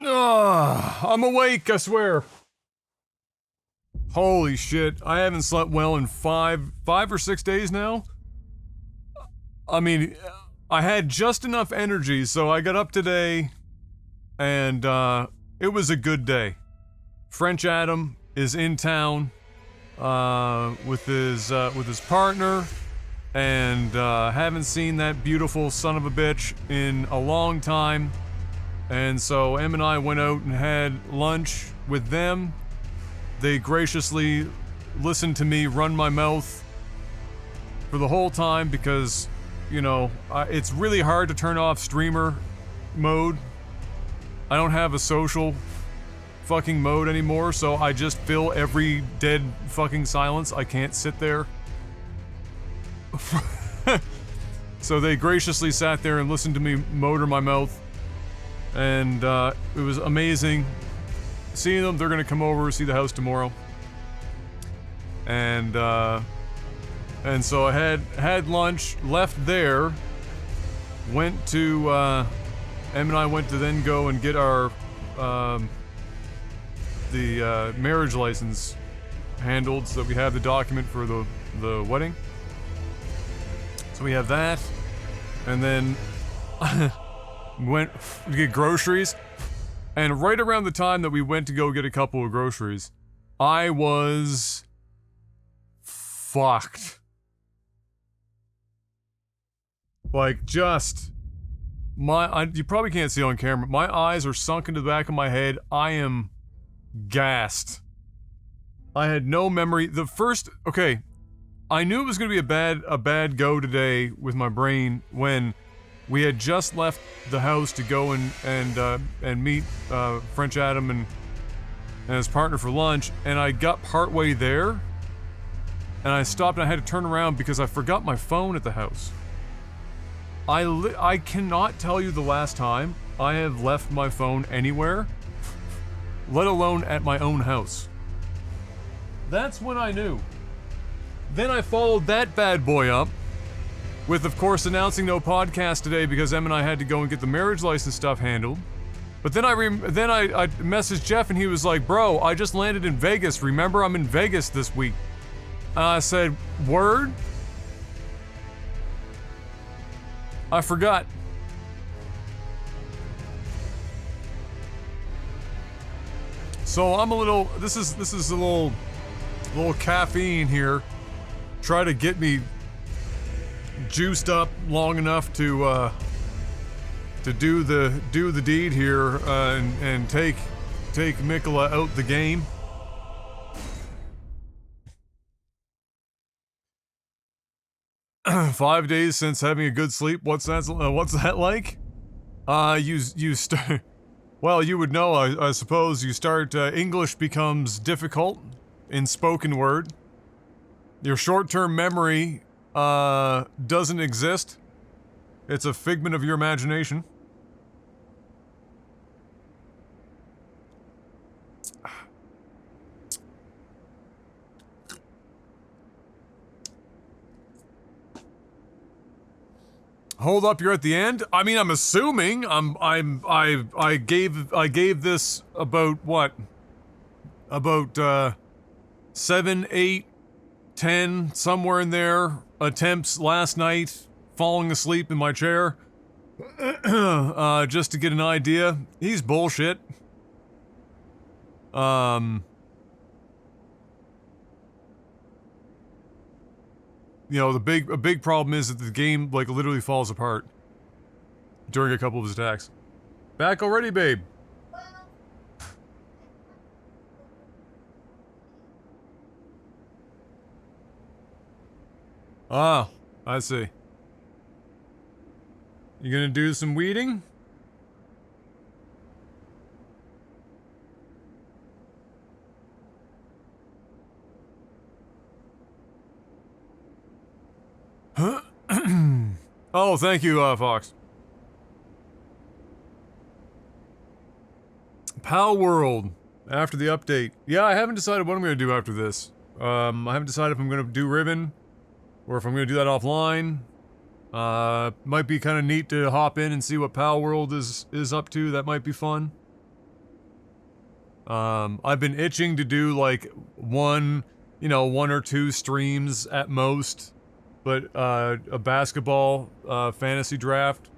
I'm awake, I swear. Holy shit, I haven't slept well in five or 6 days now. I mean, I had just enough energy, so I got up today, and, it was a good day. French Adam is in town, with his partner, and, haven't seen that beautiful son of a bitch in a long time. And so Em and I went out and had lunch with them. They graciously listened to me run my mouth for the whole time because, you know, it's really hard to turn off streamer mode. I don't have a social fucking mode anymore, so I just fill every dead fucking silence. I can't sit there. So they graciously sat there and listened to me motor my mouth. And, it was amazing seeing them. They're gonna come over, see the house tomorrow. And so I had lunch, left there, went to, Em and I went to then go and get our, marriage license handled so that we have the document for the wedding. So we have that, and then went to get groceries, and right around the time that we went to go get a couple of groceries, I was fucked. Like, just you probably can't see on camera. My eyes are sunk into the back of my head. I am gassed. I had no memory. Okay, I knew it was gonna be a bad go today with my brain when we had just left the house to go and meet French Adam and his partner for lunch, and I got partway there, and I stopped and I had to turn around because I forgot my phone at the house. I cannot tell you the last time I have left my phone anywhere, let alone at my own house. That's when I knew. Then I followed that bad boy up with, of course, announcing no podcast today because Em and I had to go and get the marriage license stuff handled. But then I messaged Jeff and he was like, "Bro, I just landed in Vegas. Remember, I'm in Vegas this week." I said, "Word?" I forgot. So I'm a little. This is a little caffeine here. Try to get me juiced up long enough to do the deed here and take Mikola out the game. "5 days since having a good sleep. What's that like?" You start. Well, you would know. I suppose you start. English becomes difficult in spoken word. Your short-term memory doesn't exist. It's a figment of your imagination. Hold up, you're at the end? I mean, I'm assuming. I gave this about what? About 7, 8, 10, somewhere in there, attempts last night, falling asleep in my chair, just to get an idea. He's bullshit. You know, a big problem is that the game, like, literally falls apart during a couple of his attacks. Back already, babe? Ah, I see. You gonna do some weeding? Huh? Oh, thank you, Fox. Pal World, after the update. Yeah, I haven't decided what I'm gonna do after this. I haven't decided if I'm gonna do Ribbon, or if I'm gonna do that offline. Might be kind of neat to hop in and see what Pal World is up to. That might be fun. I've been itching to do like one or two streams at most, but a basketball fantasy draft,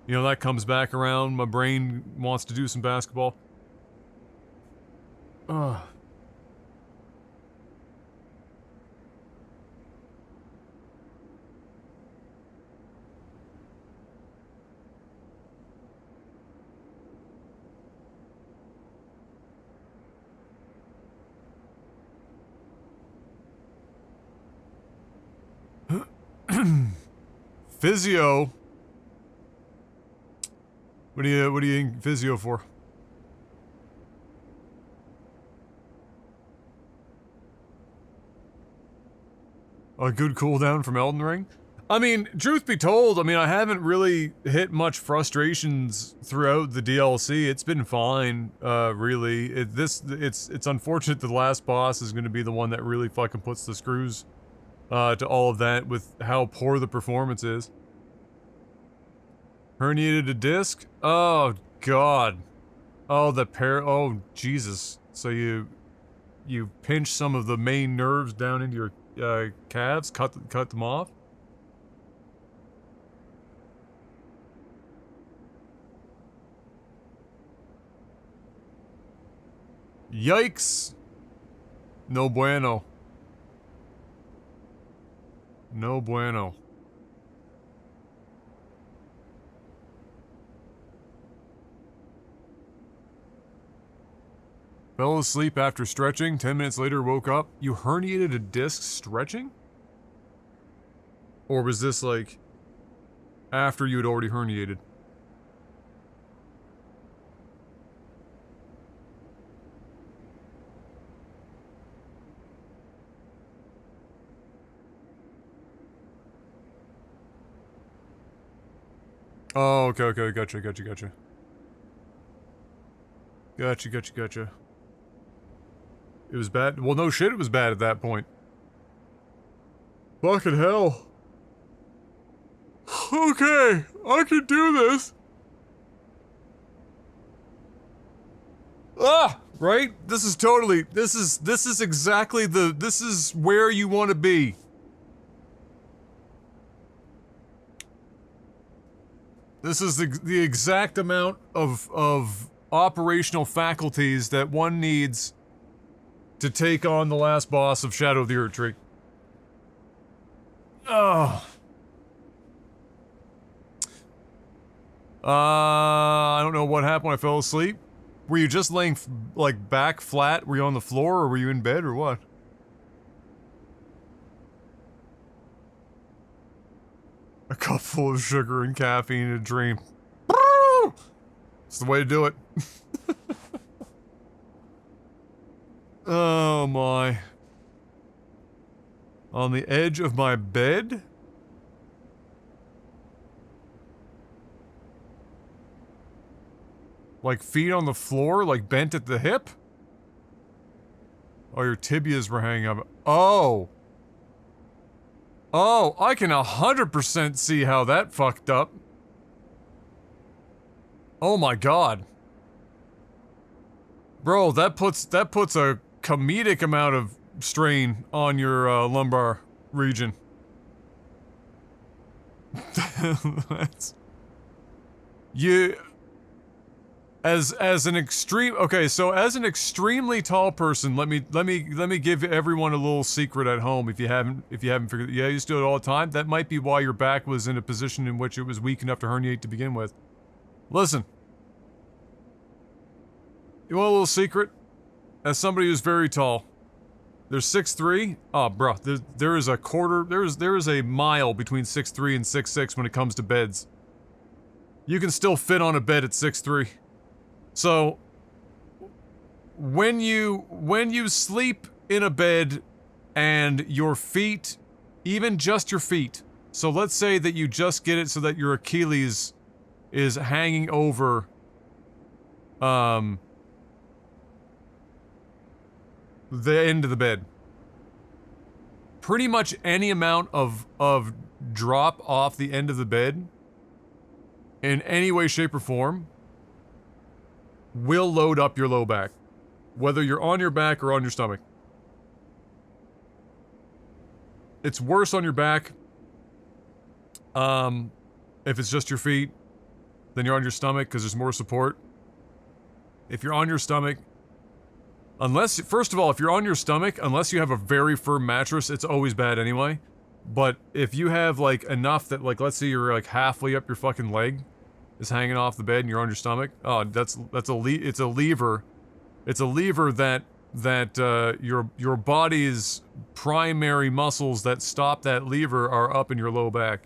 that comes back around. My brain wants to do some basketball. Ugh. Physio. What are you in physio for? A good cooldown from Elden Ring? I mean, truth be told, I haven't really hit much frustrations throughout the DLC. It's been fine, really. It's unfortunate the last boss is gonna be the one that really fucking puts the screws to all of that with how poor the performance is. Herniated a disc? Oh, God. Oh, oh, Jesus. So you pinch some of the main nerves down into your calves, cut them off? Yikes! No bueno. No bueno. Fell asleep after stretching, 10 minutes later woke up. You herniated a disc stretching? Or was this like after you had already herniated? Oh, okay, gotcha. Gotcha. It was bad? Well, no shit, it was bad at that point. Fucking hell. Okay, I can do this. Ah! Right? This is exactly this is where you want to be. This is the exact amount of operational faculties that one needs to take on the last boss of Shadow of the Erdtree. Oh. I don't know what happened when I fell asleep. Were you just laying, like, back flat? Were you on the floor, or were you in bed, or what? A cup full of sugar and caffeine in a dream. It's the way to do it. Oh my. On the edge of my bed? Like feet on the floor, like bent at the hip? Oh, your tibias were hanging up. Oh! Oh, I can 100% see how that fucked up. Oh my god. Bro, that puts a comedic amount of strain on your lumbar region. That's... You... As an extreme... Okay, so as an extremely tall person, let me give everyone a little secret at home if you haven't figured... Yeah, you used to do it all the time? That might be why your back was in a position in which it was weak enough to herniate to begin with. Listen. You want a little secret? As somebody who's very tall, there's 6'3". Oh, bro, there is a mile between 6'3" and 6'6" when it comes to beds. You can still fit on a bed at 6'3". So, when you sleep in a bed and your feet, even just your feet, so let's say that you just get it so that your Achilles is hanging over, the end of the bed. Pretty much any amount of drop off the end of the bed, in any way, shape, or form, will load up your low back. Whether you're on your back or on your stomach. It's worse on your back. If it's just your feet, then you're on your stomach because there's more support. If you're on your stomach, first of all, if you're on your stomach, unless you have a very firm mattress, it's always bad anyway. But if you have, like, enough that, like, let's say you're, like, halfway up your fucking leg, is hanging off the bed and you're on your stomach, oh, it's a lever. It's a lever that your body's primary muscles that stop that lever are up in your low back.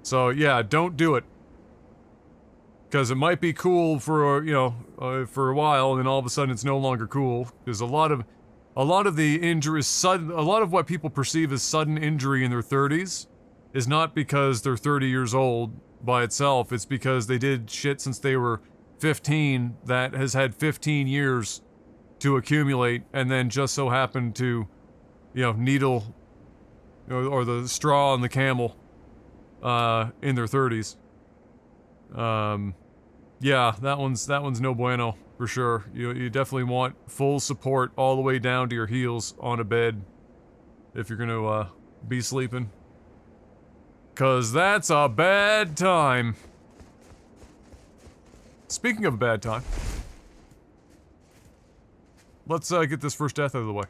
So yeah, don't do it. Because it might be cool for, for a while, and then all of a sudden it's no longer cool. Because a lot of the injuries, a lot of what people perceive as sudden injury in their 30s is not because they're 30 years old by itself. It's because they did shit since they were 15 that has had 15 years to accumulate, and then just so happened to, needle, or the straw on the camel, in their 30s. Yeah, that one's no bueno, for sure. You definitely want full support all the way down to your heels on a bed if you're gonna, be sleeping. 'Cause that's a bad time. Speaking of a bad time, let's, get this first death out of the way.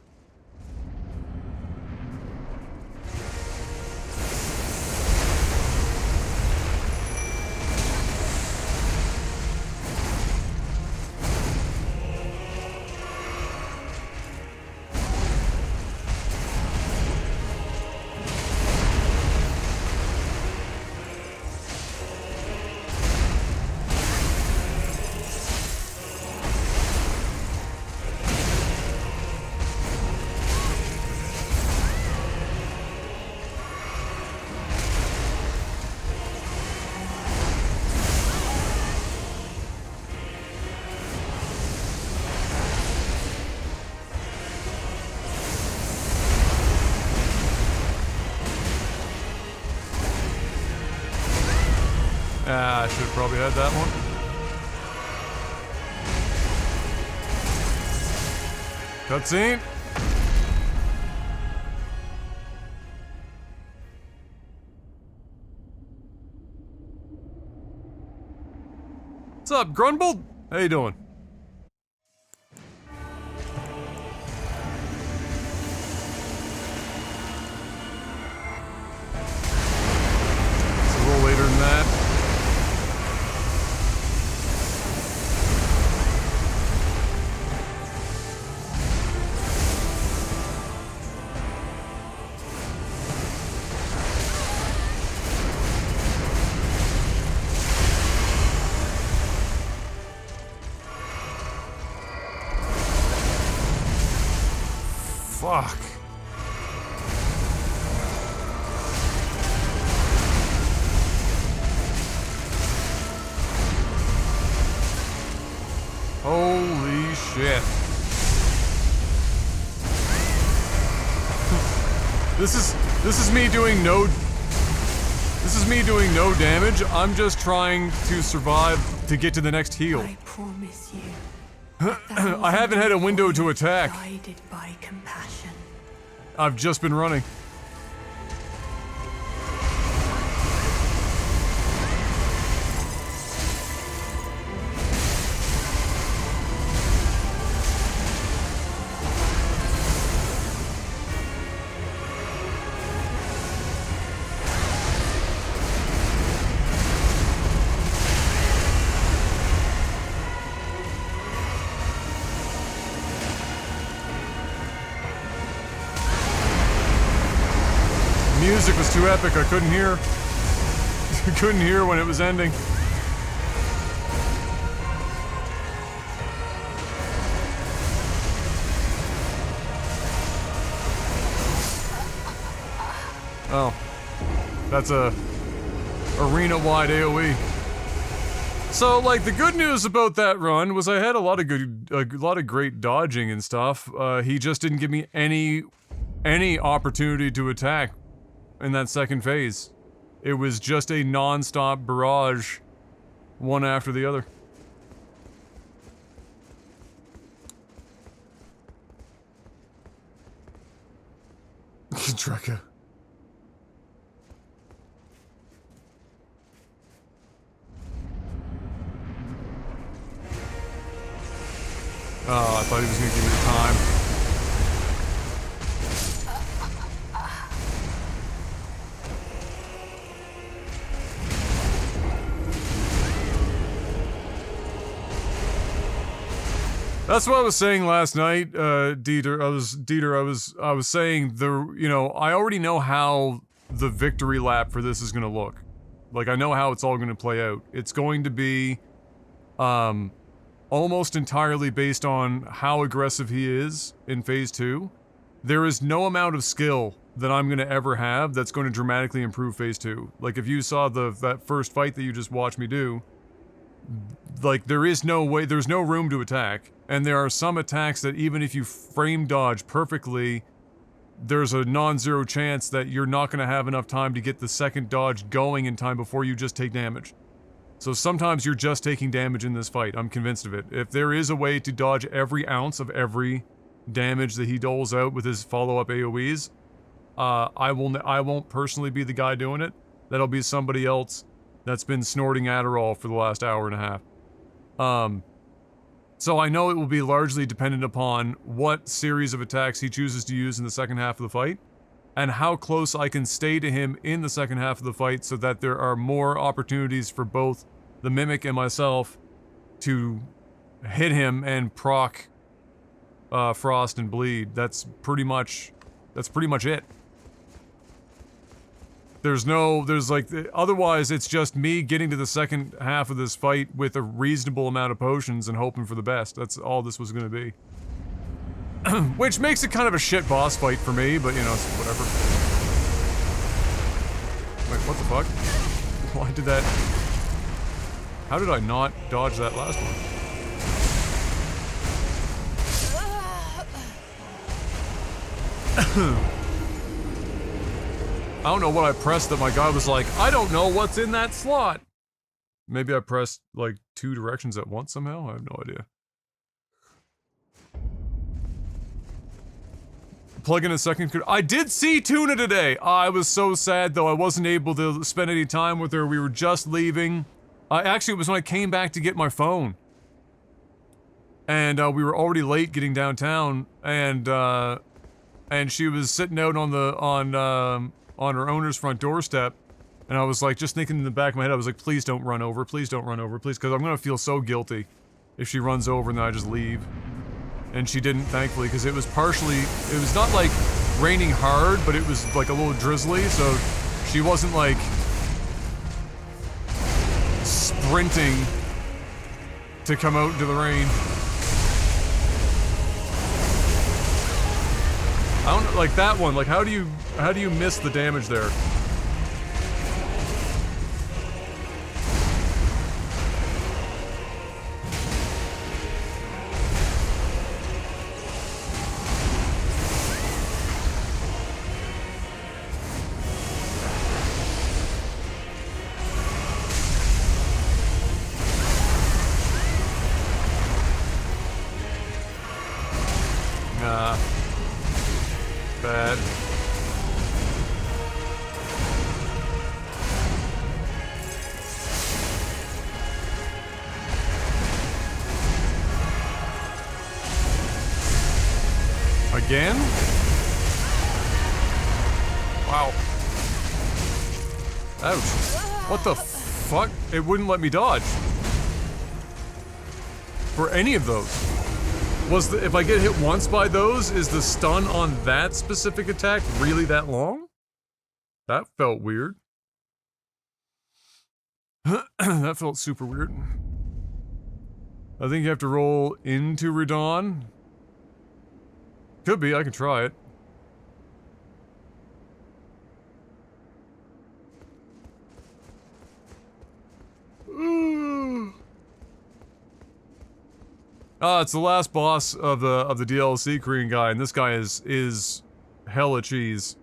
I should have probably had that one. Cutscene. What's up, Grunbled? How you doing? It's a little later than that. Fuck. Holy shit. This is me doing no damage. I'm just trying to survive to get to the next heal. I promise you. I haven't had a window to attack. Guided by compassion. I've just been running. Music was too epic, I couldn't hear. Couldn't hear when it was ending. Oh. That's a arena-wide AoE. So, like, the good news about that run was I had a lot of great dodging and stuff. He just didn't give me any opportunity to attack in that second phase. It was just a non-stop barrage, one after the other. Drekka. Oh, I thought he was gonna give me the time. That's what I was saying last night, Dieter. I was saying I already know how the victory lap for this is gonna look. Like, I know how it's all gonna play out. It's going to be, almost entirely based on how aggressive he is in Phase 2. There is no amount of skill that I'm gonna ever have that's going to dramatically improve Phase 2. Like, if you saw that first fight that you just watched me do, like, there's no room to attack. And there are some attacks that even if you frame dodge perfectly, there's a non-zero chance that you're not going to have enough time to get the second dodge going in time before you just take damage. So sometimes you're just taking damage in this fight, I'm convinced of it. If there is a way to dodge every ounce of every damage that he doles out with his follow-up AoEs, I won't personally be the guy doing it. That'll be somebody else that's been snorting Adderall for the last hour and a half. So I know it will be largely dependent upon what series of attacks he chooses to use in the second half of the fight, and how close I can stay to him in the second half of the fight so that there are more opportunities for both the Mimic and myself to hit him and proc Frost and Bleed. That's pretty much it. Otherwise it's just me getting to the second half of this fight with a reasonable amount of potions and hoping for the best. That's all this was gonna be. Which makes it kind of a shit boss fight for me, but you know, it's whatever. Wait, what the fuck? Why did that... How did I not dodge that last one? I don't know what I pressed that my guy was like, I don't know what's in that slot. Maybe I pressed, like, 2 directions at once somehow? I have no idea. Plug in a second... I did see Tuna today! I was so sad, though. I wasn't able to spend any time with her. We were just leaving. Actually, it was when I came back to get my phone. And, we were already late getting downtown, and she was sitting out on her owner's front doorstep, and I was like, just thinking in the back of my head, I was like, please don't run over, please, because I'm gonna feel so guilty if she runs over and then I just leave. And she didn't, thankfully, because it was not like raining hard, but it was like a little drizzly, so she wasn't like sprinting to come out into the rain. I don't, like that one, like how do you miss the damage there? Nah. Bad. Again? Wow. Ouch. What the fuck? It wouldn't let me dodge. For any of those. If I get hit once by those, is the stun on that specific attack really that long? That felt weird. That felt super weird. I think you have to roll into Radon. Could be, I can try it. It's the last boss of the DLC Korean guy, and this guy is hella cheese.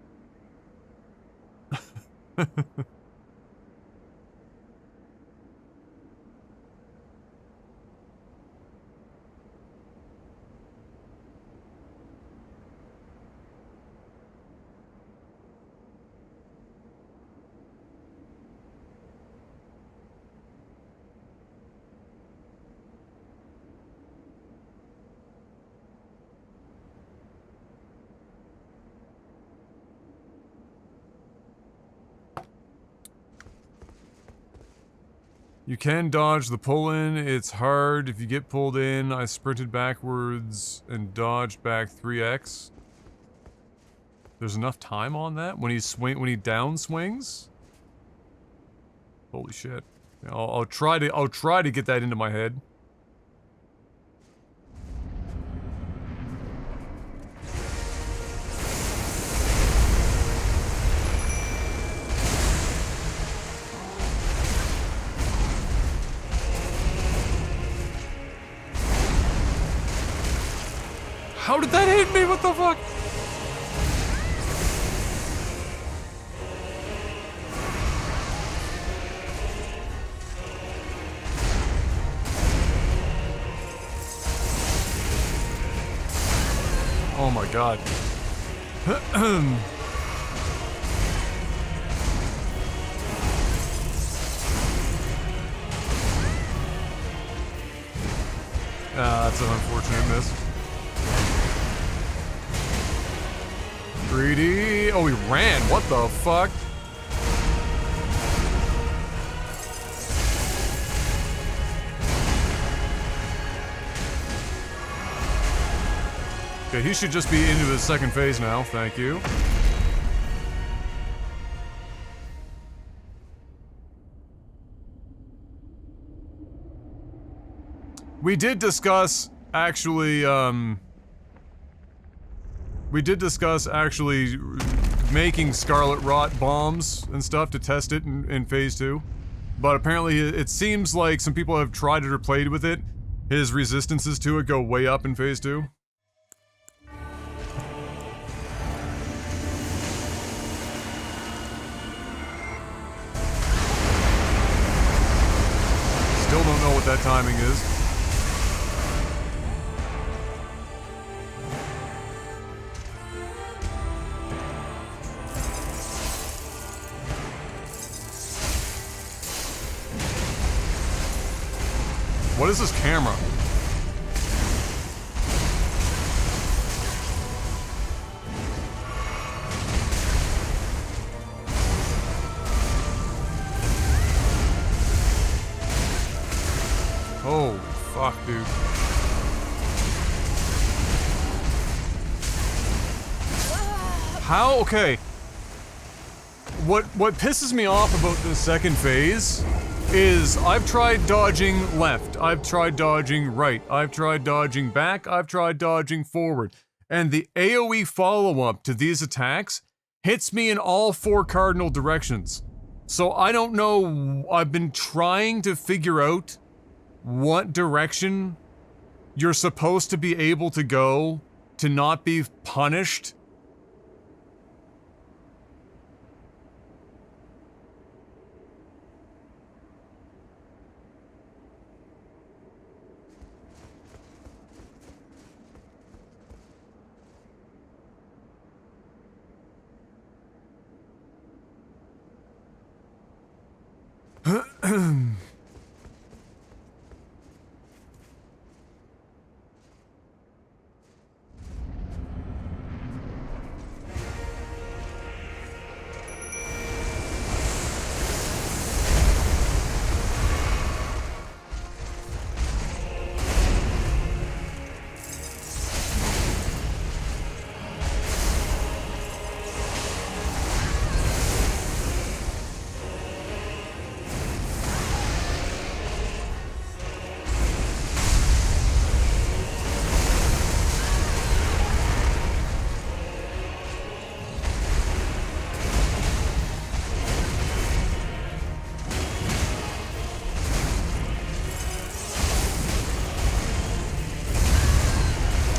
You can dodge the pull-in. It's hard if you get pulled in. I sprinted backwards and dodged back 3x. There's enough time on that when he down swings. Holy shit! I'll try to get that into my head. How did that hit me? What the fuck? Oh my god. That's an unfortunate miss. 3D. Oh, he ran. What the fuck? Okay, he should just be into his second phase now. Thank you. We did discuss actually making Scarlet Rot bombs and stuff to test it in phase 2. But apparently it seems like some people have tried it or played with it. His resistances to it go way up in phase 2. Still don't know what that timing is. What is this camera? Oh, fuck, dude. How? Okay. What pisses me off about this second phase is I've tried dodging left, I've tried dodging right, I've tried dodging back, I've tried dodging forward, and the AoE follow-up to these attacks hits me in all 4 cardinal directions. So I don't know, I've been trying to figure out what direction you're supposed to be able to go to not be punished.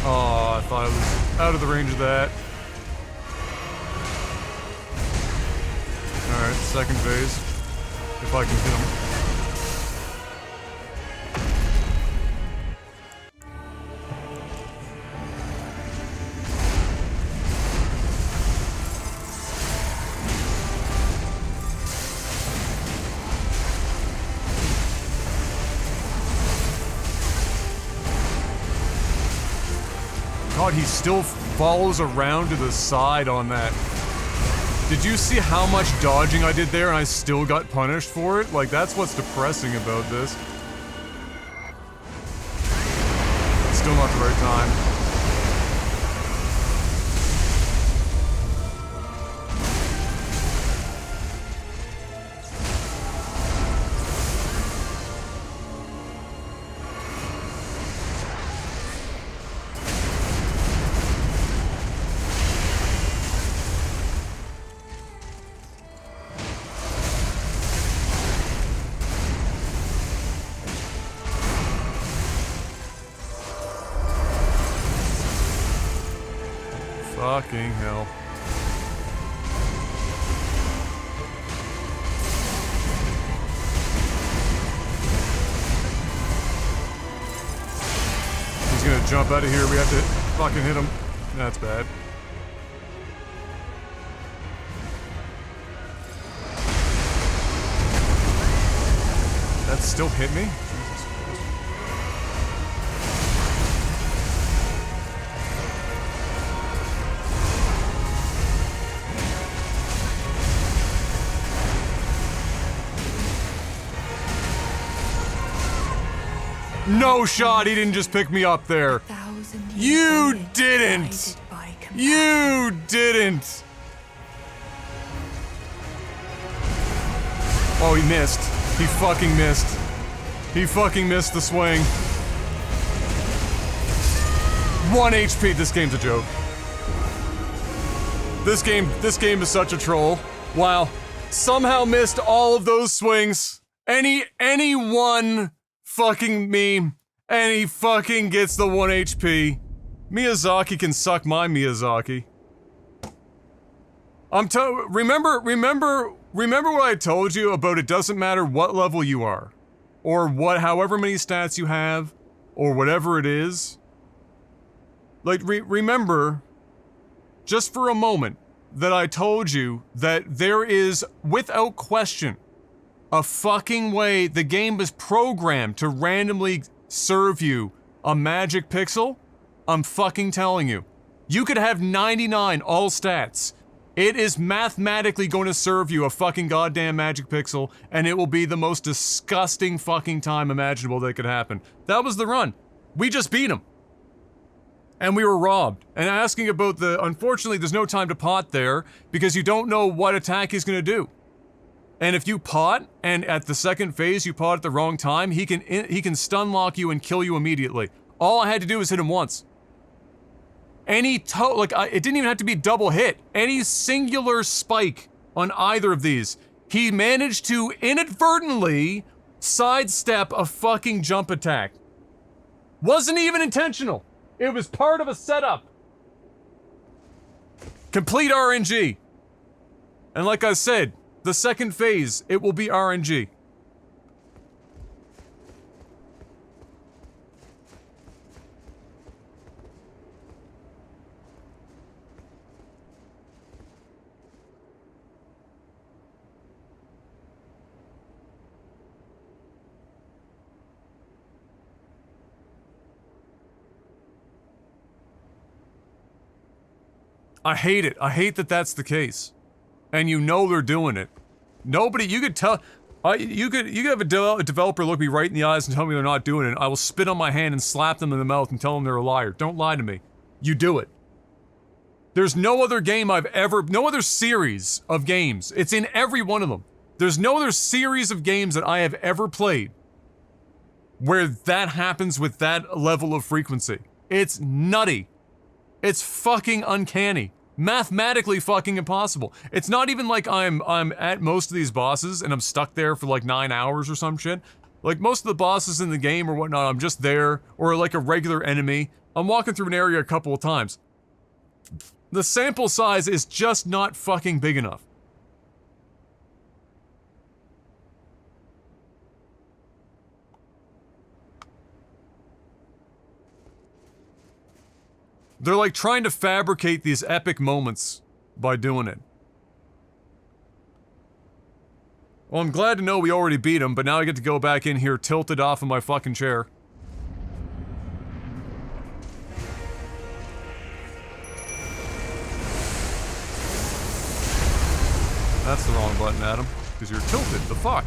I thought I was out of the range of that. Alright, second phase. If I can hit him. God, he still follows around to the side on that. Did you see how much dodging I did there and I still got punished for it? Like, that's what's depressing about this. Still not the right time. Fucking hell. He's gonna jump out of here. We have to fucking hit him. That's bad. That still hit me? No shot, he didn't just pick me up there. You didn't! You didn't! Oh, he missed. He fucking missed. He fucking missed the swing. 1 HP, this game's a joke. This game is such a troll. Wow. Somehow missed all of those swings. Any one fucking meme, and he fucking gets the 1 HP. Miyazaki can suck my Miyazaki. Remember what I told you about it doesn't matter what level you are, or however many stats you have, or whatever it is. Like, remember, just for a moment, that I told you that there is, without question, a fucking way the game is programmed to randomly serve you a magic pixel. I'm fucking telling you. You could have 99 all stats. It is mathematically going to serve you a fucking goddamn magic pixel, and it will be the most disgusting fucking time imaginable that could happen. That was the run. We just beat him. And we were robbed. And asking about unfortunately there's no time to pot there, because you don't know what attack he's gonna do. And if you pot, and at the second phase you pot at the wrong time, he can stun lock you and kill you immediately. All I had to do was hit him once. It didn't even have to be double hit. Any singular spike on either of these, he managed to inadvertently sidestep a fucking jump attack. Wasn't even intentional. It was part of a setup. Complete RNG. And like I said, the second phase, it will be RNG. I hate it. I hate that that's the case. And you know they're doing it. Nobody, you could tell, you could have a developer look me right in the eyes and tell me they're not doing it. I will spit on my hand and slap them in the mouth and tell them they're a liar. Don't lie to me. You do it. There's no other game no other series of games. It's in every one of them. There's no other series of games that I have ever played where that happens with that level of frequency. It's nutty. It's fucking uncanny. Mathematically fucking impossible. It's not even like I'm at most of these bosses and I'm stuck there for like 9 hours or some shit. Like most of the bosses in the game or whatnot, I'm just there, or like a regular enemy. I'm walking through an area a couple of times. The sample size is just not fucking big enough. They're like trying to fabricate these epic moments by doing it. Well, I'm glad to know we already beat him, but now I get to go back in here tilted off of my fucking chair. That's the wrong button, Adam. Because you're tilted. The fuck?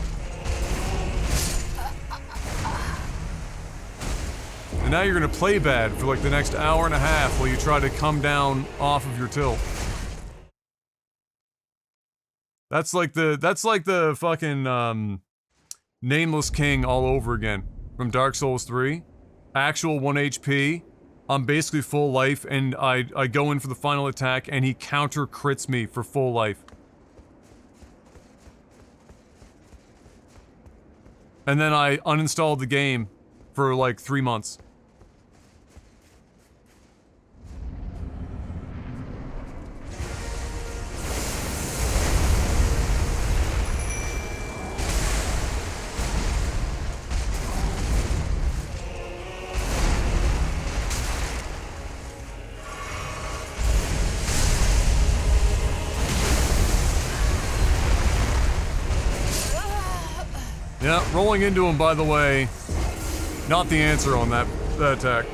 And now you're gonna play bad for like the next hour and a half while you try to come down off of your tilt. That's like the fucking, Nameless King all over again. From Dark Souls 3. Actual 1 HP. I'm basically full life, and I go in for the final attack, and he counter crits me for full life. And then I uninstalled the game for like 3 months. Yeah, rolling into him, by the way, not the answer on that attack.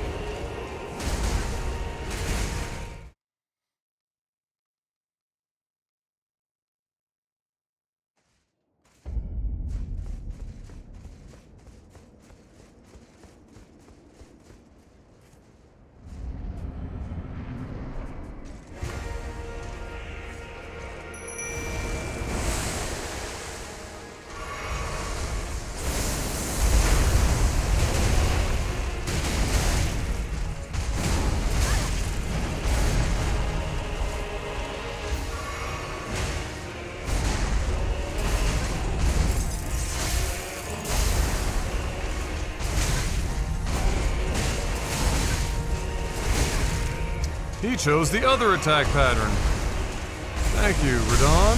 He chose the other attack pattern. Thank you, Radon.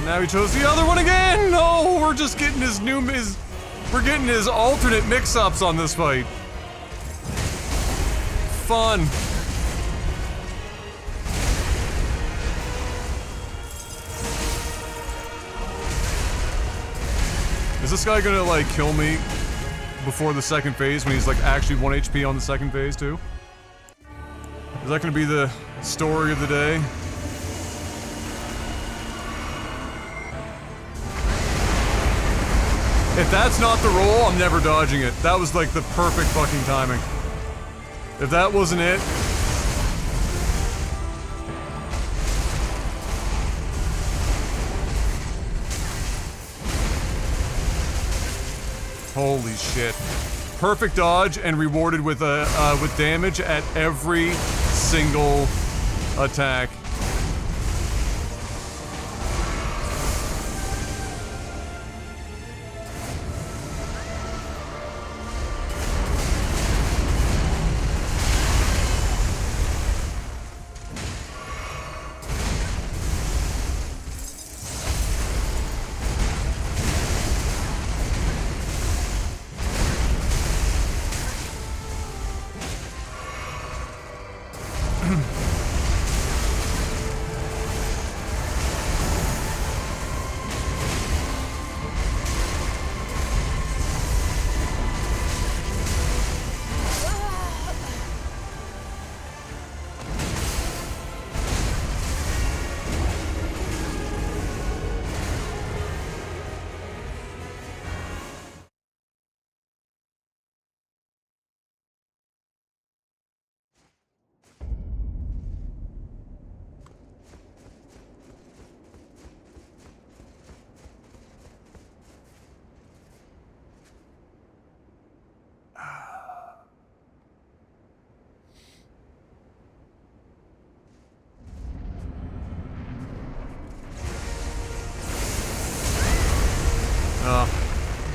Now he chose the other one again! No, we're just getting we're getting his alternate mix-ups on this fight. Fun. Is this guy gonna, like, kill me before the second phase when he's, like, actually 1 HP on the second phase, too? Is that gonna be the story of the day? If that's not the roll, I'm never dodging it. That was, like, the perfect fucking timing. If that wasn't it... Holy shit. Perfect dodge and rewarded with with damage at every single attack.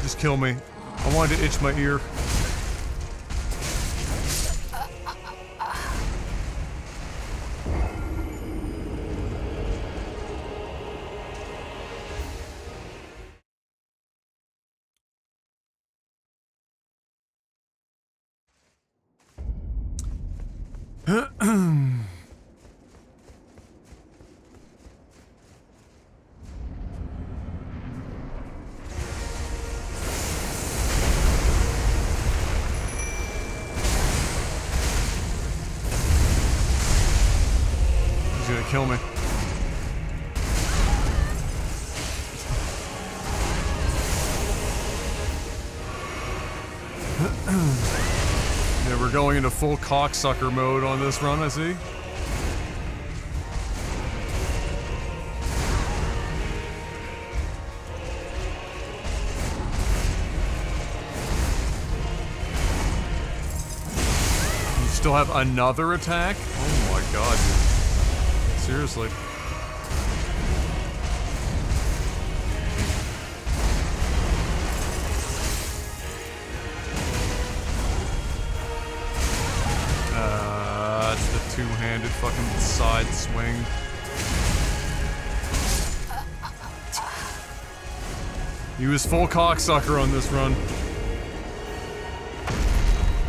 Just kill me. I wanted to itch my ear. Kill me. going into full cocksucker mode on this run, I see. You still have another attack? Oh my god, dude. Seriously. It's the two-handed fucking side swing. He was full cocksucker on this run.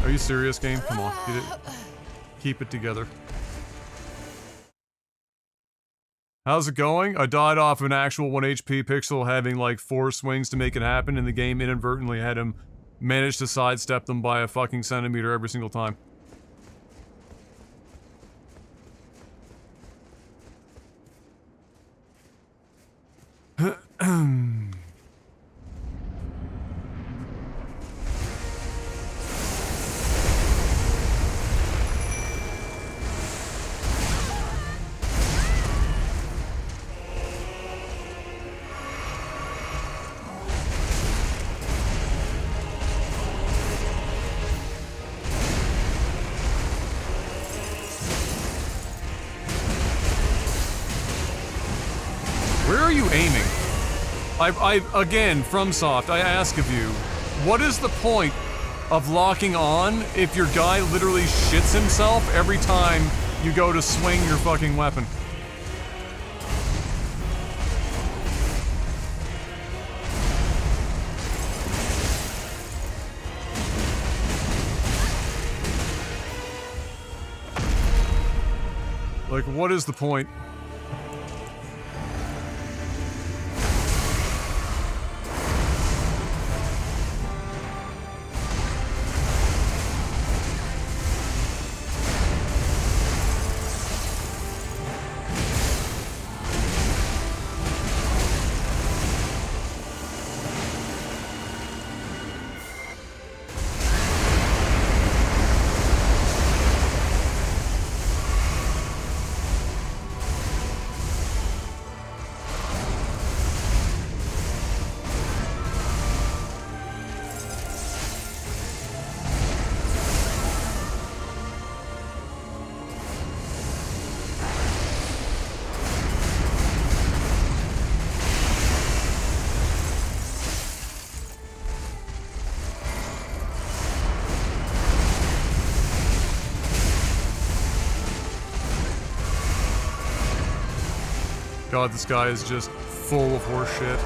Are you serious, game? Come on, get it. Keep it together. How's it going? I died off an actual 1 HP pixel having like 4 swings to make it happen, and the game inadvertently had him manage to sidestep them by a fucking centimeter every single time. Where are you aiming? Again, FromSoft, I ask of you, what is the point of locking on if your guy literally shits himself every time you go to swing your fucking weapon? Like, what is the point? God, this guy is just full of horseshit.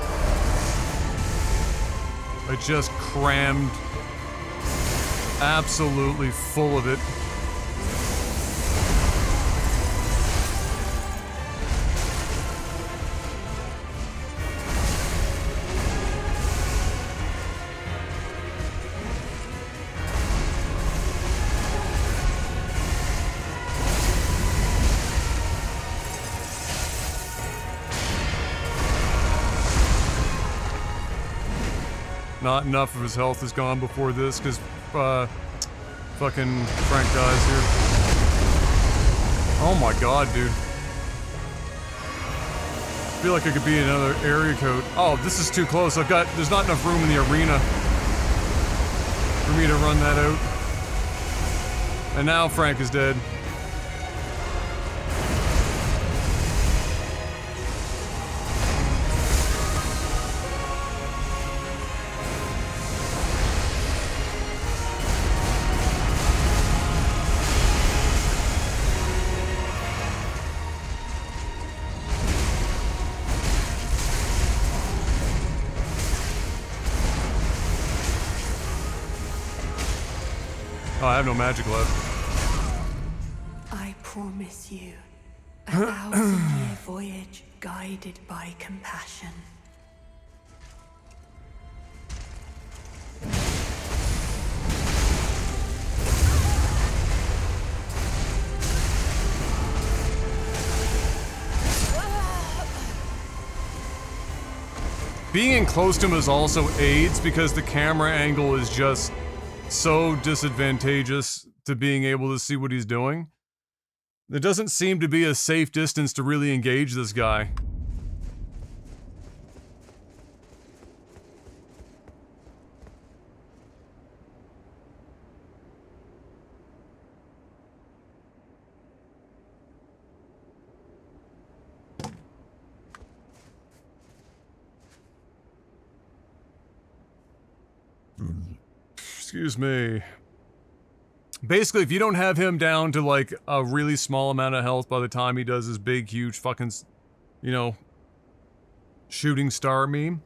I just crammed absolutely full of it. Not enough of his health is gone before this, because, fucking Frank dies here. Oh my god, dude. I feel like I could be in another area code. Oh, this is too close. There's not enough room in the arena for me to run that out. And now Frank is dead. Oh, I have no magic left. I promise you, a 1,000-year voyage guided by compassion. Being in close to him is also aids because the camera angle is just so disadvantageous to being able to see what he's doing. There doesn't seem to be a safe distance to really engage this guy. Excuse me. Basically, if you don't have him down to, like, a really small amount of health by the time he does his big, huge fucking, you know, shooting star meme,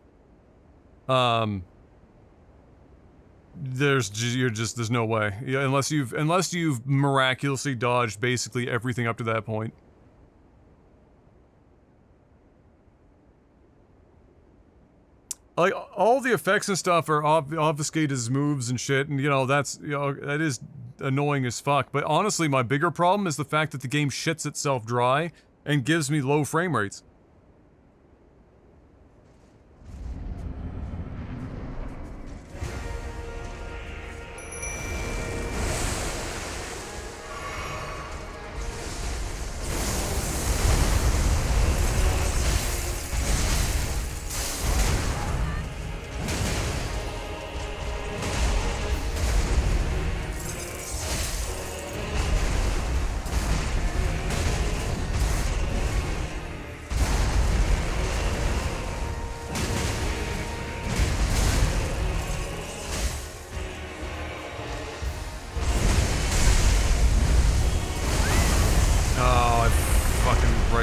there's no way. Yeah, unless you've miraculously dodged basically everything up to that point. Like, all the effects and stuff are obfuscated as moves and shit, and, you know, that's, you know, that is annoying as fuck. But honestly, my bigger problem is the fact that the game shits itself dry and gives me low frame rates.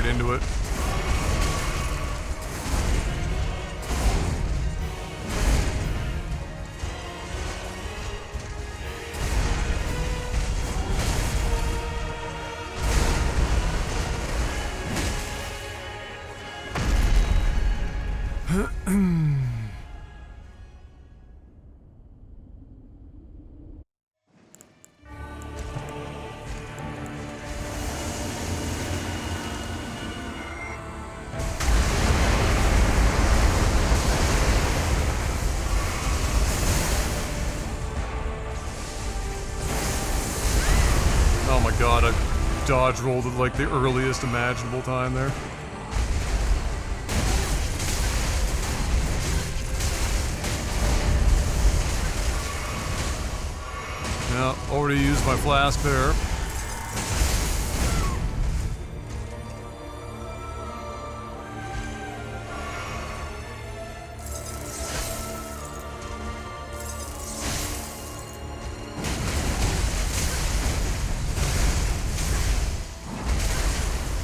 Into it. God, I dodge rolled at like the earliest imaginable time there. Yeah, already used my flask there.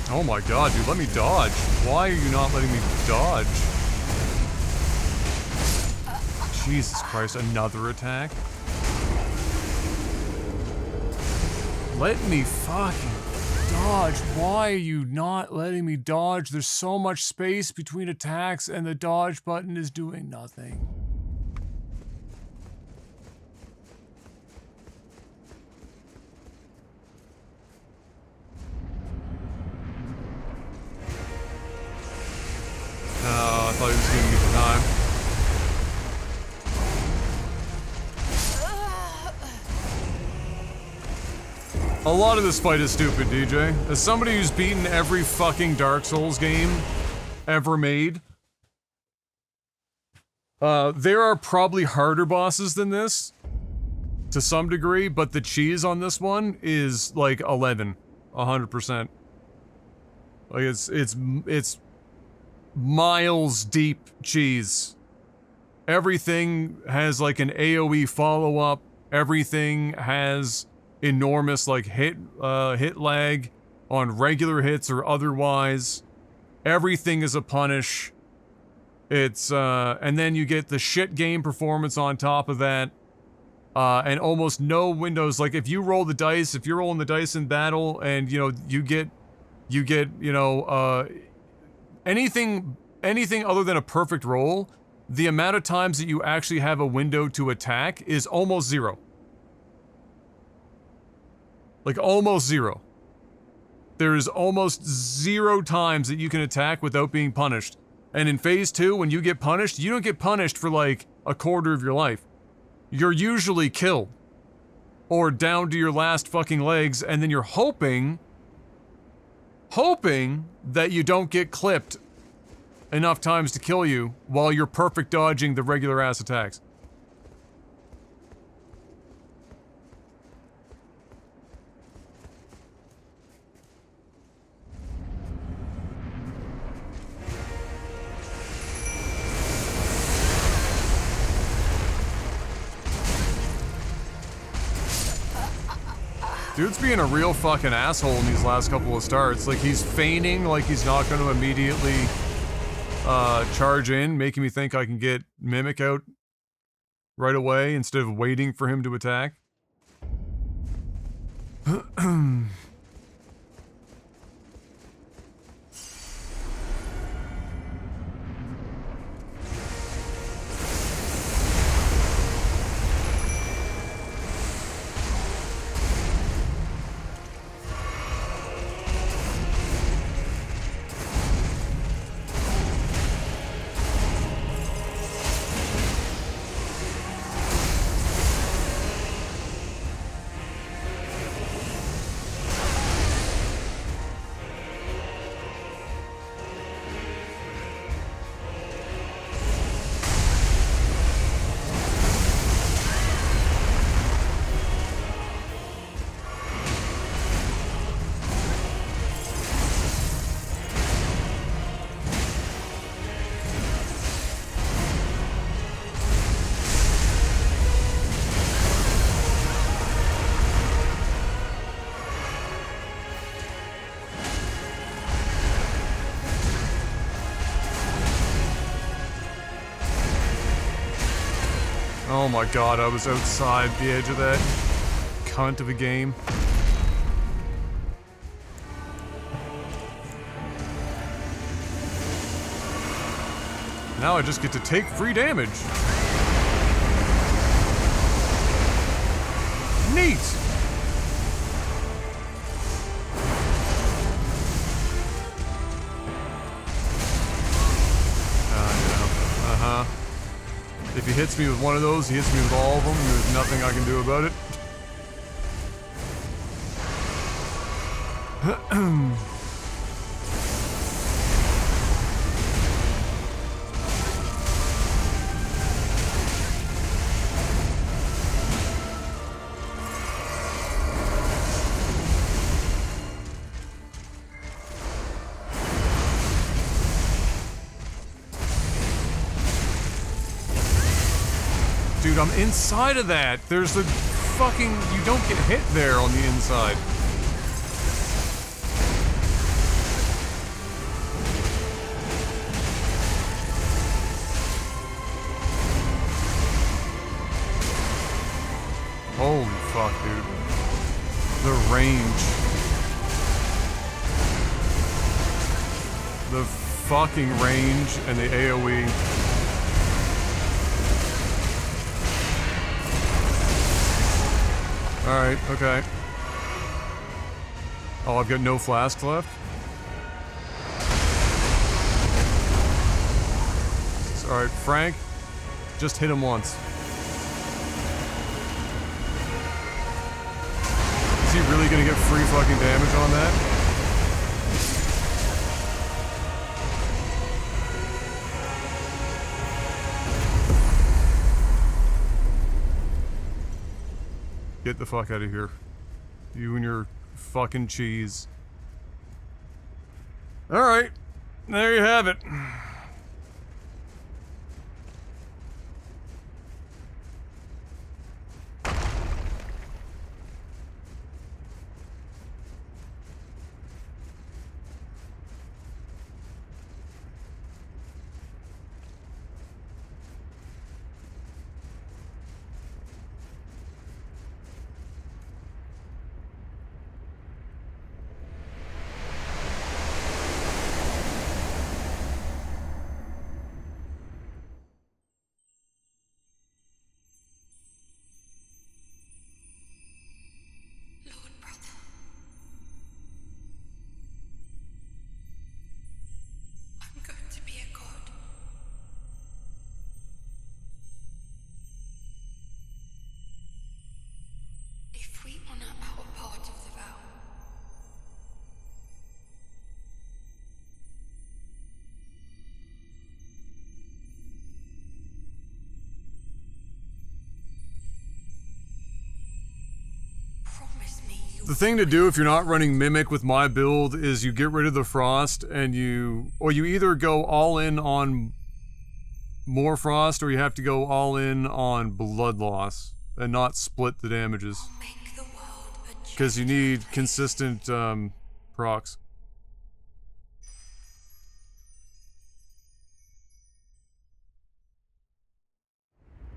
Oh my god, dude, let me dodge. Why are you not letting me dodge? Jesus Christ, another attack? Let me fucking dodge. Why are you not letting me dodge? There's so much space between attacks and the dodge button is doing nothing. I thought he was giving me the time. A lot of this fight is stupid, DJ. As somebody who's beaten every fucking Dark Souls game ever made, there are probably harder bosses than this, to some degree, but the cheese on this one is like 11, 100%. Like it's miles deep cheese. Everything has like an AoE follow-up. Everything has enormous like hit lag on regular hits or otherwise. Everything is a punish. It's and then you get the shit game performance on top of that. And almost no windows. Like if you roll the dice, if you're rolling the dice in battle and you know you get you know anything other than a perfect roll, the amount of times that you actually have a window to attack is almost zero. Like almost zero. There is almost 0 times that you can attack without being punished. And in phase 2, when you get punished, you don't get punished for like a quarter of your life. You're usually killed. or down to your last fucking legs, and then you're hoping that you don't get clipped enough times to kill you while you're perfect dodging the regular ass attacks. Dude's being a real fucking asshole in these last couple of starts. Like, he's feigning like he's not going to immediately charge in, making me think I can get Mimic out right away instead of waiting for him to attack. Oh my god, I was outside the edge of that cunt of a game. Now I just get to take free damage. Neat! Uh-huh. If he hits me with one of those, he hits me with all of them, and there's nothing I can do about it. Dude, I'm inside of that. There's a fucking... You don't get hit there on the inside. Holy fuck, dude. The range. The fucking range and the AoE. Alright, okay. Oh, I've got no flasks left? Alright, Frank, just hit him once. Is he really gonna get free fucking damage on that? Get the fuck out of here. You and your fucking cheese. Alright. There you have it. The thing to do if you're not running Mimic with my build is you get rid of the Frost and you either go all in on more Frost or you have to go all in on Blood Loss and not split the damages. Because you need consistent procs.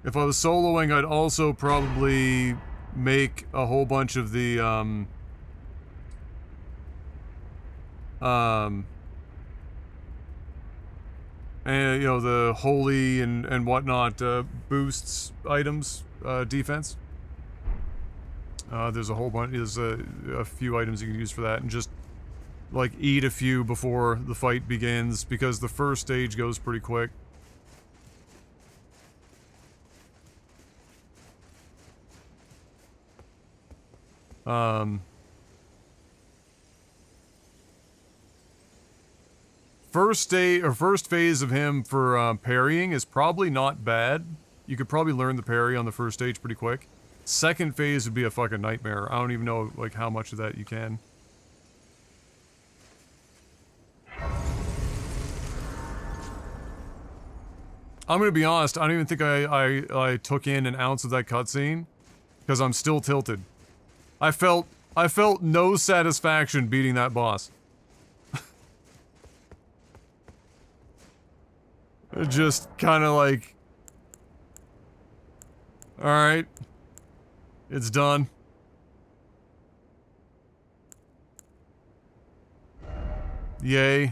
If I was soloing, I'd also probably make a whole bunch of the and you know, the holy and whatnot boosts items defense. There's a whole bunch. There's a few items you can use for that, and just like eat a few before the fight begins because the first stage goes pretty quick. First phase of him for parrying is probably not bad. You could probably learn the parry on the first stage pretty quick. Second phase would be a fucking nightmare. I don't even know like how much of that you can. I'm gonna be honest, I don't even think I took in an ounce of that cutscene because I'm still tilted. I felt no satisfaction beating that boss. Just kind of like, all right, it's done. Yay.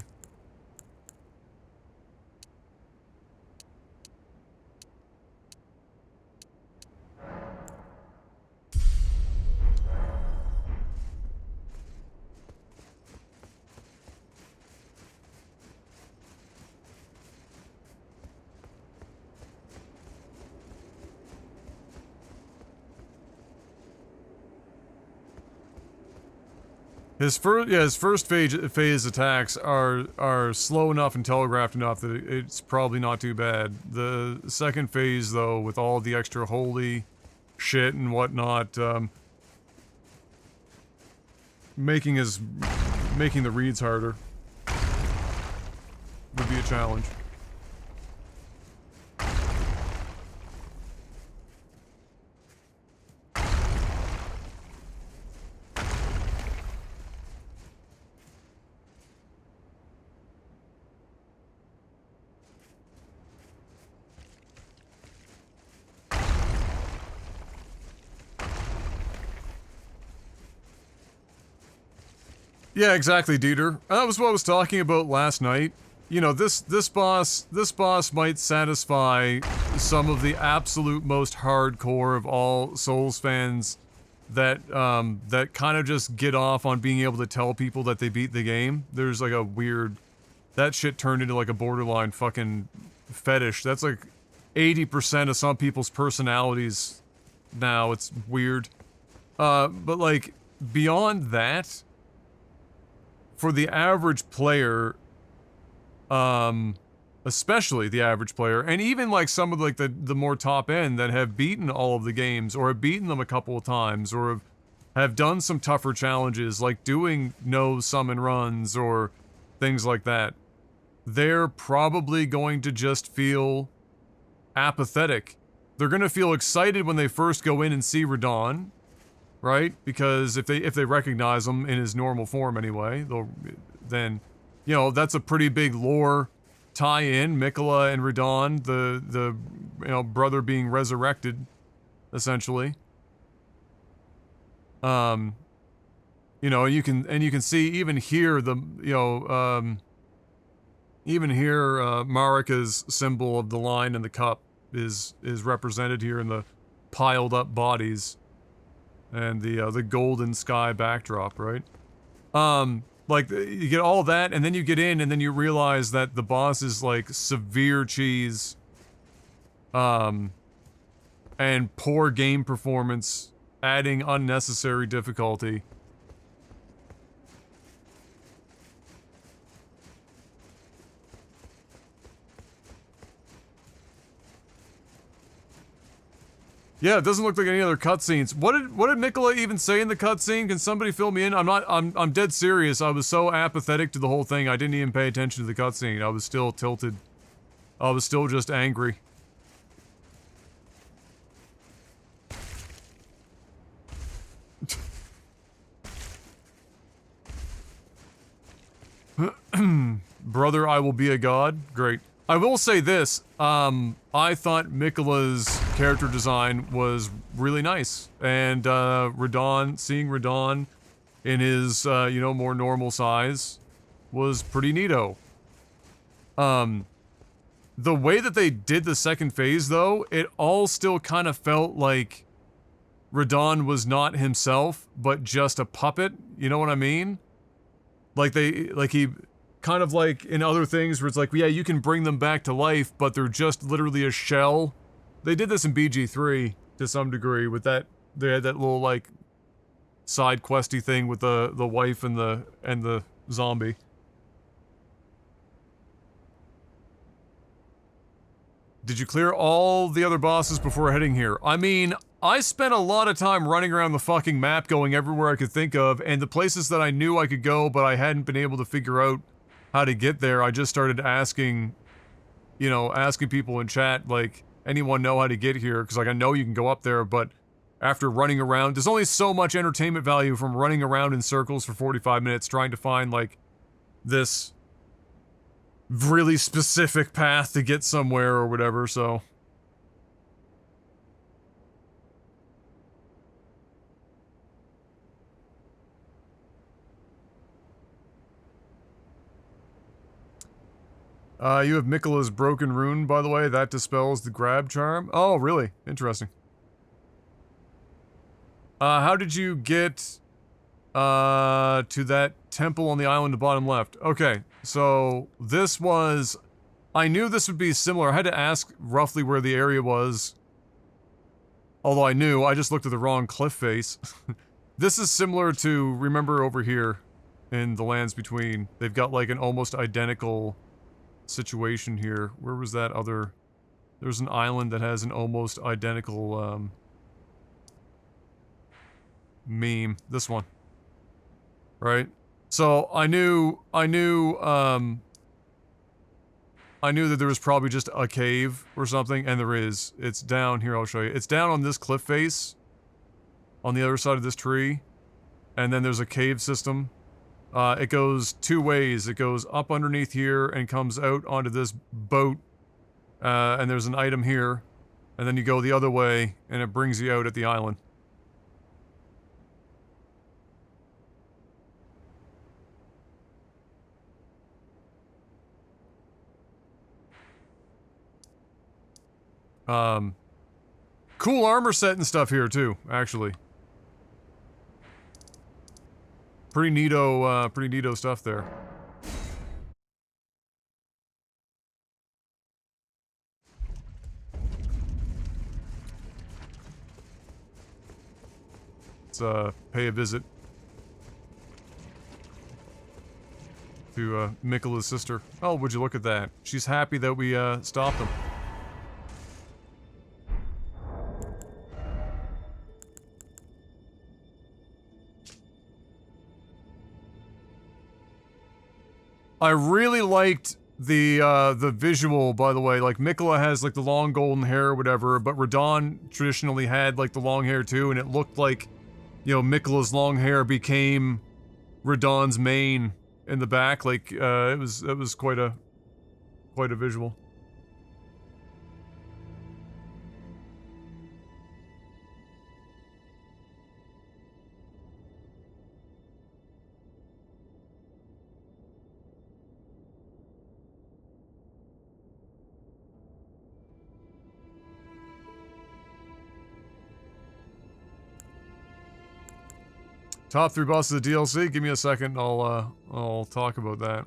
His first phase attacks are slow enough and telegraphed enough that it's probably not too bad. The second phase, though, with all the extra holy shit and whatnot, making the reads harder would be a challenge. Yeah, exactly, Dieter. That was what I was talking about last night. You know, this boss might satisfy some of the absolute most hardcore of all Souls fans that that kind of just get off on being able to tell people that they beat the game. There's like a weird, that shit turned into like a borderline fucking fetish. That's like 80% of some people's personalities now. It's weird. But like beyond that, for the average player, especially the average player, and even like some of like the more top end that have beaten all of the games or have beaten them a couple of times or have done some tougher challenges like doing no summon runs or things like that, they're probably going to just feel apathetic. They're going to feel excited when they first go in and see Radon, right? Because if they recognize him in his normal form anyway, then, you know, that's a pretty big lore tie-in. Mikola and Radon, the you know, brother being resurrected, essentially. You know, you can see even here the, you know, even here Marika's symbol of the lion and the cup is represented here in the piled up bodies. And the golden sky backdrop, right? Like, you get all that, and then you get in, and then you realize that the boss is, like, severe cheese, and poor game performance, adding unnecessary difficulty. Yeah, it doesn't look like any other cutscenes. What did Mikola even say in the cutscene? Can somebody fill me in? I'm dead serious. I was so apathetic to the whole thing. I didn't even pay attention to the cutscene. I was still tilted. I was still just angry. Brother, I will be a god. Great. I will say this, I thought Mikola's character design was really nice, and, seeing Radon in his, you know, more normal size was pretty neato. The way that they did the second phase, though, it all still kind of felt like Radon was not himself, but just a puppet, you know what I mean? Like he... kind of like in other things where it's like, yeah, you can bring them back to life, but they're just literally a shell. They did this in BG3 to some degree with that, they had that little like side questy thing with the wife and the zombie. Did you clear all the other bosses before heading here? I mean, I spent a lot of time running around the fucking map going everywhere I could think of, and the places that I knew I could go but I hadn't been able to figure out how to get there, I just started asking, you know, asking people in chat, like, anyone know how to get here? Because, like, I know you can go up there, but after running around, there's only so much entertainment value from running around in circles for 45 minutes trying to find, like, this really specific path to get somewhere or whatever, so... you have Mikola's broken rune, by the way. That dispels the grab charm. Oh, really? Interesting. How did you get, to that temple on the island to bottom left? Okay, so this was... I knew this would be similar. I had to ask roughly where the area was. Although I knew, I just looked at the wrong cliff face. This is similar to, remember over here, in the lands between. They've got like an almost identical... situation here. Where was that other... There's an island that has an almost identical, meme. This one. Right? So, I knew that there was probably just a cave or something, and there is. It's down here, I'll show you. It's down on this cliff face, on the other side of this tree, and then there's a cave system. It goes two ways. It goes up underneath here and comes out onto this boat. And there's an item here. And then you go the other way and it brings you out at the island. Cool armor set and stuff here too, actually. Pretty neato stuff there. Let's, pay a visit to, Mikola's sister. Oh, would you look at that? She's happy that we, stopped them. I really liked the visual, by the way. Like, Mikola has, like, the long golden hair or whatever, but Radon traditionally had, like, the long hair too, and it looked like, you know, Mikola's long hair became Radon's mane in the back. Like, it was quite a visual. Top 3 bosses of the DLC? Give me a second, I'll talk about that.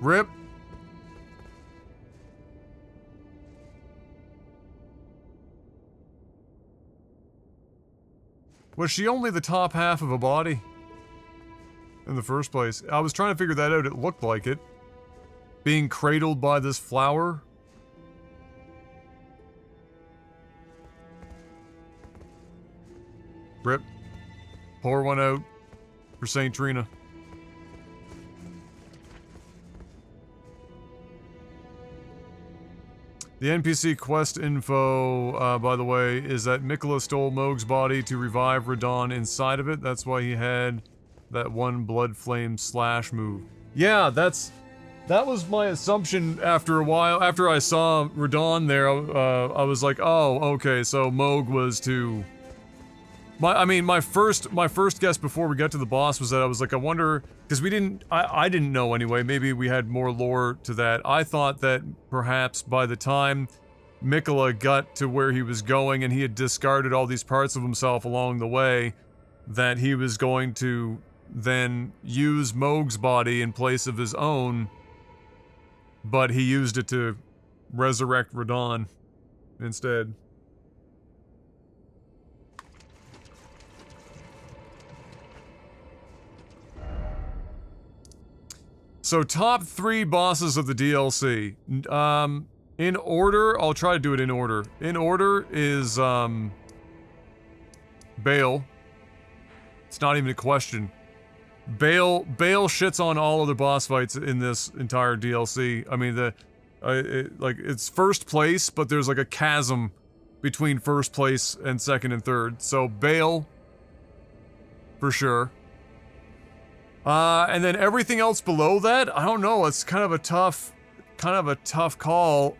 Rip. Was she only the top half of a body? In the first place. I was trying to figure that out. It looked like it. Being cradled by this flower. Rip. Pour one out for St. Trina. The NPC quest info, by the way, is that Mikola stole Moog's body to revive Radon inside of it. That's why he had that one blood flame slash move. Yeah, that was my assumption after a while. After I saw Radon there, I was like, oh, okay, so Moog was to... My first guess before we got to the boss was that I was like, I wonder... Because I didn't know anyway, maybe we had more lore to that. I thought that perhaps by the time Mikola got to where he was going and he had discarded all these parts of himself along the way, that he was going to then use Moog's body in place of his own, but he used it to resurrect Radon instead. So, top 3 bosses of the DLC. In order, I'll try to do it in order. In order is, Bale. It's not even a question. Bale shits on all other boss fights in this entire DLC. I mean, it's first place, but there's like a chasm between first place and second and third. So, Bale, for sure. And then everything else below that, I don't know, it's kind of a tough call.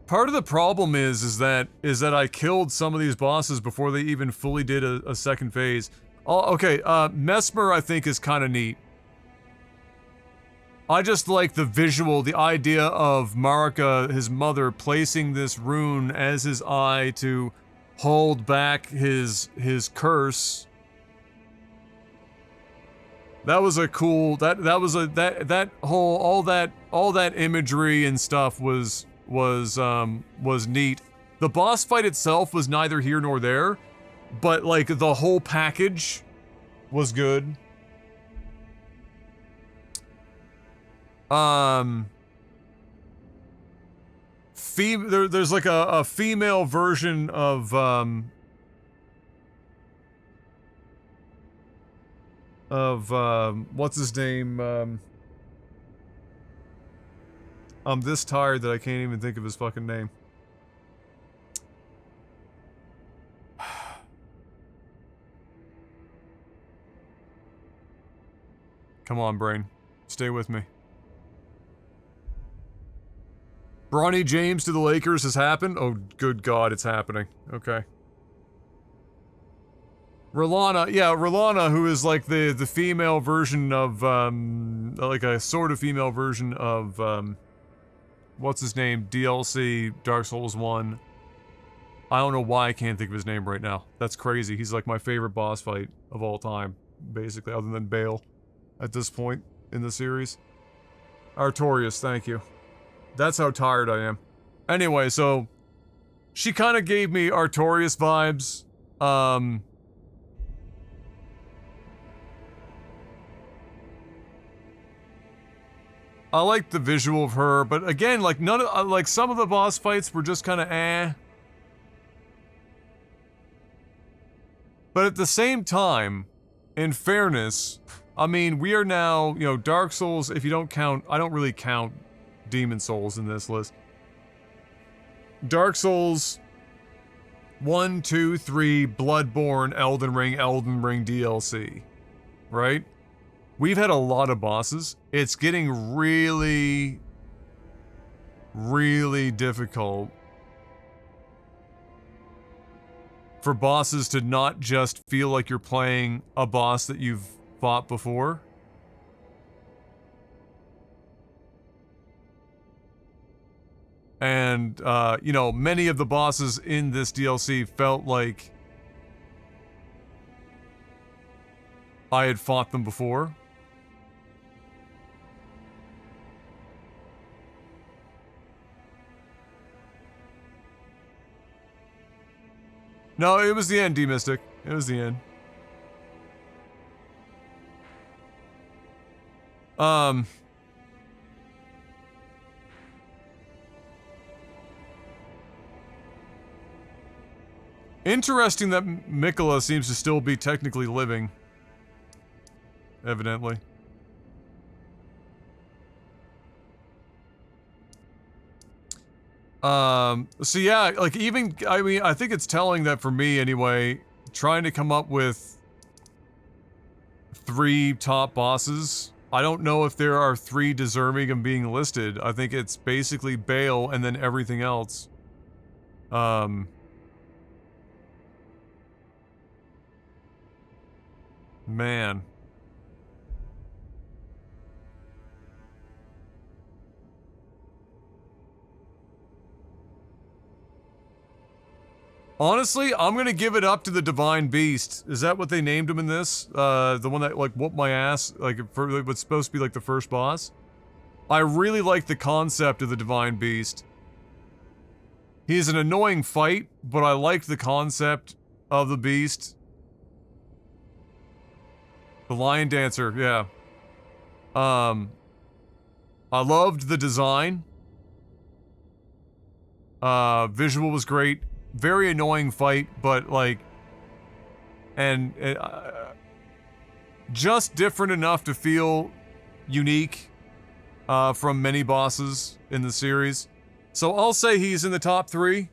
Part of the problem is that I killed some of these bosses before they even fully did a second phase. Oh, okay, Mesmer I think is kind of neat. I just like the visual, the idea of Marika, his mother, placing this rune as his eye to hold back his curse. That was a cool, that whole, all that imagery and stuff was neat. The boss fight itself was neither here nor there, but like the whole package was good. There's like a female version of what's his name? I'm this tired that I can't even think of his fucking name. Come on, brain. Stay with me. Bronny James to the Lakers has happened? Oh, good God, it's happening. Okay. Rolana, yeah, Rolana, who is like the female version of, like a sort of female version of, what's his name? DLC Dark Souls 1. I don't know why I can't think of his name right now. That's crazy. He's like my favorite boss fight of all time, basically, other than Bale at this point in the series. Artorias, thank you. That's how tired I am. Anyway, so she kind of gave me Artorias vibes. I like the visual of her, but again, like none of like some of the boss fights were just kind of eh. But at the same time, in fairness, I mean, we are now, you know, Dark Souls, if you don't count, I don't really count Demon Souls in this list. Dark Souls 1, 2, 3, Bloodborne, Elden Ring DLC, right? We've had a lot of bosses. It's getting really, really difficult for bosses to not just feel like you're playing a boss that you've fought before. And, you know, many of the bosses in this DLC felt like I had fought them before. No, it was the end, D-Mystic. It was the end. Interesting that Mikola seems to still be technically living. Evidently. So yeah, like even, I mean, I think it's telling that for me anyway, trying to come up with 3 top bosses, I don't know if there are 3 deserving of being listed. I think it's basically Bale and then everything else. Man. Honestly, I'm gonna give it up to the Divine Beast. Is that what they named him in this? The one that, like, whooped my ass, like, for what's supposed to be, like, the first boss? I really like the concept of the Divine Beast. He's an annoying fight, but I liked the concept of the beast. The Lion Dancer, yeah. I loved the design. Visual was great. Very annoying fight, but like, and just different enough to feel unique from many bosses in the series. So I'll say he's in the top 3.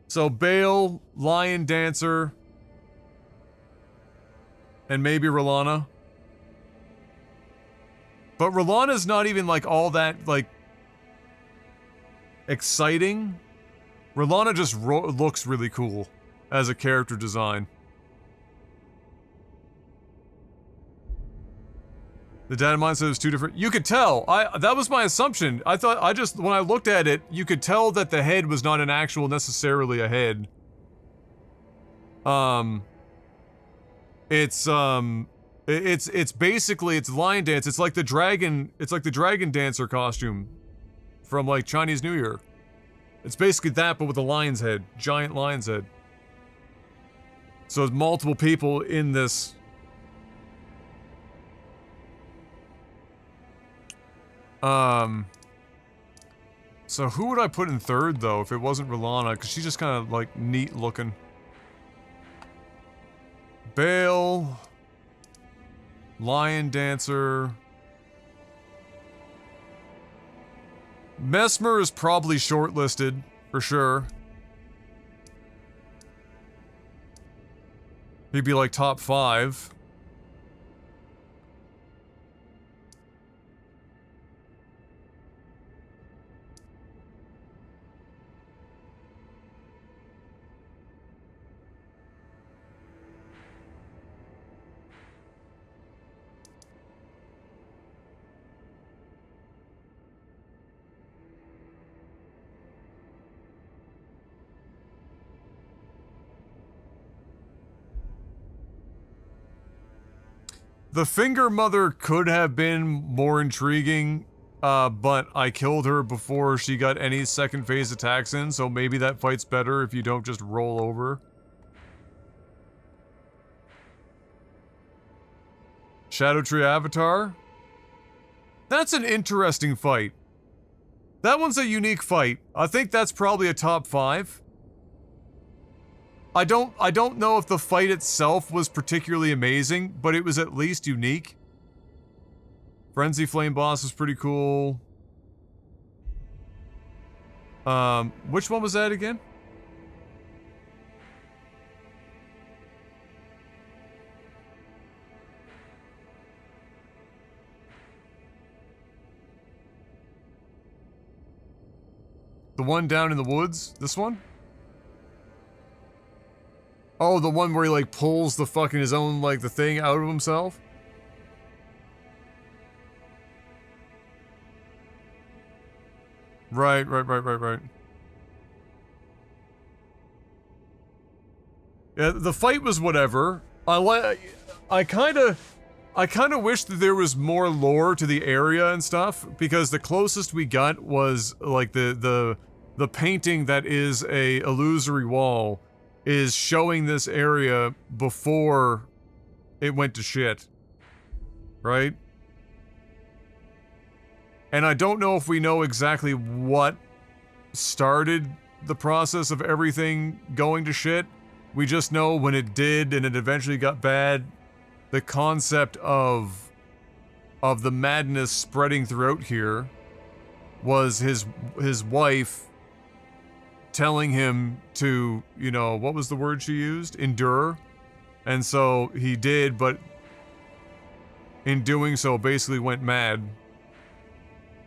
So Bale, Lion Dancer, and maybe Rolana. But Rolana's not even like all that like exciting. Rolana just looks really cool as a character design. The data mine said it was 2 different. You could tell. That was my assumption. I thought when I looked at it, you could tell that the head was not an actual necessarily a head. It's basically it's lion dance. It's like the dragon dancer costume from like Chinese New Year. It's basically that, but with a lion's head. Giant lion's head. So there's multiple people in this. So who would I put in 3rd, though, if it wasn't Rolana? Because she's just kind of, like, neat looking. Bale. Lion Dancer. Mesmer is probably shortlisted, for sure. He'd be like top 5. The Finger Mother could have been more intriguing, but I killed her before she got any second phase attacks in, so maybe that fight's better if you don't just roll over. Shadow Tree Avatar? That's an interesting fight. That one's a unique fight. I think that's probably a top 5. I don't know if the fight itself was particularly amazing, but it was at least unique. Frenzy Flame boss was pretty cool. Which one was that again? The one down in the woods? This one? Oh, the one where he, like, pulls the fucking his own, like, the thing out of himself? Right. Yeah, the fight was whatever. I kind of wish that there was more lore to the area and stuff, because the closest we got was like the painting that is a illusory wall is showing this area before it went to shit. Right? And I don't know if we know exactly what started the process of everything going to shit. We just know when it did and it eventually got bad, the concept of the madness spreading throughout here was his wife telling him to, you know, what was the word she used? Endure. And so he did, but in doing so basically went mad.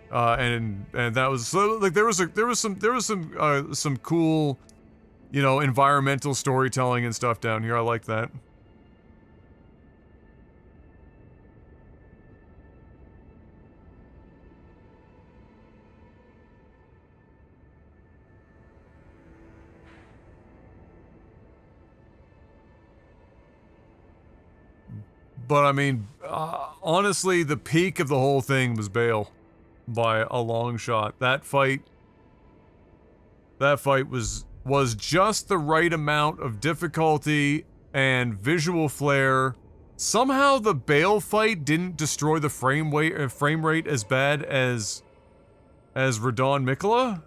And that was so, like, there was some cool, you know, environmental storytelling and stuff down here. I like that. But I mean, honestly, the peak of the whole thing was Bale, by a long shot. That fight was just the right amount of difficulty and visual flair. Somehow the Bale fight didn't destroy the frame rate as bad as Radon Mikula.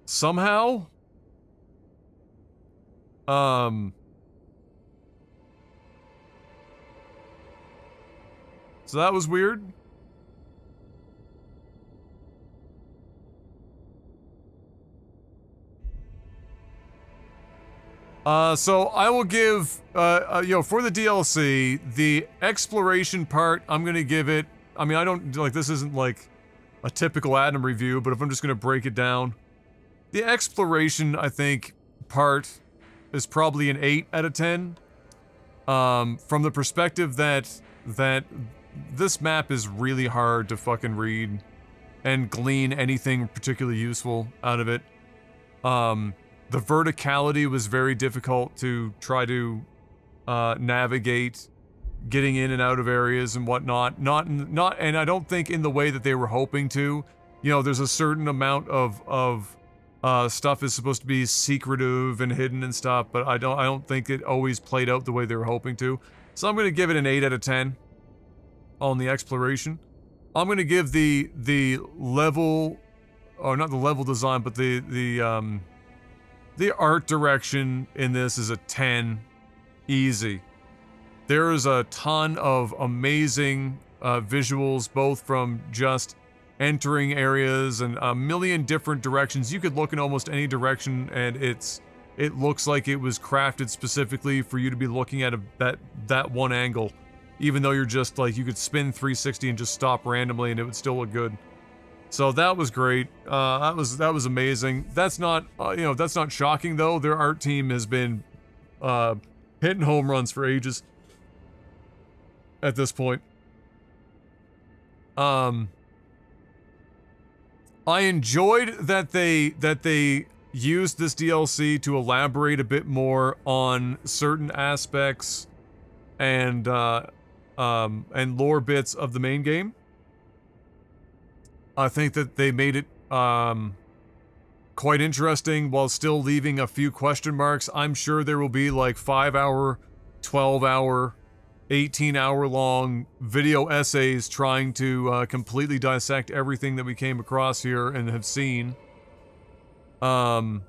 Somehow. So that was weird. So I will give, you know, for the DLC, the exploration part, I'm gonna give it, I mean, I don't, like, this isn't like a typical Adam review, but if I'm just gonna break it down, the exploration, I think, part is probably an 8 out of 10. From the perspective that this map is really hard to fucking read and glean anything particularly useful out of it. The verticality was very difficult to try to navigate, getting in and out of areas and whatnot. And I don't think in the way that they were hoping to. You know, there's a certain amount of stuff is supposed to be secretive and hidden and stuff, but I don't think it always played out the way they were hoping to. So I'm gonna give it an 8 out of 10 on the exploration. I'm gonna give the level, or not the level design, but the art direction in this is a 10, easy. There is a ton of amazing visuals, both from just entering areas and a million different directions. You could look in almost any direction and it looks like it was crafted specifically for you to be looking at that one angle, even though you're just like, you could spin 360 and just stop randomly and it would still look good. So that was great. That was amazing. That's not you know, that's not shocking though. Their art team has been hitting home runs for ages at this point. I enjoyed that they used this DLC to elaborate a bit more on certain aspects and lore bits of the main game. I think that they made it quite interesting while still leaving a few question marks. I'm sure there will be like 5-hour, 12-hour, 18-hour long video essays trying to completely dissect everything that we came across here and have seen. But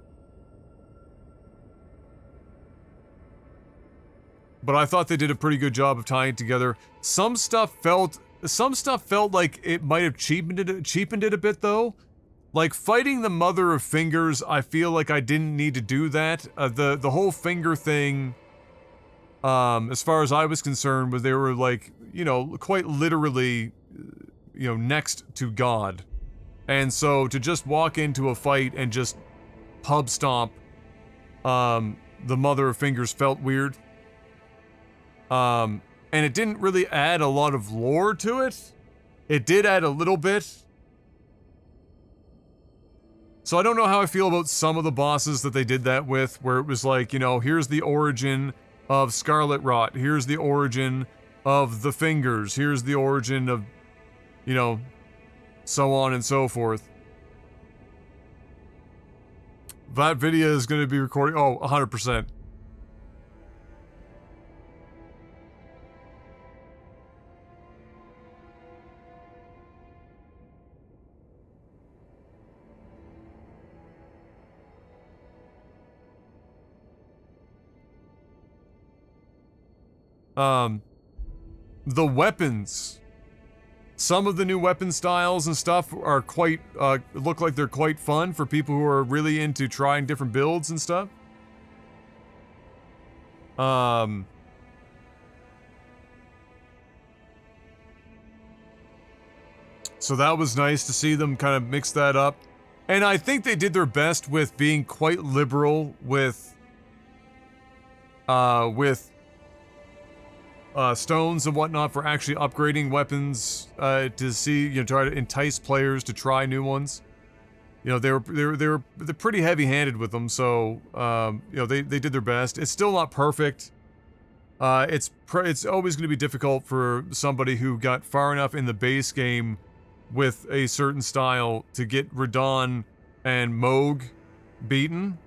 I thought they did a pretty good job of tying it together. Some stuff felt like it might have cheapened it a bit though. Like fighting the Mother of Fingers, I feel like I didn't need to do that. The whole finger thing, as far as I was concerned, was they were like, you know, quite literally, you know, next to God. And so to just walk into a fight and just pub stomp the Mother of Fingers felt weird. And it didn't really add a lot of lore to it. It did add a little bit. So I don't know how I feel about some of the bosses that they did that with, where it was like, you know, here's the origin of Scarlet Rot, here's the origin of the Fingers, here's the origin of, you know, so on and so forth. That video is going to be recording, oh, 100%. The weapons. Some of the new weapon styles and stuff are quite, look like they're quite fun for people who are really into trying different builds and stuff. So that was nice to see them kind of mix that up. And I think they did their best with being quite liberal with stones and whatnot for actually upgrading weapons, to see, you know, try to entice players to try new ones. You know, they're pretty heavy-handed with them, so, you know, they did their best. It's still not perfect. It's always going to be difficult for somebody who got far enough in the base game with a certain style to get Radon and Moog beaten.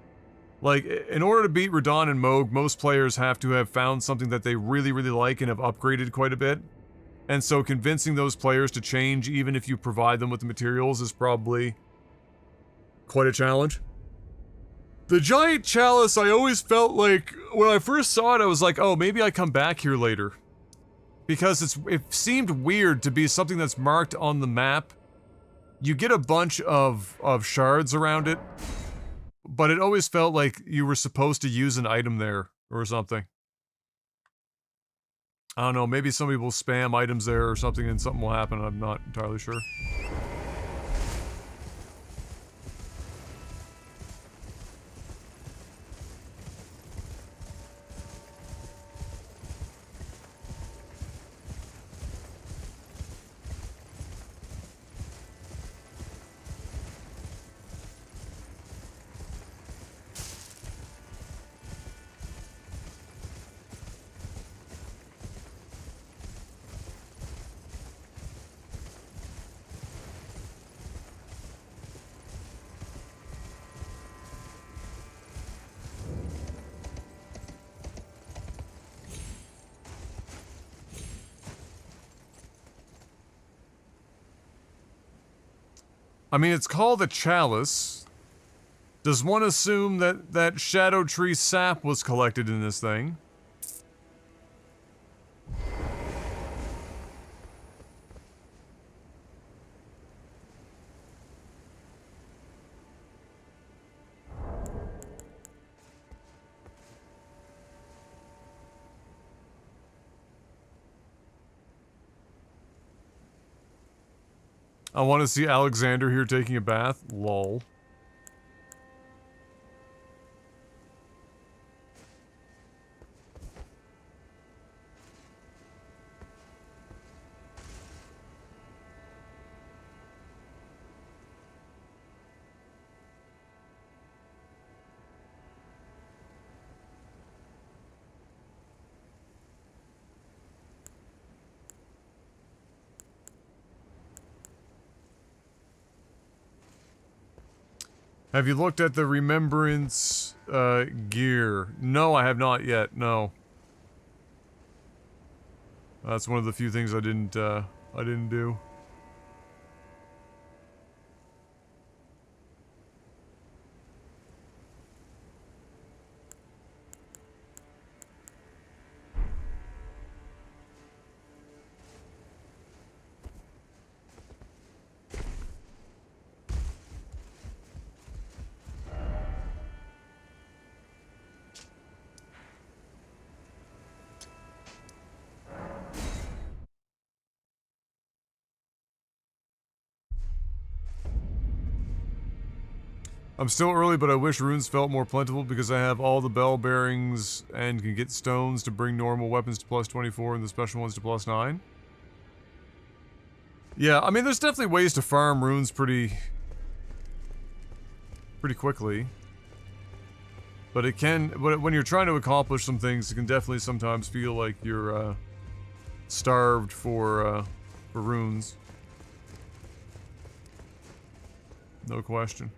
Like, in order to beat Radon and Moog, most players have to have found something that they really, really like and have upgraded quite a bit. And so convincing those players to change, even if you provide them with the materials, is probably quite a challenge. The Giant Chalice, I always felt like, when I first saw it, I was like, oh, maybe I come back here later. Because it seemed weird to be something that's marked on the map. You get a bunch of shards around it, but it always felt like you were supposed to use an item there, or something. I don't know, maybe somebody will spam items there or something and something will happen, I'm not entirely sure. I mean, it's called a chalice. Does one assume that Shadow Tree sap was collected in this thing? I want to see Alexander here taking a bath. Lol. Have you looked at the Remembrance, gear? No, I have not yet, no. That's one of the few things I didn't do. I'm still early, but I wish runes felt more plentiful because I have all the bell bearings and can get stones to bring normal weapons to +24 and the special ones to +9. Yeah, I mean, there's definitely ways to farm runes pretty quickly. But it can, when you're trying to accomplish some things, it can definitely sometimes feel like you're starved for runes. No question.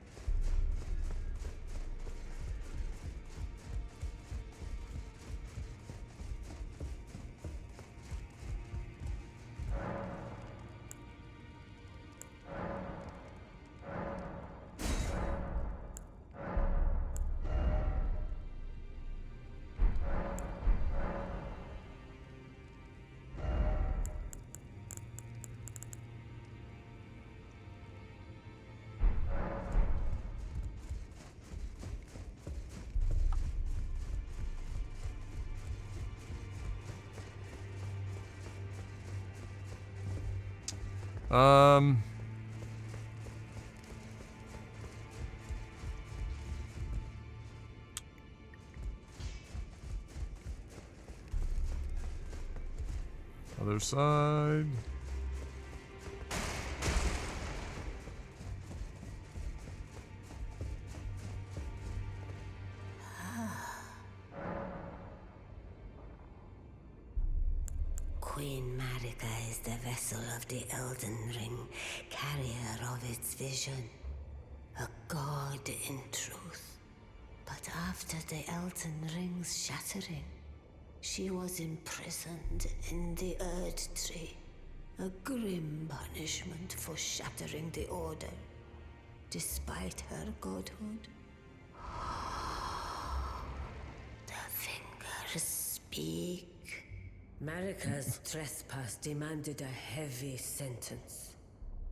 Other side. Queen Marika is the vessel of the Elden Ring, carrier of its vision. A god in truth. But after the Elden Ring's shattering, she was imprisoned in the Erdtree. A grim punishment for shattering the Order, despite her godhood. The fingers speak. Marika's trespass demanded a heavy sentence.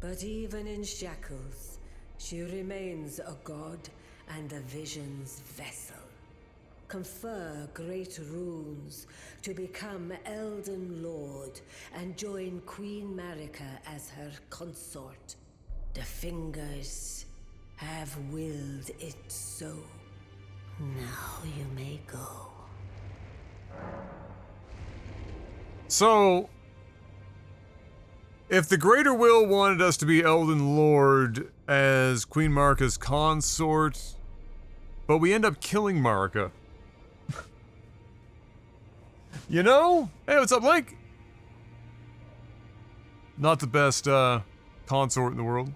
But even in shackles, she remains a god and a vision's vessel. Confer great runes to become Elden Lord and join Queen Marika as her consort. The fingers have willed it so. Now you may go. So, if the Greater Will wanted us to be Elden Lord as Queen Marika's consort, but we end up killing Marika. You know? Hey, what's up, Link? Not the best, consort in the world.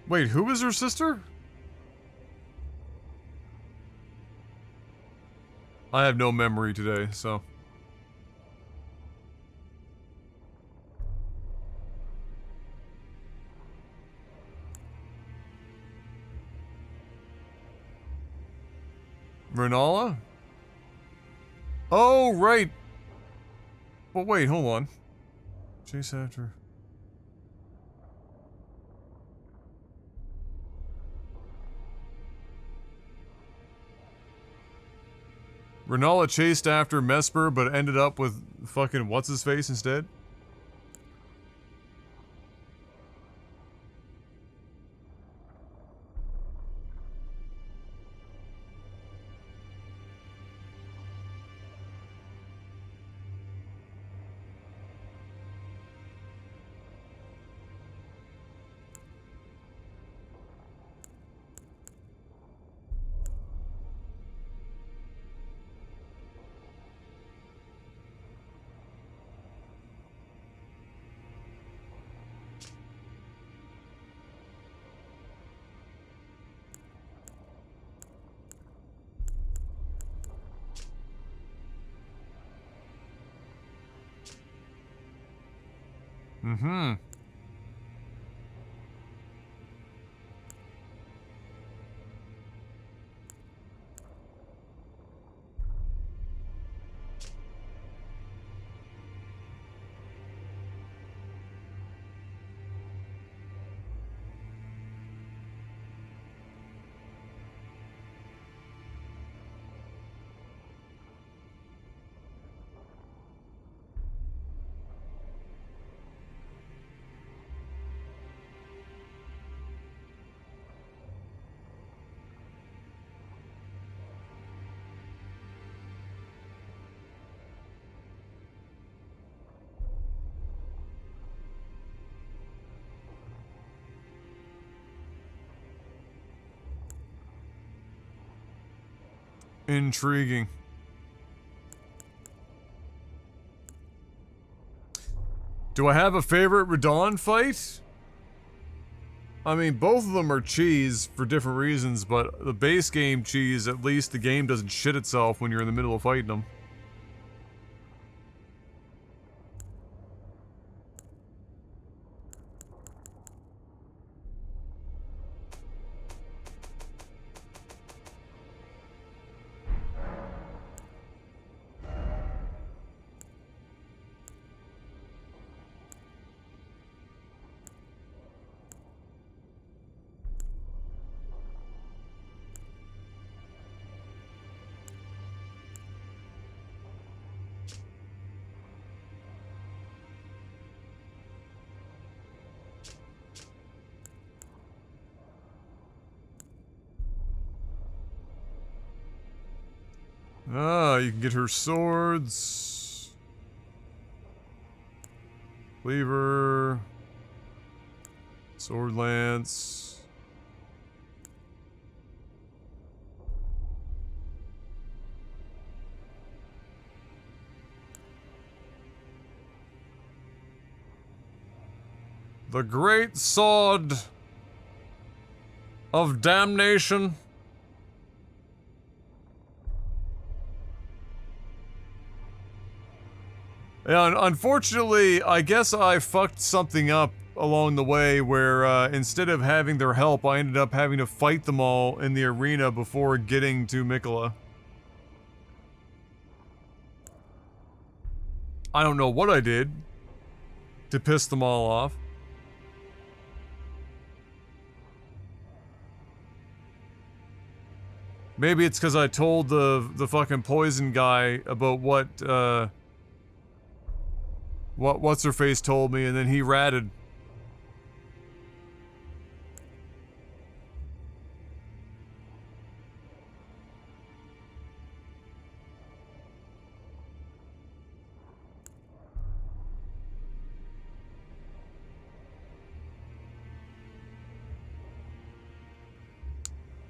Wait, who was her sister? I have no memory today, so. Renala? Oh, right. But wait, hold on. Chase after. Renala chased after Mesmer, but ended up with fucking what's-his-face instead? Mm-hmm. Intriguing. Do I have a favorite Radon fight? I mean, both of them are cheese for different reasons, but the base game cheese, at least the game doesn't shit itself when you're in the middle of fighting them. Ah, you can get her swords. Cleaver. Sword lance. The Great Sword of Damnation. Yeah, unfortunately, I guess I fucked something up along the way where instead of having their help, I ended up having to fight them all in the arena before getting to Mikola. I don't know what I did to piss them all off. Maybe it's because I told the fucking poison guy about what what's-her-face told me, and then he ratted.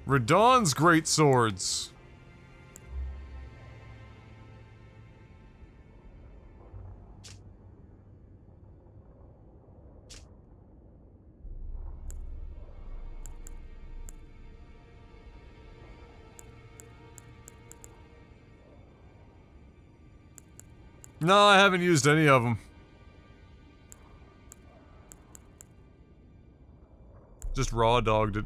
Radon's great swords. No, I haven't used any of them. Just raw dogged it.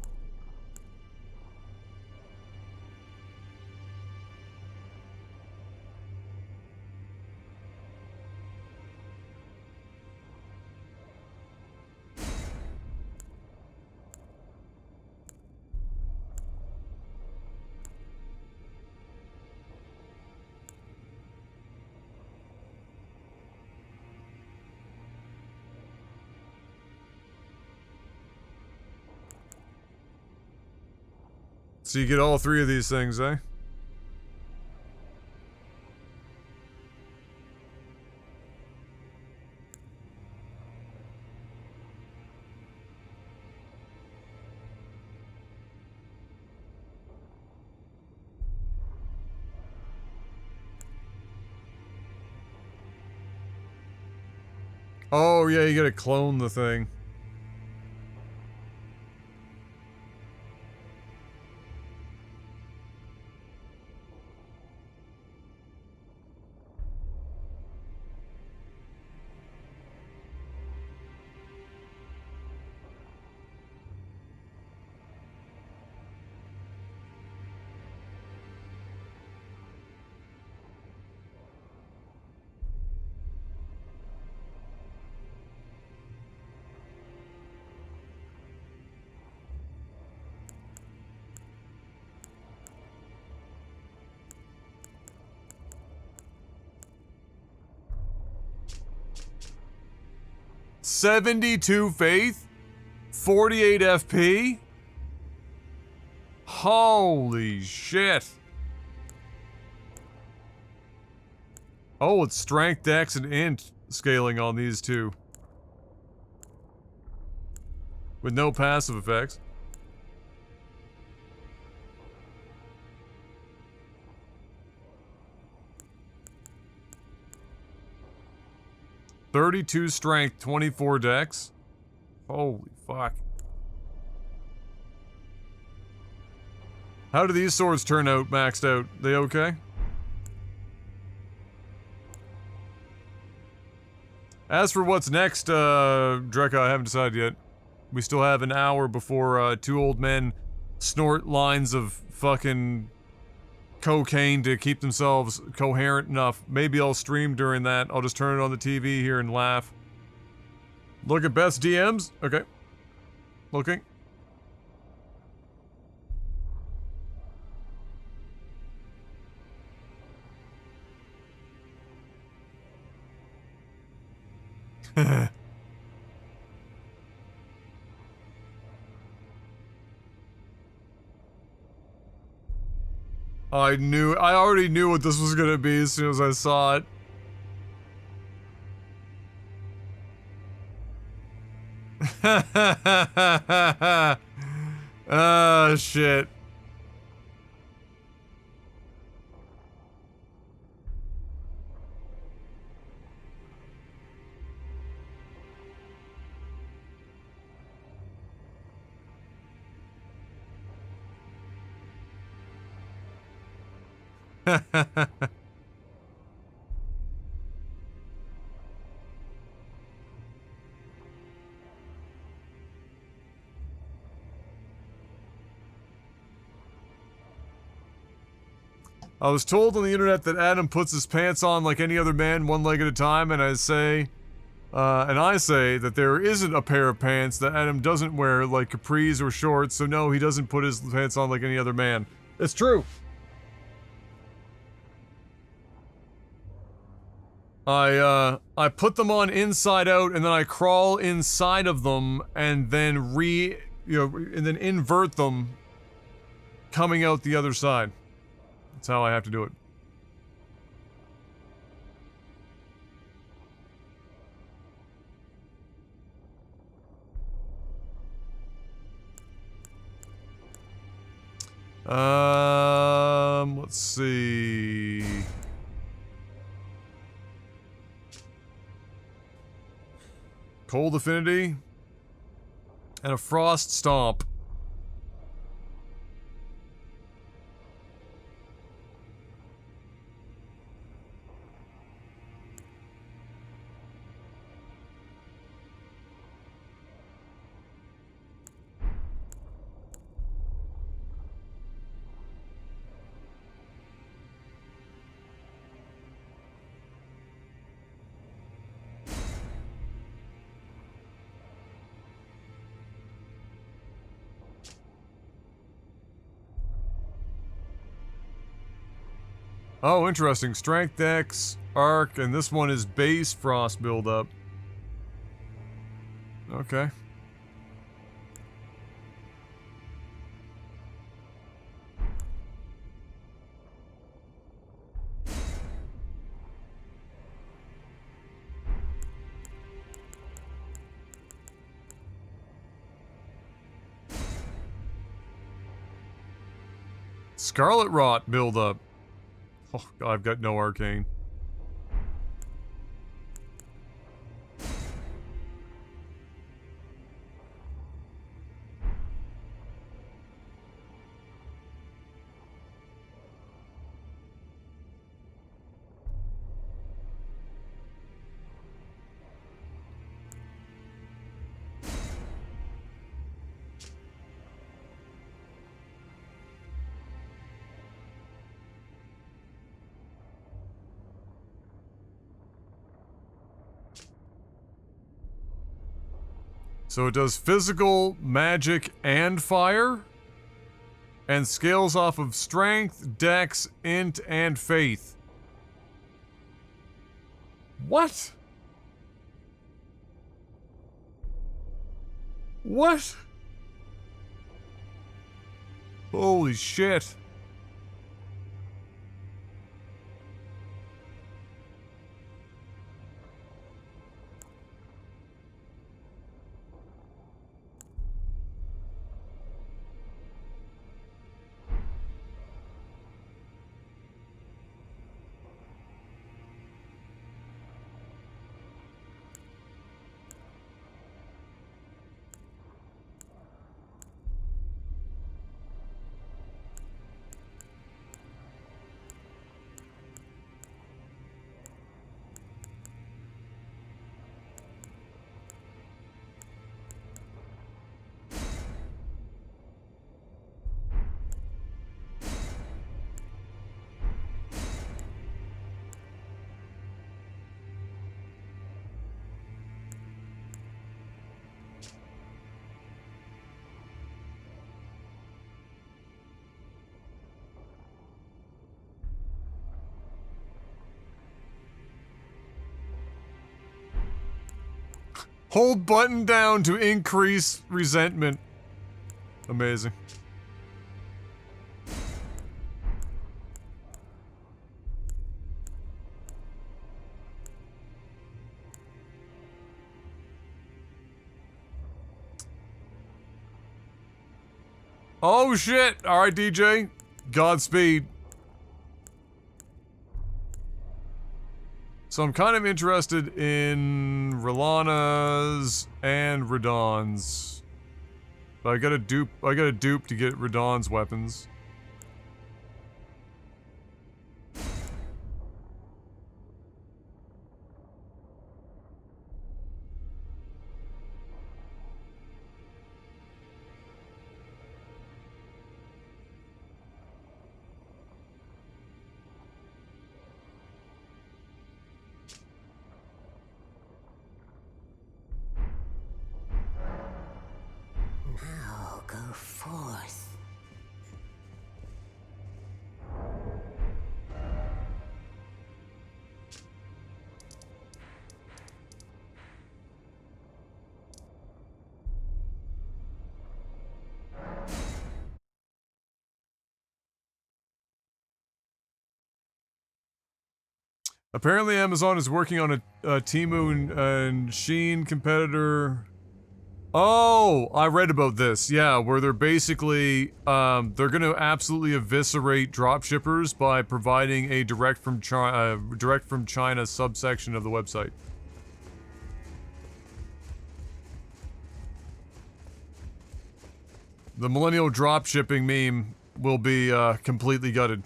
So you get all three of these things, eh? Oh, yeah, you gotta clone the thing. 72 faith, 48 FP. Holy shit. Oh, it's strength, dex, and int scaling on these two. With no passive effects. "32 strength, 24 dex. Holy fuck. How do these swords turn out maxed out? They okay? As for what's next, Drekka, I haven't decided yet. We still have an hour before, two old men snort lines of fucking cocaine to keep themselves coherent enough. Maybe I'll stream during that. I'll just turn it on the TV here and laugh. Look at best DMs. Okay. Looking. I already knew what this was gonna be as soon as I saw it. Ah, shit. I was told on the internet that Adam puts his pants on like any other man, one leg at a time, and I say that there isn't a pair of pants that Adam doesn't wear, like capris or shorts, so no, he doesn't put his pants on like any other man. It's true! I put them on inside out, and then I crawl inside of them, and then and then invert them, coming out the other side. That's how I have to do it. Let's see. Cold Affinity. And a Frost Stomp. Oh, interesting. Strength, Dex, Arc, and this one is base Frost buildup. Okay. Scarlet Rot buildup. Oh, God, I've got no arcane. So it does physical, magic, and fire? And scales off of strength, dex, int, and faith. What? What? Holy shit. Hold button down to increase resentment. Amazing. Oh shit! Alright, DJ. Godspeed. So I'm kind of interested in Relana's and Radahn's. But I gotta dupe to get Radahn's weapons. Now go forth. Apparently Amazon is working on a Temu and Shein competitor. Oh, I read about this. Yeah, where they're basically, they're gonna absolutely eviscerate dropshippers by providing a direct from China subsection of the website. The millennial dropshipping meme will be, completely gutted.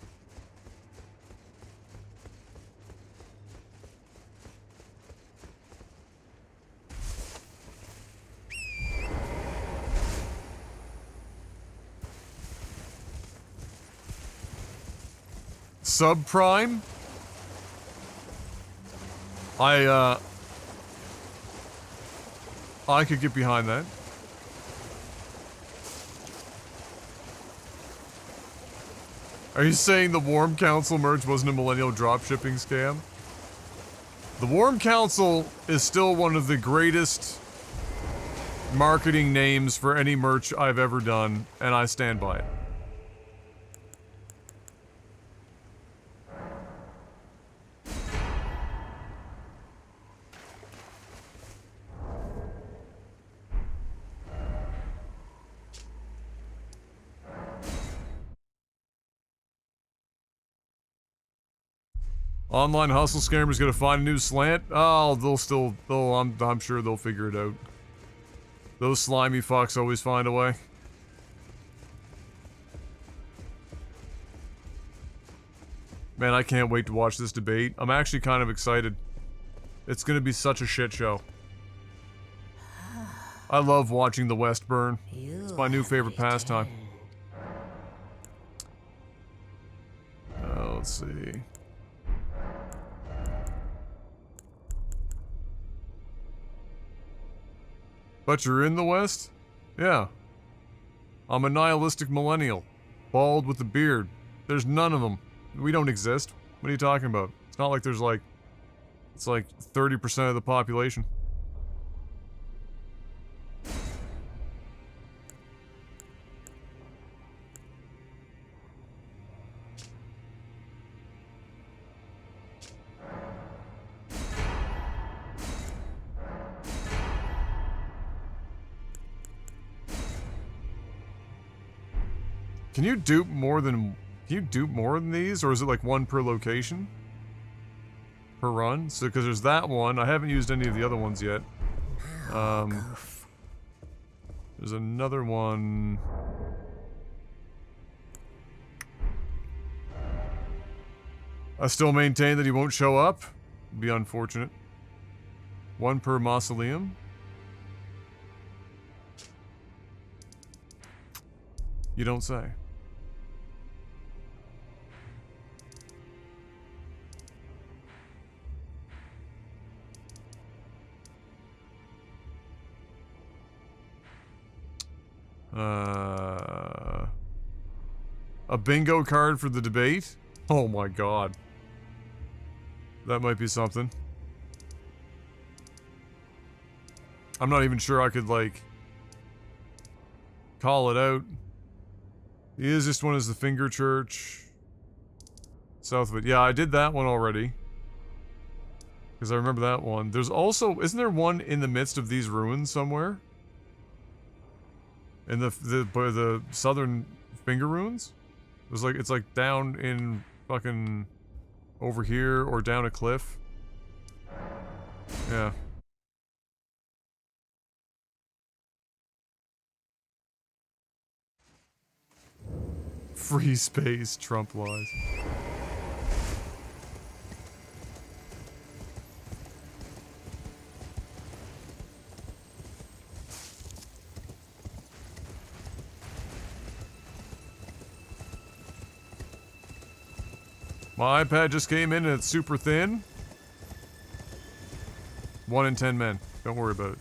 Subprime? I could get behind that. Are you saying the Warm Council merch wasn't a millennial dropshipping scam? The Warm Council is still one of the greatest marketing names for any merch I've ever done, and I stand by it. Online hustle scammers gonna find a new slant? Oh, I'm sure they'll figure it out. Those slimy fucks always find a way. Man, I can't wait to watch this debate. I'm actually kind of excited. It's gonna be such a shit show. I love watching the West burn. It's my new favorite pastime. Let's see. But you're in the West? Yeah. I'm a nihilistic millennial. Bald with a beard. There's none of them. We don't exist. What are you talking about? It's not like there's like... It's like 30% of the population. Can you dupe more than... Can you dupe more than these? Or is it like one per location? Per run? So, because there's that one. I haven't used any of the other ones yet. There's another one... I still maintain that he won't show up. Be unfortunate. One per mausoleum. You don't say. A bingo card for the debate? Oh my god. That might be something. I'm not even sure I could, like, call it out. The easiest one is the Finger Church. South of it. Yeah, I did that one already. Because I remember that one. There's also... Isn't there one in the midst of these ruins somewhere? In the southern Finger Ruins? It's like down in fucking... over here or down a cliff. Yeah. Free space, Trump lies. My iPad just came in and it's super thin. 1 in 10 men. Don't worry about it.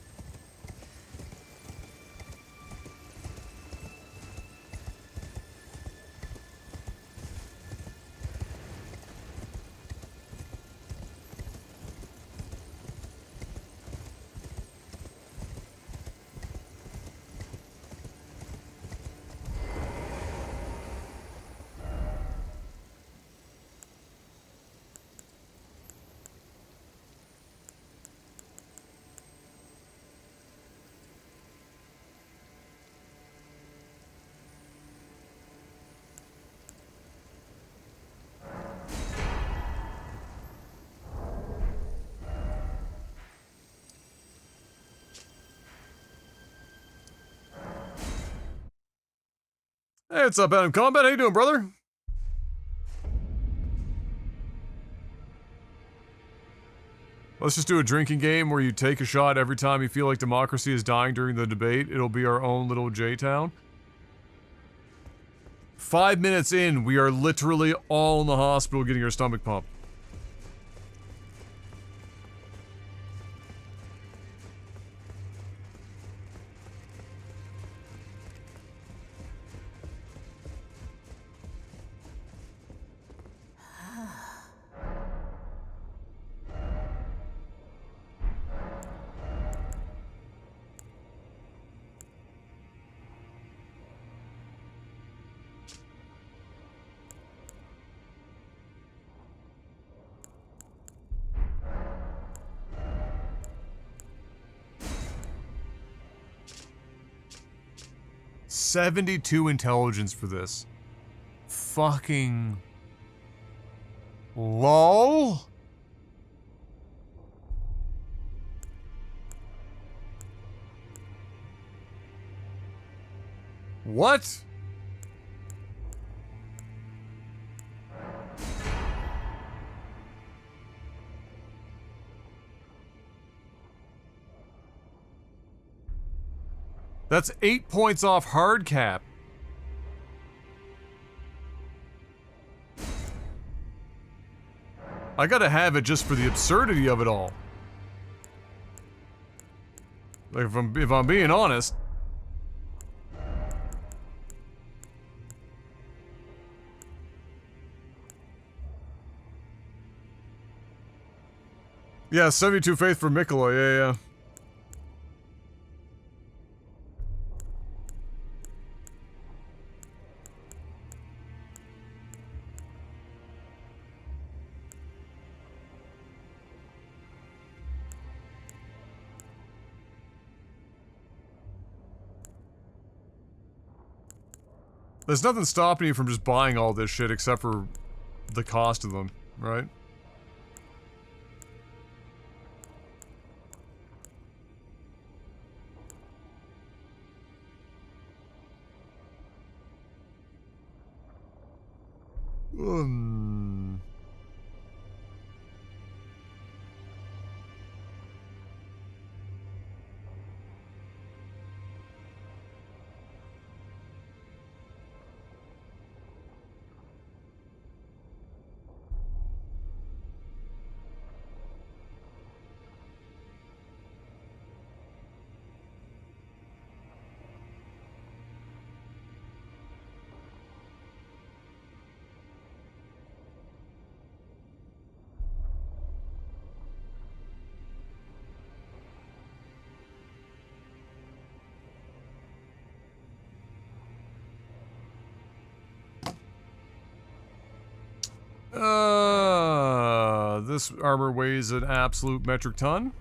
Hey, what's up, Adam Combat? How you doing, brother? Let's just do a drinking game where you take a shot every time you feel like democracy is dying during the debate. It'll be our own little J-Town. 5 minutes in, we are literally all in the hospital getting our stomach pumped. $72 intelligence for this. Fucking... LOL? What? That's 8 points off hard cap. I gotta have it just for the absurdity of it all. Like, if I'm being honest. Yeah, 72 faith for Mikola, yeah. There's nothing stopping you from just buying all this shit except for the cost of them, right? Um... This armor weighs an absolute metric ton.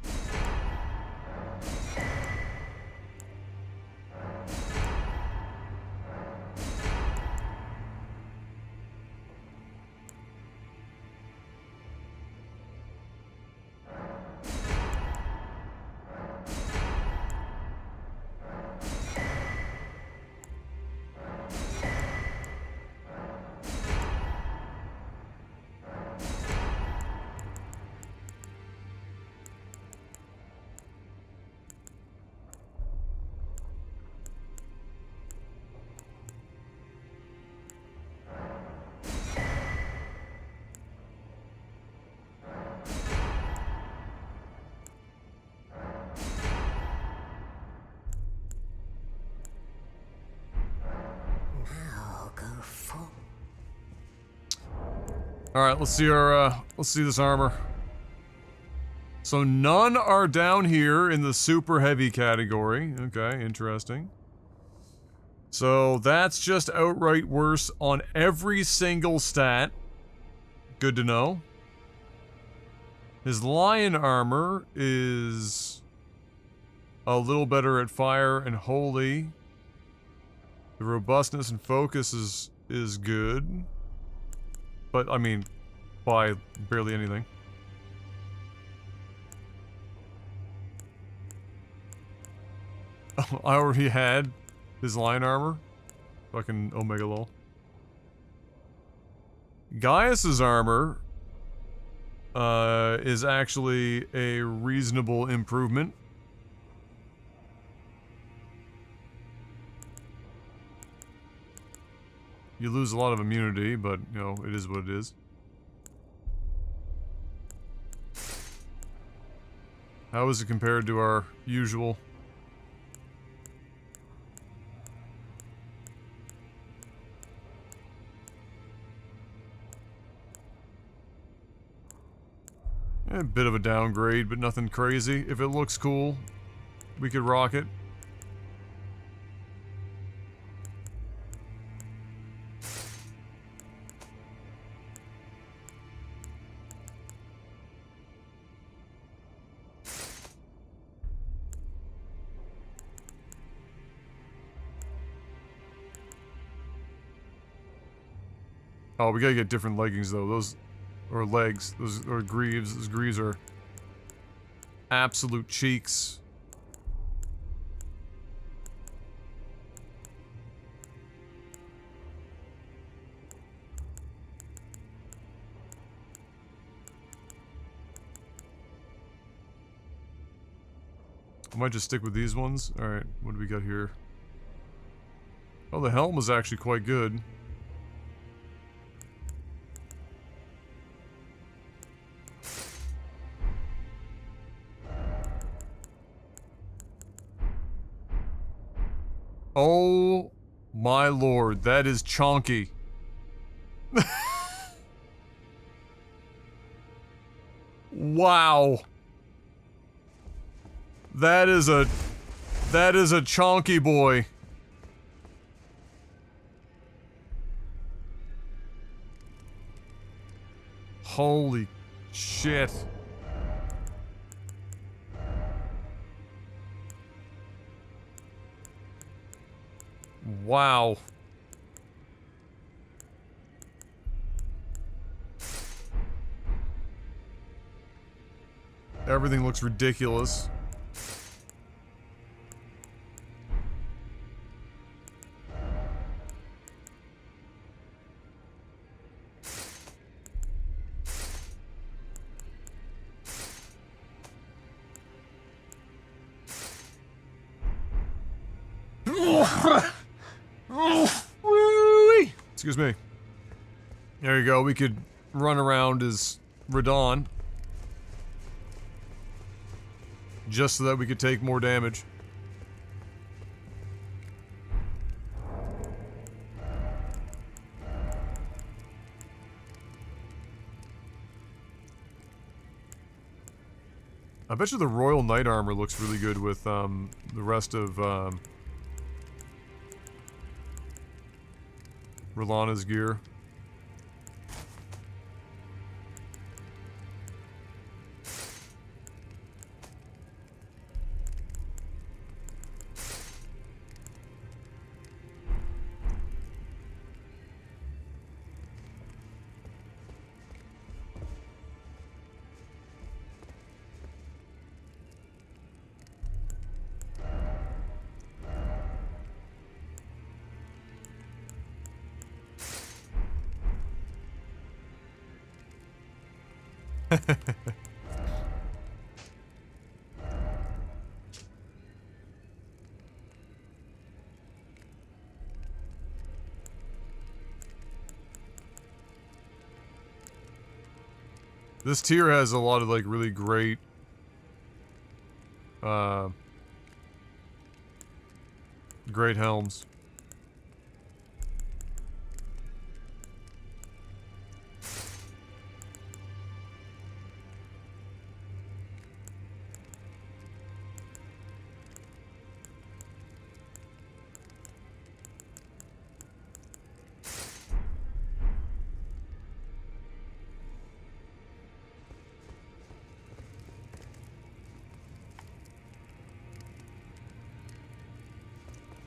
Alright, let's see this armor. So none are down here in the super heavy category. Okay, interesting. So that's just outright worse on every single stat. Good to know. His lion armor is a little better at fire and holy. The robustness and focus is good. But, I mean, by barely anything. Oh, I already had his lion armor. Fucking Omega lol. Gaius's armor is actually a reasonable improvement. You lose a lot of immunity, but, you know, it is what it is. How is it compared to our usual? A bit of a downgrade, but nothing crazy. If it looks cool, we could rock it. Oh, we gotta get different leggings though. Those, or legs. Those are greaves. Those greaves are absolute cheeks. I might just stick with these ones. Alright, what do we got here? Oh, the helm was actually quite good. Oh my lord, that is chonky. Wow. That is a chonky boy. Holy shit. Wow. Everything looks ridiculous. Excuse me. There you go. We could run around as Radon. Just so that we could take more damage. I bet you the Royal Knight armor looks really good with the rest of R'Lana's gear. This tier has a lot of like really great great helms.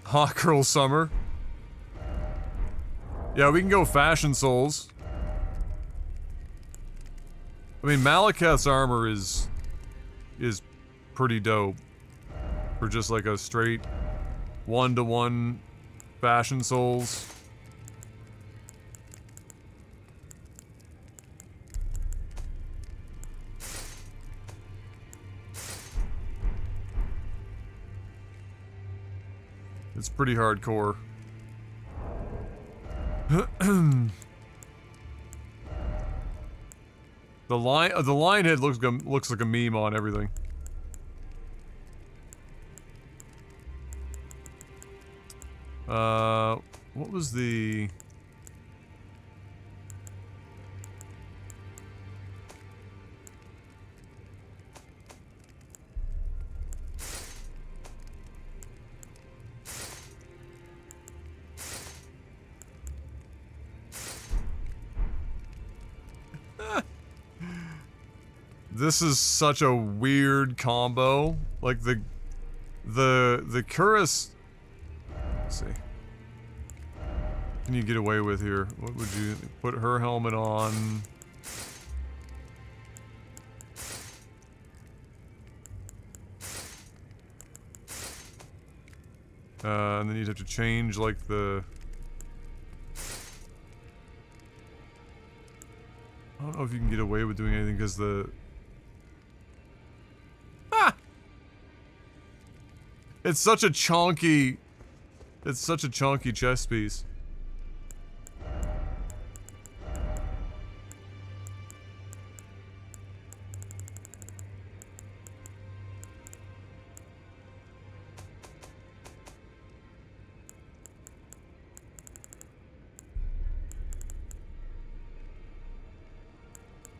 Hot Girl Summer. Yeah, we can go Fashion Souls. I mean, Malekith's armor is pretty dope. For just like a straight 1-to-1 Fashion Souls. It's pretty hardcore. The lion head looks like a meme on everything. What was the... This is such a weird combo. Like the Cuirass. Let's see. What can you get away with here? What would you put her helmet on? And then you'd have to change like the... I don't know if you can get away with doing anything because the... It's such a chonky chess piece.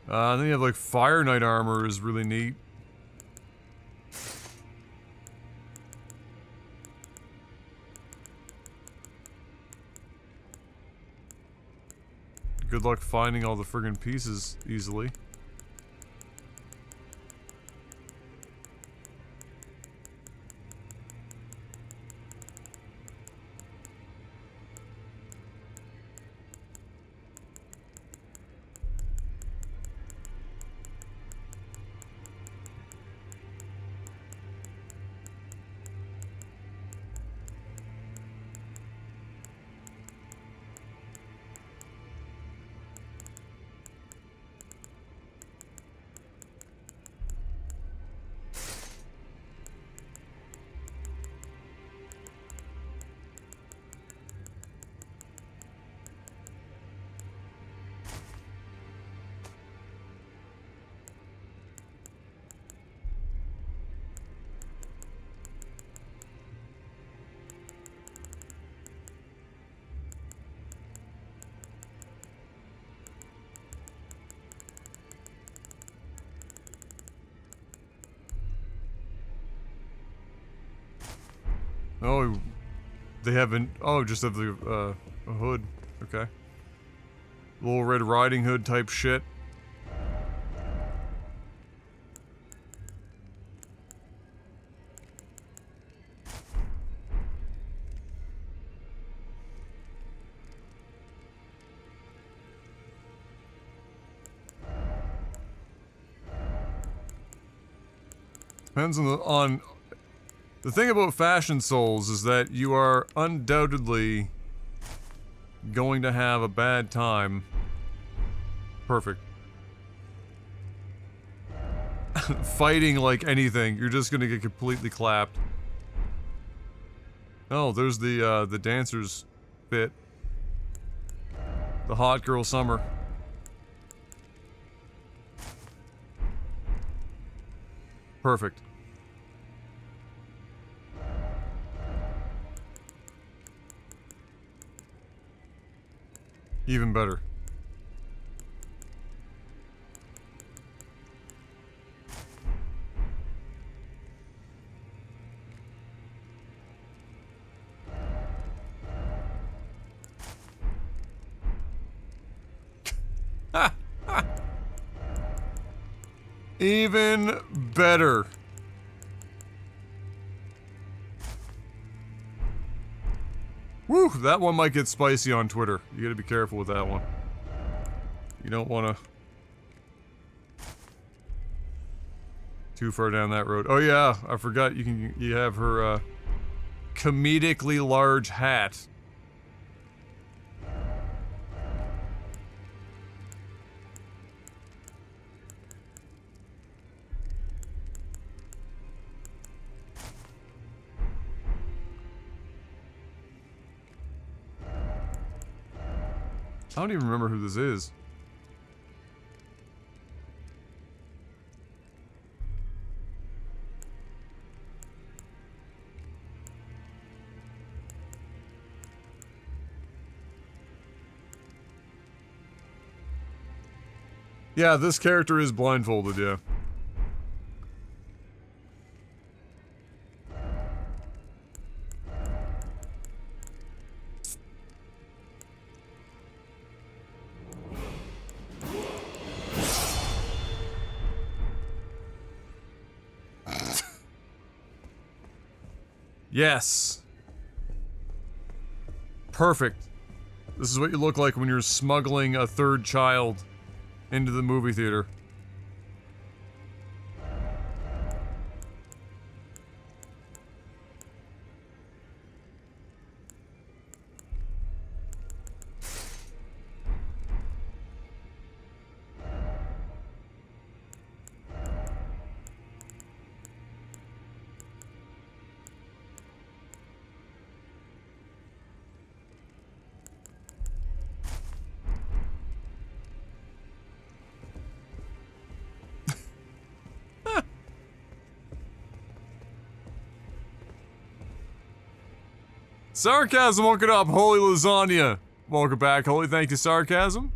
Then you have like Fire Knight armor is really neat. Good luck finding all the friggin' pieces easily. Oh, they haven't. Oh, just have the a hood. Okay. Little Red Riding Hood type shit. Depends on the thing about Fashion Souls is that you are undoubtedly going to have a bad time. Perfect. Fighting like anything, you're just gonna get completely clapped. Oh, there's the dancers bit. The hot girl summer. Perfect. Even better. Even better. Woo, that one might get spicy on Twitter. You gotta be careful with that one. You don't wanna... too far down that road. Oh yeah, I forgot you have her, comedically large hat. I don't even remember who this is. Yeah, this character is blindfolded, yeah. Yes. Perfect. This is what you look like when you're smuggling a third child into the movie theater. Sarcasm, welcome up. Holy Lasagna. Welcome back, Holy. Thank you, Sarcasm.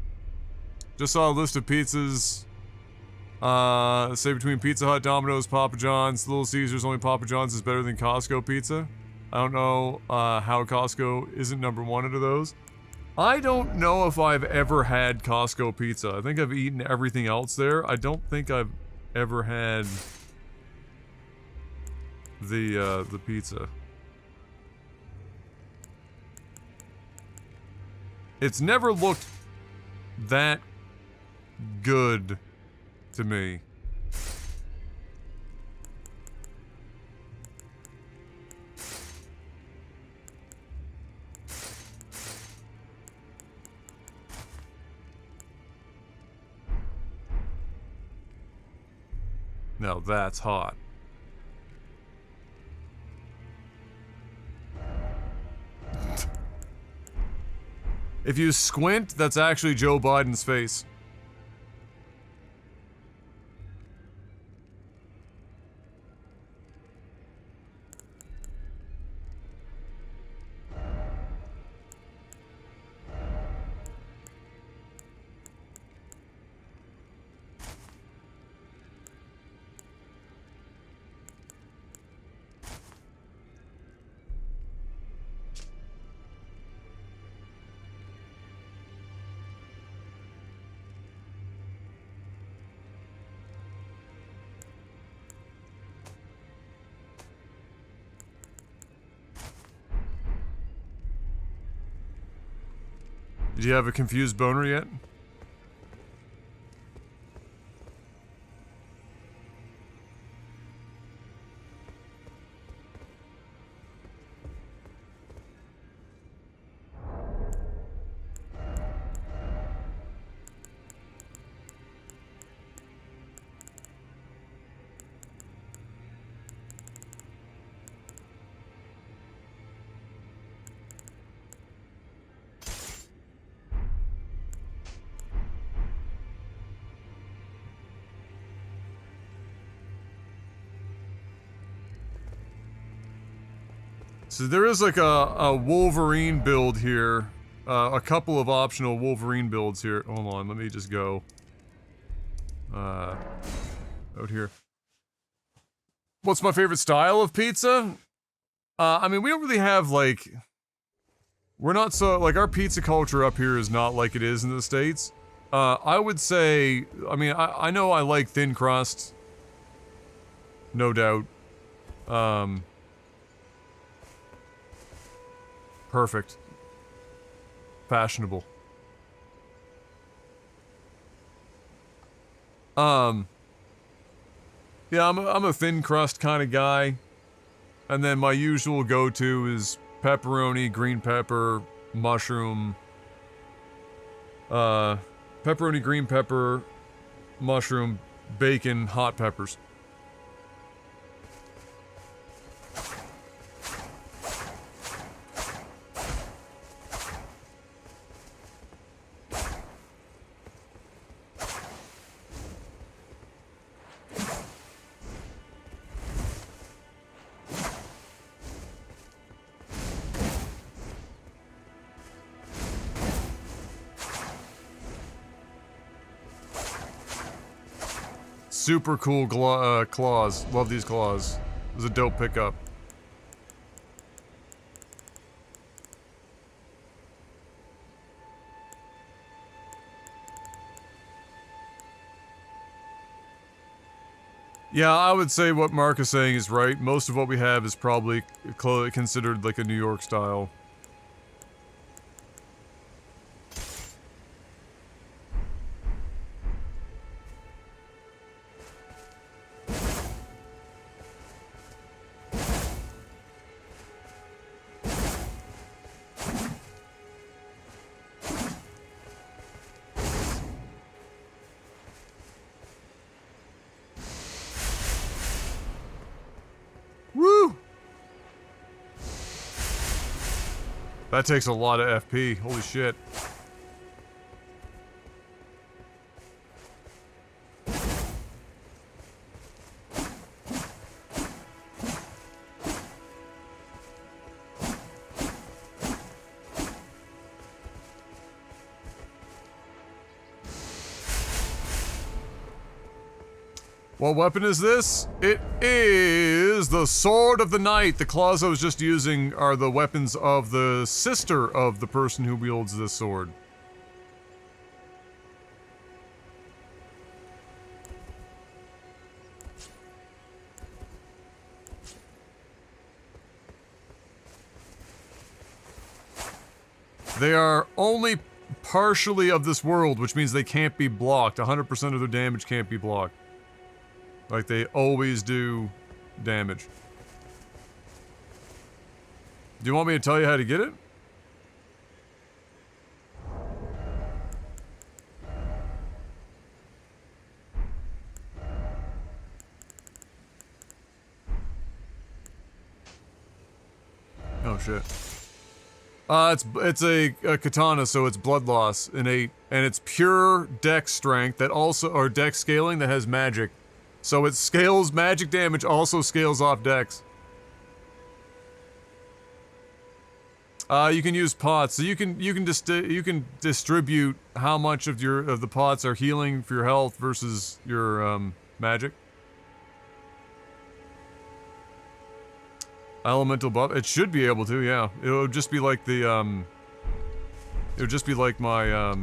Just saw a list of pizzas. Say between Pizza Hut, Domino's, Papa John's, Little Caesars, only Papa John's is better than Costco pizza. I don't know how Costco isn't number one out of those. I don't know if I've ever had Costco pizza. I think I've eaten everything else there. I don't think I've ever had the pizza. It's never looked that good to me. Now that's hot. If you squint, that's actually Joe Biden's face. Do you have a confused boner yet? So there is like a Wolverine build here. A couple of optional Wolverine builds here. Hold on, let me just go. Out here. What's my favorite style of pizza? I mean, we don't really have like... We're not so... Like, our pizza culture up here is not like it is in the States. I would say... I mean, I know I like thin crust. No doubt. Perfect. Fashionable. Yeah, I'm a thin crust kind of guy. And then my usual go-to is pepperoni, green pepper, mushroom. Pepperoni, green pepper, mushroom, bacon, hot peppers. Super cool claws. Love these claws. It was a dope pickup. Yeah, I would say what Mark is saying is right. Most of what we have is probably considered like a New York style. That takes a lot of FP. Holy shit. What weapon is this? It is the Sword of the Night. The claws I was just using are the weapons of the sister of the person who wields this sword. They are only partially of this world, which means they can't be blocked. 100% of their damage can't be blocked. Like they always do damage. Do you want me to tell you how to get it? Oh shit. It's a katana, so it's blood loss innate, and it's pure dex strength that also, or dex scaling that has magic. So it scales magic damage, also scales off dex. You can use pots, so you can distribute how much of the pots are healing for your health versus your magic. Elemental buff. It should be able to, yeah. It would just be like the it would just be like my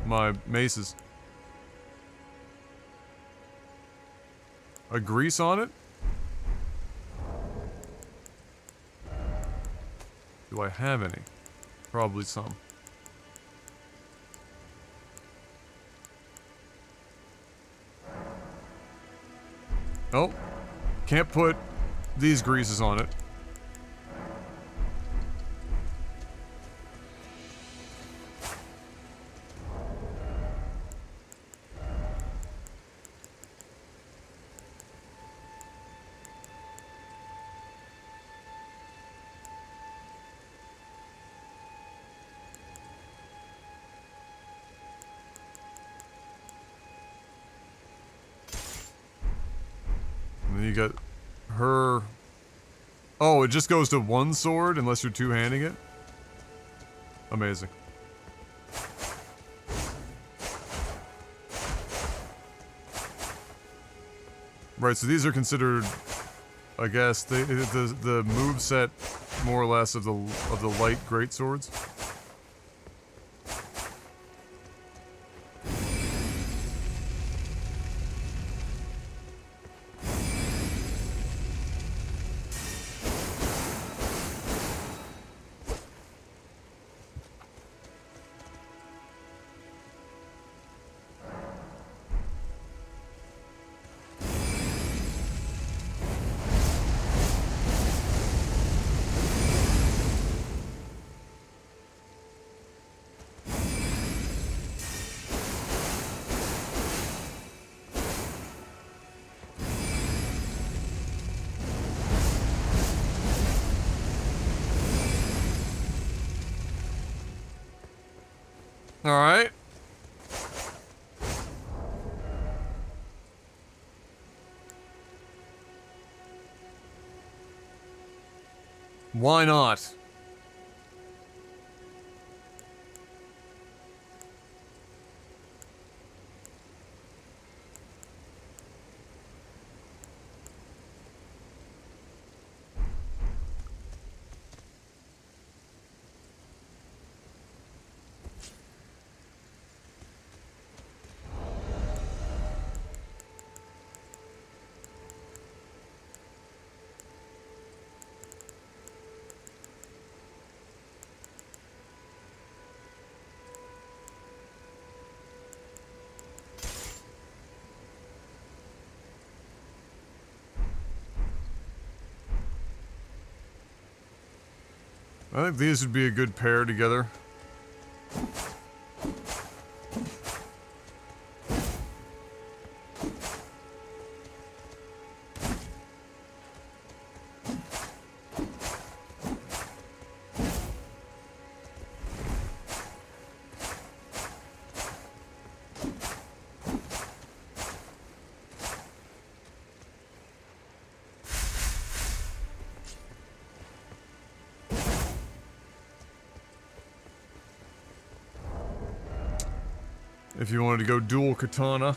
my maces. A grease on it? Do I have any? Probably some. Oh. Can't put these greases on it. And then you got her... Oh, it just goes to one sword unless you're two-handing it? Amazing. Right, so these are considered, I guess, the moveset more or less of the light greatswords. Alright. Why not? I think these would be a good pair together. If you wanted to go dual katana.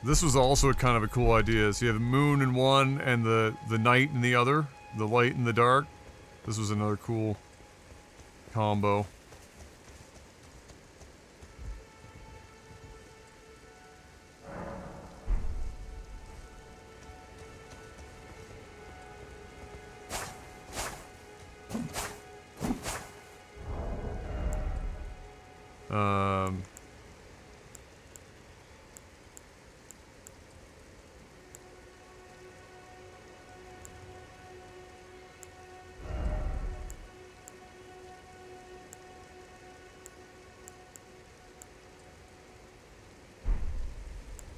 This was also kind of a cool idea. So you have the moon in one and the night in the other. The light and the dark. This was another cool combo.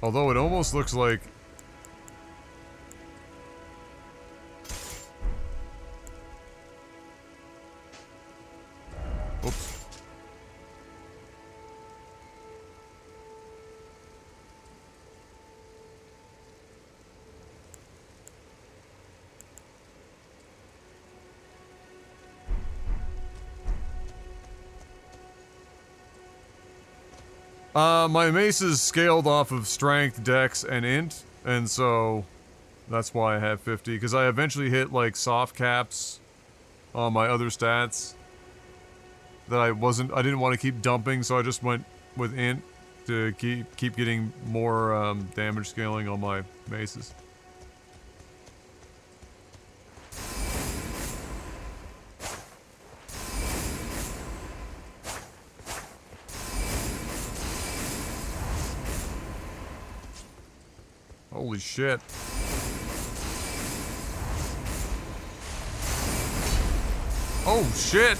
Although it almost looks like... Oops. My mace is scaled off of strength, dex, and int, and so That's why I have 50, because I eventually hit, like, soft caps on my other stats that I didn't want to keep dumping, so I just went with int to keep getting more, damage scaling on my maces. Holy shit. Oh shit!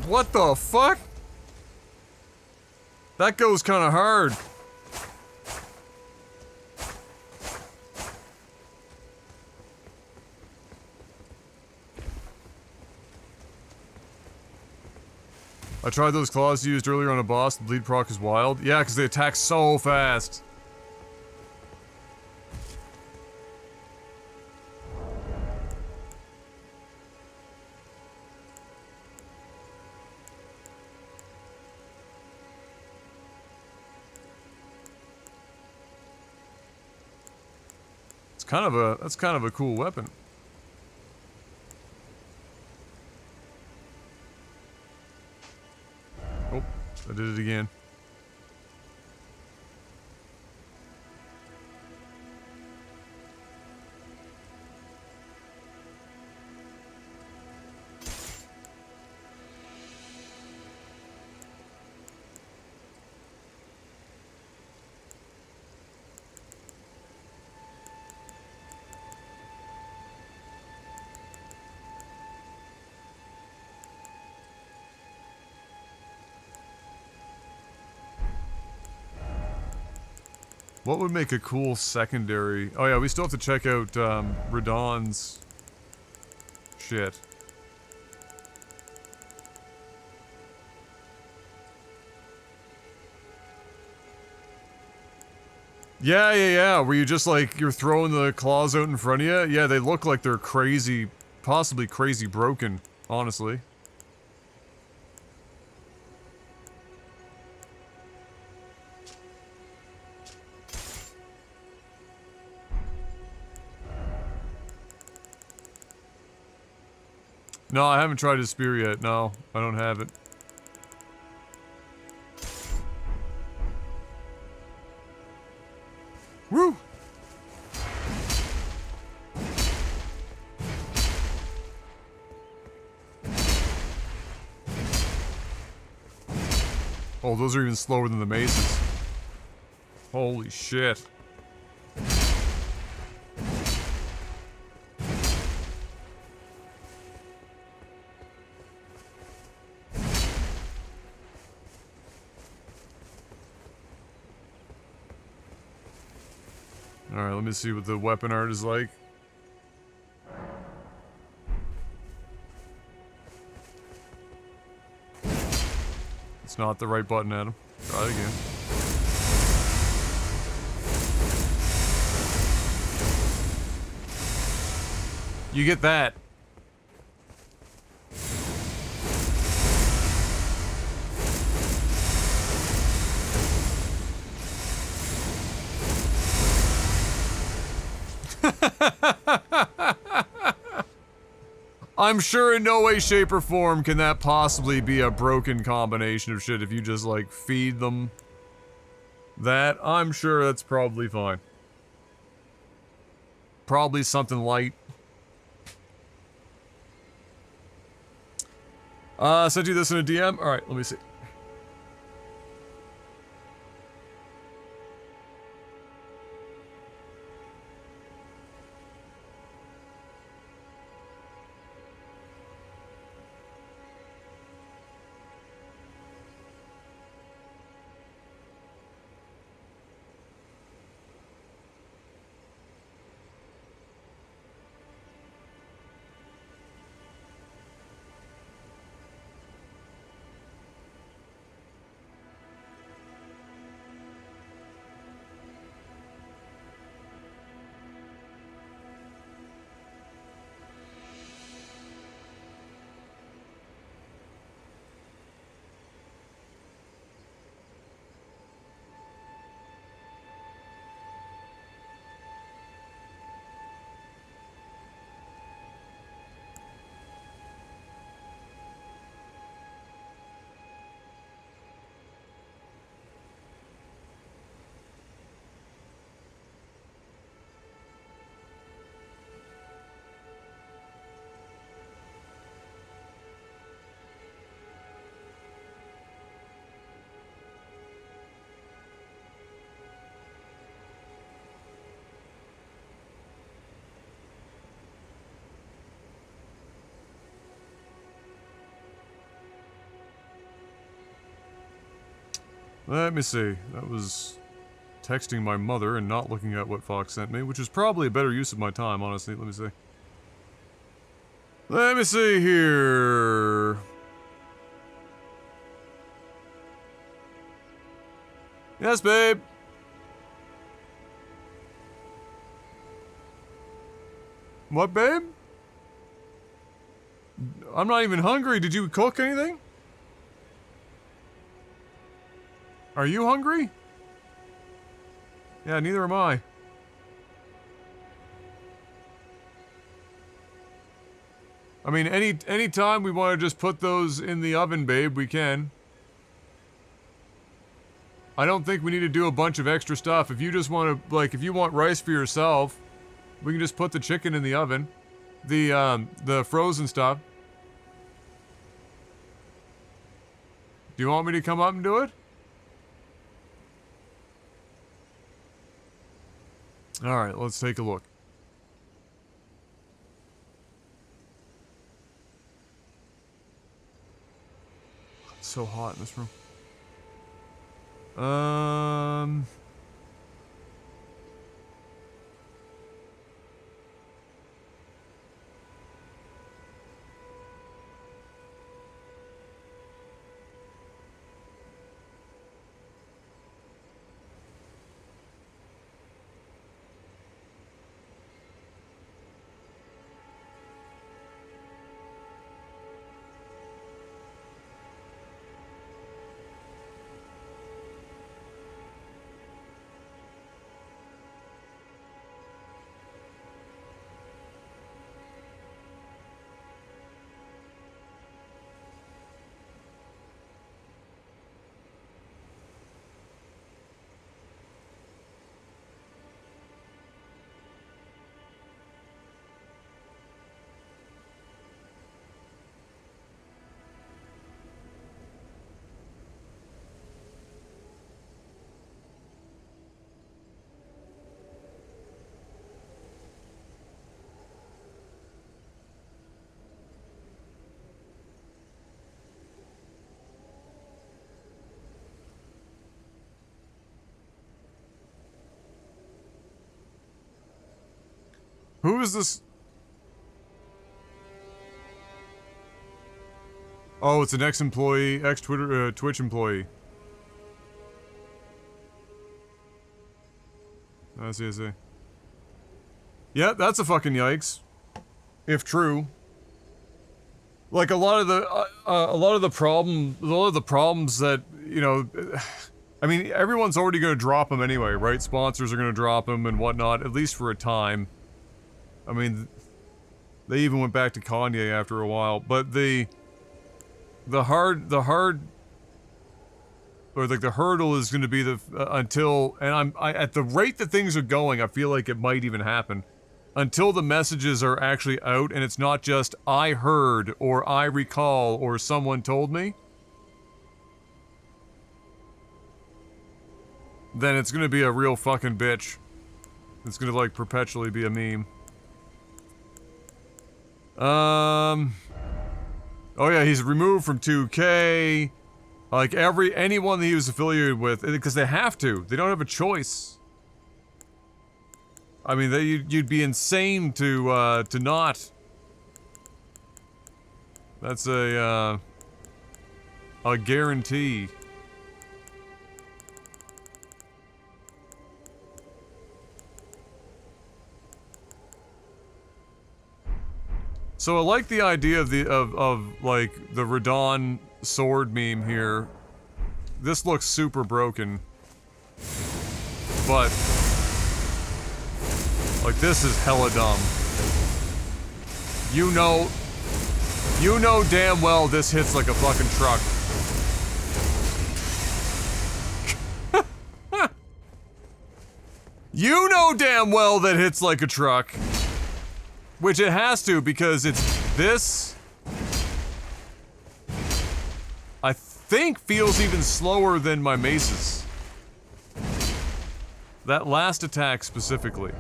What the fuck? That goes kinda hard. I tried those claws you used earlier on a boss. The bleed proc is wild. Yeah, because they attack so fast. That's kind of a cool weapon. Oh, I did it again. What would make a cool secondary? Oh yeah, we still have to check out Radahn's shit. Yeah, where you just like, you're throwing the claws out in front of you. Yeah, they look like they're crazy, possibly crazy broken, honestly. No, I haven't tried his spear yet. No, I don't have it. Woo! Oh, those are even slower than the maces. Holy shit. Alright, let me see what the weapon art is like. It's not the right button, Adam. Try it again. You get that. I'm sure in no way, shape, or form can that possibly be a broken combination of shit if you just, like, feed them that. I'm sure that's probably fine. Probably something light. Sent you this in a DM? Alright, let me see. Let me see. That was texting my mother and not looking at what Fox sent me, which is probably a better use of my time, honestly. Let me see. Let me see here. Yes, babe. What, babe? I'm not even hungry. Did you cook anything? Are you hungry? Yeah, neither am I. I mean, any time we want to just put those in the oven, babe, we can. I don't think we need to do a bunch of extra stuff. If you just want to, like, if you want rice for yourself, we can just put the chicken in the oven. The frozen stuff. Do you want me to come up and do it? Alright, let's take a look. It's so hot in this room. Who is this? Oh, it's an ex-employee, ex-Twitter, Twitch employee. I see, I see. Yeah, that's a fucking yikes. If true. Like a lot of the problems that, you know, I mean, everyone's already gonna drop them anyway, right? Sponsors are gonna drop them and whatnot, at least for a time. I mean, they even went back to Kanye after a while, but the hurdle is going to be until, and at the rate that things are going, I feel like it might even happen until the messages are actually out and it's not just I heard or I recall or someone told me. Then it's going to be a real fucking bitch. It's going to like perpetually be a meme. Oh yeah, he's removed from 2K. Like anyone that he was affiliated with, because they have to. They don't have a choice. I mean, you'd be insane to not. That's a guarantee. So I like the idea of like the Radon sword meme here. This looks super broken. But like this is hella dumb. You know damn well this hits like a fucking truck. You know damn well that hits like a truck. Which it has to, because it's this. I think feels even slower than my maces. That last attack specifically.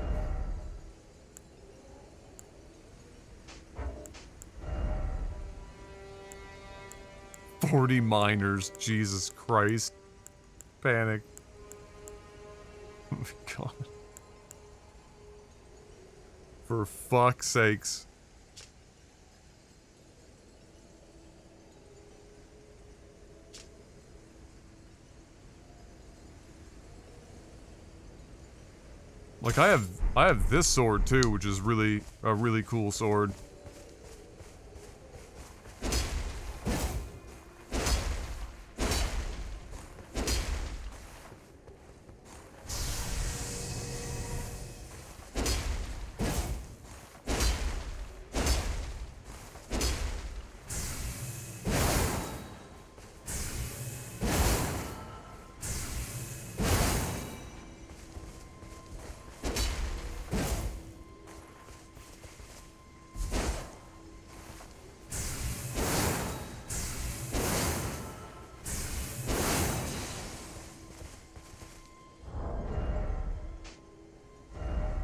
$40 miners, Jesus Christ. panic. Oh my god. For fuck's sakes. Like I have this sword too, which is really a really cool sword.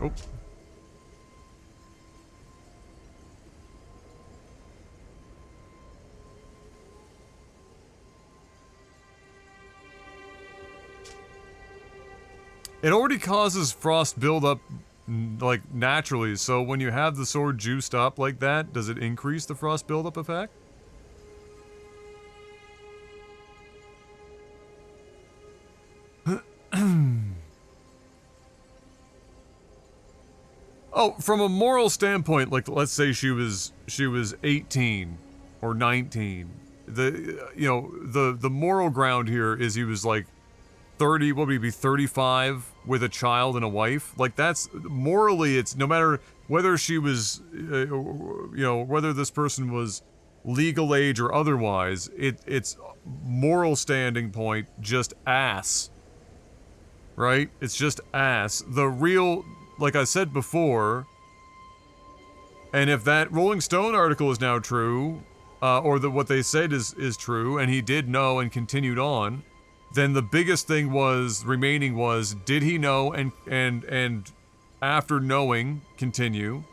Oh. It already causes frost buildup, like, naturally, so when you have the sword juiced up like that, does it increase the frost buildup effect? Oh, from a moral standpoint, like, let's say she was 18 or 19. The moral ground here is he was like 30, what would he be, 35 with a child and a wife? Like, that's, morally, it's no matter whether she was, whether this person was legal age or otherwise, it's moral standing point, just ass. Right? It's just ass. The real, like I said before, and if that Rolling Stone article is now true, or what they said is true, and he did know and continued on, then the biggest thing remaining was, did he know and after knowing, continue?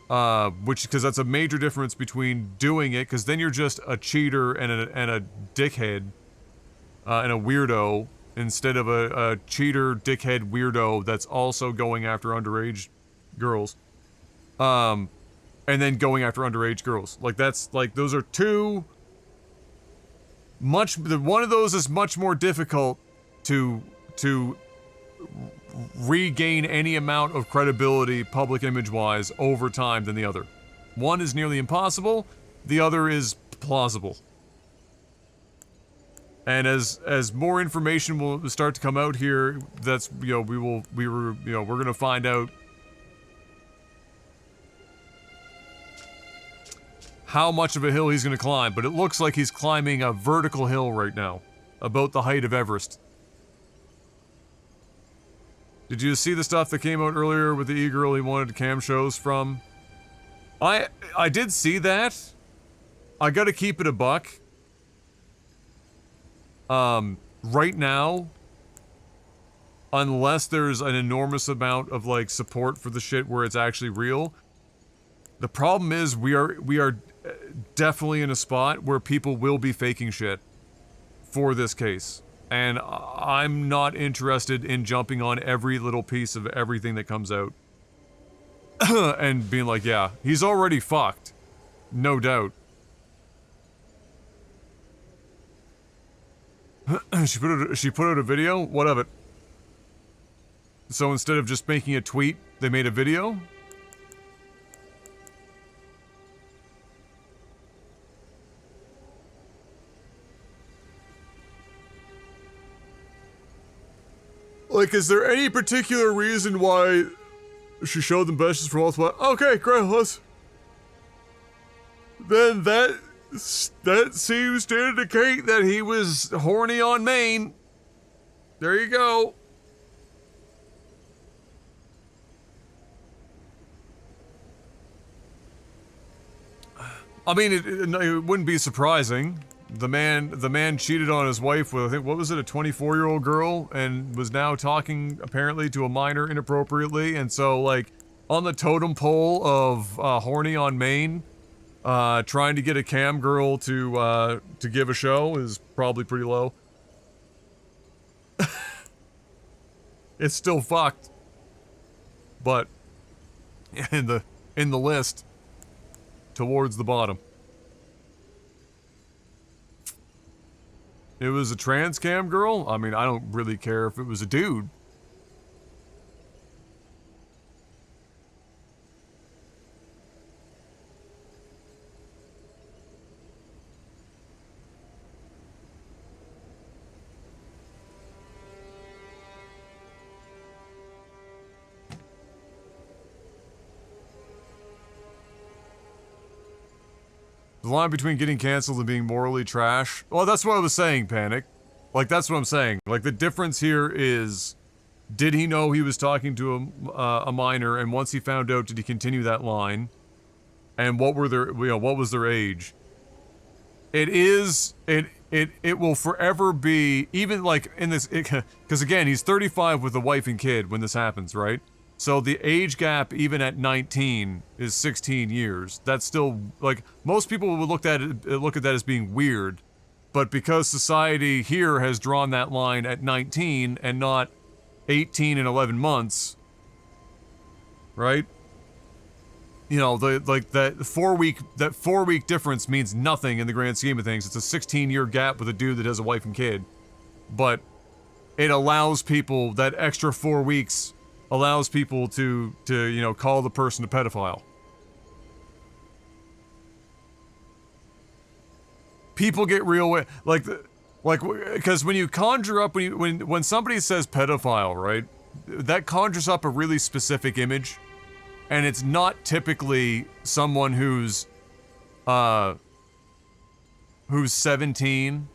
Because that's a major difference between doing it, because then you're just a cheater and a dickhead, and a weirdo, instead of a cheater, dickhead, weirdo that's also going after underage girls. And then going after underage girls. Like, that's, like, those are two... one of those is much more difficult to regain any amount of credibility, public image-wise, over time than the other. One is nearly impossible, the other is plausible. And as more information will start to come out here, that's, we're gonna find out how much of a hill he's gonna climb, but it looks like he's climbing a vertical hill right now, about the height of Everest. Did you see the stuff that came out earlier with the e-girl he wanted cam shows from? I did see that. I gotta keep it a buck. Right now, unless there's an enormous amount of, like, support for the shit where it's actually real, the problem is we are definitely in a spot where people will be faking shit for this case. And I'm not interested in jumping on every little piece of everything that comes out and being like, yeah, he's already fucked. No doubt. She put out a video? What of it? So instead of just making a tweet, they made a video? Like, is there any particular reason why she showed them besties from all the... Okay, great, let's... Then that seems to indicate that he was horny on Maine. There you go. I mean, it wouldn't be surprising. The man cheated on his wife with, I think, what was it, a 24-year-old girl, and was now talking, apparently, to a minor inappropriately, and so, like, on the totem pole of horny on Maine, trying to get a cam girl to give a show is probably pretty low. it's still fucked. But in the list towards the bottom. It was a trans cam girl? I mean, I don't really care if it was a dude. The line between getting canceled and being morally trash. Well, that's what I was saying, Panic. Like, that's what I'm saying. Like, the difference here is, did he know he was talking to a minor, and once he found out, did he continue that line? And what were their, what was their age? It will forever be, even like in this, because again, he's 35 with a wife and kid when this happens, right? So the age gap, even at 19, is 16 years. That's still, like, most people would look at that as being weird, but because society here has drawn that line at 19 and not 18 and 11 months, right? You know, that 4 week difference means nothing in the grand scheme of things. It's a 16-year gap with a dude that has a wife and kid, but it allows people, that extra 4 weeks allows people to call the person a pedophile. People get real, like, because when you conjure up, when somebody says pedophile, right, that conjures up a really specific image, and it's not typically someone who's 17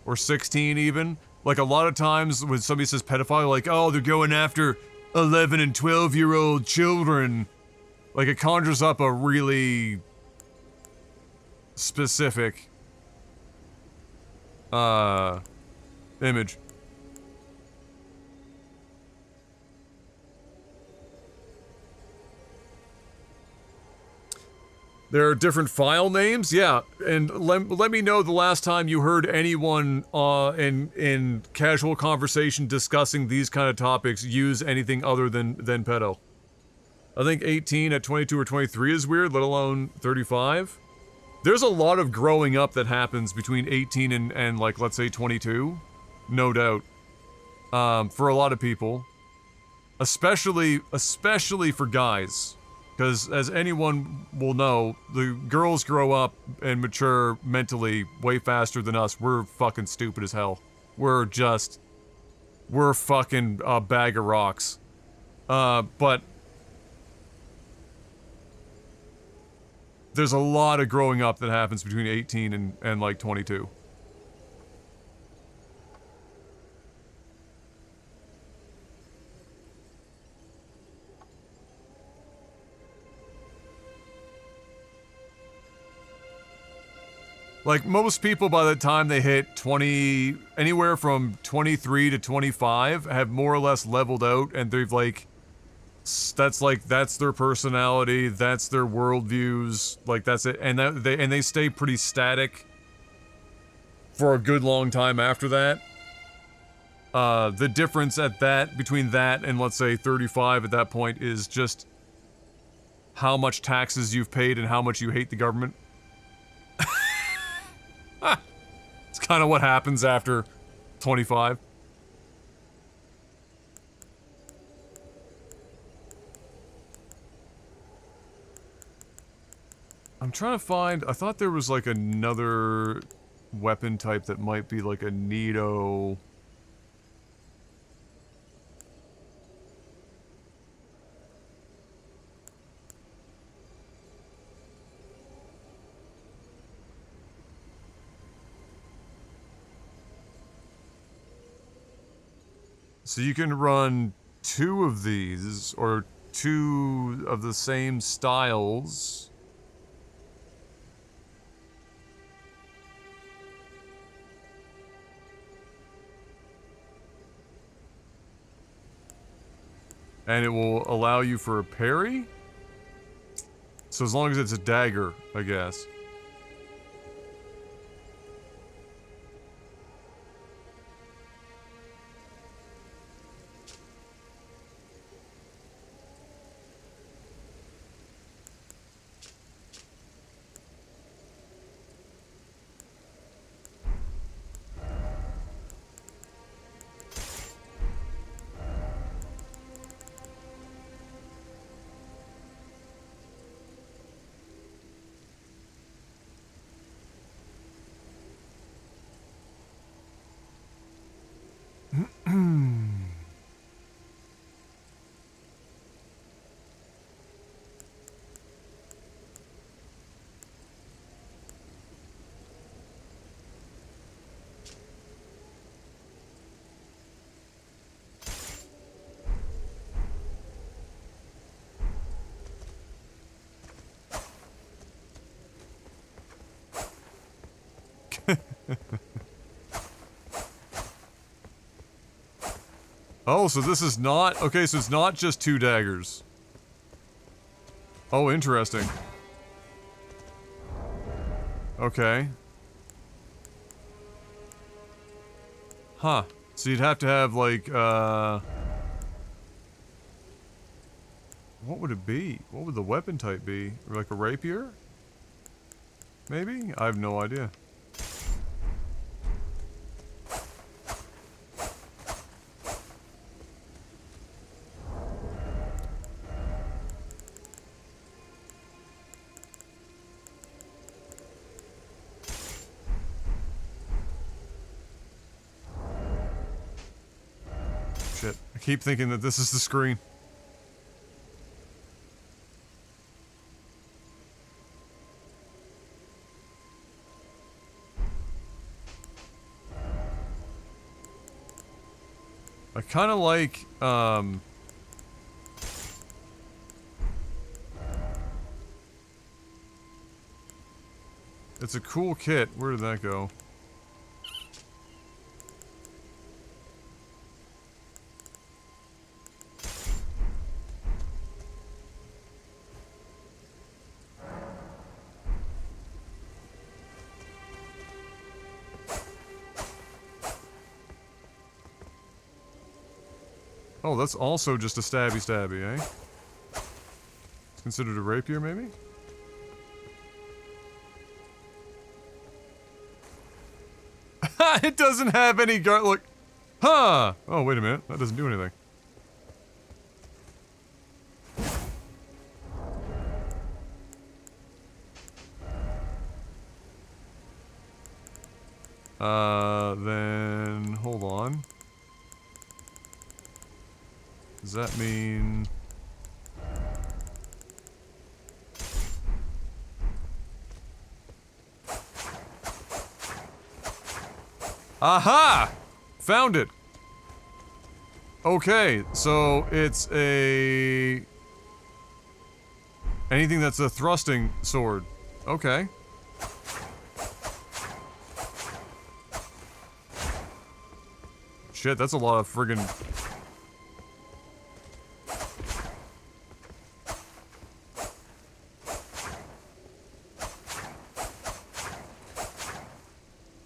or 16 even. Like, a lot of times when somebody says pedophile, like, oh, they're going after 11 and 12-year-old children. Like, it conjures up a really specific image. There are different file names, yeah, and let me know the last time you heard anyone in casual conversation discussing these kind of topics use anything other than pedo. I think 18 at 22 or 23 is weird, let alone 35. There's a lot of growing up that happens between 18 and like, let's say 22, no doubt, for a lot of people, especially for guys. Because, as anyone will know, the girls grow up and mature mentally way faster than us. We're fucking stupid as hell. We're fucking a bag of rocks. But there's a lot of growing up that happens between 18 and like 22. Like, most people, by the time they hit 20, anywhere from 23 to 25, have more or less leveled out, and they've, like, that's their personality, that's their worldviews, like, that's it, and they stay pretty static for a good long time after that. The difference between that and, let's say, 35 at that point is just how much taxes you've paid and how much you hate the government. It's kind of what happens after 25. I'm trying to find, I thought there was like another weapon type that might be like a Nido. So you can run 2 of these, or 2 of the same styles. And it will allow you for a parry? So as long as it's a dagger, I guess. Oh, so this is not... Okay, so it's not just 2 daggers. Oh, interesting. Okay. Huh. So you'd have to have, like, what would it be? What would the weapon type be? Like a rapier? Maybe? I have no idea. Shit. I keep thinking that this is the screen. I kind of like, it's a cool kit. Where did that go? Oh, that's also just a stabby, eh? It's considered a rapier, maybe? It doesn't have any guard. Look. Huh! Oh, wait a minute. That doesn't do anything. Then... Hold on. Does that mean... Aha! Found it! Okay, so it's a... anything that's a thrusting sword. Okay. Shit, that's a lot of friggin'...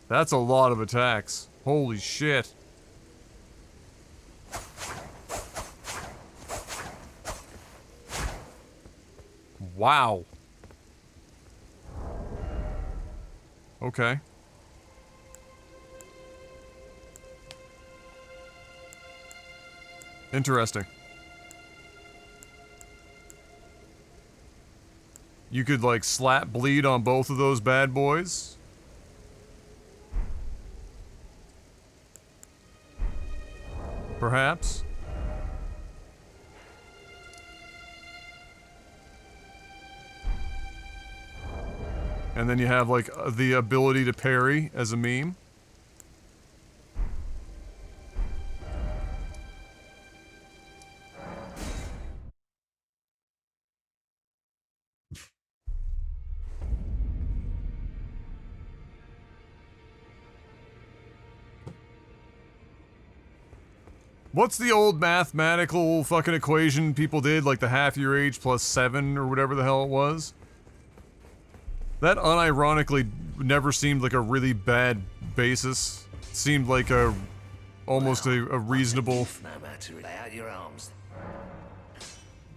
That's a lot of attacks. Holy shit. Wow. Okay. Interesting. You could, like, slap bleed on both of those bad boys. Perhaps. And then you have, like, the ability to parry as a meme. What's the old mathematical fucking equation people did, like the half your age plus 7 or whatever the hell it was? That unironically never seemed like a really bad basis. It seemed like a almost a reasonable.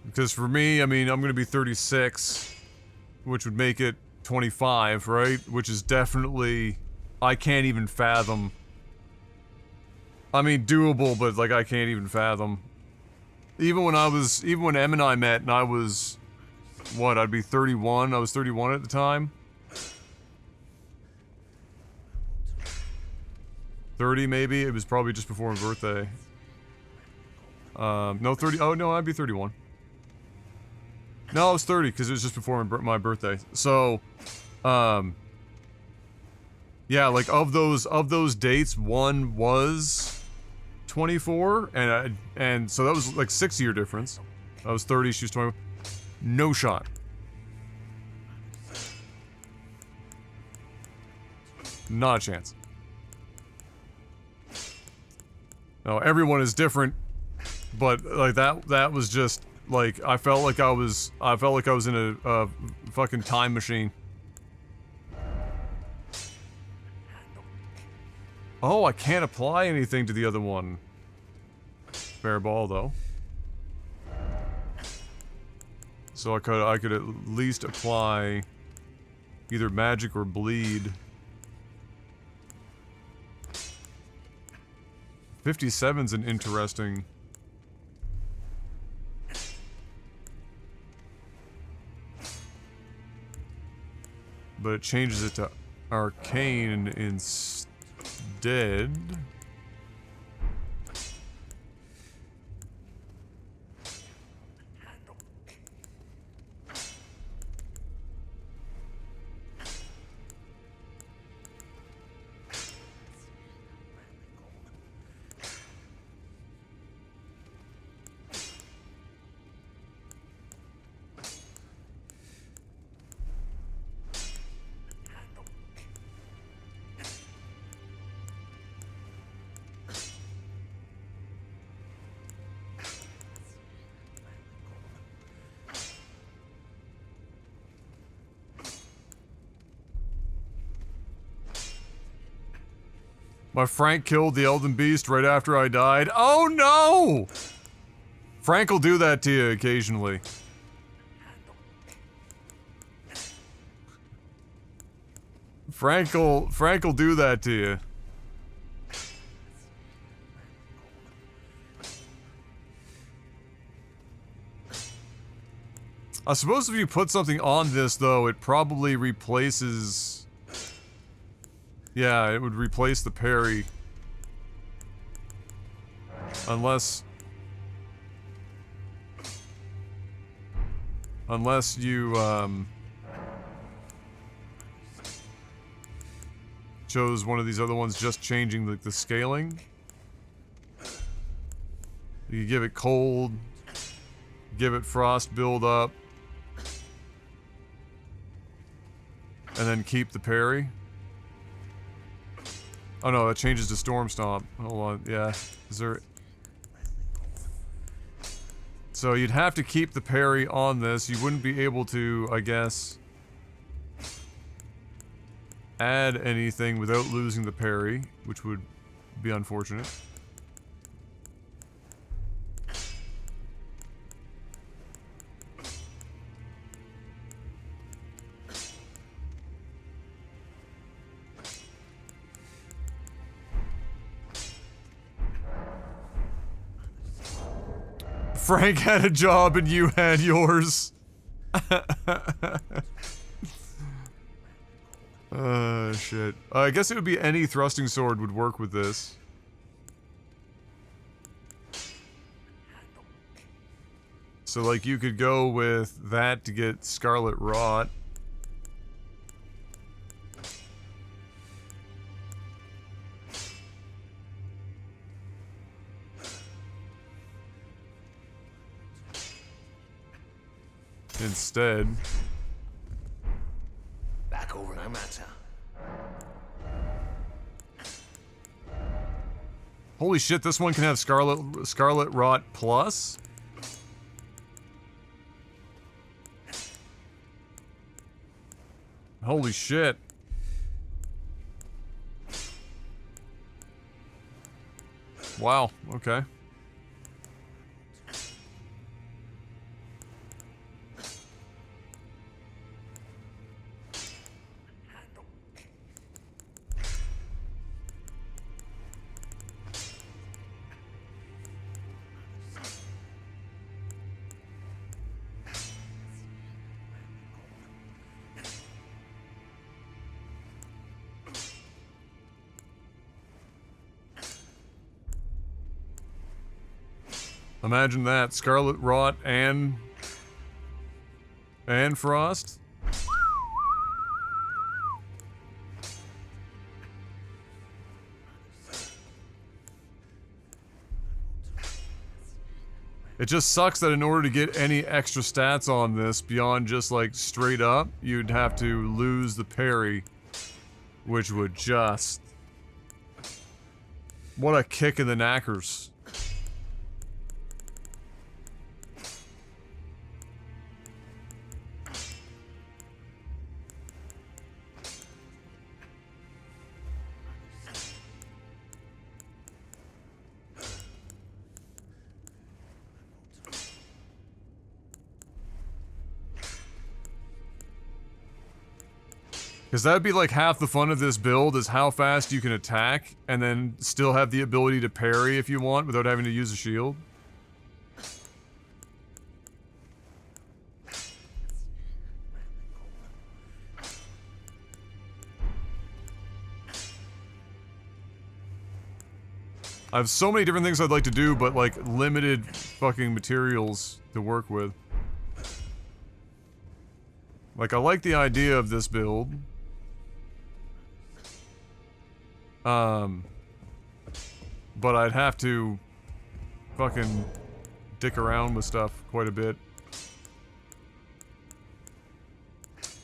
Because for me, I mean, I'm gonna be 36, which would make it 25, right? Which is definitely, I can't even fathom. I mean, doable, but, like, I can't even fathom. Even when Em and I met, and I was, what, I'd be 31, I was 31 at the time? 30 maybe. It was probably just before my birthday. No 30. Oh no, I'd be 31. No, I was 30 because it was just before my birthday. So, yeah, like of those dates, one was 24, and so that was like 6-year difference. I was 30, she was 20. No shot. Not a chance. No, everyone is different, but like that was just like I felt like I was in a fucking time machine. Oh, I can't apply anything to the other one. Fair ball though. So I could at least apply either magic or bleed. 57's an interesting. But it changes it to arcane instead. My Frank killed the Elden Beast right after I died. Oh no! Frank will do that to you occasionally. Frank will do that to you. I suppose if you put something on this, though, it probably replaces... Yeah, it would replace the parry. Unless you, chose one of these other ones just changing the scaling. You give it cold, give it frost build up, and then keep the parry. Oh no, that changes to Storm Stomp. Hold on, yeah. Is there... So you'd have to keep the parry on this. You wouldn't be able to, I guess, add anything without losing the parry, which would be unfortunate. Frank had a job and you had yours. Shit. I guess it would be any thrusting sword would work with this. So, like, you could go with that to get Scarlet Rot. Instead. Back over no matter. Holy shit, this one can have Scarlet Rot Plus? Holy shit. Wow, okay. Imagine that. Scarlet Rot and Frost. It just sucks that in order to get any extra stats on this beyond just like straight up, you'd have to lose the parry, which would just... What a kick in the knackers. Because that'd be like half the fun of this build is how fast you can attack and then still have the ability to parry if you want without having to use a shield. I have so many different things I'd like to do, but like limited fucking materials to work with. Like I like the idea of this build. But I'd have to fucking dick around with stuff quite a bit.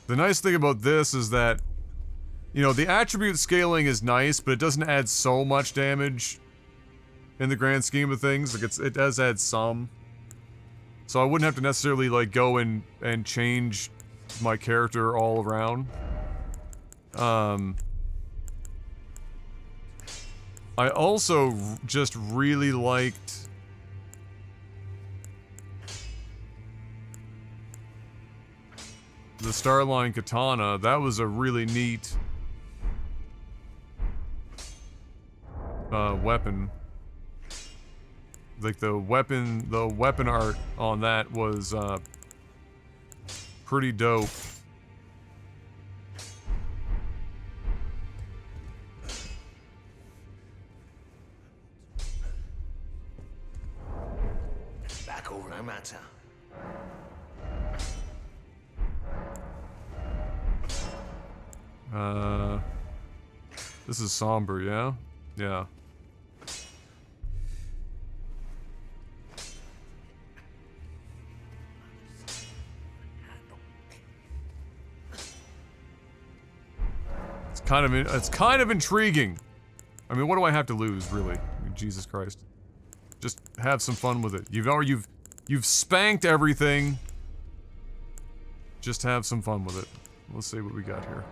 The nice thing about this is that, you know, the attribute scaling is nice, but it doesn't add so much damage in the grand scheme of things. Like it does add some. So I wouldn't have to necessarily like go and change my character all around. I also just really liked the Starline Katana. That was a really neat weapon. Like the weapon art on that was pretty dope. Matter. This is somber, yeah? Yeah. It's kind of intriguing. I mean, what do I have to lose, really? I mean, Jesus Christ. Just have some fun with it. You've spanked everything. Just have some fun with it. Let's see what we got here.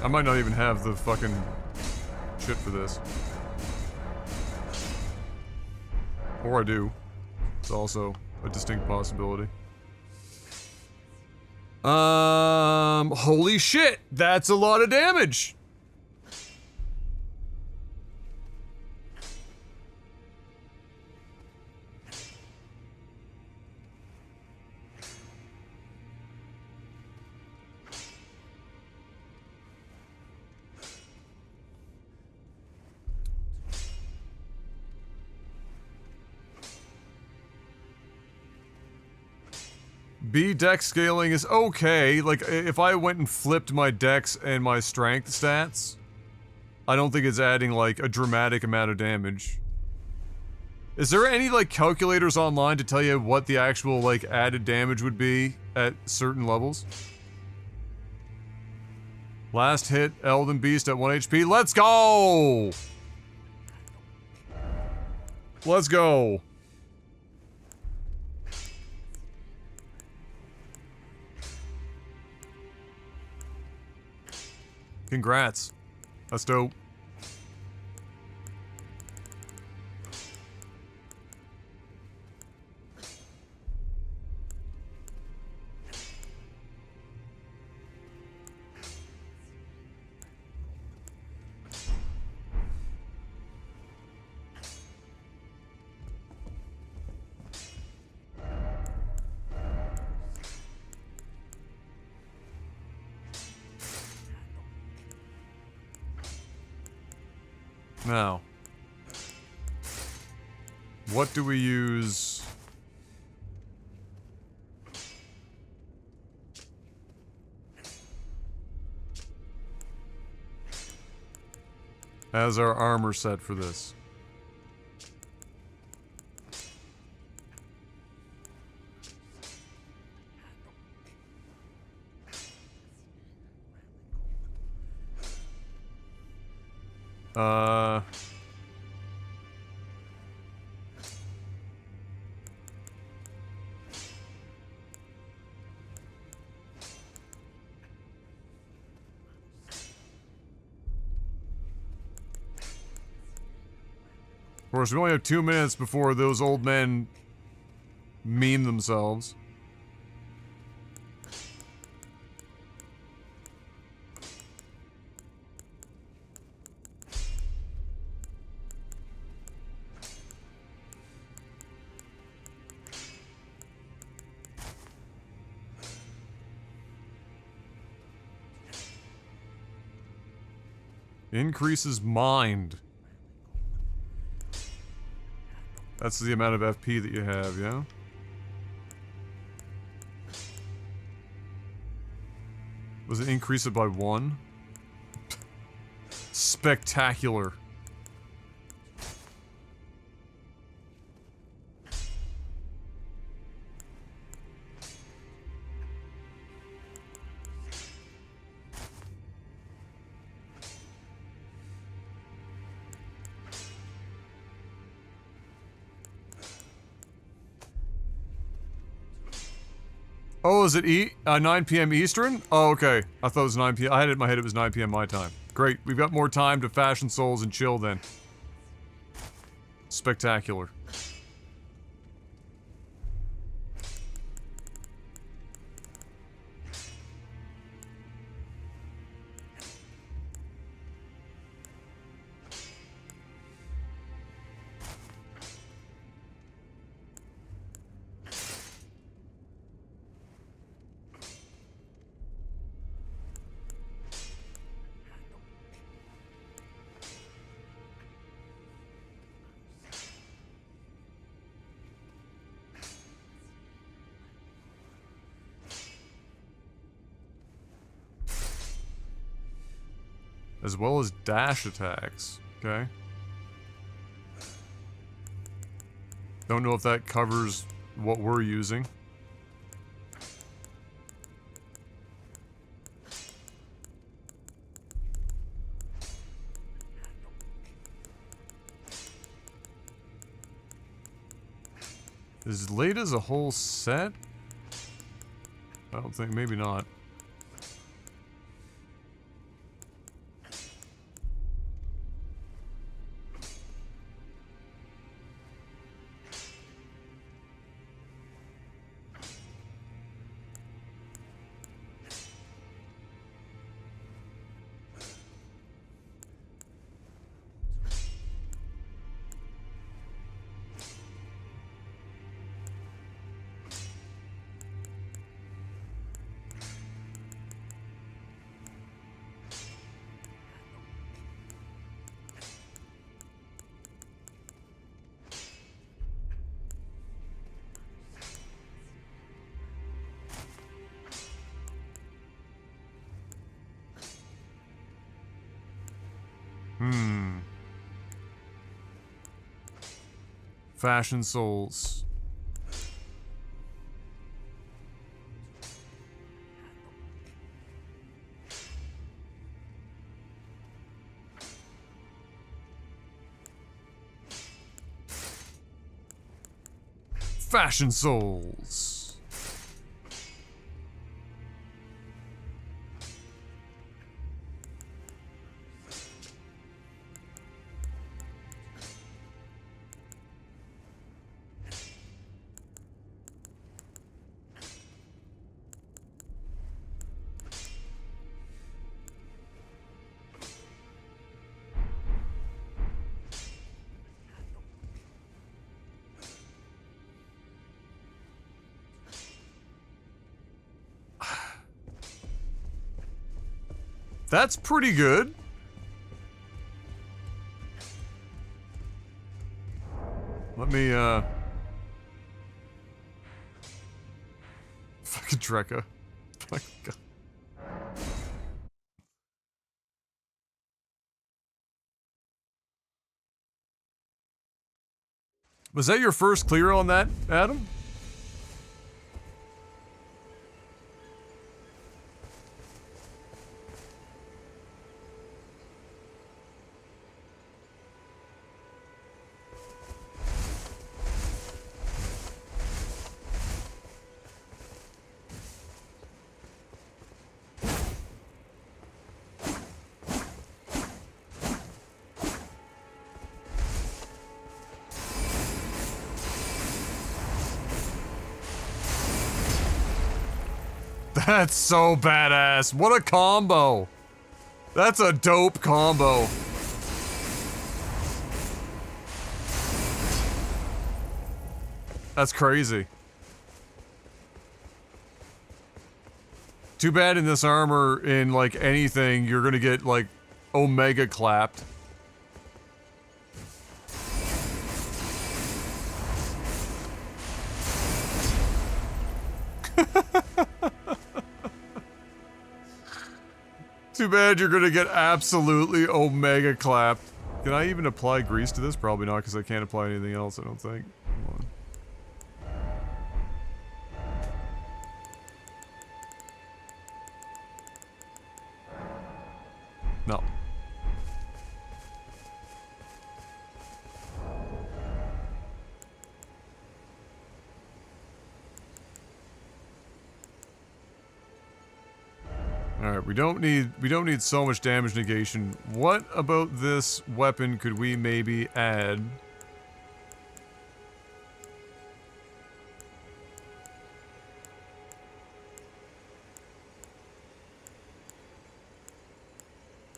I might not even have the fucking shit for this. Or I do. It's also a distinct possibility. Holy shit! That's a lot of damage! B dex scaling is okay. Like, if I went and flipped my dex and my strength stats, I don't think it's adding, like, a dramatic amount of damage. Is there any, like, calculators online to tell you what the actual, like, added damage would be at certain levels? Last hit, Elden Beast at 1 HP. Let's go! Let's go. Congrats. That's dope. Now, what do we use? As our armor set for this. Of course, we only have 2 minutes before those old men meme themselves. Increases mind. That's the amount of FP that you have, yeah? Was it increase it by 1? Spectacular. Oh, is it 9 p.m. Eastern? Oh, okay. I thought it was 9 p.m. I had it in my head it was 9 p.m. my time. Great. We've got more time to fashion souls and chill then. Spectacular. As well as dash attacks. Okay. Don't know if that covers what we're using. Is late as a whole set? I don't think, maybe not. Fashion souls. Fashion souls. That's pretty good. me, fucking Drekka. Fucking God. Was that your first clear on that, Adam? That's so badass. What a combo. That's a dope combo. That's crazy. Too bad in this armor, in like anything, you're gonna get like Omega clapped. Too bad you're gonna get absolutely Omega clapped. Can I even apply grease to this? Probably not, because I can't apply anything else, I don't think. Hold on. No. Alright, we don't need so much damage negation. What about this weapon could we maybe add?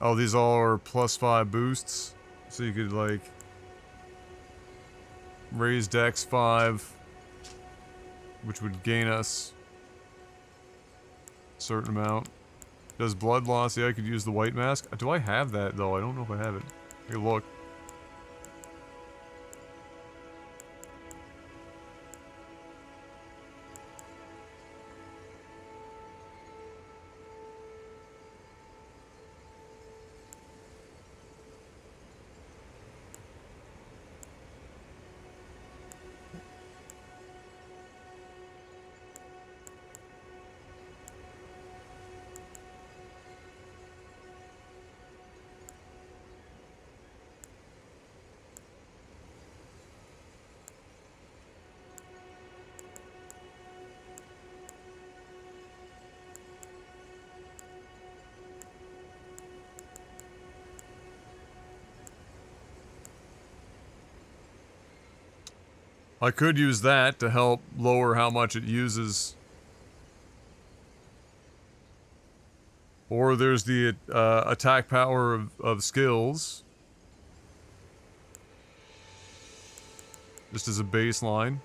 Oh, these all are +5 boosts. So you could like raise Dex 5, which would gain us a certain amount. Does blood loss? Yeah, I could use the white mask. Do I have that, though? I don't know if I have it. Hey, look. I could use that to help lower how much it uses. Or there's the attack power of skills. Just as a baseline.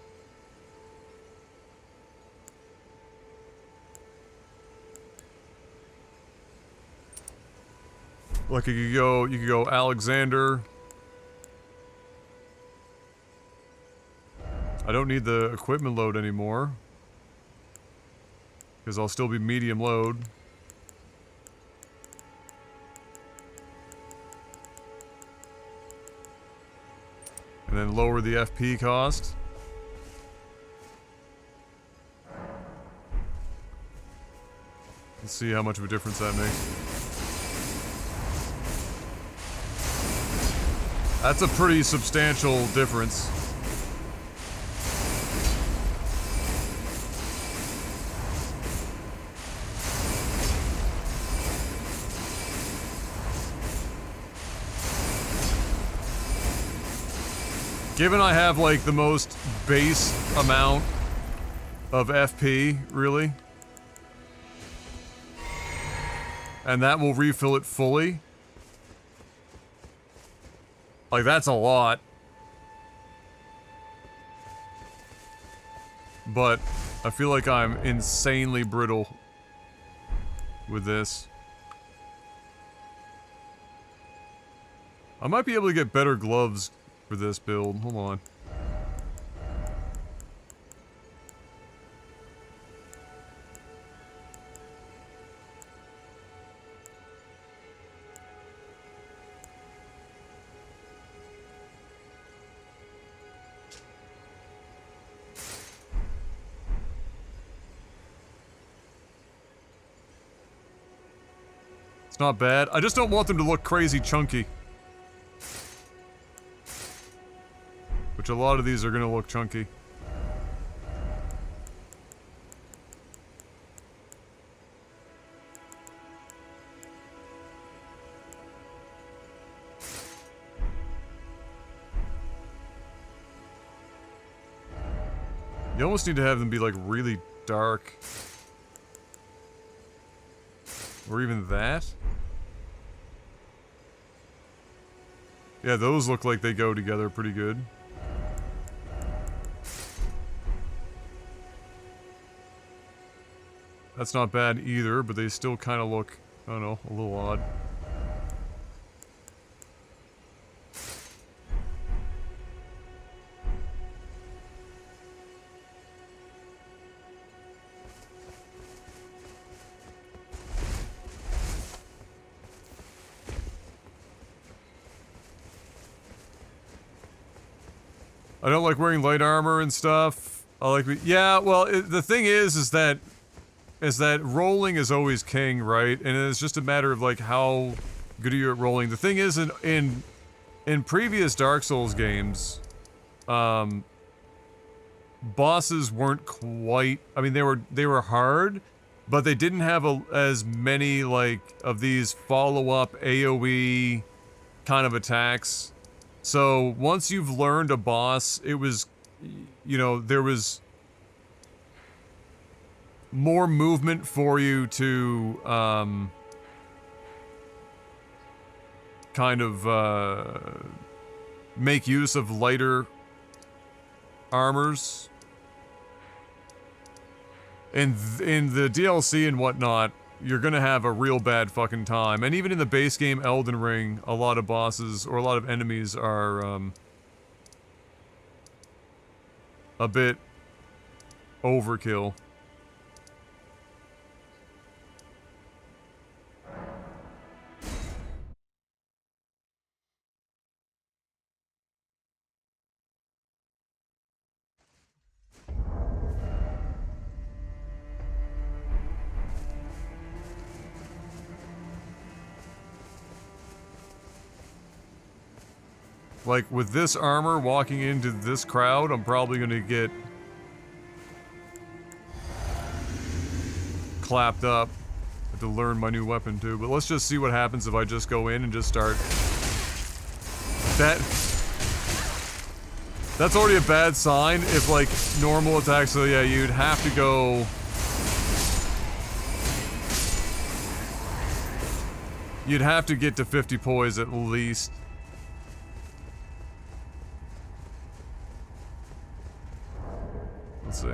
Like you could go Alexander. I don't need the equipment load anymore. Because I'll still be medium load. And then lower the FP cost. Let's see how much of a difference that makes. That's a pretty substantial difference. Given I have, like, the most base amount of FP, really, and that will refill it fully, like, that's a lot. But I feel like I'm insanely brittle with this. I might be able to get better gloves for this build. Hold on. It's not bad. I just don't want them to look crazy chunky. Which a lot of these are gonna look chunky. You almost need to have them be like really dark. Or even that. Yeah, those look like they go together pretty good. That's not bad either, but they still kind of look, I don't know, a little odd. I don't like wearing light armor and stuff. I like, yeah, well, the thing is that rolling is always king, right? And it's just a matter of like how good are you at rolling. The thing is, in previous Dark Souls games, bosses weren't quite. I mean, they were hard, but they didn't have as many like of these follow-up AOE kind of attacks. So once you've learned a boss, it was, you know, there was more movement for you to kind of make use of lighter armors. In the DLC and whatnot, you're gonna have a real bad fucking time. And even in the base game Elden Ring, a lot of bosses, or a lot of enemies are, a bit overkill. Like, with this armor, walking into this crowd, I'm probably gonna get clapped up. I have to learn my new weapon, too. But let's just see what happens if I just go in and just start. That's already a bad sign if, like, normal attacks, so yeah, you'd have to go... You'd have to get to 50 poise at least. Let's see.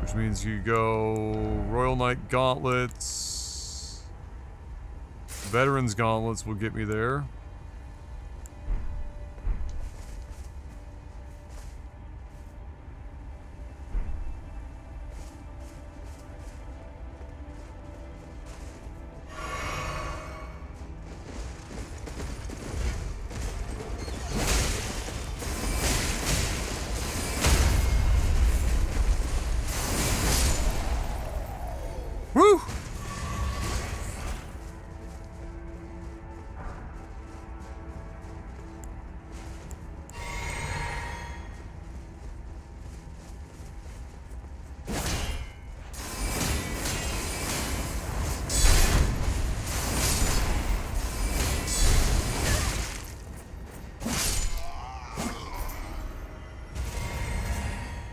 Which means you go Royal Knight Gauntlets. Veterans Gauntlets will get me there. Woo!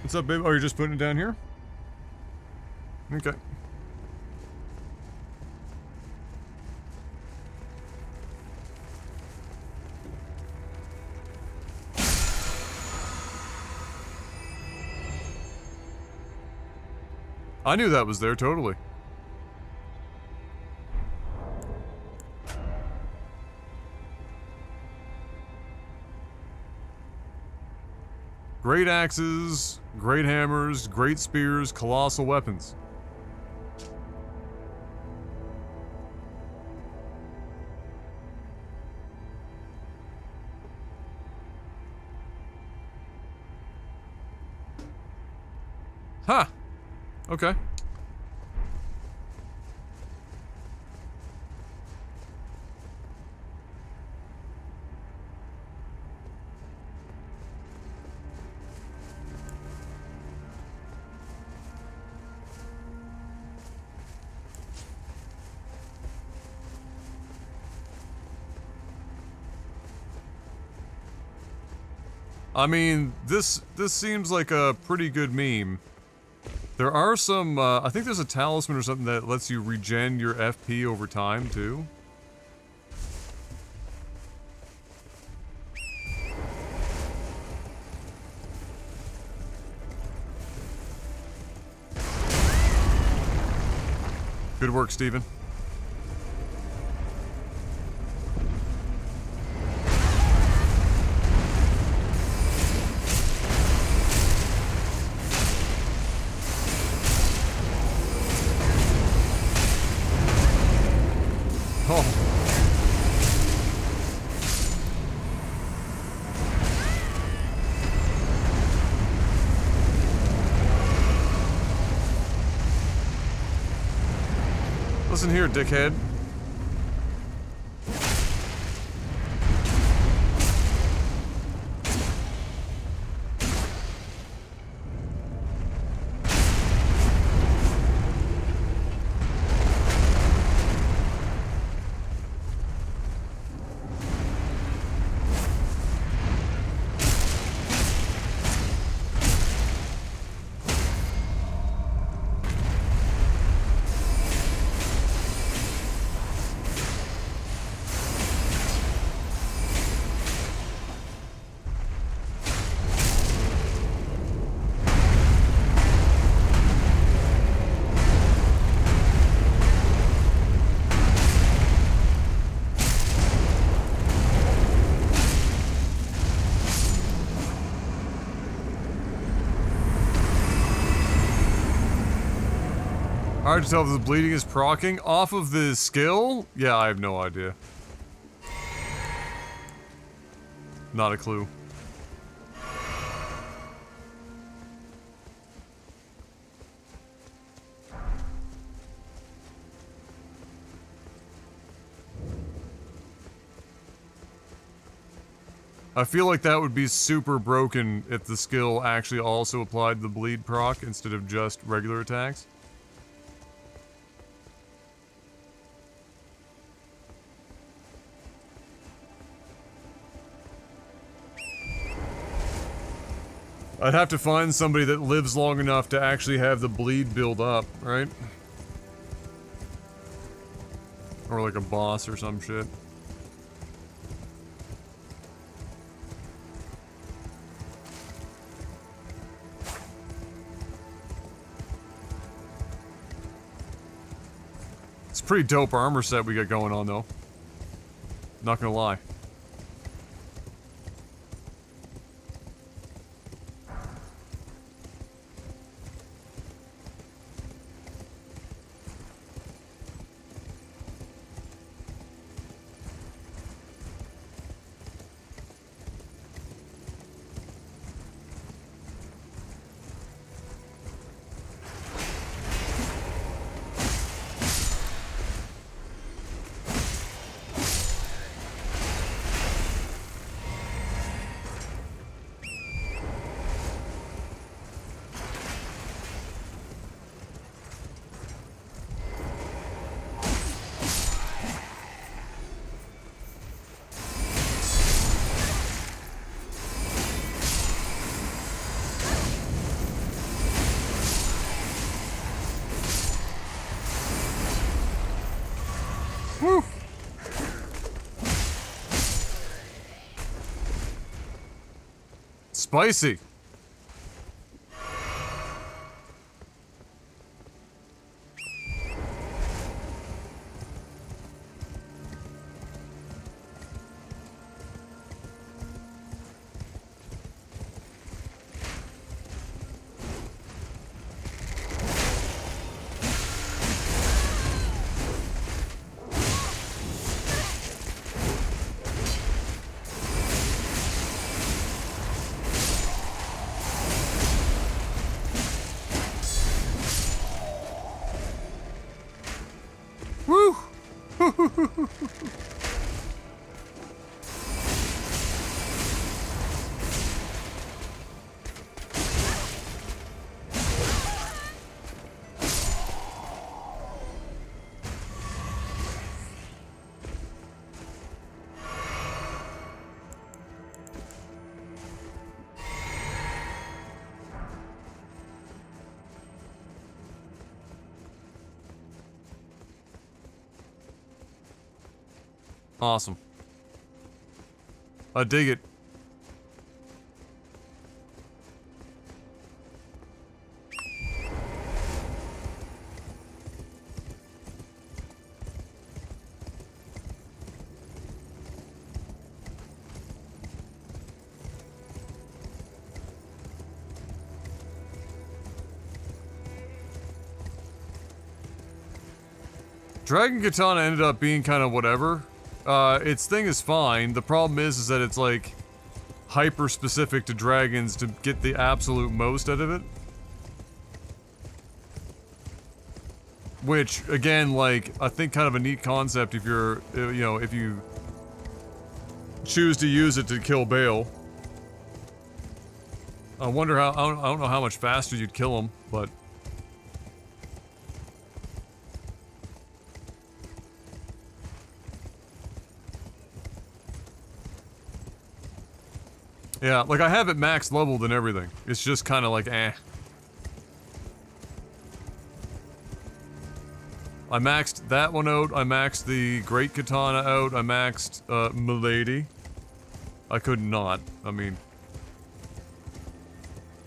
What's up, babe? Oh, you're just putting it down here? Okay. I knew that was there, totally. Great axes, great hammers, great spears, colossal weapons. Huh. Okay. I mean, this seems like a pretty good meme. There are some, I think there's a talisman or something that lets you regen your FP over time, too. Good work, Steven. Listen here, dickhead. Hard to tell if the bleeding is proccing off of the skill? Yeah, I have no idea. Not a clue. I feel like that would be super broken if the skill actually also applied the bleed proc instead of just regular attacks. I'd have to find somebody that lives long enough to actually have the bleed build up, right? Or like a boss or some shit. It's a pretty dope armor set we got going on though. Not gonna lie. Woo! Spicy. Awesome. I dig it. Dragon Katana ended up being kind of whatever. Its thing is fine. The problem is that it's like hyper specific to dragons to get the absolute most out of it. Which, again, like, I think kind of a neat concept if you're, you know, if you choose to use it to kill Bale. I wonder how, I don't know how much faster you'd kill him, but... Yeah, like I have it max leveled and everything. It's just kind of like, eh. I maxed that one out, I maxed the Great Katana out, I maxed, Milady. I could not, I mean...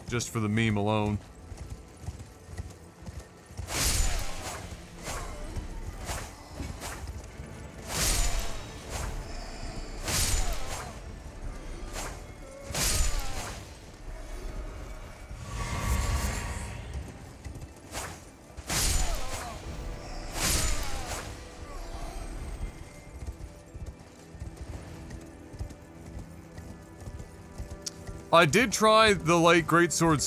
just for the meme alone. I did try the light greatsword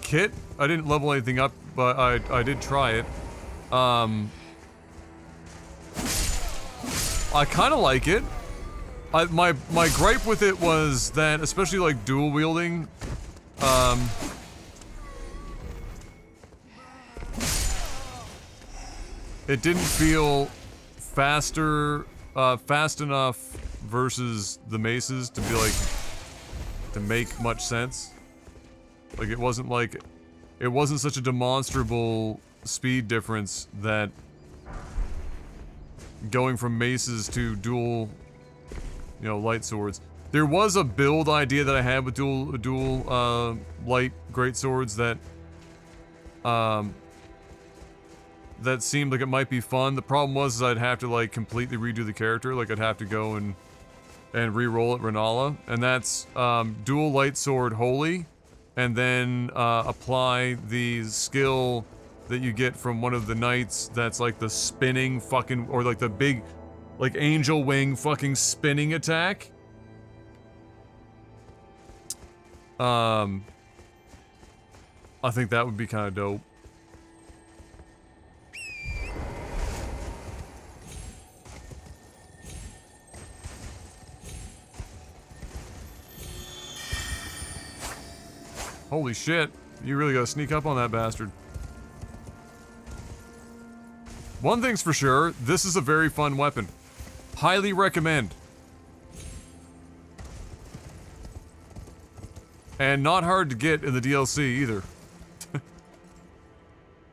kit. I didn't level anything up, but I did try it. I kind of like it. My gripe with it was that, especially like dual wielding, it didn't feel fast enough versus the maces to be like. To make much sense. Like, it wasn't such a demonstrable speed difference that going from maces to dual, you know, light swords. There was a build idea that I had with dual light great swords that that seemed like it might be fun. The problem was I'd have to like completely redo the character. Like I'd have to go and re-roll it Renala, and that's dual light sword holy, and then apply the skill that you get from one of the knights that's like the spinning fucking, or like the big, like angel wing fucking spinning attack. I think that would be kind of dope. Holy shit, you really gotta sneak up on that bastard. One thing's for sure, this is a very fun weapon. Highly recommend. And not hard to get in the DLC either.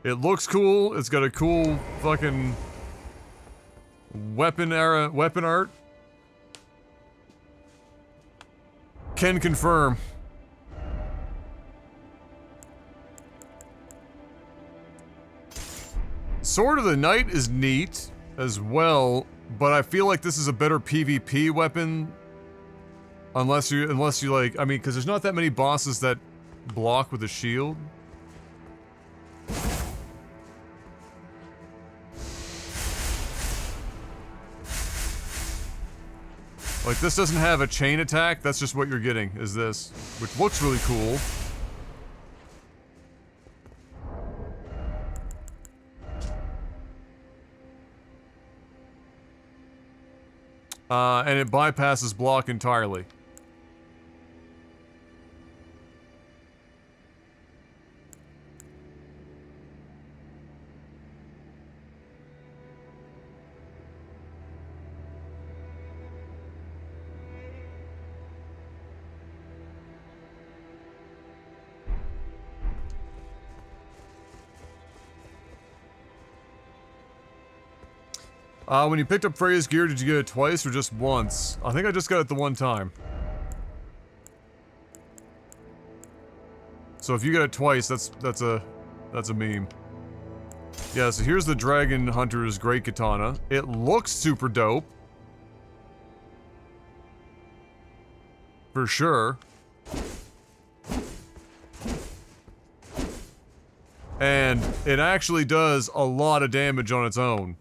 It looks cool, it's got a cool fucking weapon art. Can confirm. Sword of the Knight is neat as well, but I feel like this is a better PvP weapon. Unless you like, I mean, because there's not that many bosses that block with a shield. Like, this doesn't have a chain attack, that's just what you're getting, is this. Which looks really cool. And it bypasses block entirely. When you picked up Freya's gear, did you get it twice or just once? I think I just got it the one time. So if you get it twice, that's a meme. Yeah, so here's the Dragon Hunter's Great Katana. It looks super dope. For sure. And it actually does a lot of damage on its own.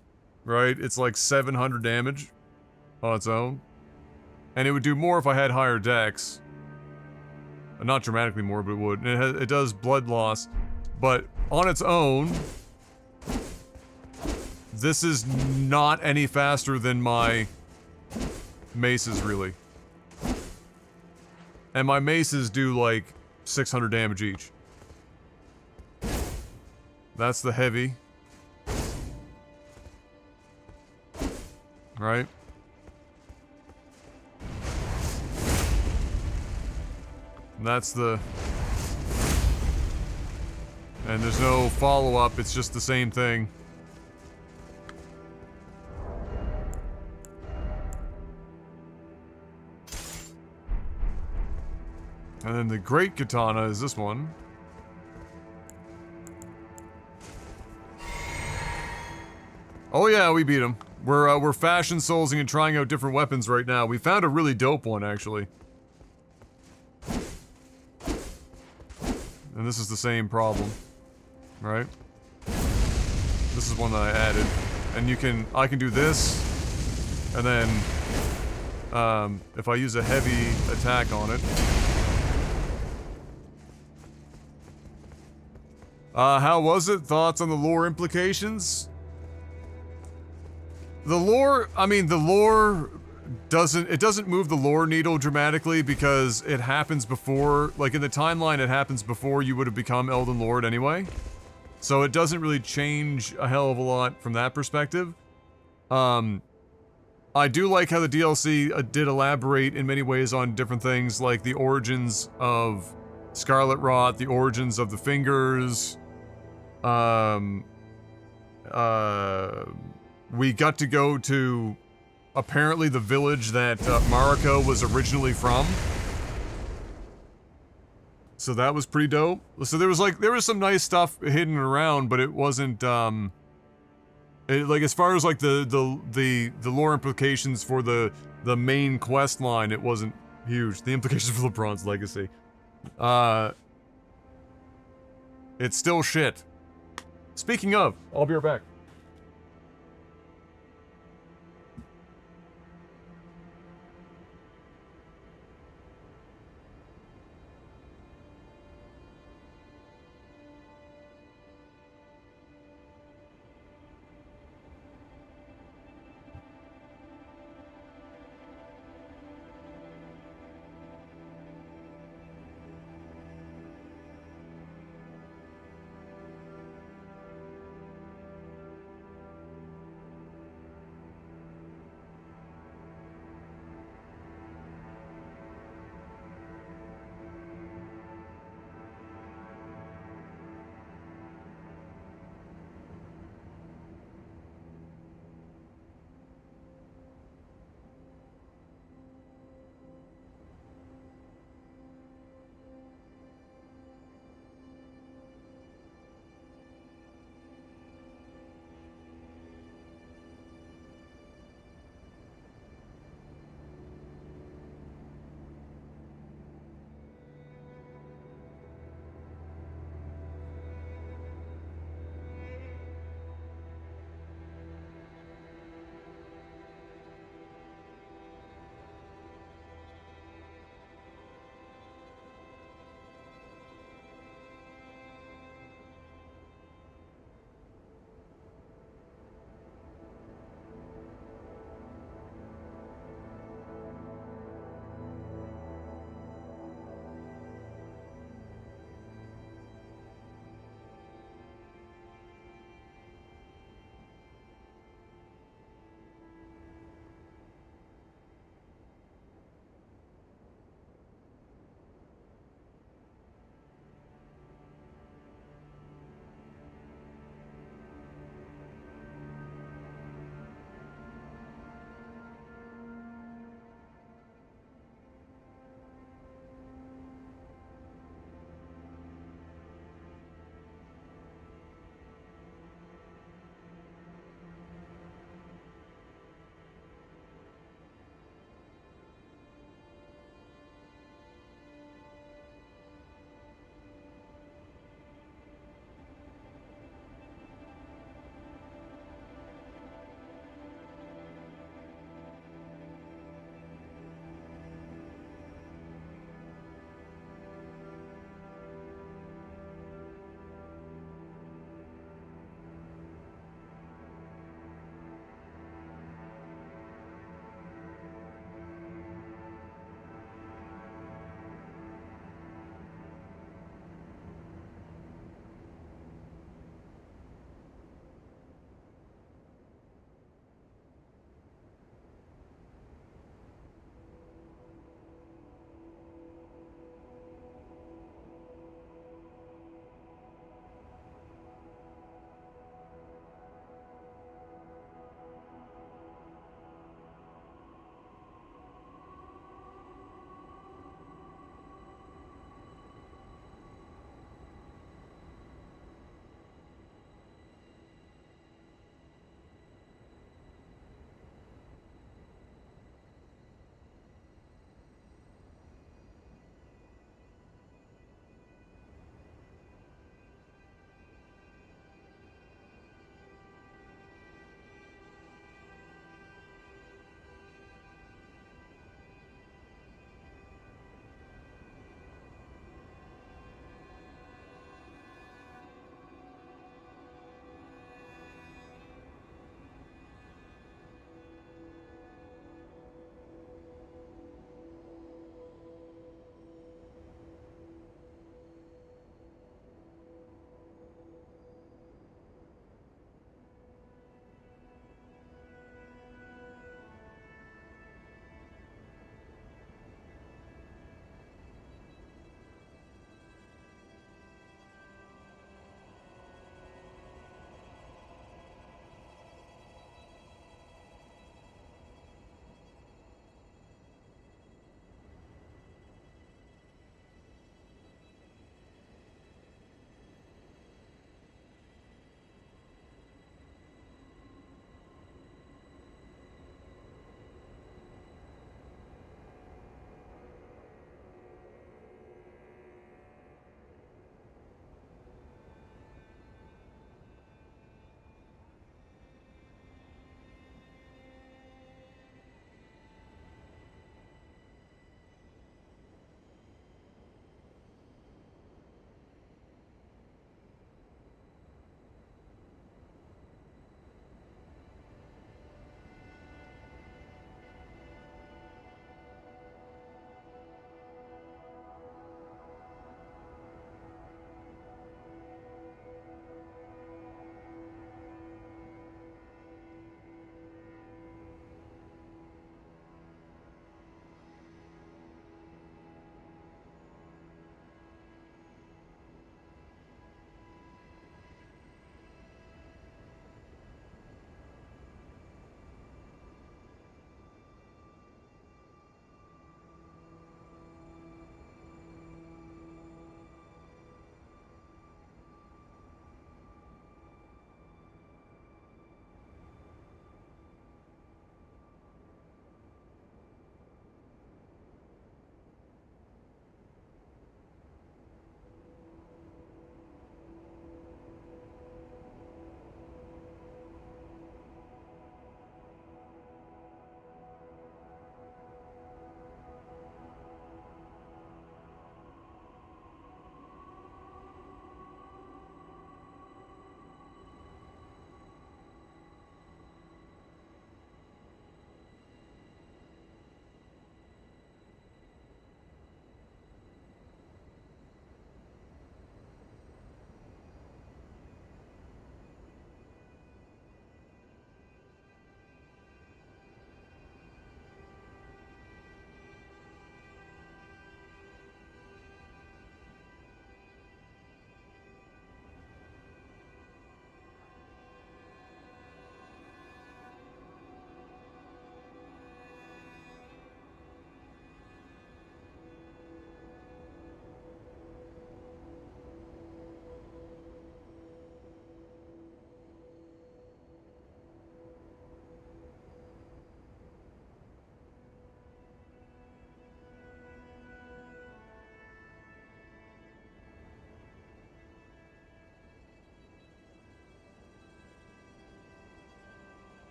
Right? It's like 700 damage on its own. And it would do more if I had higher dex. Not dramatically more, but it would. And it does blood loss. But on its own, this is not any faster than my maces, really. And my maces do like 600 damage each. That's the heavy. Right? And that's the... And there's no follow-up, it's just the same thing. And then the Great Katana is this one. Oh yeah, we beat him. We're fashion soulsing and trying out different weapons right now. We found a really dope one, actually. And this is the same problem. Right? This is one that I added. And I can do this. And then, if I use a heavy attack on it. How was it? Thoughts on the lore implications? The lore, I mean, the lore doesn't move the lore needle dramatically because it happens before, like in the timeline it happens before you would have become Elden Lord anyway. So it doesn't really change a hell of a lot from that perspective. I do like how the DLC did elaborate in many ways on different things like the origins of Scarlet Rot, the origins of the fingers, we got to go to, apparently, the village that Marika was originally from. So that was pretty dope. So there was some nice stuff hidden around, but it wasn't, like, as far as, like, the lore implications for the main quest line, it wasn't huge. The implications for LeBron's legacy. It's still shit. Speaking of, I'll be right back.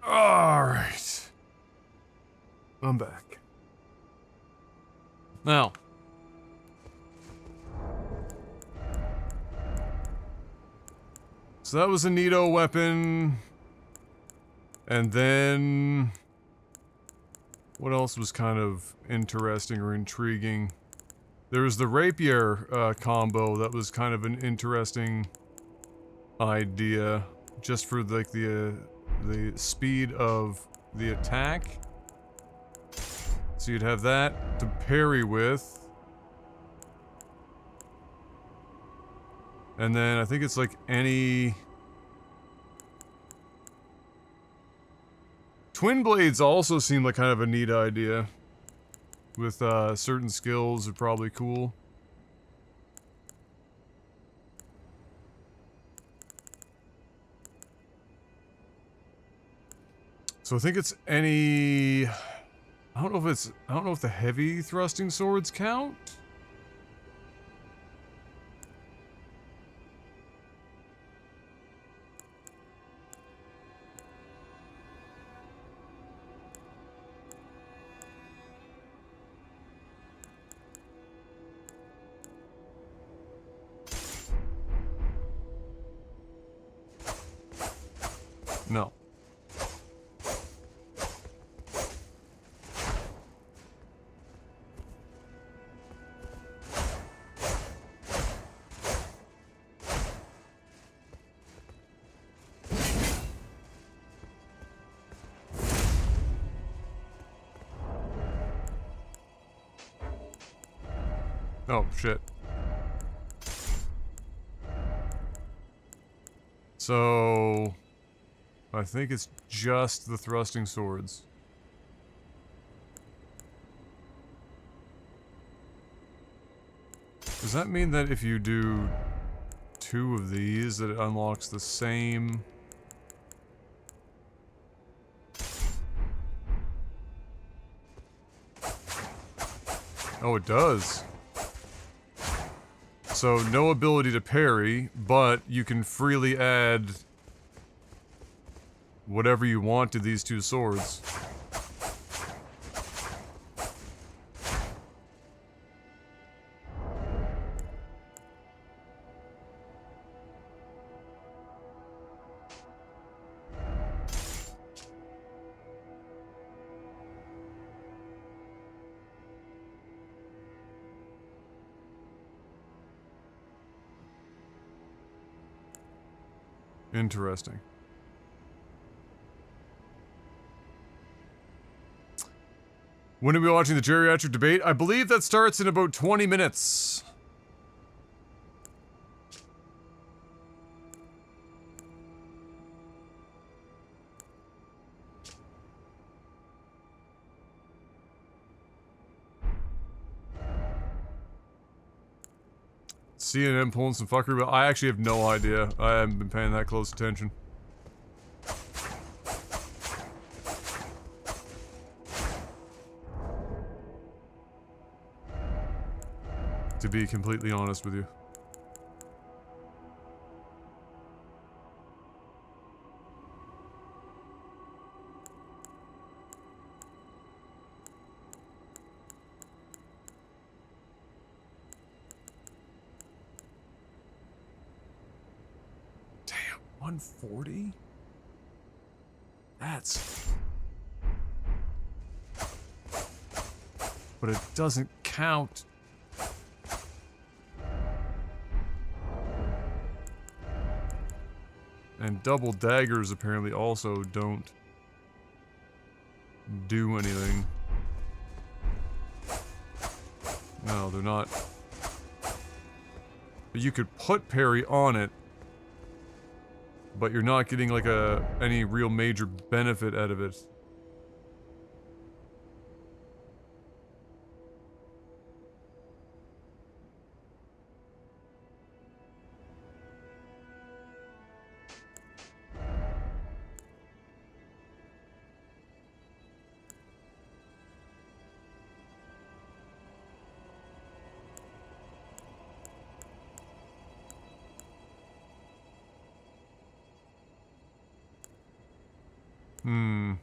Alright. I'm back. Now. So that was a neato weapon. And then... what else was kind of interesting or intriguing? There was the rapier combo that was kind of an interesting idea. Just for like the speed of the attack. So you'd have that to parry with. And then I think it's like any... Twin blades also seem like kind of a neat idea. With certain skills are probably cool. So I think it's any... I don't know if the heavy thrusting swords count? No. Oh, shit. So... I think it's just the thrusting swords. Does that mean that if you do 2 of these, that it unlocks the same... Oh, it does. So, no ability to parry, but you can freely add whatever you want to these 2 swords. Interesting. When are we watching the geriatric debate? I believe that starts in about 20 minutes. CNN pulling some fuckery, but I actually have no idea. I haven't been paying that close attention. To be completely honest with you. Damn, 140? That's... But it doesn't count. And double daggers apparently also don't do anything. No, they're not. But you could put parry on it, but you're not getting like any real major benefit out of it. Hmm.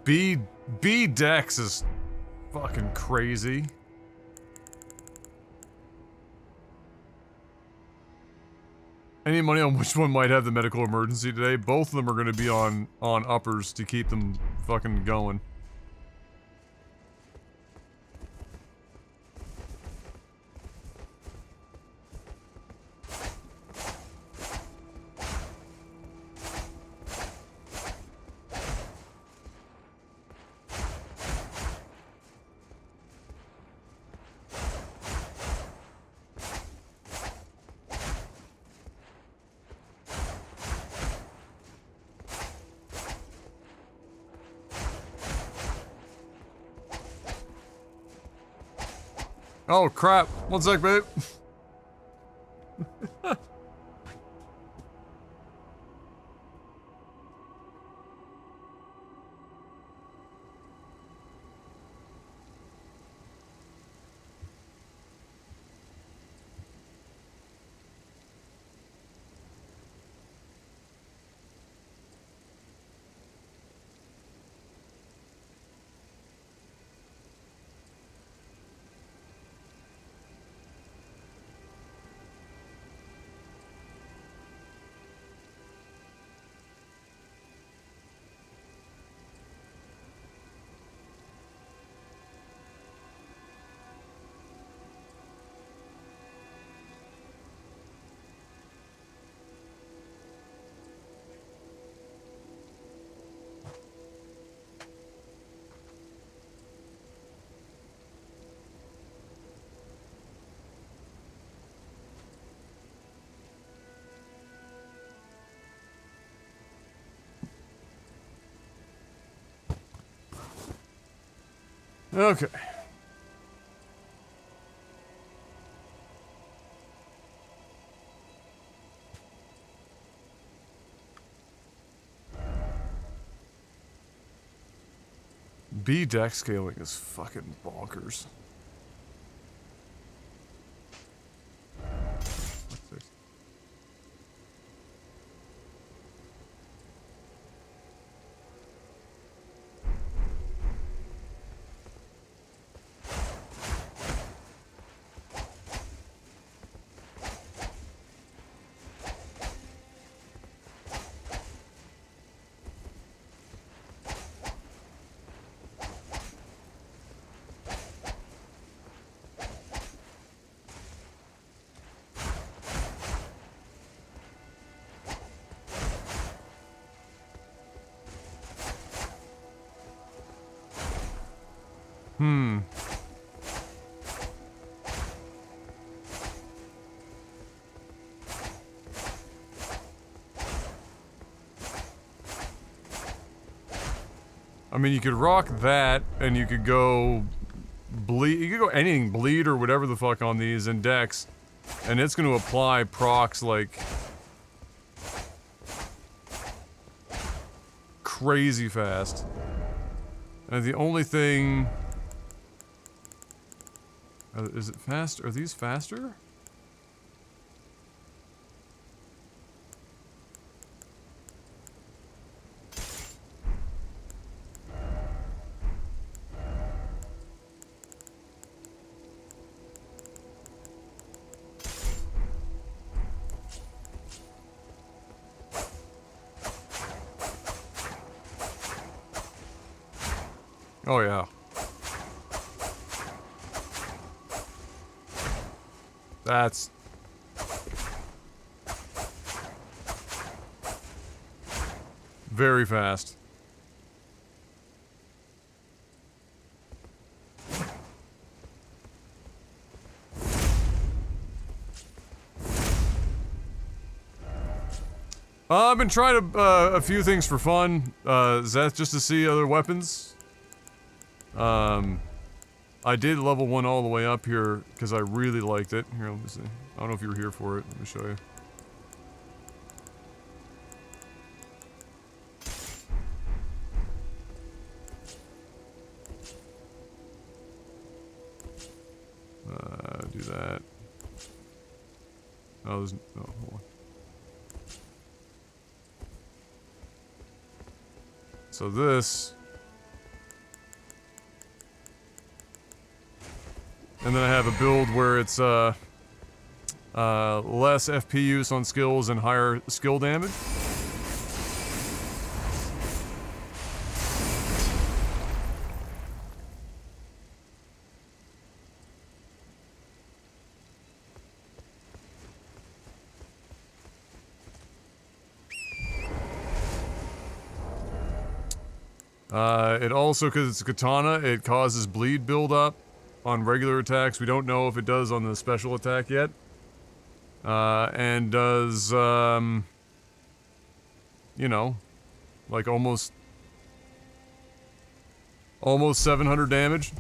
B Dex is fucking crazy. Any money on which one might have the medical emergency today? Both of them are going to be on uppers to keep them fucking going. Oh crap, one sec, babe. Okay. B deck scaling is fucking bonkers. What's this? Hmm. I mean, you could rock that, and you could go bleed. You could go anything, bleed or whatever the fuck on these index, and it's going to apply procs like crazy fast. And the only thing. Is it fast? Are these faster? Oh yeah. Very fast. I've been trying a few things for fun. That's just to see other weapons. I did level 1 all the way up here because I really liked it. Here, let me see. I don't know if you were here for it. Let me show you. Do that. Oh, there's... Oh, hold on. So this... And then I have a build where it's, less FP use on skills and higher skill damage. It also, because it's a katana, it causes bleed buildup on regular attacks. We don't know if it does on the special attack yet. And does, you know, like almost 700 damage.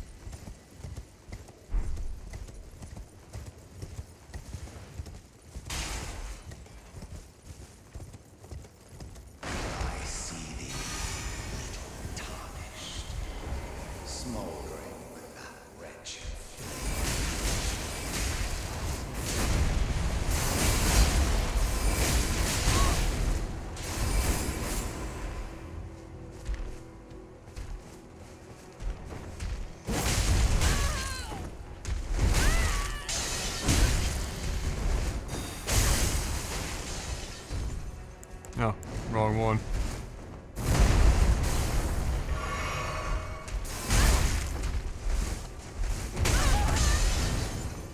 Oh, wrong one.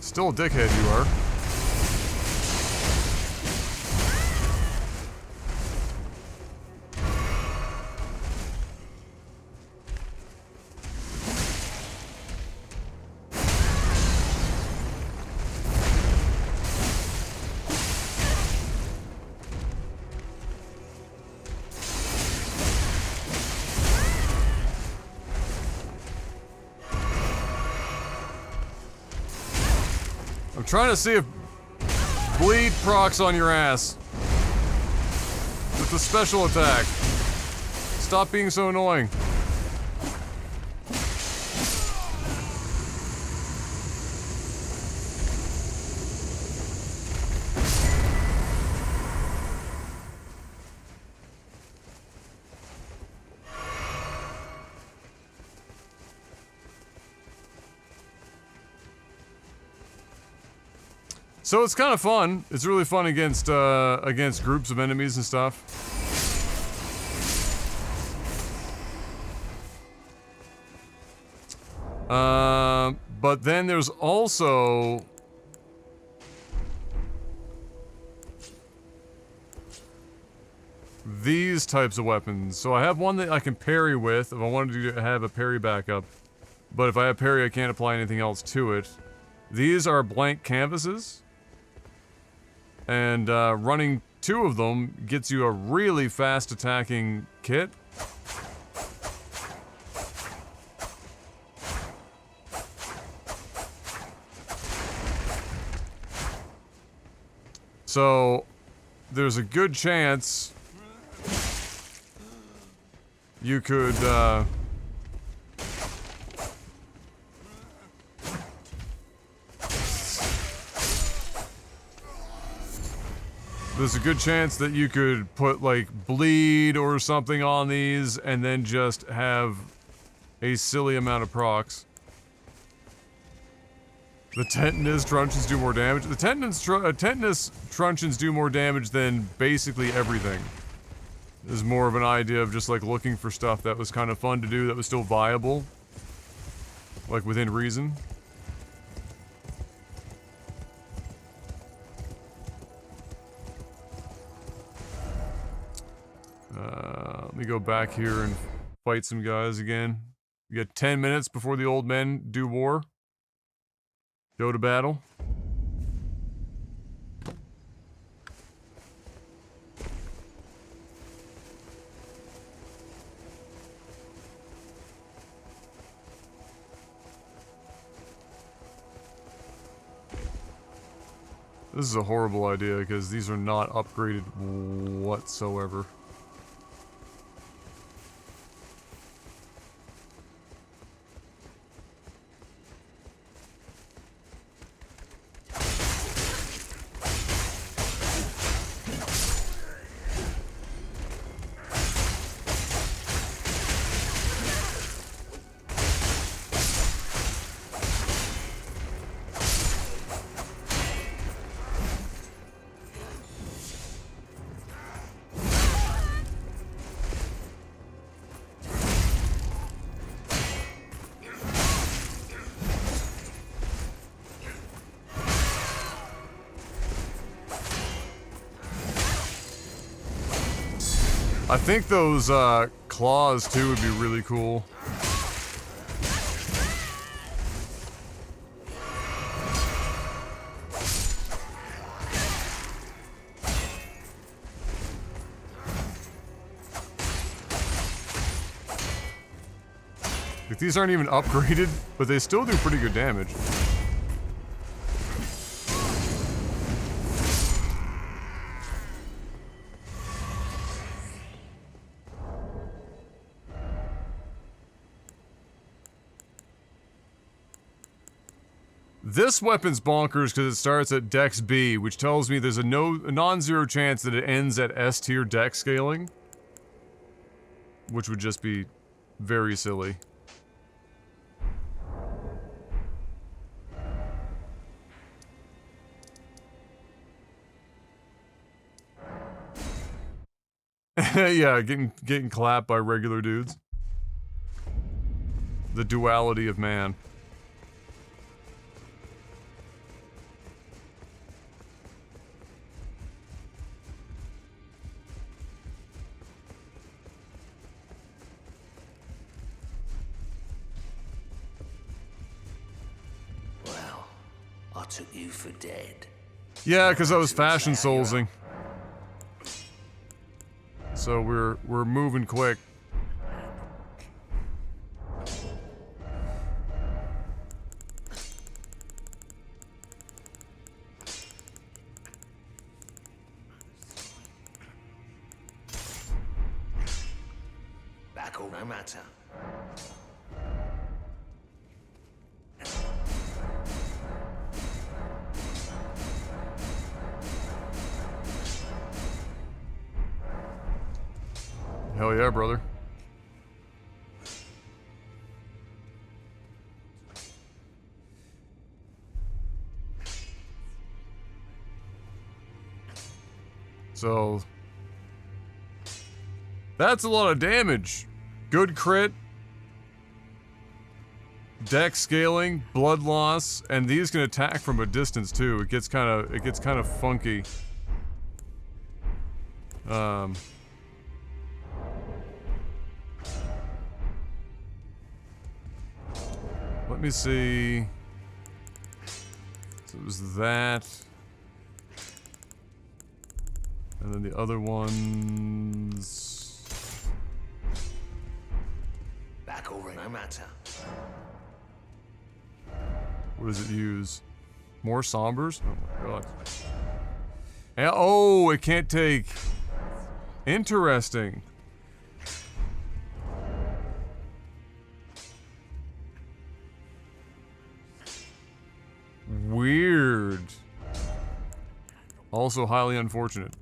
Still a dickhead you are. I'm trying to see if bleed procs on your ass with the special attack. Stop being so annoying. So it's kind of fun. It's really fun against groups of enemies and stuff. But then there's also these types of weapons. So I have one that I can parry with if I wanted to have a parry backup. But if I have parry, I can't apply anything else to it. These are blank canvases. And running 2 of them gets you a really fast attacking kit. So there's a good chance you could there's a good chance that you could put, like, bleed or something on these and then just have a silly amount of procs. The tetanus truncheons do more damage. The tetanus truncheons do more damage than basically everything. This is more of an idea of just, like, looking for stuff that was kind of fun to do that was still viable. Like, within reason. Let me go back here and fight some guys again. We got 10 minutes before the old men do war. Go to battle. This is a horrible idea because these are not upgraded whatsoever. I think those claws too would be really cool. Like, these aren't even upgraded, but they still do pretty good damage. This weapon's bonkers because it starts at Dex B, which tells me there's a non-zero chance that it ends at S tier Dex scaling. Which would just be very silly. Yeah, getting clapped by regular dudes. The duality of man. I took you for dead. Yeah, because I was fashion soulsing. So we're moving quick. Back all no matter. Hell yeah, brother. So that's a lot of damage. Good crit. Dex scaling, blood loss, and these can attack from a distance too. It gets kind of funky. Let me see. So it was that. And then the other ones. Back all no matter. What does it use? More sombers? Oh my god. And, oh, it can't take. Interesting. Weird. Also highly unfortunate.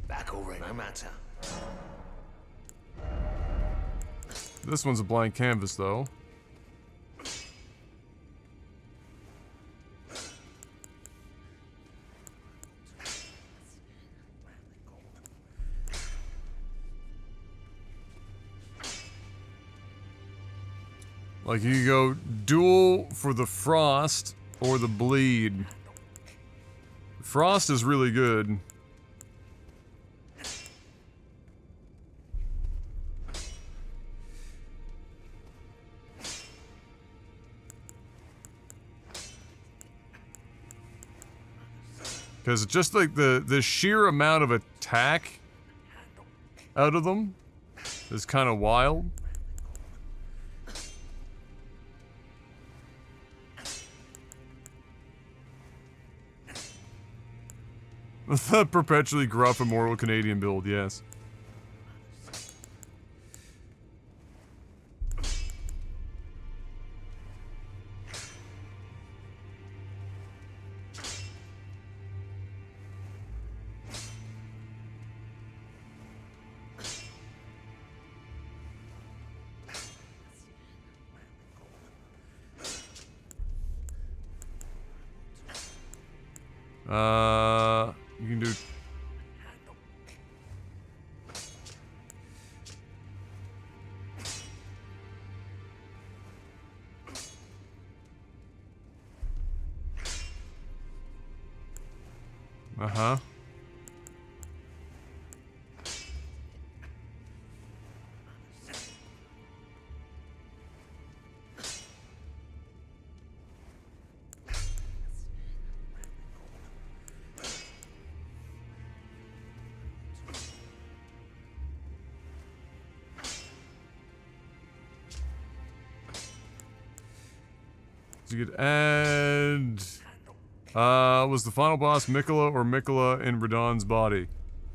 Back all no matter. This one's a blank canvas, though. Like, you go duel for the frost or the bleed. Frost is really good. Because just like the sheer amount of attack out of them is kind of wild. The perpetually gruff immortal Canadian build, yes. You can do... Uh-huh. So you could add... was the final boss Mikola or Mikola in Radahn's body?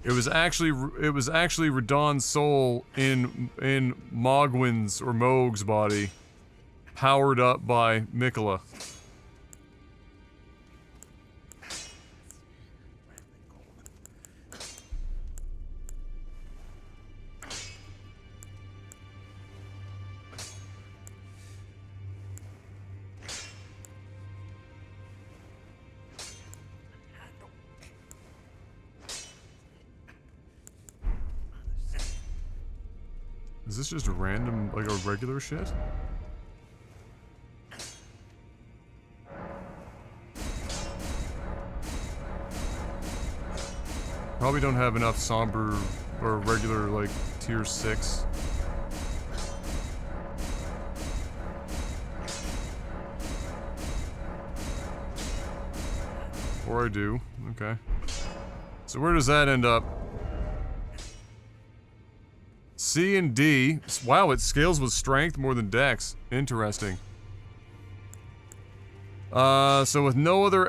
It was actually Radahn's soul in Mogwin's or Mog's body, powered up by Mikola. Is this just a random, like a regular shit? Probably don't have enough somber or regular, like, tier 6. Or I do. Okay. So where does that end up? C and D. Wow, it scales with strength more than dex. Interesting. So with no other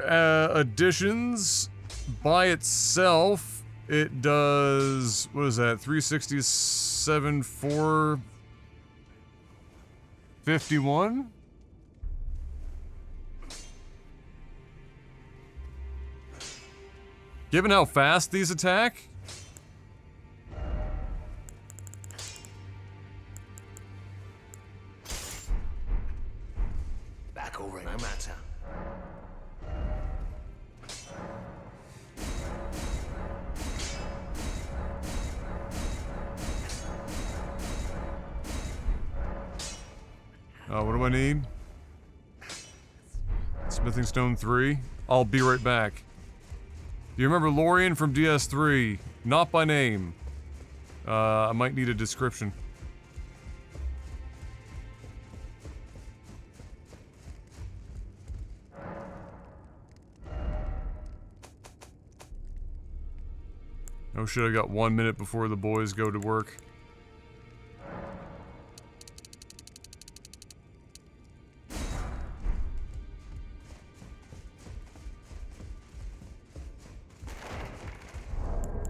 additions, by itself, it does, what is that, 367, 451? Given how fast these attack? Back already. No matter. What do I need? Smithing Stone 3. I'll be right back. Do you remember Lorien from DS3? Not by name. I might need a description. Oh shit, I got 1 minute before the boys go to work.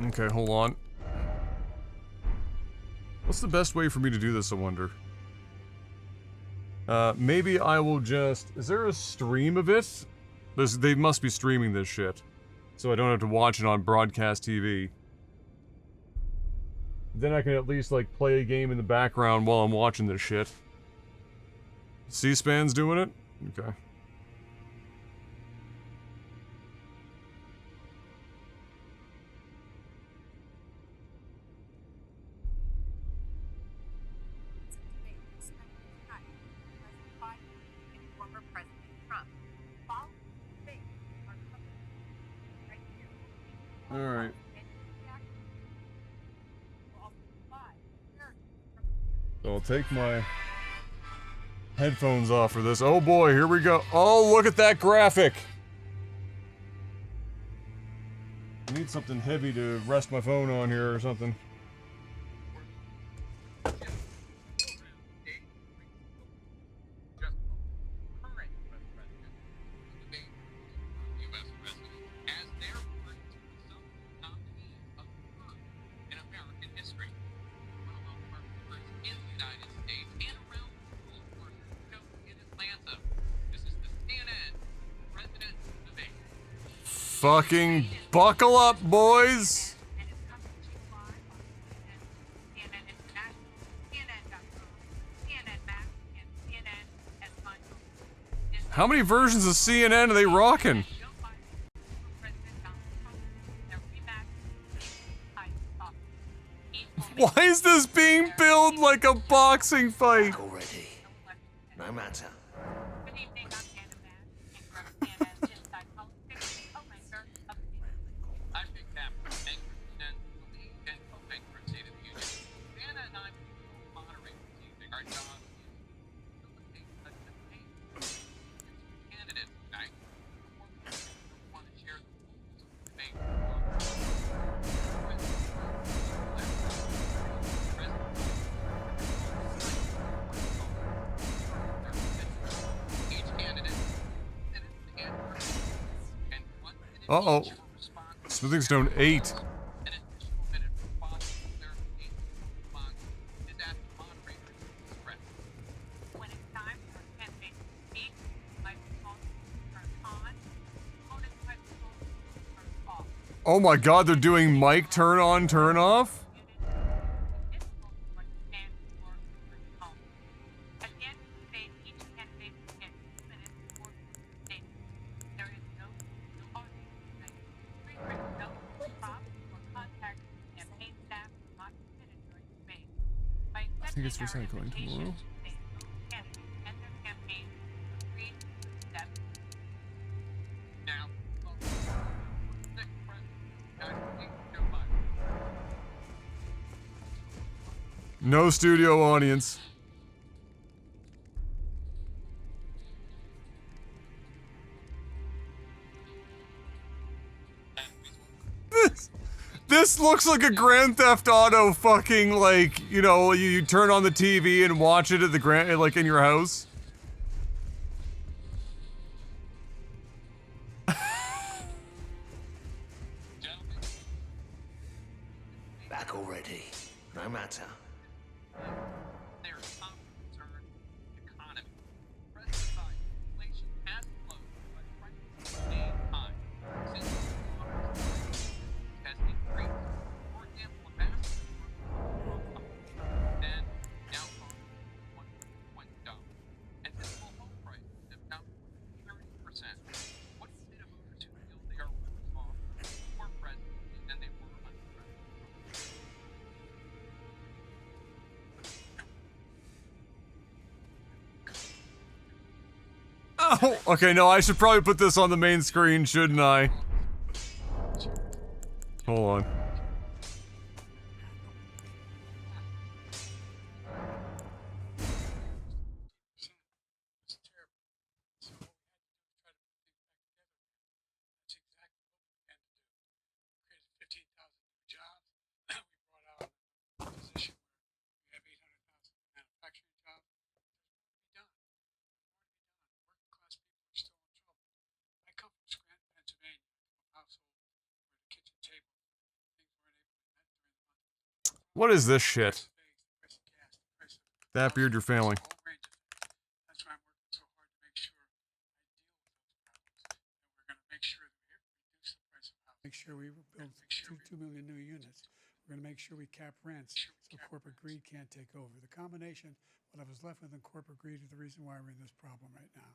Okay, hold on. What's the best way for me to do this, I wonder? Maybe I will just... Is there a stream of it? They must be streaming this shit. So I don't have to watch it on broadcast TV. Then I can at least, like, play a game in the background while I'm watching this shit. C-SPAN's doing it? Okay. Alright. So I'll take my headphones off for this. Oh boy, here we go. Oh, look at that graphic! need something heavy to rest my phone on here or something. Fucking buckle up, boys! How many versions of CNN are they rocking? Why is this being billed like a boxing fight? Already. No matter. Uh-oh. Smithing Stone 8. Oh my god, they're doing mic turn on, turn off? I think it's recycling tomorrow. No studio audience. This looks like a Grand Theft Auto fucking, like, you know, you turn on the TV and watch it at the like in your house. Back already. No matter. Oh, okay, no, I should probably put this on the main screen, shouldn't I? Hold on. What is this shit? That beard, you're failing. That's why I'm working so hard to make sure I deal with those problems. And we're going to make sure that we reduce the price of housing. Make sure we build 2 million new units. We're going to make sure we cap rents so corporate greed can't take over. The combination, what I was left with in corporate greed, is the reason why we're in this problem right now.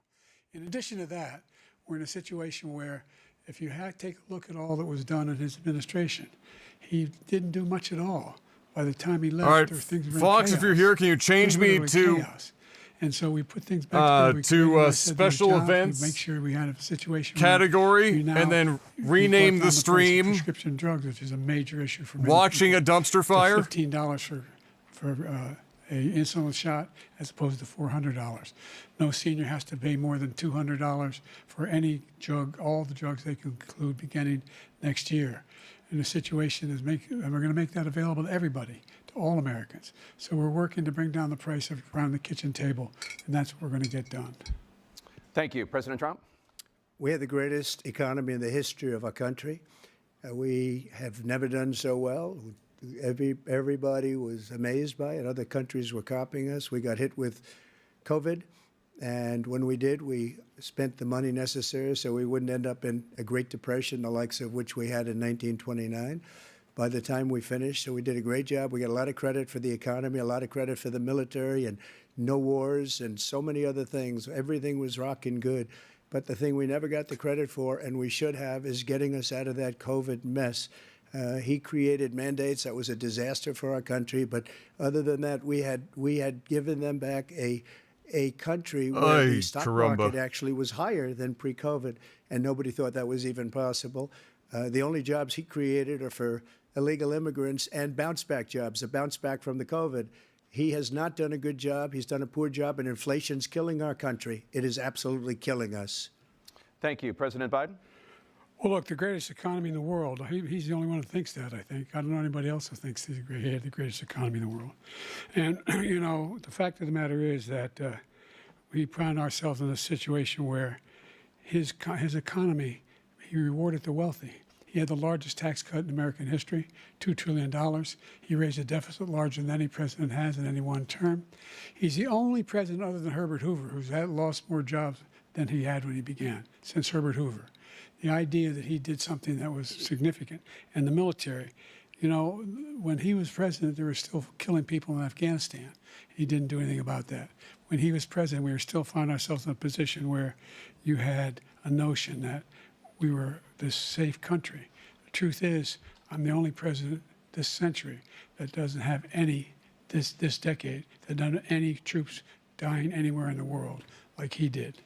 In addition to that, we're in a situation where if you take a look at all that was done in his administration, he didn't do much at all. By the time he left, all right, things were Fox, if you're here, can you change me to chaos. And so we put things back to special events, make sure we had a situation category, and then rename the stream prescription drugs, which is a major issue for many watching people. a dumpster fire. $15 for insulin shot as opposed to $400. No senior has to pay more than $200 for any drug, all the drugs they can include beginning next year. And the situation is and we're going to make that available to everybody, to all Americans. So we're working to bring down the price around the kitchen table, and that's what we're going to get done. Thank you. President Trump? We have the greatest economy in the history of our country. We have never done so well. Everybody was amazed by it. Other countries were copying us. We got hit with COVID, and when we did, we spent the money necessary so we wouldn't end up in a Great Depression, the likes of which we had in 1929. By the time we finished, so we did a great job. We got a lot of credit for the economy, a lot of credit for the military, and no wars, and so many other things. Everything was rocking good. But the thing we never got the credit for, and we should have, is getting us out of that COVID mess. He created mandates that was a disaster for our country. But other than that, we had given them back a country where the stock market actually was higher than pre-COVID, and nobody thought that was even possible. The only jobs he created are for illegal immigrants and bounce-back jobs, a bounce back from the COVID. He has not done a good job. He's done a poor job, and inflation's killing our country. It is absolutely killing us. Thank you. President Biden? Well, look, the greatest economy in the world, he's the only one who thinks that, I think. I don't know anybody else who thinks he had the greatest economy in the world. And, you know, the fact of the matter is that we found ourselves in a situation where his economy, he rewarded the wealthy. He had the largest tax cut in American history, $2 trillion. He raised a deficit larger than any president has in any one term. He's the only president other than Herbert Hoover who's lost more jobs than he had when he began, since Herbert Hoover. The idea that he did something that was significant. And the military, you know, when he was president, they were still killing people in Afghanistan. He didn't do anything about that. When he was president, we were still finding ourselves in a position where you had a notion that we were this safe country. The truth is, I'm the only president this century that doesn't have this decade, that doesn't have any troops dying anywhere in the world like he did.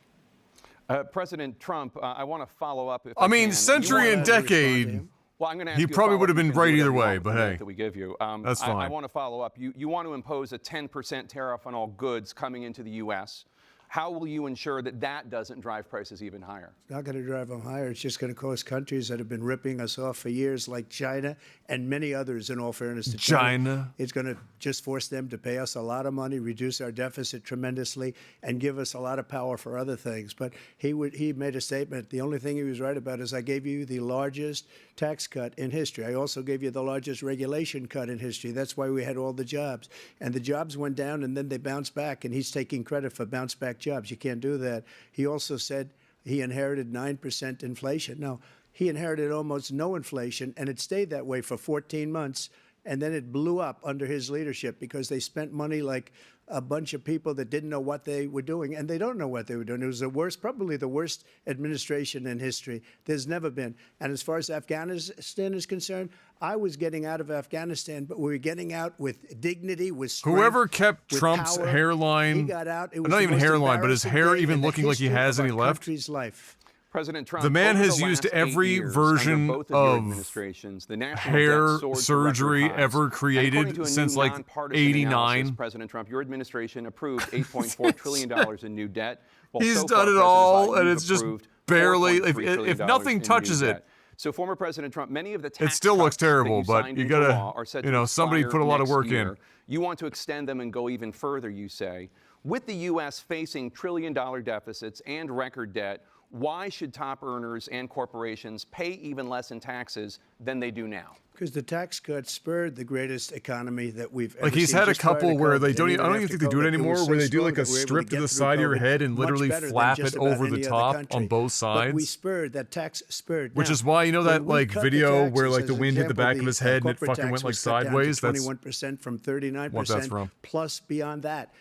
President Trump, I want to follow up. I mean, century and decade. Well, I'm going to ask he you probably would have been right either way, but hey, that we give you. That's fine. I want to follow up. You want to impose a 10% tariff on all goods coming into the U.S. How will you ensure that that doesn't drive prices even higher? It's not going to drive them higher. It's just going to cost countries that have been ripping us off for years, like China and many others, in all fairness to China. It's going to just force them to pay us a lot of money, reduce our deficit tremendously, and give us a lot of power for other things. But he made a statement. The only thing he was right about is I gave you the largest tax cut in history. I also gave you the largest regulation cut in history. That's why we had all the jobs. And the jobs went down, and then they bounced back, and he's taking credit for bounce back jobs. You can't do that. He also said he inherited 9% inflation. No, he inherited almost no inflation, and it stayed that way for 14 months, and then it blew up under his leadership because they spent money like a bunch of people that didn't know what they were doing, and they don't know what they were doing. It was the worst, probably the worst administration in history. There's never been. And as far as Afghanistan is concerned, I was getting out of Afghanistan, but we were getting out with dignity, with strength. Whoever kept with Trump's power. Hairline, He got out. It was not the even most hairline, but his hair embarrassing even day in looking the like he history has of any our left. country's life. President Trump, The man over has the used last every 8 years, version under both of your of administrations, the national hair debt soared to surgery record highs. ever And created according to a since new like nonpartisan 89. analysis, President Trump, your administration approved $8.4 trillion in new debt. While He's so done far, it President all, Biden, and you've it's just approved barely. $4.3 trillion If nothing in touches new it, debt. So former President Trump, many of the tax it still looks cuts that terrible. you But signed you into gotta, law are set to somebody expire put a lot of next work year. in. You want to extend them and go even further, you say. With the U.S. facing trillion-dollar deficits and record debt, why should top earners and corporations pay even less in taxes than they do now? Because the tax cuts spurred the greatest economy that we've ever Like he's seen. had a Just prior to couple where COVID, they don't. and I don't even after think they do it COVID, anymore. was Where so they do like strong a that we were able strip to to get the through side of your COVID head and much literally better than flap just it about over the any other top country. on both But we sides. spurred that tax spurred. Which Now, is why, you know, when that we like cut the video where taxes, like the as wind hit the example, back of his head and it corporate fucking tax went like was cut down to sideways. That's 21% from what that's 39%. from. Plus beyond that,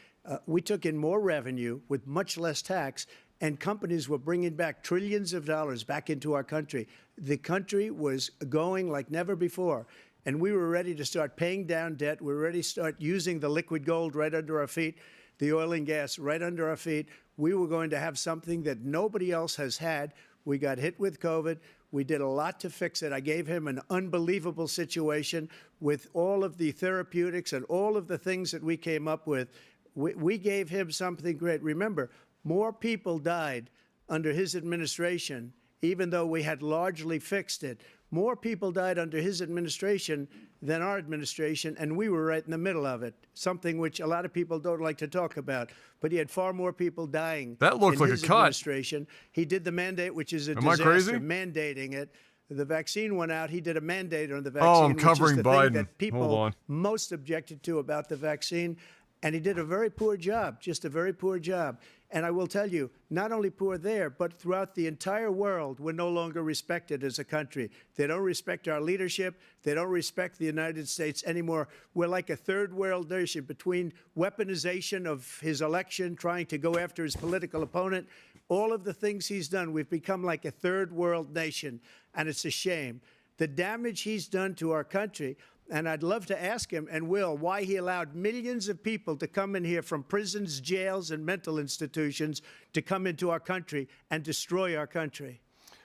we took in more revenue with much less tax. And companies were bringing back trillions of dollars back into our country. The country was going like never before. And we were ready to start paying down debt. We were ready to start using the liquid gold right under our feet, the oil and gas right under our feet. We were going to have something that nobody else has had. We got hit with COVID. We did a lot to fix it. I gave him an unbelievable situation with all of the therapeutics and all of the things that we came up with. We gave him something great. Remember, more people died under his administration, even though we had largely fixed it. More people died under his administration than our administration, and we were right in the middle of it, something which a lot of people don't like to talk about. But he had far more people dying That looked in like a his cut. administration. He did the mandate, which is a Am I disaster, crazy? mandating it. The vaccine went out. He did a mandate on the vaccine, Oh, I'm which covering is the Biden. thing that Hold people on. most objected to about the vaccine. And he did a very poor job, just a very poor job. And I will tell you, not only poor there, but throughout the entire world, we're no longer respected as a country. They don't respect our leadership. They don't respect the United States anymore. We're like a third world nation between weaponization of his election, trying to go after his political opponent, all of the things he's done. We've become like a third world nation, and it's a shame. The damage he's done to our country. And I'd love to ask him, and will, why he allowed millions of people to come in here from prisons, jails, and mental institutions to come into our country and destroy our country.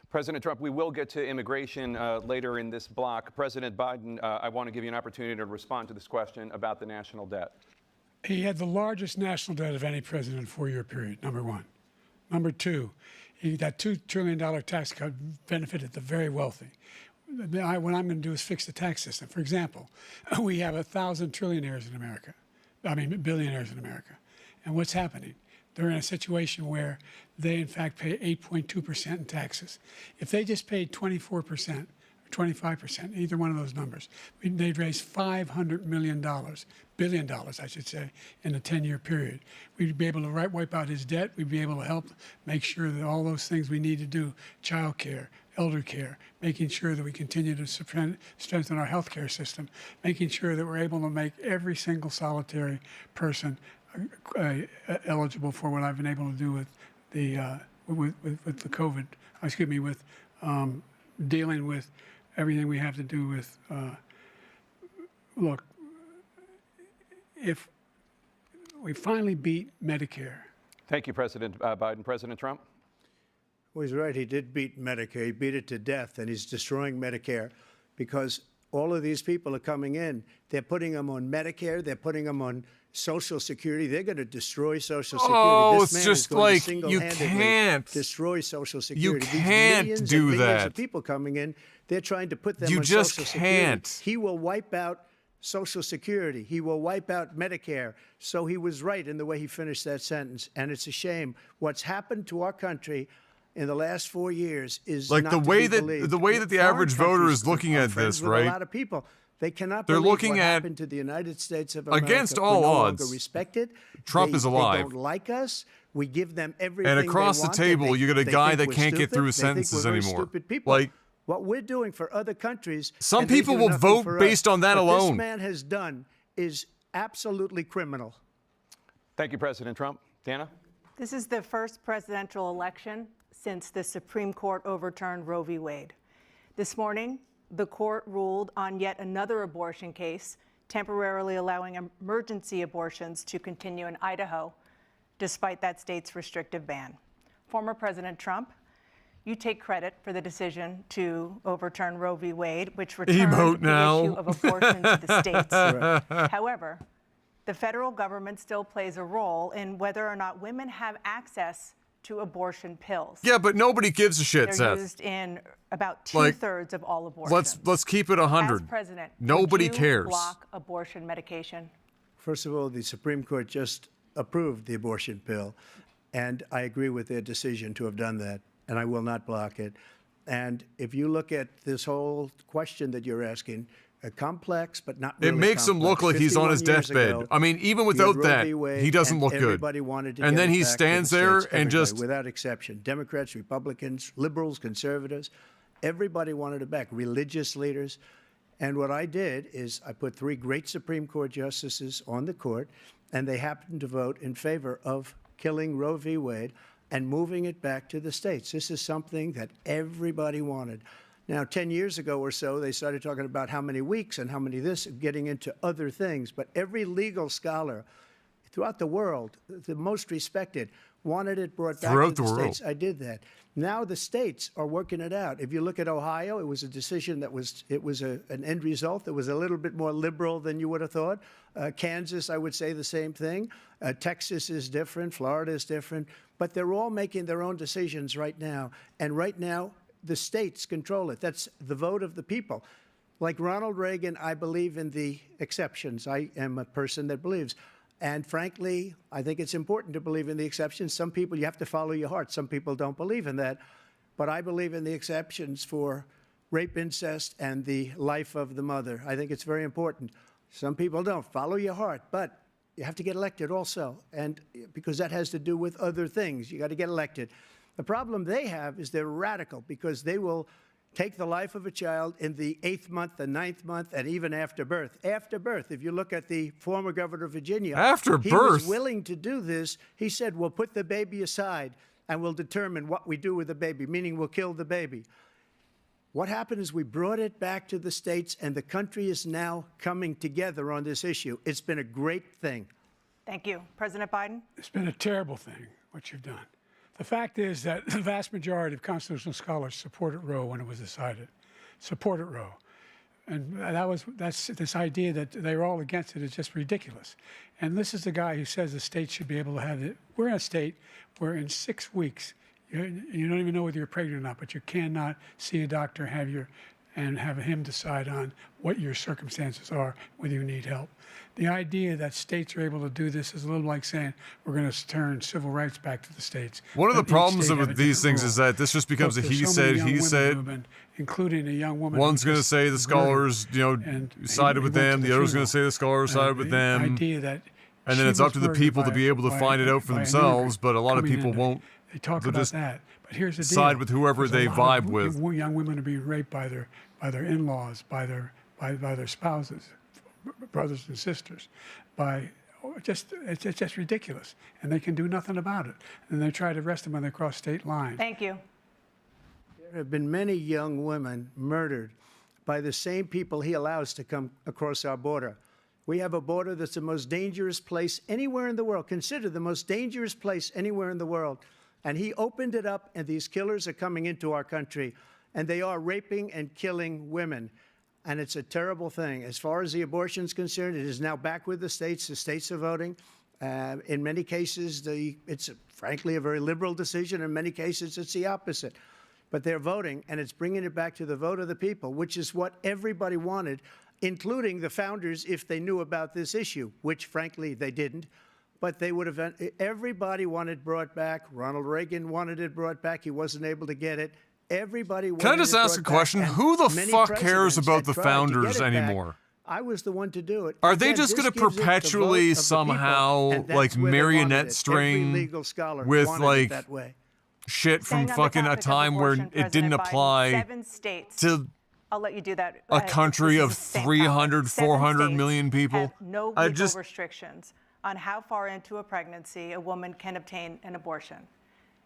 President Trump, we will get to immigration later in this block. President Biden, I want to give you an opportunity to respond to this question about the national debt. He had the largest national debt of any president in a 4-year period, number one. Number two, that $2 trillion tax cut benefited the very wealthy. What I'm going to do is fix the tax system. For example, we have 1,000 trillionaires in America. Billionaires in America. And what's happening? They're in a situation where they, in fact, pay 8.2% in taxes. If they just paid 24% or 25%, either one of those numbers, they'd raise $500 billion, I should say, in a 10-year period. We'd be able to wipe out his debt. We'd be able to help make sure that all those things we need to do, child care, elder care, making sure that we continue to strengthen our health care system, making sure that we're able to make every single solitary person eligible for what I've been able to do with the with the COVID, with dealing with everything we have to do with, look, if we finally beat Medicare. Thank you, President Biden. President Trump? Well, he's right. He did beat Medicare. He beat it to death, and he's destroying Medicare because all of these people are coming in. They're putting them on Medicare. They're putting them on Social Security. They're going to destroy Social Security. Oh, this it's man just is going like, to you single-handedly can't. destroy Social Security. You These can't millions do and millions that. of people coming in, they're trying to put them You on just Social can't. Security. He will wipe out Social Security. He will wipe out Medicare. So he was right in the way he finished that sentence. And it's a shame. What's happened to our country in the last 4 years is Like not the to way be that believed. the way that the Foreign average voter countries is looking are at friends this, with right? A lot of people. They cannot They're believe looking what at- happened to the United States of America. Against We're all no odds, longer respected. Trump They is alive. They don't like us. We give them everything. And across they the want, table, they- you got a they guy think that we're can't get stupid. through his They think sentences we're very anymore. Stupid people. Like, what we're doing for other countries. Some and they people do will nothing vote for based us. on that What alone. This man has done is absolutely criminal. Thank you, President Trump. Dana? This is the first presidential election since the Supreme Court overturned Roe v. Wade. This morning, the court ruled on yet another abortion case, temporarily allowing emergency abortions to continue in Idaho, despite that state's restrictive ban. Former President Trump, you take credit for the decision to overturn Roe v. Wade, which returned Emote the now. issue of abortion to the states. However, the federal government still plays a role in whether or not women have access to abortion pills. yeah, but nobody gives a shit, They're Seth. used in about Like, two-thirds of all abortions. Let's keep it 100. As president, Nobody would you cares. block abortion medication? First of all, the Supreme Court just approved the abortion pill, and I agree with their decision to have done that, and I will not block it. And if you look at this whole question that you're asking, complex but not really It makes him look complex. like he's on his 51 years deathbed. ago, I mean, even you had without Roe that, v. Wade, he doesn't and look good. Everybody wanted to And get then it he back to stands the there states, and everybody, just- without exception, Democrats, Republicans, liberals, conservatives, everybody wanted it back, religious leaders. And what I did is I put 3 great Supreme Court justices on the court, and they happened to vote in favor of killing Roe v. Wade and moving it back to the states. This is something that everybody wanted. Now, 10 years ago or so, they started talking about how many weeks and how many this, getting into other things. But every legal scholar throughout the world, the most respected, wanted it brought back Throughout to the the world. states, I did that. Now the states are working it out. If you look at Ohio, it was a decision that was an end result that was a little bit more liberal than you would have thought. Kansas, I would say the same thing. Texas is different. Florida is different. But they're all making their own decisions right now. And right now, the states control it. That's the vote of the people. Like Ronald Reagan, I believe in the exceptions. I am a person that believes. And frankly, I think it's important to believe in the exceptions. Some people, you have to follow your heart. Some people don't believe in that. But I believe in the exceptions for rape, incest, and the life of the mother. I think it's very important. Some people don't. Follow your heart. But you have to get elected also. And because that has to do with other things. You got to get elected. The problem they have is they're radical because they will take the life of a child in the 8th month, the 9th month, and even after birth. After birth, if you look at the former governor of Virginia, After he birth? was willing to do this. He said, we'll put the baby aside and we'll determine what we do with the baby, meaning we'll kill the baby. What happened is we brought it back to the states, and the country is now coming together on this issue. It's been a great thing. Thank you. President Biden? It's been a terrible thing, what you've done. The fact is that the vast majority of constitutional scholars supported Roe when it was decided. Supported Roe. And that's this idea that they were all against it is just ridiculous. And this is the guy who says the state should be able to have it. We're in a state where in 6 weeks, you don't even know whether you're pregnant or not, but you cannot see a doctor and have him decide on what your circumstances are, whether you need help. The idea that states are able to do this is a little like saying we're going to turn civil rights back to the states. One of the Let each problems state have a with these different things rule. is that this just becomes a Look, he there's so many said, young he women said. who have been, including a young woman. One's going going to say the scholars, sided with them. The other's going to say the scholars sided with them. Idea that And then she it's up was to the murdered people to by- be able to by- find it out for by an themselves, immigrant but a lot of coming people into- won't. They talk They'll about just that, but here's the deal. side with whoever There's they a lot vibe with. Young women are being raped by their in-laws, by their spouses, brothers and sisters, it's just ridiculous, and they can do nothing about it. And they try to arrest them when they cross state lines. Thank you. There have been many young women murdered by the same people he allows to come across our border. We have a border that's the most dangerous place anywhere in the world, considered the most dangerous place anywhere in the world. And he opened it up, and these killers are coming into our country, and they are raping and killing women. And it's a terrible thing. As far as the abortion is concerned, it is now back with the states. The states are voting. In many cases, it's frankly a very liberal decision. In many cases, it's the opposite. But they're voting, and it's bringing it back to the vote of the people, which is what everybody wanted, including the founders, if they knew about this issue, which, frankly, they didn't. But they would have, everybody wanted brought back. Ronald Reagan wanted it brought back. He wasn't able to get it. Everybody wanted Can I just it ask a brought back, question? and Who the many fuck cares presidents about had the tried to get founders it back. anymore? I was the one to do it. Are they Again, just this going to gives it the vote perpetually of the people, somehow and that's like where they wanted marionette it. string Every legal scholar with wanted it like that way. shit from Staying on the fucking a topic of time where abortion, it didn't President Biden, apply 7 states. to I'll let you do that. a country This of is the same 300, topic. 7 400 states million people? have no I legal just- restrictions on how far into a pregnancy a woman can obtain an abortion.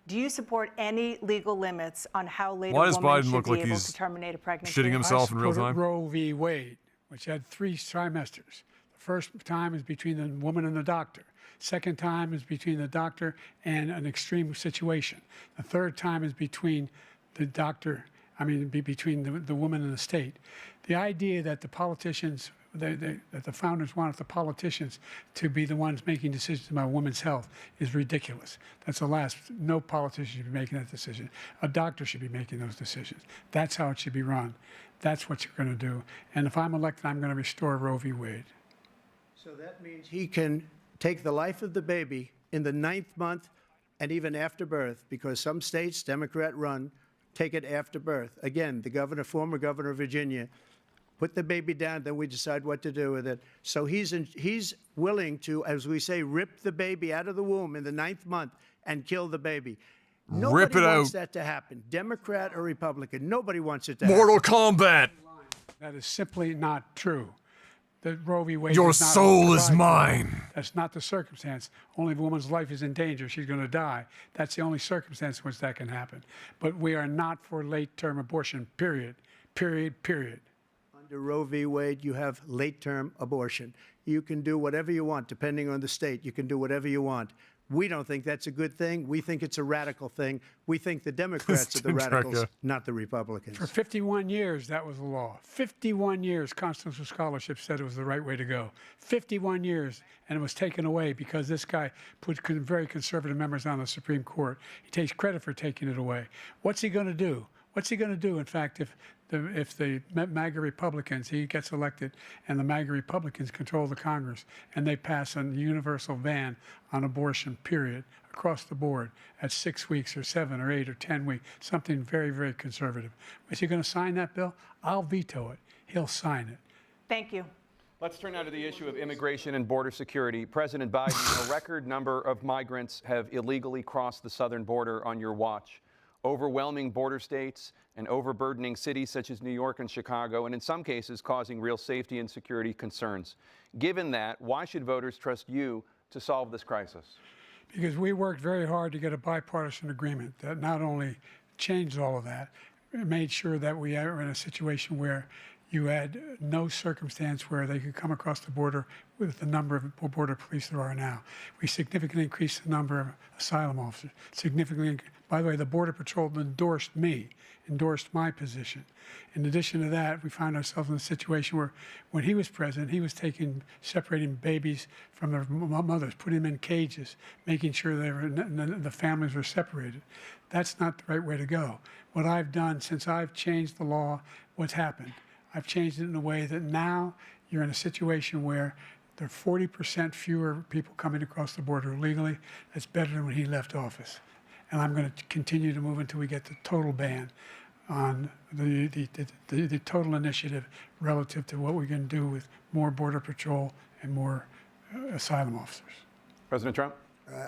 Do you support any legal limits on how late Why a does woman Biden should look be like able he's to terminate a pregnancy? shitting himself in real I supported time? Roe v. Wade, which had 3 trimesters. The first time is between the woman and the doctor. Second time is between the doctor and an extreme situation. The third time is between the doctor, between the woman and the state. The idea that the politicians, that the founders wanted the politicians to be the ones making decisions about women's health is ridiculous. That's the last. No politician should be making that decision. A doctor should be making those decisions. That's how it should be run. That's what you're going to do. And if I'm elected, I'm going to restore Roe v. Wade. So that means he can take the life of the baby in the 9th month and even after birth, because some states, Democrat run, take it after birth. Again, the former governor of Virginia, put the baby down, then we decide what to do with it. So he's willing to, as we say, rip the baby out of the womb in the 9th month and kill the baby. Nobody wants that to happen, Democrat or Republican. Nobody wants it to happen. Mortal Kombat. That is simply not true. The Roe v. Wade Your does not soul is provide for mine. that. That's not the circumstance. Only if a woman's life is in danger, she's going to die. That's the only circumstance in which that can happen. But we are not for late-term abortion, period. Period, period. Under Roe v. Wade, you have late-term abortion. you can do whatever you want, depending on the state. You can do whatever you want. We don't think that's a good thing. We think it's a radical thing. We think the Democrats are the radicals, not the Republicans. For 51 years, that was the law. 51 years, constitutional scholarship said it was the right way to go. 51 years, and it was taken away because this guy put very conservative members on the Supreme Court. He takes credit for taking it away. What's he going to do? What's he going to do, in fact, if the MAGA Republicans, he gets elected, and the MAGA Republicans control the Congress, and they pass a universal ban on abortion, period, across the board at 6 weeks or 7 or 8 or 10 weeks, something very, very conservative. Is he going to sign that bill? I'll veto it. He'll sign it. Thank you. Let's turn now to the issue of immigration and border security. President Biden, a record number of migrants have illegally crossed the southern border on your watch. Overwhelming border states and overburdening cities such as New York and Chicago, and in some cases causing real safety and security concerns. Given that, why should voters trust you to solve this crisis? Because we worked very hard to get a bipartisan agreement that not only changed all of that, it made sure that we are in a situation where you had no circumstance where they could come across the border with the number of border police there are now. We significantly increased the number of asylum officers, significantly. By the way, the Border Patrol endorsed my position. In addition to that, we found ourselves in a situation where when he was president, he was separating babies from their mothers, putting them in cages, making sure the families were separated. That's not the right way to go. What I've done since I've changed the law, what's happened? I've changed it in a way that now you're in a situation where there are 40% fewer people coming across the border illegally. That's better than when he left office. And I'm going to continue to move until we get the total ban on the total initiative relative to what we're going to do with more Border Patrol and more asylum officers. President Trump?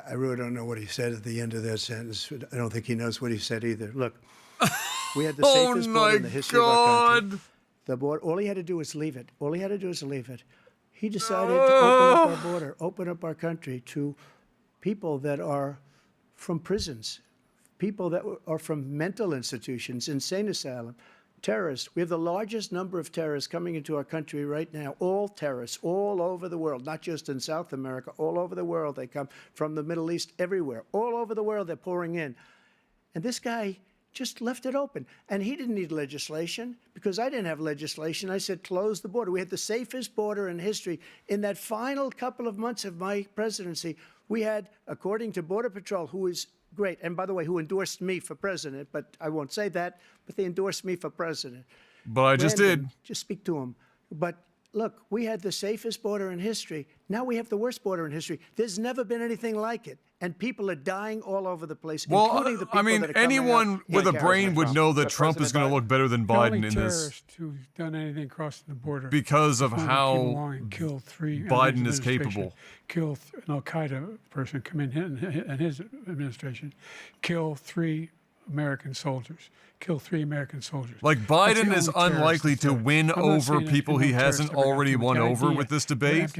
I really don't know what he said at the end of that sentence. I don't think he knows what he said either. Look, we had the safest border in the history of our country. The border, all he had to do was leave it. All he had to do was leave it. He decided to open up our border, open up our country to people that are from prisons, people that are from mental institutions, insane asylum, terrorists. We have the largest number of terrorists coming into our country right now, all terrorists, all over the world, not just in South America, all over the world. They come from the Middle East, everywhere. All over the world, they're pouring in. And this guy just left it open. And he didn't need legislation because I didn't have legislation. I said, close the border. We had the safest border in history. In that final couple of months of my presidency, we had, according to Border Patrol, who is great, and by the way, who endorsed me for president, but I won't say that, but they endorsed me for president. But I just did. Just speak to him. But look, we had the safest border in history. Now we have the worst border in history. There's never been anything like it. And people are dying all over the place, including the people that are coming anyone out. with a brain would know that Trump is going to look better than Biden in this. The only terrorist who's done anything crossing the border because of how Biden is capable. Kill an Al-Qaeda person come in and his administration, kill 3 American soldiers. Kill 3 American soldiers. Like, Biden is unlikely to win over people he hasn't already won over with this debate.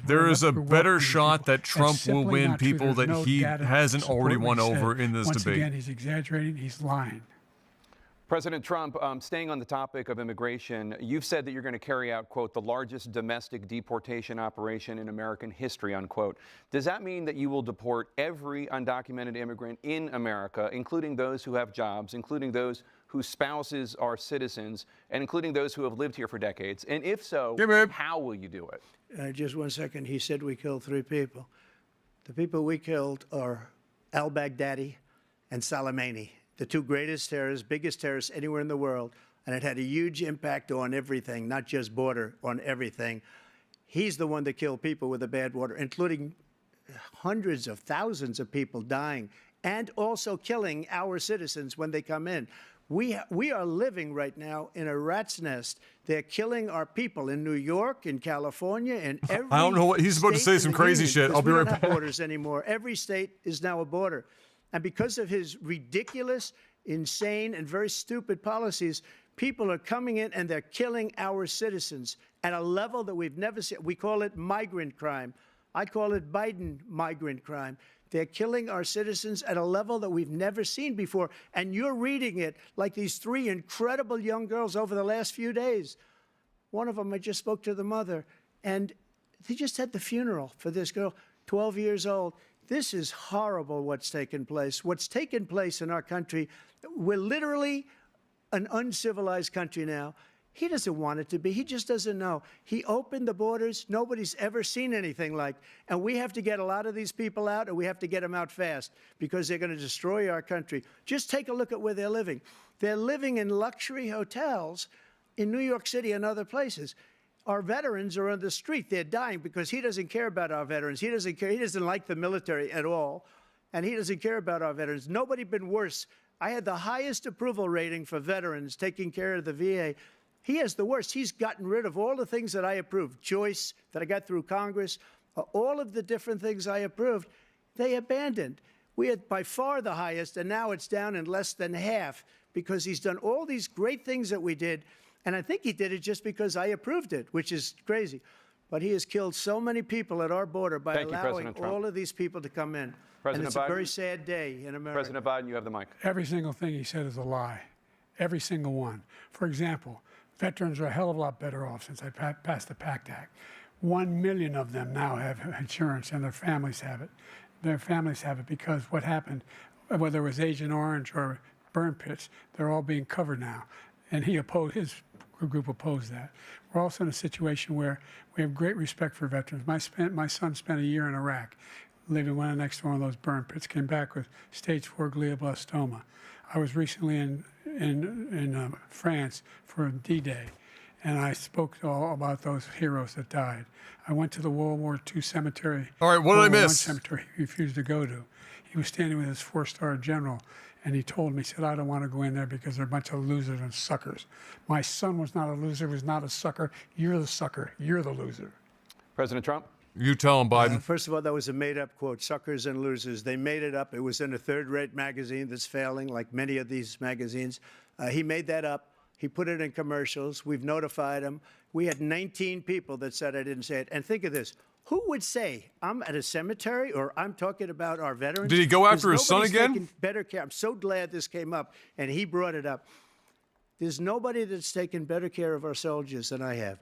There is a better shot that Trump will win people that he hasn't already won over in this debate. Once again, he's exaggerating, he's lying. President Trump, staying on the topic of immigration, you've said that you're going to carry out, quote, the largest domestic deportation operation in American history, unquote. Does that mean that you will deport every undocumented immigrant in America, including those who have jobs, including those whose spouses are citizens, and including those who have lived here for decades? And if so, how will you do it? Just 1 second. He said we killed 3 people. The people we killed are al-Baghdadi and Soleimani, the 2 greatest terrorists, biggest terrorists anywhere in the world, and it had a huge impact on everything, not just border, on everything. He's the one that killed people with the bad water, including hundreds of thousands of people dying, and also killing our citizens when they come in. We are living right now in a rat's nest. They're killing our people in New York, in California, in every I don't know what he's about to say. Some crazy shit. I'll be right back. We don't have borders anymore. Every state is now a border. And because of his ridiculous, insane, and very stupid policies, people are coming in and they're killing our citizens at a level that we've never seen. We call it migrant crime. I call it Biden migrant crime. They're killing our citizens at a level that we've never seen before. And you're reading it like these 3 incredible young girls over the last few days. One of them, I just spoke to the mother, and They just had the funeral for this girl, 12 years old. This is horrible what's taken place. What's taken place in our country, we're literally an uncivilized country now. He doesn't want it to be. He just doesn't know. He opened the borders. Nobody's ever seen anything like. And we have to get a lot of these people out, and we have to get them out fast because they're going to destroy our country. Just take a look at where they're living. They're living in luxury hotels in New York City and other places. Our veterans are on the street. They're dying because he doesn't care about our veterans. He doesn't care. He doesn't like the military at all, and he doesn't care about our veterans. Nobody been worse. I had the highest approval rating for veterans taking care of the VA. He has the worst. He's gotten rid of all the things that I approved, choice that I got through Congress, all of the different things I approved, they abandoned. We had by far the highest, and now it's down in less than half because he's done all these great things that we did, and I think he did it just because I approved it, which is crazy. But he has killed so many people at our border by allowing all of these people to come in. And it's a very sad day in America. President Biden, you have the mic. Every single thing he said is a lie. Every single one. For example, veterans are a hell of a lot better off since I passed the PACT Act. 1 million of them now have insurance, and their families have it. Their families have it because what happened, whether it was Agent Orange or burn pits, they're all being covered now. And he opposed, his group opposed that. We're also in a situation where we have great respect for veterans. My son spent a year in Iraq, living right next to one of those burn pits, came back with stage 4 glioblastoma. I was recently in France for D-Day, and I spoke all about those heroes that died. I went to the World War II cemetery. All right, what did I miss? Cemetery he refused to go to. He was standing with his 4-star general, and he told me, he said, I don't want to go in there because they're a bunch of losers and suckers. My son was not a loser, was not a sucker. You're the sucker. You're the loser. President Trump? You tell him, Biden. First of all, that was a made-up quote, suckers and losers. They made it up. It was in a third-rate magazine that's failing, like many of these magazines. He made that up. He put it in commercials. We've notified him. We had 19 people that said I didn't say it. And think of this. Who would say I'm at a cemetery or I'm talking about our veterans? Did he go after his son again? Taking better care. I'm so glad this came up, and he brought it up. There's nobody that's taken better care of our soldiers than I have.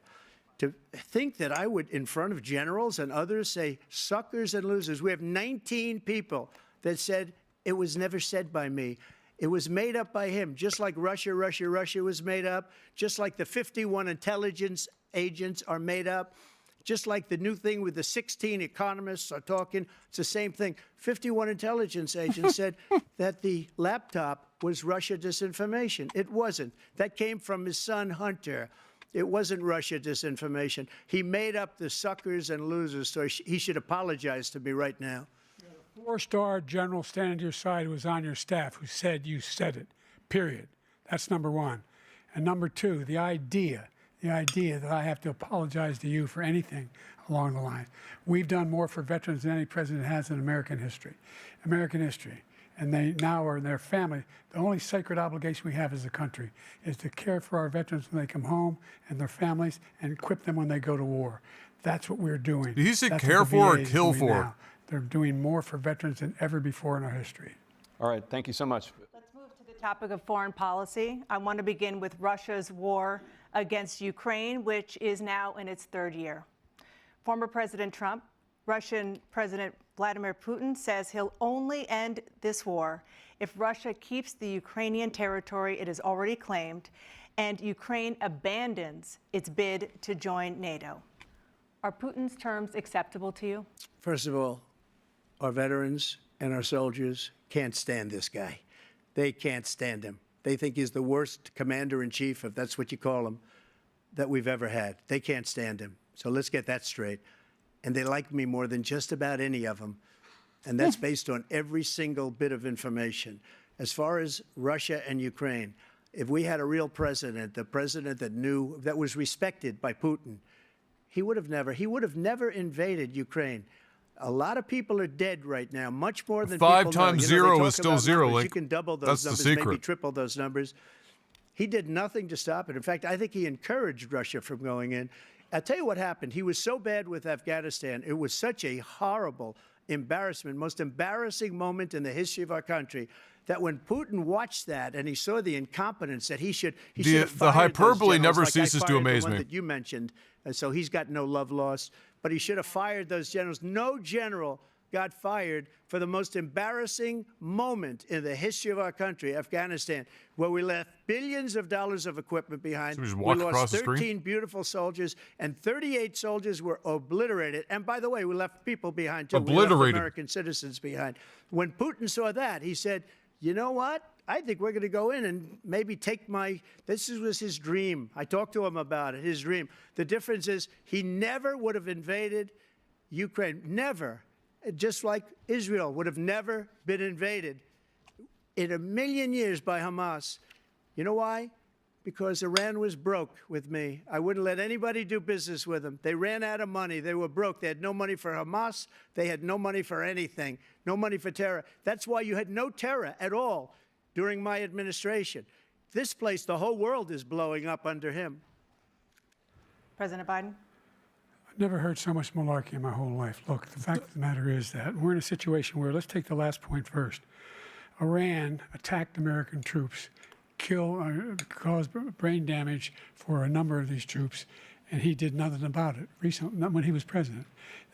To think that I would, in front of generals and others, say suckers and losers. We have 19 people that said it was never said by me. It was made up by him, just like Russia was made up, just like the 51 intelligence agents are made up, just like the new thing with the 16 economists are talking. It's the same thing. 51 intelligence agents said that the laptop was Russia disinformation. It wasn't. That came from his son, Hunter. It wasn't Russia disinformation. He made up the suckers and losers, so he should apologize to me right now. The 4-star general standing to your side who was on your staff who said you said it, period. That's number one. And number two, the idea that I have to apologize to you for anything along the line. We've done more for veterans than any president has in American history. And they now are their family. The only sacred obligation we have as a country is to care for our veterans when they come home and their families and equip them when they go to war. That's what we're doing. Did he say care for or kill for? Now. They're doing more for veterans than ever before in our history. All right, thank you so much. Let's move to the topic of foreign policy. I want to begin with Russia's war against Ukraine, which is now in its 3rd year. Former President Trump, Russian President Vladimir Putin says he'll only end this war if Russia keeps the Ukrainian territory it has already claimed and Ukraine abandons its bid to join NATO. Are Putin's terms acceptable to you? First of all, our veterans and our soldiers can't stand this guy. They can't stand him. They think he's the worst commander-in-chief, if that's what you call him, that we've ever had. They can't stand him. So let's get that straight. And they like me more than just about any of them. And that's based on every single bit of information. As far as Russia and Ukraine, if we had a real president, the president that knew, that was respected by Putin, he would have never invaded Ukraine. A lot of people are dead right now, much more than 5 people times know. 0 is still 0. Like, you can double those numbers, maybe triple those numbers. He did nothing to stop it. In fact, I think he encouraged Russia from going in. I'll tell you what happened. He was so bad with Afghanistan. It was such a horrible embarrassment, most embarrassing moment in the history of our country, that when Putin watched that and he saw the incompetence that he should have the hyperbole those never like ceases to amaze me. that you mentioned, and so he's got no love lost. but he should have fired those generals. No general got fired for the most embarrassing moment in the history of our country, Afghanistan, where we left billions of dollars of equipment behind. So we just we walked across lost the screen? 13 beautiful soldiers, and 38 soldiers were obliterated. And by the way, we left people behind, too. We left Obliterated. American citizens behind. When Putin saw that, he said, you know what? I think we're going to go in and maybe take this was his dream. I talked to him about it, his dream. The difference is he never would have invaded Ukraine. Never. Just like Israel would have never been invaded in a million years by Hamas. You know why? Because Iran was broke with me. I wouldn't let anybody do business with them. They ran out of money. They were broke. They had no money for Hamas. They had no money for anything, no money for terror. That's why you had no terror at all during my administration. This place, the whole world is blowing up under him. President Biden? Never heard so much malarkey in my whole life. Look, the fact of the matter is that we're in a situation where, let's take the last point first. Iran attacked American troops, caused brain damage for a number of these troops, and he did nothing about it. Recently, not when he was president.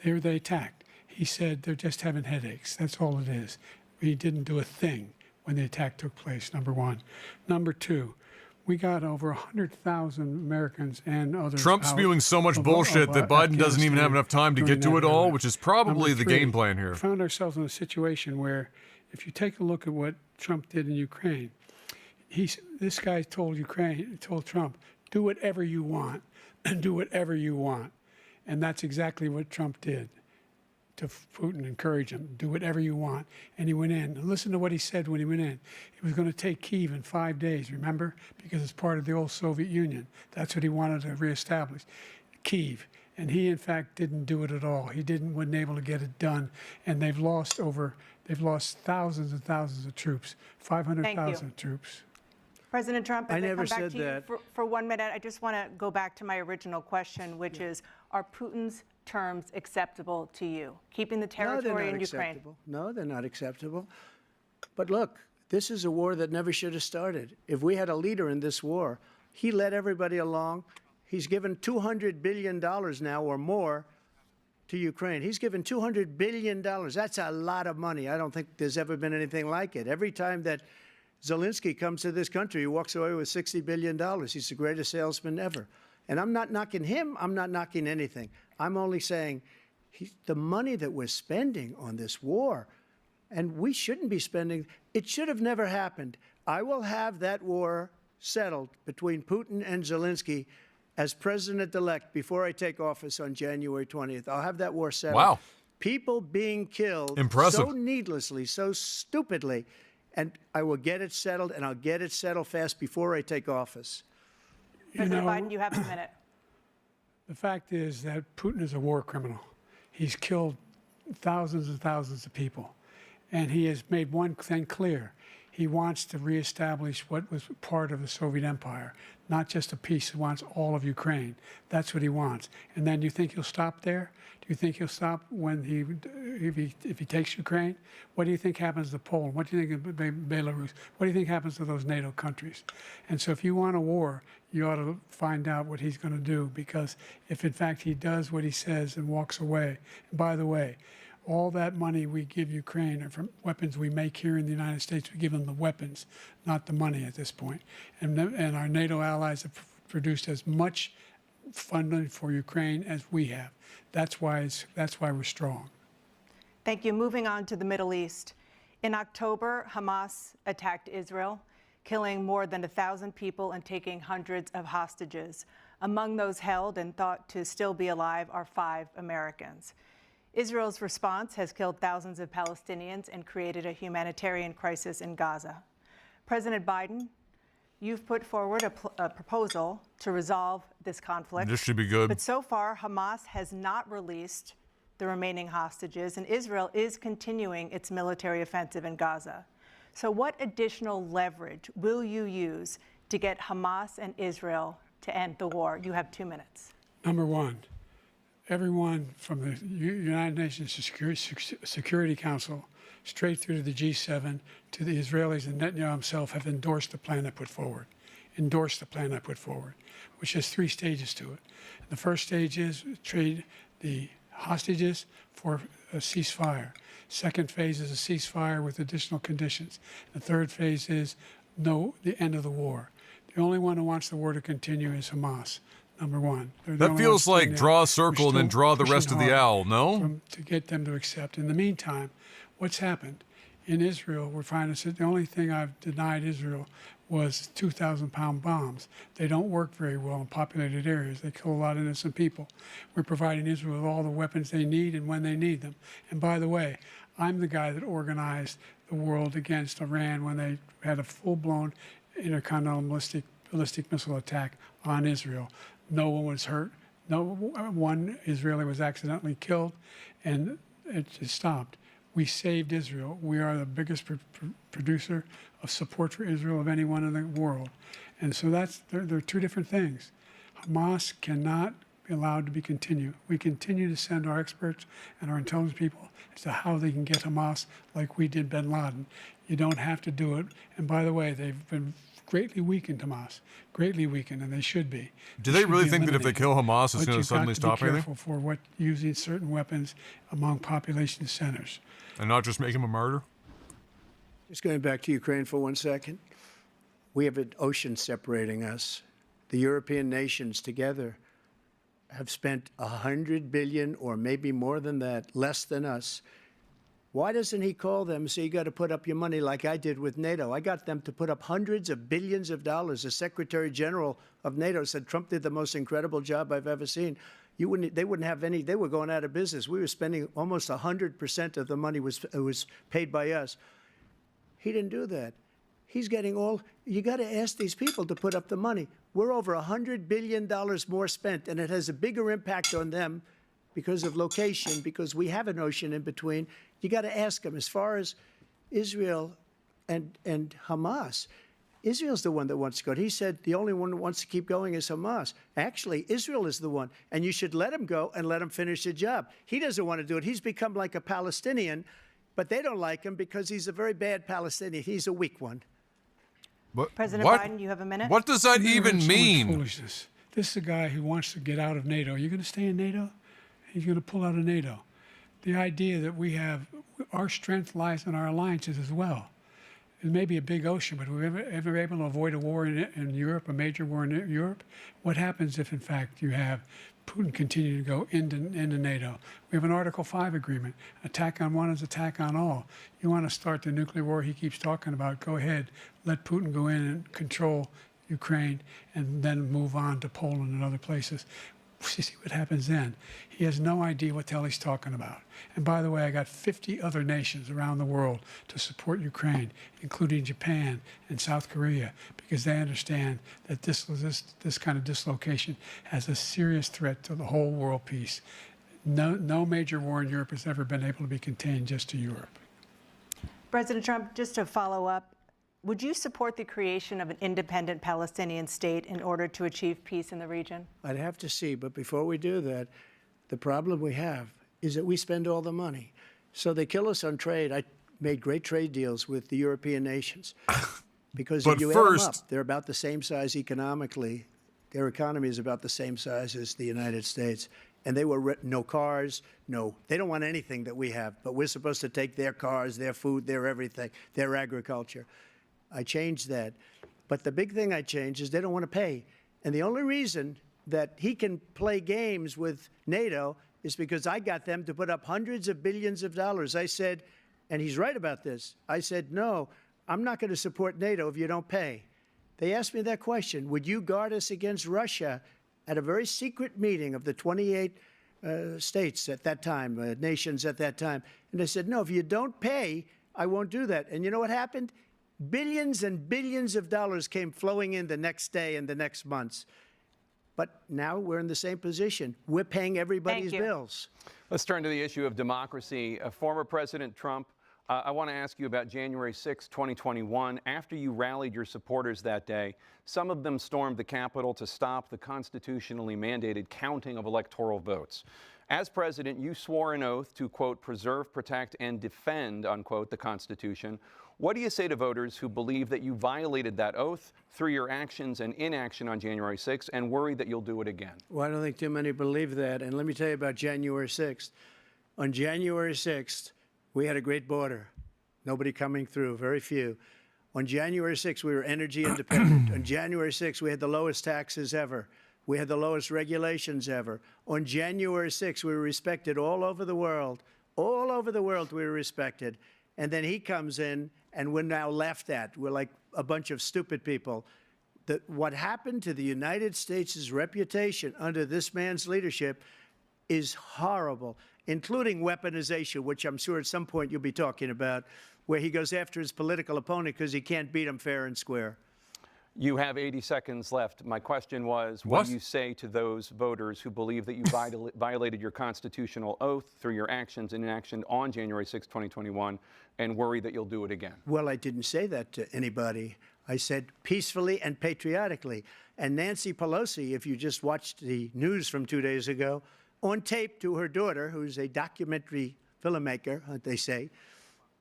They attacked. He said they're just having headaches. That's all it is. He didn't do a thing when the attack took place, number one. Number two, we got over 100,000 Americans and others. Trump's spewing so much bullshit that Biden doesn't even have enough time to get to it all, which is probably the game plan here. We found ourselves in a situation where, if you take a look at what Trump did in Ukraine, this guy told Trump, do whatever you want, and do whatever you want. And that's exactly what Trump did to Putin, encourage him, do whatever you want. And he went in. And listen to what he said when he went in. He was going to take Kyiv in 5 days, remember? Because it's part of the old Soviet Union. That's what he wanted to reestablish, Kyiv. And he, in fact, didn't do it at all. He wasn't able to get it done. And they've lost thousands and thousands of troops, 500,000 troops. President Trump, I as never come back said to that. you for 1 minute, I just want to go back to my original question, which is, are Putin's terms acceptable to you? Keeping the territory in Ukraine? Acceptable. No, they're not acceptable. But look, this is a war that never should have started. If we had a leader in this war, he led everybody along. He's given $200 billion now or more to Ukraine. He's given $200 billion. That's a lot of money. I don't think there's ever been anything like it. Every time that Zelensky comes to this country, he walks away with $60 billion. He's the greatest salesman ever. And I'm not knocking him. I'm not knocking anything. I'm only saying the money that we're spending on this war, and we shouldn't be spending, it should have never happened. I will have that war settled between Putin and Zelensky as president-elect before I take office on January 20th. I'll have that war settled. Wow. People being killed Impressive. so needlessly, so stupidly, and I will get it settled, and I'll get it settled fast before I take office. President Biden, you have a minute. The fact is that Putin is a war criminal. He's killed thousands and thousands of people. And he has made one thing clear. He wants to reestablish what was part of the Soviet Empire, not just a piece. He wants all of Ukraine. That's what he wants. And then you think he'll stop there? Do you think he'll stop when if he takes Ukraine? What do you think happens to Poland? What do you think of Belarus? What do you think happens to those NATO countries? And so if you want a war, you ought to find out what he's going to do, because if in fact he does what he says and walks away, and by the way, all that money we give Ukraine are from weapons we make here in the United States. We give them the weapons, not the money at this point. And our NATO allies have produced as much funding for Ukraine as we have. That's why we're strong. Thank you. Moving on to the Middle East. In October, Hamas attacked Israel, killing more than 1,000 people and taking hundreds of hostages. Among those held and thought to still be alive are 5 Americans. Israel's response has killed thousands of Palestinians and created a humanitarian crisis in Gaza. President Biden, you've put forward a proposal to resolve this conflict. This should be good. But so far, Hamas has not released the remaining hostages, and Israel is continuing its military offensive in Gaza. So what additional leverage will you use to get Hamas and Israel to end the war? You have 2 minutes. Number one, everyone from the United Nations Security Council straight through to the G7 to the Israelis and Netanyahu himself have endorsed the plan I put forward. Which has 3 stages to it. The first stage is trade the hostages for a ceasefire. Second phase is a ceasefire with additional conditions. The third phase is the end of the war. The only one who wants the war to continue is Hamas, number one. That feels like draw a circle and then draw the rest of the owl, no? To get them to accept. In the meantime, what's happened? In Israel, we're finding that the only thing I've denied Israel was 2,000-pound bombs. They don't work very well in populated areas. They kill a lot of innocent people. We're providing Israel with all the weapons they need and when they need them. And by the way, I'm the guy that organized the world against Iran when they had a full-blown intercontinental ballistic missile attack on Israel. No one was hurt. No one Israeli was accidentally killed, and it just stopped. We saved Israel. We are the biggest producer of support for Israel of anyone in the world. And so they're two different things. Hamas cannot be allowed to be continued. We continue to send our experts and our intelligence people as to how they can get Hamas like we did bin Laden. You don't have to do it. And by the way, they've been greatly weakened, Hamas, greatly weakened, and they should be. Do they really think that if they kill Hamas, it's going to suddenly stop anything? But you've got to be careful for using certain weapons among population centers. And not just make him a martyr? Just going back to Ukraine for 1 second. We have an ocean separating us. The European nations together have spent $100 billion, or maybe more than that, less than us. Why doesn't he call them and say, you got to put up your money like I did with NATO? I got them to put up hundreds of billions of dollars. The Secretary General of NATO said Trump did the most incredible job I've ever seen. They wouldn't have any, they were going out of business. We were spending almost 100% of the money was paid by us. He didn't do that. He's getting you got to ask these people to put up the money. We're over $100 billion more spent, and it has a bigger impact on them because of location, because we have an ocean in between. You got to ask them. As far as Israel and Hamas, Israel's the one that wants to go. He said the only one who wants to keep going is Hamas. Actually, Israel is the one, and you should let him go and let him finish the job. He doesn't want to do it. He's become like a Palestinian, but they don't like him because he's a very bad Palestinian. He's a weak one. But President Biden, you have a minute. What does that even So much mean? foolishness. This is a guy who wants to get out of NATO. Are you going to stay in NATO? He's going to pull out of NATO. The idea that our strength lies in our alliances as well. It may be a big ocean, but we're ever able to avoid a war in Europe, a major war in Europe? What happens if, in fact, you have Putin continue to go into NATO? We have an Article 5 agreement. Attack on one is attack on all. You want to start the nuclear war he keeps talking about, go ahead. Let Putin go in and control Ukraine and then move on to Poland and other places. You see what happens then. He has no idea what the hell he's talking about. And by the way, I got 50 other nations around the world to support Ukraine, including Japan and South Korea, because they understand that this kind of dislocation has a serious threat to the whole world peace. No major war in Europe has ever been able to be contained just to Europe. President Trump, just to follow up, would you support the creation of an independent Palestinian state in order to achieve peace in the region? I'd have to see, but before we do that, the problem we have is that we spend all the money. So they kill us on trade. I made great trade deals with the European nations because if you add them up, they're about the same size economically. Their economy is about the same size as the United States. And they were no cars, they don't want anything that we have, but we're supposed to take their cars, their food, their everything, their agriculture. I changed that. But the big thing I changed is they don't want to pay. And the only reason that he can play games with NATO is because I got them to put up hundreds of billions of dollars. I said, and he's right about this, I said, no, I'm not going to support NATO if you don't pay. They asked me that question, would you guard us against Russia at a very secret meeting of the 28 states at that time, nations at that time? And I said, no, if you don't pay, I won't do that. And you know what happened? Billions and billions of dollars came flowing in the next day and the next months. But now we're in the same position. We're paying everybody's bills. Let's turn to the issue of democracy. Former President Trump, I want to ask you about January 6, 2021. After you rallied your supporters that day, some of them stormed the Capitol to stop the constitutionally mandated counting of electoral votes. As president, you swore an oath to, quote, preserve, protect, and defend, unquote, the Constitution. What do you say to voters who believe that you violated that oath through your actions and inaction on January 6th and worry that you'll do it again? Well, I don't think too many believe that. And let me tell you about January 6th. On January 6th, we had a great border. Nobody coming through, very few. On January 6th, we were energy independent. On January 6th, we had the lowest taxes ever. We had the lowest regulations ever. On January 6th, we were respected all over the world. All over the world, we were respected. And then he comes in, and we're now laughed at. We're like a bunch of stupid people. What happened to the United States' reputation under this man's leadership is horrible, including weaponization, which I'm sure at some point you'll be talking about, where he goes after his political opponent because he can't beat him fair and square. You have 80 seconds left. My question was, what do you say to those voters who believe that you violated your constitutional oath through your actions and inaction on January 6, 2021, and worry that you'll do it again? Well, I didn't say that to anybody. I said peacefully and patriotically. And Nancy Pelosi, if you just watched the news from 2 days ago, on tape to her daughter, who's a documentary filmmaker, they say,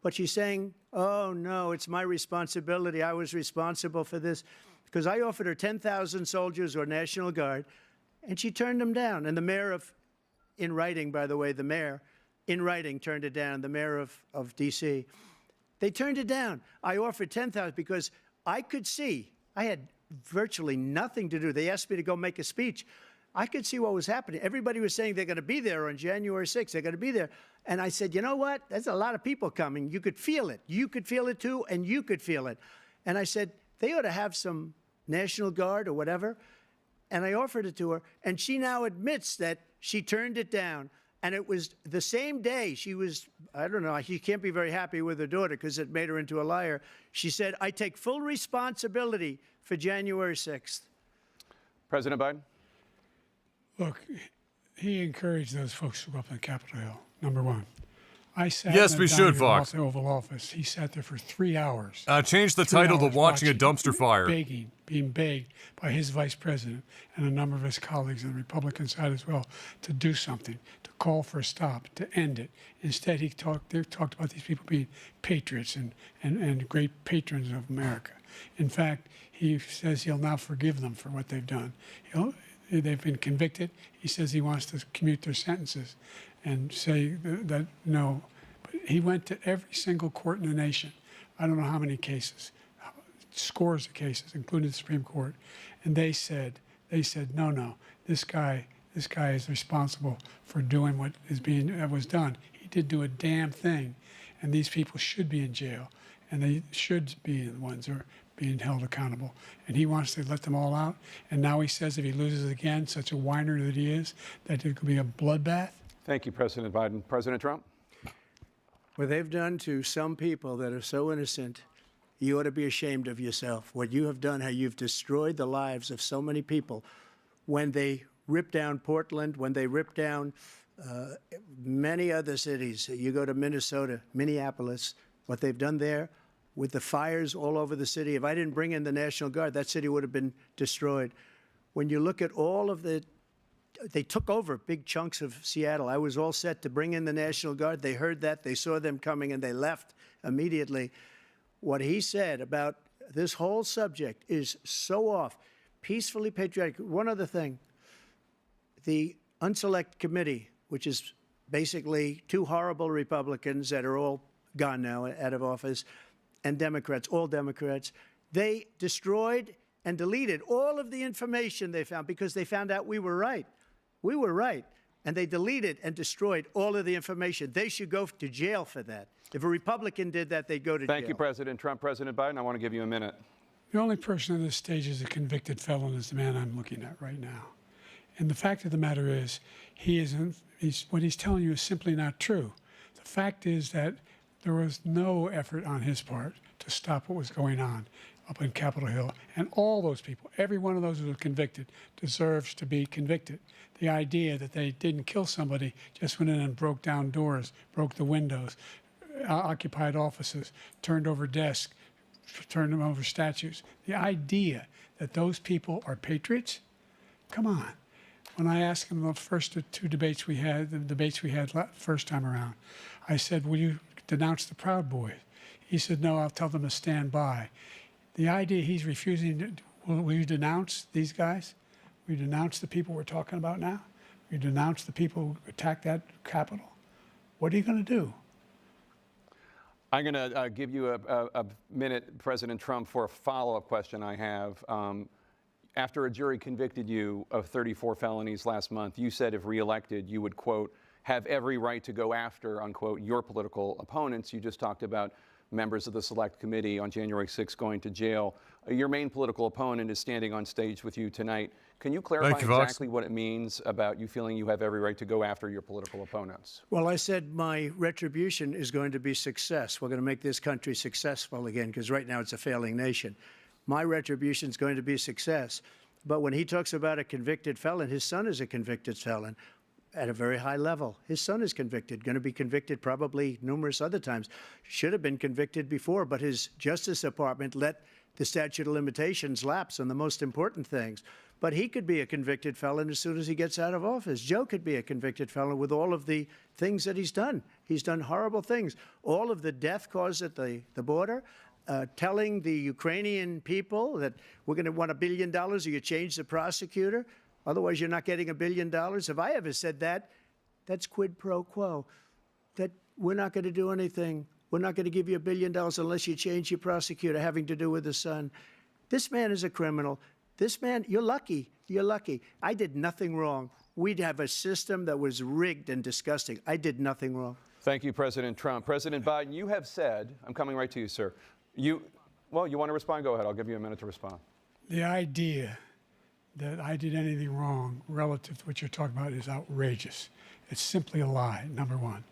but she's saying, oh, no, it's my responsibility. I was responsible for this. Because I offered her 10,000 soldiers or National Guard, and she turned them down. And the mayor in writing, by the way, the mayor, in writing, turned it down, the mayor of D.C. They turned it down. I offered 10,000 because I could see, I had virtually nothing to do. They asked me to go make a speech. I could see what was happening. Everybody was saying they're going to be there on January 6th. They're going to be there. And I said, you know what? There's a lot of people coming. You could feel it. You could feel it, too, and you could feel it. And I said, they ought to have some National Guard or whatever. And I offered it to her. And she now admits that she turned it down. And it was the same day she was, I don't know, she can't be very happy with her daughter because it made her into a liar. She said, I take full responsibility for January 6th. President Biden? Look, he encouraged those folks to go up on Capitol Hill, number one. I sat Yes, in we the should, dining room Fox. off the Oval Office. He sat there for 3 hours. Change the 3 title to hours Watching a Dumpster Fire. Being begged by his vice president and a number of his colleagues on the Republican side as well to do something, to call for a stop, to end it. Instead, they talked about these people being patriots and great patrons of America. In fact, he says he'll now forgive them for what they've done. They've been convicted. He says he wants to commute their sentences and say that no. But he went to every single court in the nation. I don't know how many cases, scores of cases, including the Supreme Court. And they said, no, this guy is responsible for doing what was done. He did do a damn thing. And these people should be in jail. And they should be the ones who are being held accountable. And he wants to let them all out. And now he says if he loses again, such a whiner that he is, that it could be a bloodbath. Thank you, President Biden. President Trump? What they've done to some people that are so innocent, you ought to be ashamed of yourself. What you have done, how you've destroyed the lives of so many people. When they ripped down Portland, when they ripped down many other cities, you go to Minnesota, Minneapolis, what they've done there, with the fires all over the city. If I didn't bring in the National Guard, that city would have been destroyed. When you look at all of they took over big chunks of Seattle. I was all set to bring in the National Guard. They heard that, they saw them coming, and they left immediately. What he said about this whole subject is so off. Peacefully patriotic. One other thing, the Unselect Committee, which is basically two horrible Republicans that are all gone now, out of office, and Democrats, all Democrats, they destroyed and deleted all of the information they found because they found out we were right. We were right. And they deleted and destroyed all of the information. They should go to jail for that. If a Republican did that, they'd go to jail. Thank you, President Trump. President Biden, I want to give you a minute. The only person on this stage is a convicted felon is the man I'm looking at right now. And the fact of the matter is, what he's telling you is simply not true. The fact is that there was no effort on his part to stop what was going on up in Capitol Hill. And all those people, every one of those who were convicted, deserves to be convicted. The idea that they didn't kill somebody, just went in and broke down doors, broke the windows, occupied offices, turned over desks, turned them over statues. The idea that those people are patriots, come on. When I asked him the first two debates we had, first time around, I said, will you denounce the Proud Boys? He said, no, I'll tell them to stand by. The idea he's refusing, will you denounce these guys? Will you denounce the people we're talking about now? Will you denounce the people who attacked that Capitol? What are you going to do? I'm going to give you a minute, President Trump, for a follow-up question I have. After a jury convicted you of 34 felonies last month, you said if reelected, you would, quote, have every right to go after, unquote, your political opponents. You just talked about members of the Select Committee on January 6th going to jail. Your main political opponent is standing on stage with you tonight. Can you clarify exactly what it means about you feeling you have every right to go after your political opponents? Well, I said my retribution is going to be success. We're going to make this country successful again, because right now it's a failing nation. My retribution is going to be success. But when he talks about a convicted felon, his son is a convicted felon at a very high level. His son is convicted, going to be convicted probably numerous other times. Should have been convicted before, but his Justice Department let the statute of limitations lapse on the most important things. But he could be a convicted felon as soon as he gets out of office. Joe could be a convicted felon with all of the things that he's done. He's done horrible things. All of the death caused at the border, telling the Ukrainian people that we're going to want $1 billion or you change the prosecutor. Otherwise, you're not getting $1 billion. If I ever said that, that's quid pro quo. That we're not going to do anything. We're not going to give you $1 billion unless you change your prosecutor, having to do with the son. This man is a criminal. This man, you're lucky. You're lucky. I did nothing wrong. We'd have a system that was rigged and disgusting. I did nothing wrong. Thank you, President Trump. President Biden, you have said, I'm coming right to you, sir. Well, you want to respond? Go ahead. I'll give you a minute to respond. The idea that I did anything wrong relative to what you're talking about is outrageous. It's simply a lie, number one.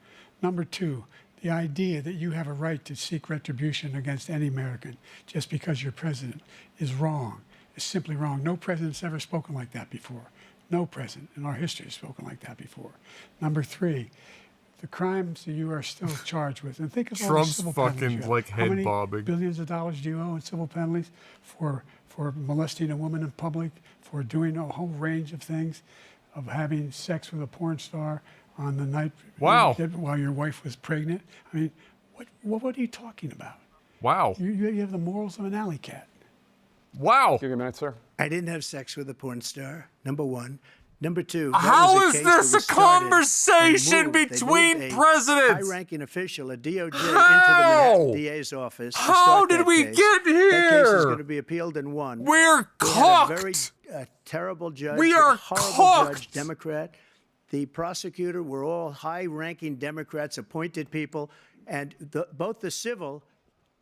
Number two, the idea that you have a right to seek retribution against any American just because you're president is wrong. It's simply wrong. No president's ever spoken like that before. No president in our history has spoken like that before. Number three, the crimes that you are still charged with, and think of all the Trump's civil fucking penalties. like How head many bobbing. billions of dollars do you owe in civil penalties for molesting a woman in public, for doing a whole range of things, of having sex with a porn star on the night Wow. while your wife was pregnant? I mean, what are you talking about? Wow. You have the morals of an alley cat. Wow. Give you a minute, sir. I didn't have sex with a porn star, number one. Number two, How that was is a case this that a was started and conversation moved. They between moved a presidents? high-ranking official, a DOJ, How? into the Manhattan DA's office. to How start did that we case. get That case is here? going to be appealed and won. We're We had a very cooked. terrible judge. We are a horrible judge, cooked. Democrat. The prosecutor were all high-ranking Democrats, appointed people, and both the civil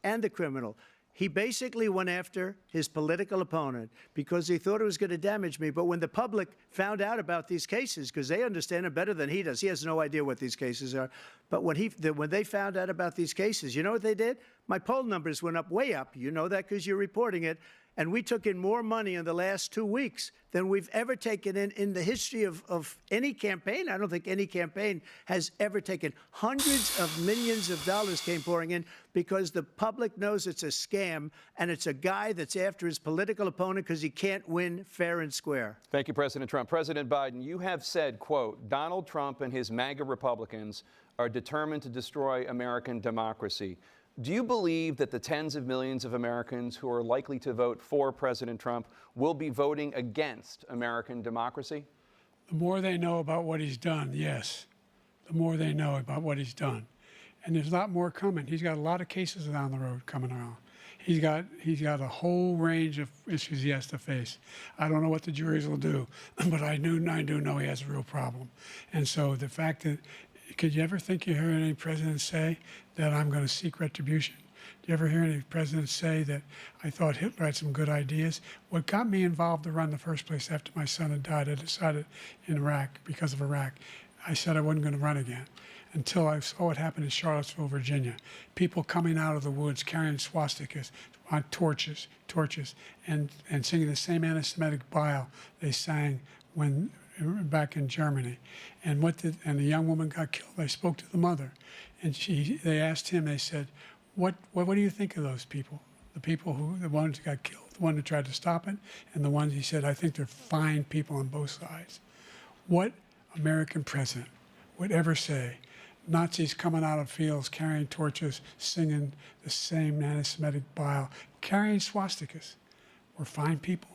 and the criminal. He basically went after his political opponent because he thought it was going to damage me. But when the public found out about these cases, because they understand it better than he does, he has no idea what these cases are. But when they found out about these cases, you know what they did? My poll numbers went up, way up. You know that because you're reporting it. And we took in more money in the last 2 weeks than we've ever taken in the history of any campaign. I don't think any campaign has ever taken. Hundreds of millions of dollars came pouring in because the public knows it's a scam, and it's a guy that's after his political opponent because he can't win fair and square. Thank you, President Trump. President Biden, you have said, quote, Donald Trump and his MAGA Republicans are determined to destroy American democracy. Do you believe that the tens of millions of Americans who are likely to vote for President Trump will be voting against American democracy? The more they know about what he's done, yes. The more they know about what he's done. And there's a lot more coming. He's got a lot of cases down the road coming around. He's got a whole range of issues he has to face. I don't know what the juries will do, but I do know he has a real problem. And so the fact that, could you ever think you heard any president say that I'm going to seek retribution? Do you ever hear any president say that I thought Hitler had some good ideas? What got me involved to run in the first place after my son had died, I decided in Iraq, because of Iraq, I said I wasn't going to run again until I saw what happened in Charlottesville, Virginia. People coming out of the woods carrying swastikas on torches, and singing the same anti-Semitic bile they sang when back in Germany. And the young woman got killed. They spoke to the mother, and they asked him, they said, what do you think of those people? The ones who got killed, the one who tried to stop it, and the ones he said, I think they're fine people on both sides. What American president would ever say Nazis coming out of fields carrying torches, singing the same anti-Semitic bile, carrying swastikas were fine people?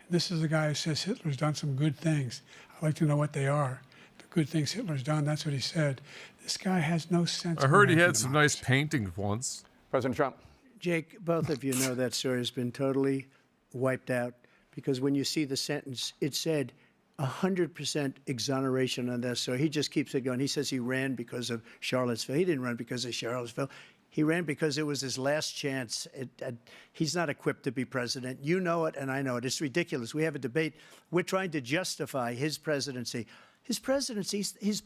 And this is a guy who says Hitler's done some good things. I'd like to know what they are. The good things Hitler's done, that's what he said. This guy has no sense. I heard he American had some nice democracy. paintings once. President Trump. Jake, both of you know that story has been totally wiped out because when you see the sentence, it said 100% exoneration on this. So he just keeps it going. He says he ran because of Charlottesville. He didn't run because of Charlottesville. He ran because it was his last chance. He's not equipped to be president. You know it, and I know it. It's ridiculous. We have a debate. We're trying to justify his presidency. His presidency is,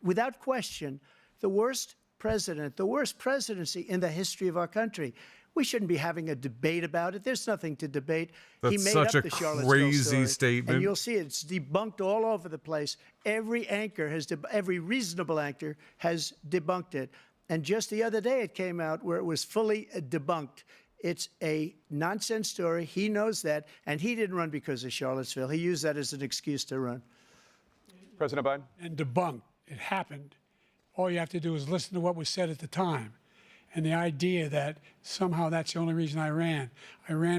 without question, the worst president, the worst presidency in the history of our country. We shouldn't be having a debate about it. There's nothing to debate. That's He made such up a the Charlottesville crazy story, statement. and you'll see it. It's debunked all over the place. Every anchor has, every reasonable anchor has debunked it. And just the other day, it came out where it was fully debunked. It's a nonsense story. He knows that, and he didn't run because of Charlottesville. He used that as an excuse to run. President Biden. And debunked. It happened. All you have to do is listen to what was said at the time. And the idea that somehow that's the only reason I ran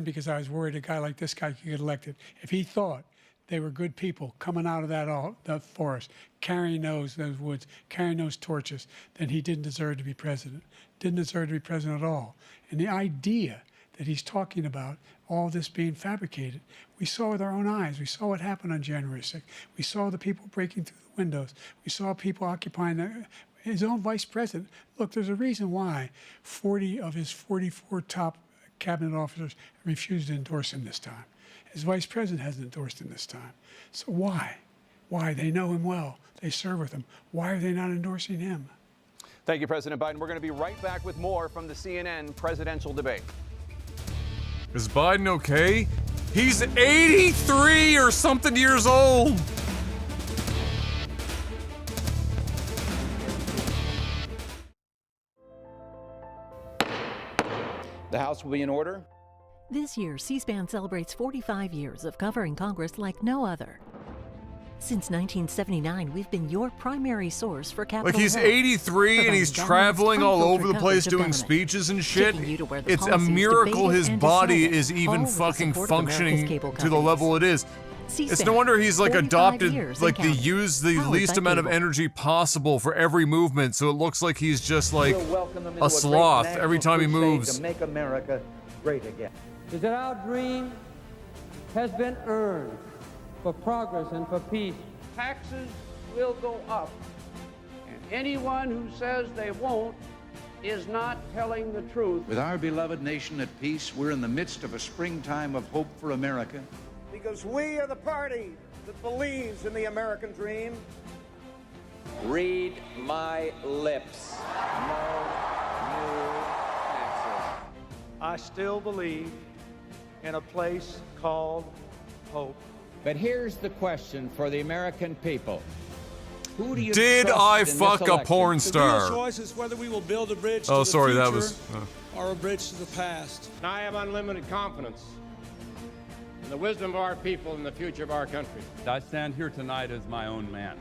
because I was worried a guy like this guy could get elected. If he thought they were good people coming out of that forest, carrying those woods, carrying those torches, then he didn't deserve to be president. Didn't deserve to be president at all. And the idea that he's talking about all this being fabricated, we saw with our own eyes. We saw what happened on January 6th. We saw the people breaking through the windows. We saw people occupying his own vice president. Look, there's a reason why 40 of his 44 top cabinet officers refused to endorse him this time. His vice president hasn't endorsed him this time. So why? Why? They know him well. They serve with him. Why are they not endorsing him? Thank you, President Biden. We're going to be right back with more from the CNN presidential debate. Is Biden okay? He's 83 or something years old. The House will be in order. This year, C-SPAN celebrates 45 years of covering Congress like no other. Since 1979, we've been your primary source for Capitol Like he's Hill, 83 and he's providing traveling all unfiltered over the place coverage of doing government, speeches and shit. taking you to where the It's a policies miracle debated his and body decided, is all even with the fucking support of America's functioning cable to the level it is. C-SPAN, It's no wonder he's like 45 adopted, years like and the counting. use the Powered least by amount of cable. energy possible for every movement, so it looks like he's just like We'll welcome them into a great sloth national every time he crusade moves. to make America great again. is that our dream has been earned for progress and for peace. Taxes will go up, and anyone who says they won't is not telling the truth. With our beloved nation at peace, we're in the midst of a springtime of hope for America. Because we are the party that believes in the American dream. Read my lips. No new taxes. I still believe in a place called hope. But here's the question for the American people. Who do you Did trust I in this fuck a election? porn star? choice is whether we will build a bridge Oh, sorry, that was. or a bridge to the past. I have unlimited confidence in the wisdom of our people and the future of our country. I stand here tonight as my own man,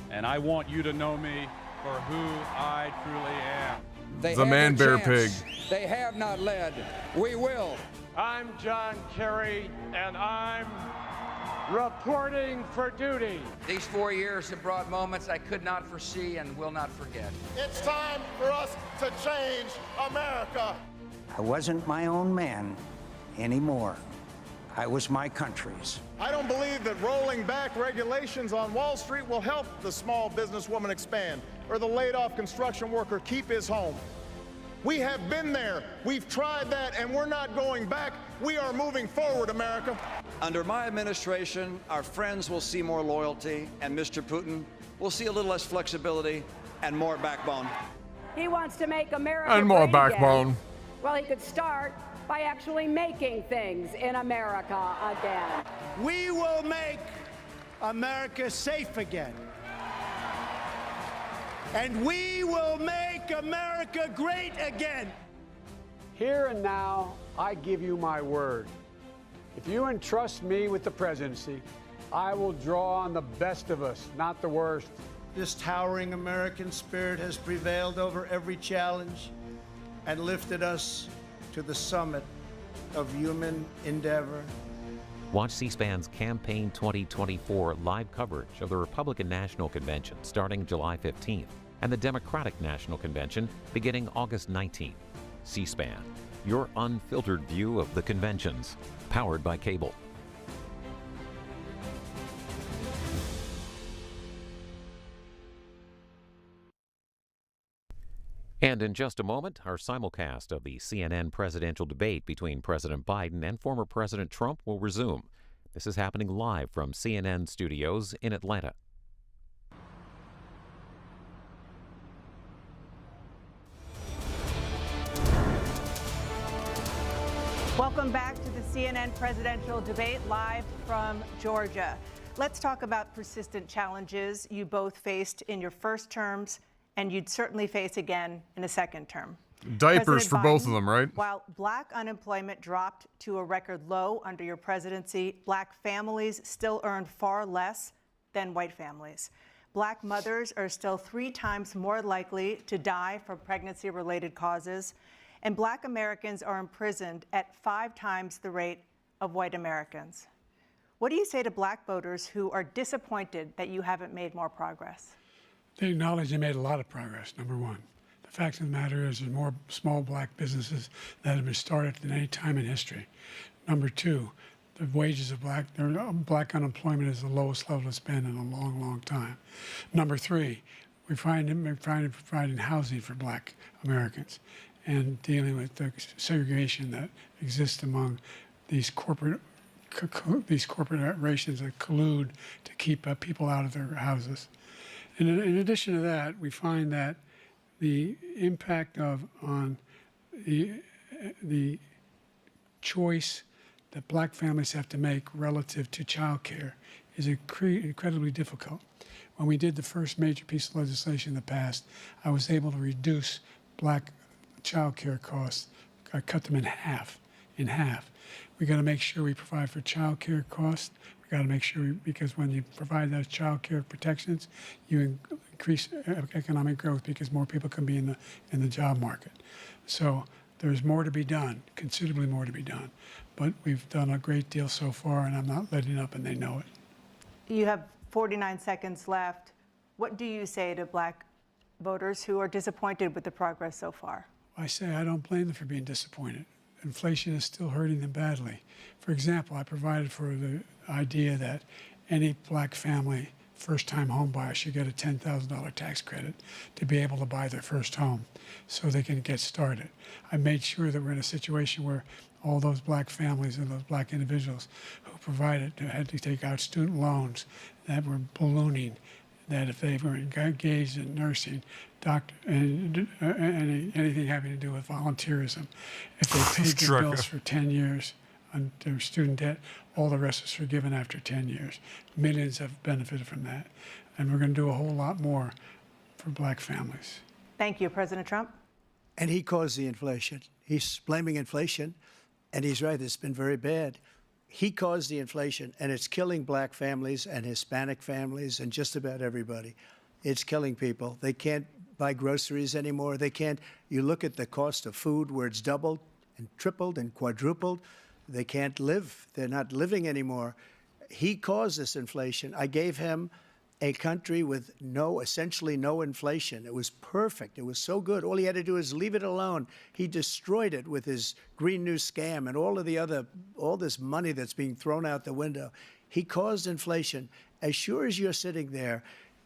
and I want you to know me for who I truly am. They The have man their bear pig. chance. They have not led. We will. I'm John Kerry, and I'm reporting for duty. These 4 years have brought moments I could not foresee and will not forget. It's time for us to change America. I wasn't my own man anymore. I was my country's. I don't believe that rolling back regulations on Wall Street will help the small businesswoman expand or the laid-off construction worker keep his home. We have been there. We've tried that, and we're not going back. We are moving forward, America. Under my administration, our friends will see more loyalty, and Mr. Putin will see a little less flexibility and more backbone. He wants to make America And more great again. backbone. Well, he could start by actually making things in America again. We will make America safe again. And we will make America great again. Here and now, I give you my word. If you entrust me with the presidency, I will draw on the best of us, not the worst. This towering American spirit has prevailed over every challenge and lifted us to the summit of human endeavor. Watch C-SPAN's Campaign 2024 live coverage of the Republican National Convention starting July 15th and the Democratic National Convention beginning August 19th. C-SPAN, your unfiltered view of the conventions, powered by cable. And in just a moment, our simulcast of the CNN presidential debate between President Biden and former President Trump will resume. This is happening live from CNN studios in Atlanta. Welcome back to the CNN presidential debate live from Georgia. Let's talk about persistent challenges you both faced in your first terms and you'd certainly face again in a second term. Diapers for President both Biden, of them, right? While black unemployment dropped to a record low under your presidency, black families still earn far less than white families. Black mothers are still 3 times more likely to die from pregnancy-related causes, and black Americans are imprisoned at 5 times the rate of white Americans. What do you say to black voters who are disappointed that you haven't made more progress? They acknowledge they made a lot of progress, number one. The fact of the matter is there's more small black businesses that have been started than any time in history. Number two, the wages of black unemployment is the lowest level it's been in a long, long time. Number three, we're providing housing for black Americans and dealing with the segregation that exists among these corporations that collude to keep people out of their houses. And in addition to that, we find that the impact on the choice that black families have to make relative to child care is incredibly difficult. When we did the first major piece of legislation in the past, I was able to reduce black child care costs. I cut them in half. We got to make sure we provide for child care costs. We got to make sure, because when you provide those child care protections, you increase economic growth because more people can be in the job market. So there's more to be done, considerably more to be done. But we've done a great deal so far, and I'm not letting up, and they know it. You have 49 seconds left. What do you say to black voters who are disappointed with the progress so far? I say I don't blame them for being disappointed. Inflation is still hurting them badly. For example, I provided for the idea that any black family first-time home buyer should get a $10,000 tax credit to be able to buy their first home so they can get started. I made sure that we're in a situation where all those black families and those black individuals who had to take out student loans that were ballooning, that if they were engaged in nursing, doctor, and anything having to do with volunteerism, if they paid their bills for 10 years on their student debt, all the rest is forgiven after 10 years. Millions have benefited from that. And we're going to do a whole lot more for black families. Thank you, President Trump. And he caused the inflation. He's blaming inflation, and he's right, it's been very bad. He caused the inflation, and it's killing black families and Hispanic families and just about everybody. It's killing people. They can't buy groceries anymore. They can't. You look at the cost of food where it's doubled and tripled and quadrupled. They can't live. They're not living anymore. He caused this inflation. I gave him a country with essentially no inflation. It was perfect. It was so good. All he had to do is leave it alone. He destroyed it with his Green New scam and all this money that's being thrown out the window. He caused inflation. As sure as you're sitting there,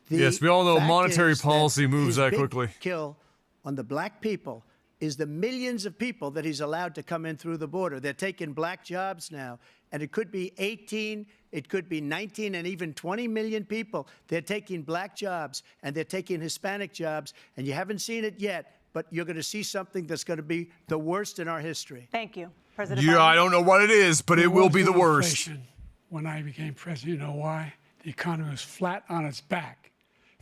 yes, we all know monetary policy moves that quickly. Kill on the black people is the millions of people that he's allowed to come in through the border. They're taking black jobs now, and it could be 18, it could be 19, and even 20 million people. They're taking black jobs, and they're taking Hispanic jobs, and you haven't seen it yet, but you're going to see something that's going to be the worst in our history. Thank you, President Biden. Yeah, I don't know what it is, but it will be the worst. When I became president, you know why? The economy was flat on its back.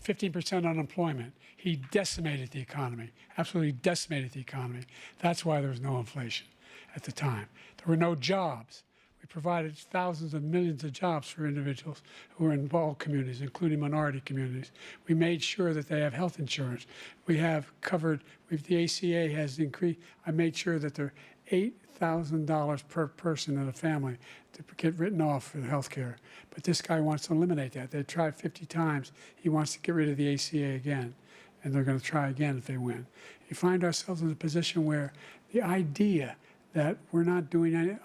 15% unemployment. He decimated the economy, absolutely decimated the economy. That's why there was no inflation at the time. There were no jobs. We provided thousands of millions of jobs for individuals who are in all communities, including minority communities. We made sure that they have health insurance. We have covered, the ACA has increased. I made sure that they're $8,000 per person in a family to get written off for health care. But this guy wants to eliminate that. They tried 50 times. He wants to get rid of the ACA again, and they're going to try again if they win. You find ourselves in a position where the idea that we're not doing any,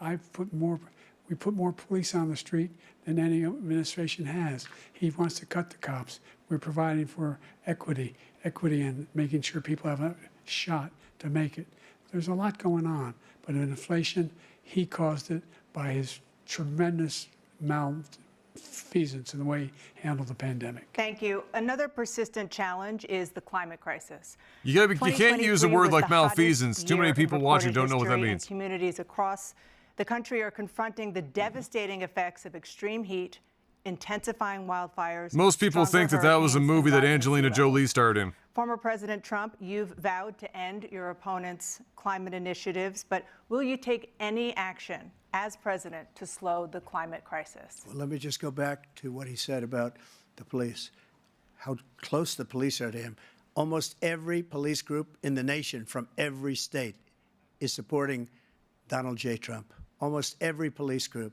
we put more police on the street than any administration has. He wants to cut the cops. We're providing for equity and making sure people have a shot to make it. There's a lot going on, but in inflation, he caused it by his tremendous malfeasance in the way he handled the pandemic. Thank you. Another persistent challenge is the climate crisis. You can't use a word like malfeasance. Too many people watching don't know what that means. Communities across the country are confronting the devastating effects of extreme heat, intensifying wildfires. Most people think that was a movie that Angelina Jolie starred in. Former President Trump, you've vowed to end your opponent's climate initiatives, but will you take any action as president to slow the climate crisis? Well, let me just go back to what he said about the police, how close the police are to him. Almost every police group in the nation from every state is supporting Donald J. Trump. Almost every police group.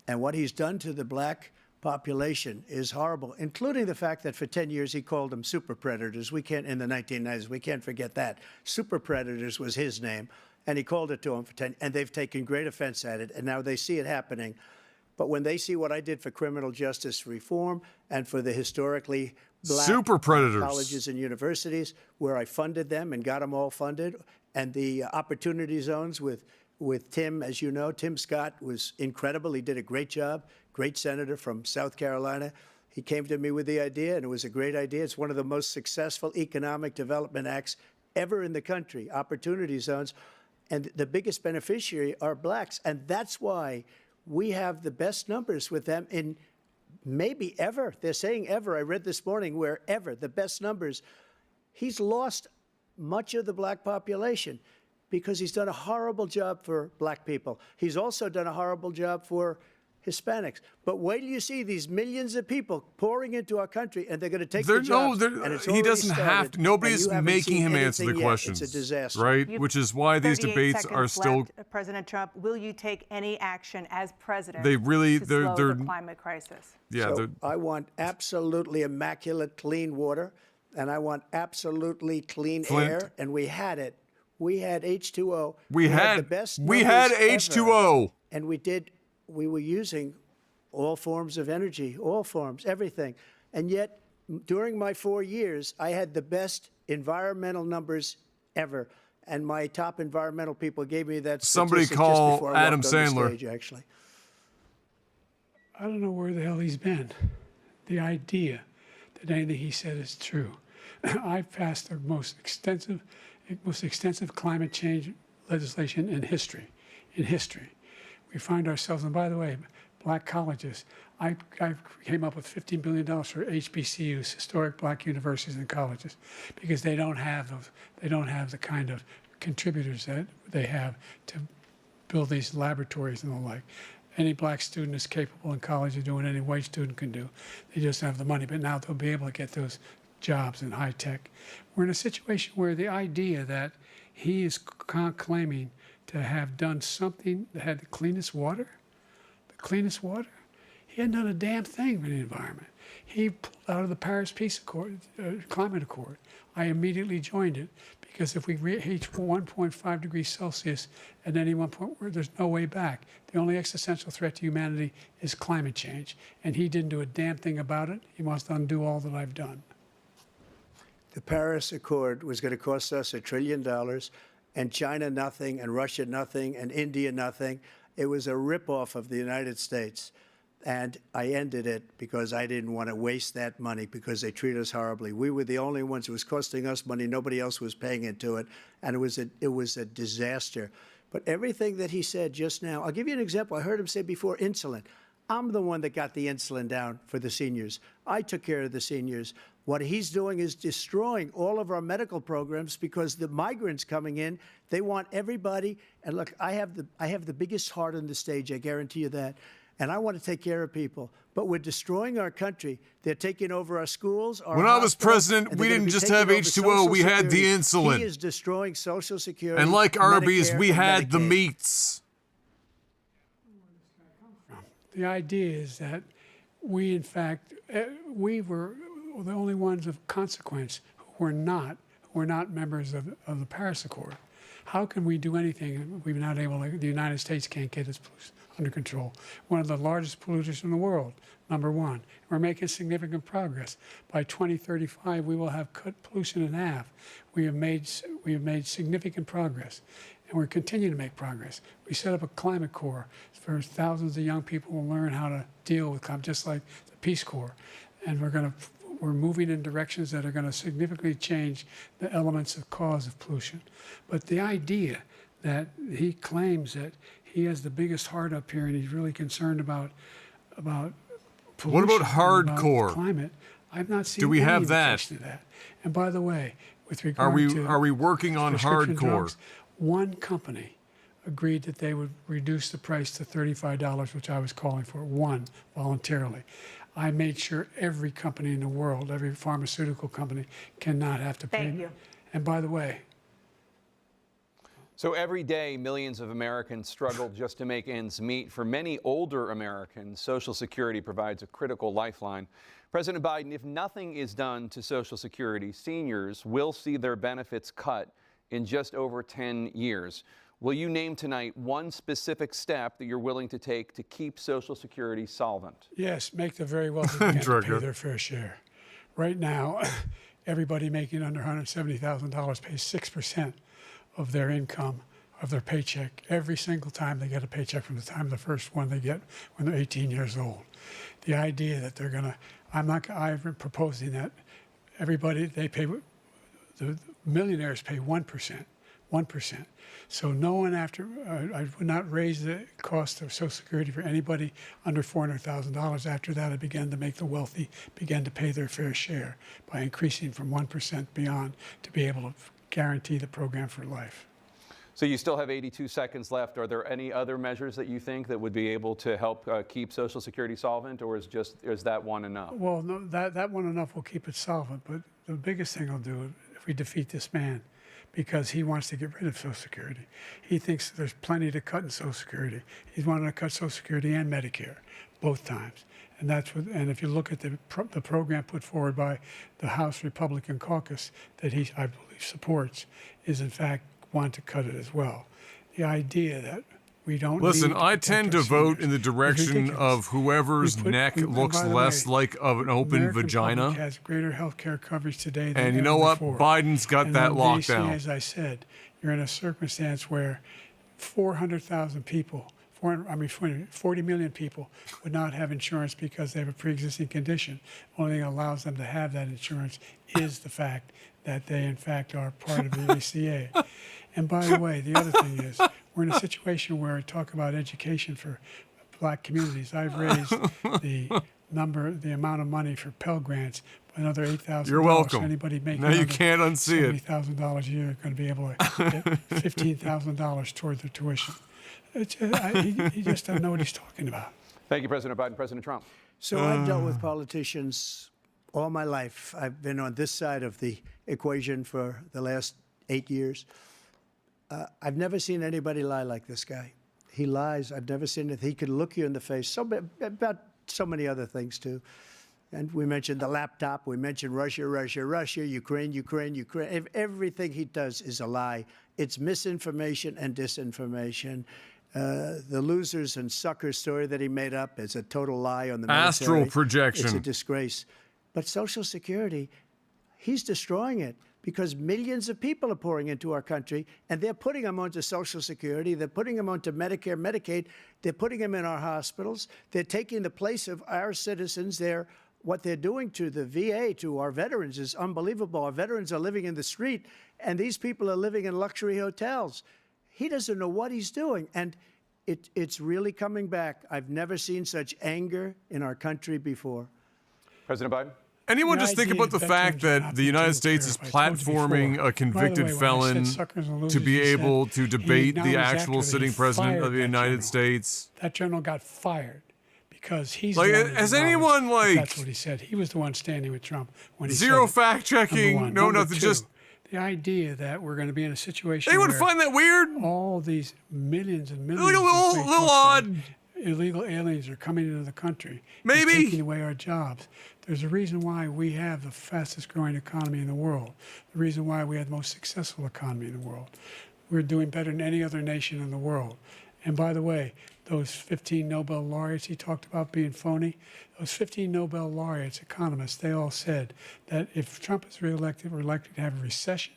And what he's done to the black population is horrible, including the fact that for 10 years he called them super predators. We can't, in the 1990s, we can't forget that. Super predators was his name, and he called it to them for 10, and they've taken great offense at it, and now they see it happening. But when they see what I did for criminal justice reform and for the historically black super predators colleges and universities, where I funded them and got them all funded, and the opportunity zones with Tim, as you know, Tim Scott was incredible. He did a great job, great senator from South Carolina. He came to me with the idea, and it was a great idea. It's one of the most successful economic development acts ever in the country, opportunity zones. And the biggest beneficiary are blacks. And that's why we have the best numbers with them in maybe ever. They're saying ever. I read this morning where ever, the best numbers. He's lost much of the black population because he's done a horrible job for black people. He's also done a horrible job for Hispanics. But wait till you see these millions of people pouring into our country, and they're going to take the jobs. He doesn't have to. Nobody's making him answer the questions. It's a disaster. Right? Which is why these debates are still... Left, President Trump, will you take any action as president to slow the climate crisis? Yeah, so I want absolutely immaculate clean water, and I want absolutely clean air, and we had it. We had H2O. We had the best H2O. Ever. And we were using all forms of energy, all forms, everything. And yet, during my 4 years, I had the best environmental numbers ever. And my top environmental people gave me that Somebody statistic call just before I Adam walked on the Sandler. stage, actually. I don't know where the hell he's been. The idea that anything he said is true. I passed the most extensive climate change legislation in history. We find ourselves, and by the way, black colleges, I came up with $15 billion for HBCUs, historic black universities and colleges, because they don't have the kind of contributors that they have to build these laboratories and the like. Any black student is capable in college of doing any white student can do. They just don't have the money, but now they'll be able to get those jobs in high tech. We're in a situation where the idea that he is claiming to have done something that had the cleanest water, he hadn't done a damn thing for the environment. He pulled out of the Paris Climate Accord. I immediately joined it because if we reach 1.5 degrees Celsius at any one point, there's no way back. The only existential threat to humanity is climate change, and he didn't do a damn thing about it. He wants to undo all that I've done. The Paris Accord was going to cost us $1 trillion, and China nothing, and Russia nothing, and India nothing. It was a ripoff of the United States. And I ended it because I didn't want to waste that money because they treat us horribly. We were the only ones. It was costing us money. Nobody else was paying into it. And it was a disaster. But everything that he said just now, I'll give you an example. I heard him say before insulin. I'm the one that got the insulin down for the seniors. I took care of the seniors. What he's doing is destroying all of our medical programs because the migrants coming in, they want everybody. And look, I have the biggest heart on the stage, I guarantee you that. And I want to take care of people. But we're destroying our country. They're taking over our schools, our When I was hospitals, president, and we they're gonna didn't be just taking have over H2O, Social we had the Security. insulin. He is destroying Social Security. And like Arby's, Medicare, we and had the Medicaid. meats. The idea is that we, in fact, we were the only ones of consequence who were not members of the Paris Accord. How can we do anything? We've not able to, the United States can't get its pollution under control. One of the largest polluters in the world, number one. We're making significant progress. By 2035, we will have cut pollution in half. We have made significant progress, and we're continuing to make progress. We set up a climate corps for thousands of young people to learn how to deal with climate, just like the Peace Corps. And we're moving in directions that are going to significantly change the elements of cause of pollution. But the idea that he claims that he has the biggest heart up here and he's really concerned about pollution. What about hardcore? About climate. I've not seen Do we any have that? indication of that. And by the way, with regard to Are we working on prescription hardcore? drugs, one company agreed that they would reduce the price to $35, which I was calling for, one, voluntarily. I made sure every company in the world, every pharmaceutical company, cannot have to pay. Thank you. And by the way, So every day, millions of Americans struggle just to make ends meet. For many older Americans, Social Security provides a critical lifeline. President Biden, if nothing is done to Social Security, seniors will see their benefits cut in just over 10 years. Will you name tonight one specific step that you're willing to take to keep Social Security solvent? yes, make the very wealthy begin to pay their fair share. Right now, everybody making under $170,000 pays 6% of their income, of their paycheck, every single time they get a paycheck from the time of the first one they get when they're 18 years old. The idea that they're gonna, I'm been proposing that everybody, they pay, the millionaires pay 1%. So no one I would not raise the cost of Social Security for anybody under $400,000. After that, I began to make the wealthy begin to pay their fair share by increasing from 1% beyond to be able to guarantee the program for life. So you still have 82 seconds left. Are there any other measures that you think that would be able to help keep Social Security solvent, or is that one enough? Well, no, that one enough will keep it solvent, but the biggest thing I'll do if we defeat this man, because he wants to get rid of Social Security. He thinks there's plenty to cut in Social Security. He's wanted to cut Social Security and Medicare, both times. And and if you look at the program put forward by the House Republican caucus that I believe supports, is in fact want to cut it as well. The idea that we don't Listen, need I tend to vote in the direction of whoever's neck looks less like of an open American vagina. public has greater health care coverage today than And you ever know what? before. Biden's got And that then locked basically, down. As I said, you're in a circumstance where 400,000 people, 40 million people would not have insurance because they have a pre-existing condition. Only thing that allows them to have that insurance is the fact that they, in fact, are part of the ACA. And by the way, the other thing is, we're in a situation where I talk about education for black communities. I've raised the amount of money for Pell Grants by another $8,000. You're welcome. Anybody making Now you can't unsee it. $70,000 a year is going to be able to get $15,000 toward their tuition. He just doesn't know what he's talking about. Thank you, President Biden. President Trump. So I've dealt with politicians all my life. I've been on this side of the equation for the last 8 years. I've never seen anybody lie like this guy. He lies. I've never seen it. He could look you in the face about so many other things, too. And we mentioned the laptop. We mentioned Russia, Ukraine. Everything he does is a lie. It's misinformation and disinformation. The losers and suckers story that he made up is a total lie on the military. Astral projection. It's a disgrace. But Social Security, he's destroying it because millions of people are pouring into our country, and they're putting them onto Social Security. They're putting them onto Medicare, Medicaid. They're putting them in our hospitals. They're taking the place of our citizens. What they're doing to the VA, to our veterans, is unbelievable. Our veterans are living in the street, and these people are living in luxury hotels. He doesn't know what he's doing, and it's really coming back. I've never seen such anger in our country before. President Biden? Anyone just think idea about the fact veterans are that not the being United taken States care is of. I told you platforming before. a convicted By the way, when I felon said suckers and to losers, be you said able to he debate the acknowledged actual after that he sitting president fired of the that United general. States? That general got fired because he's Like, the one that has acknowledged anyone, that like, that's what he said. He was the one standing with Trump when he Zero said it. fact checking, Number one. no Number nothing, two, just. the idea that we're going to be in a situation Anyone where find that weird? all these millions and millions Like a of little odd. illegal aliens are coming into the country, Maybe. and taking away our jobs. There's a reason why we have the fastest growing economy in the world. The reason why we have the most successful economy in the world. We're doing better than any other nation in the world. And by the way, those 15 Nobel laureates he talked about being phony, those 15 Nobel laureates, economists, they all said that if Trump is reelected, we're likely to have a recession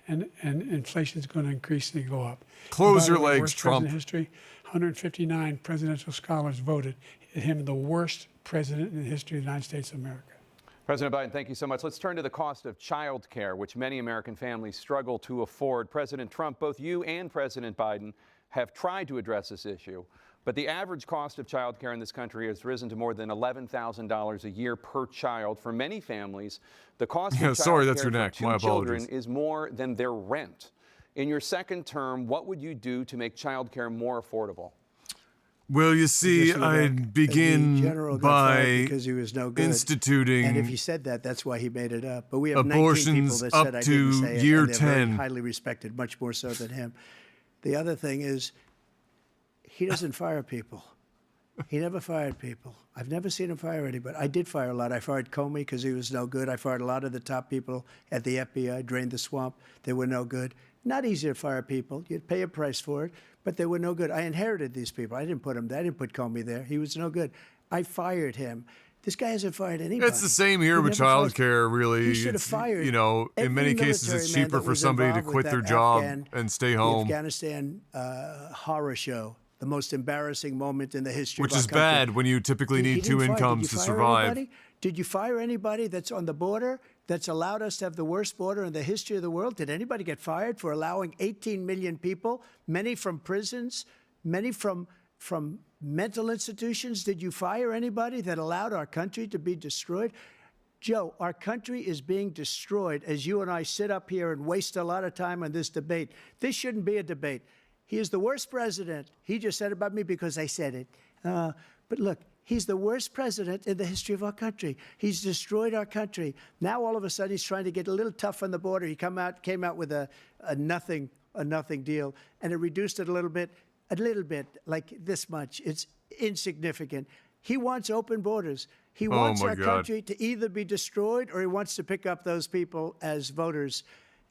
and inflation is going to increasingly go up. Close your And by the way, legs, worst Trump. president in history, 159 presidential scholars voted him the worst president in the history of the United States of America. President Biden, thank you so much. Let's turn to the cost of child care, which many American families struggle to afford. President Trump, both you and President Biden have tried to address this issue, but the average cost of child care in this country has risen to more than $11,000 a year per child. For many families, the cost of child sorry, that's care your for neck. two My children apologies. is more than their rent. In your second term, what would you do to make child care more affordable? Well, you see, Just so that I'd the begin general got fired by because he was no good. instituting And if he said that, that's why he made it up. But we have 19 abortions people that up said I to didn't say it, year and they're very 10. highly respected, much more so than him. The other thing is, he doesn't fire people. He never fired people. I've never seen him fire anybody. I did fire a lot. I fired Comey because he was no good. I fired a lot of the top people at the FBI, drained the swamp. They were no good. Not easy to fire people. You'd pay a price for it, but they were no good. I inherited these people. I didn't put them there. I didn't put Comey there. He was no good. I fired him. This guy hasn't fired anybody. It's the same here He with never child fired- care, really. He should have It's, fired you know, in every many cases, it's military man cheaper that for was somebody to involved with quit their that job Afghan- and stay the home. Afghanistan horror show, the most embarrassing moment in the history Which of our is country. bad when you typically He need two didn't fire. incomes Did to you fire survive. anybody? Did you fire anybody that's on the border that's allowed us to have the worst border in the history of the world? Did anybody get fired for allowing 18 million people, many from prisons, many from mental institutions? Did you fire anybody that allowed our country to be destroyed? Joe, our country is being destroyed as you and I sit up here and waste a lot of time on this debate. This shouldn't be a debate. He is the worst president. He just said about me because I said it. But look, he's the worst president in the history of our country. He's destroyed our country. Now all of a sudden he's trying to get a little tough on the border. He came out with a nothing deal, and it reduced it a little bit, like this much. It's insignificant. He wants open borders. He wants my our God. country to either be destroyed or he wants to pick up those people as voters.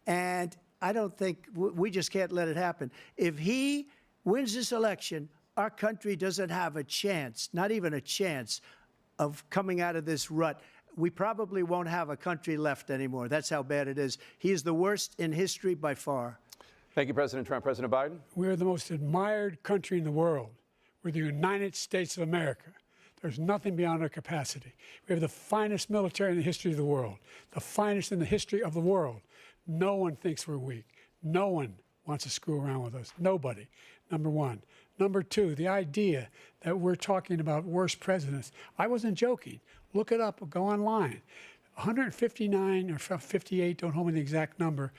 And I don't think we just can't let it happen. If he wins this election, our country doesn't have a chance, not even a chance, of coming out of this rut. We probably won't have a country left anymore. That's how bad it is. He is the worst in history by far. Thank you, President Trump. President Biden? We're the most admired country in the world. We're the United States of America. There's nothing beyond our capacity. We have the finest military in the history of the world, the finest in the history of the world. No one thinks we're weak. No one wants to screw around with us. Nobody, number one. Number two, the idea that we're talking about worst presidents. I wasn't joking. Look it up. Go online. 159 or 58, don't hold me the exact number,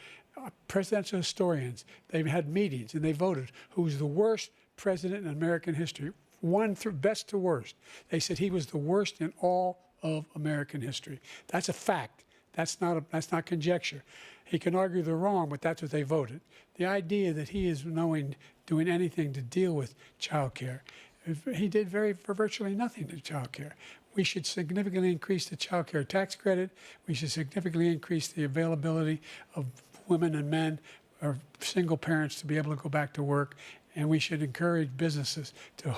presidential historians, they've had meetings and they voted who's the worst president in American history. One through best to worst. They said he was the worst in all of American history. That's a fact. That's not conjecture. He can argue they're wrong, but that's what they voted. The idea that he is doing anything to deal with child care, he did for virtually nothing to child care. We should significantly increase the child care tax credit. We should significantly increase the availability of women and men or single parents to be able to go back to work. And we should encourage businesses to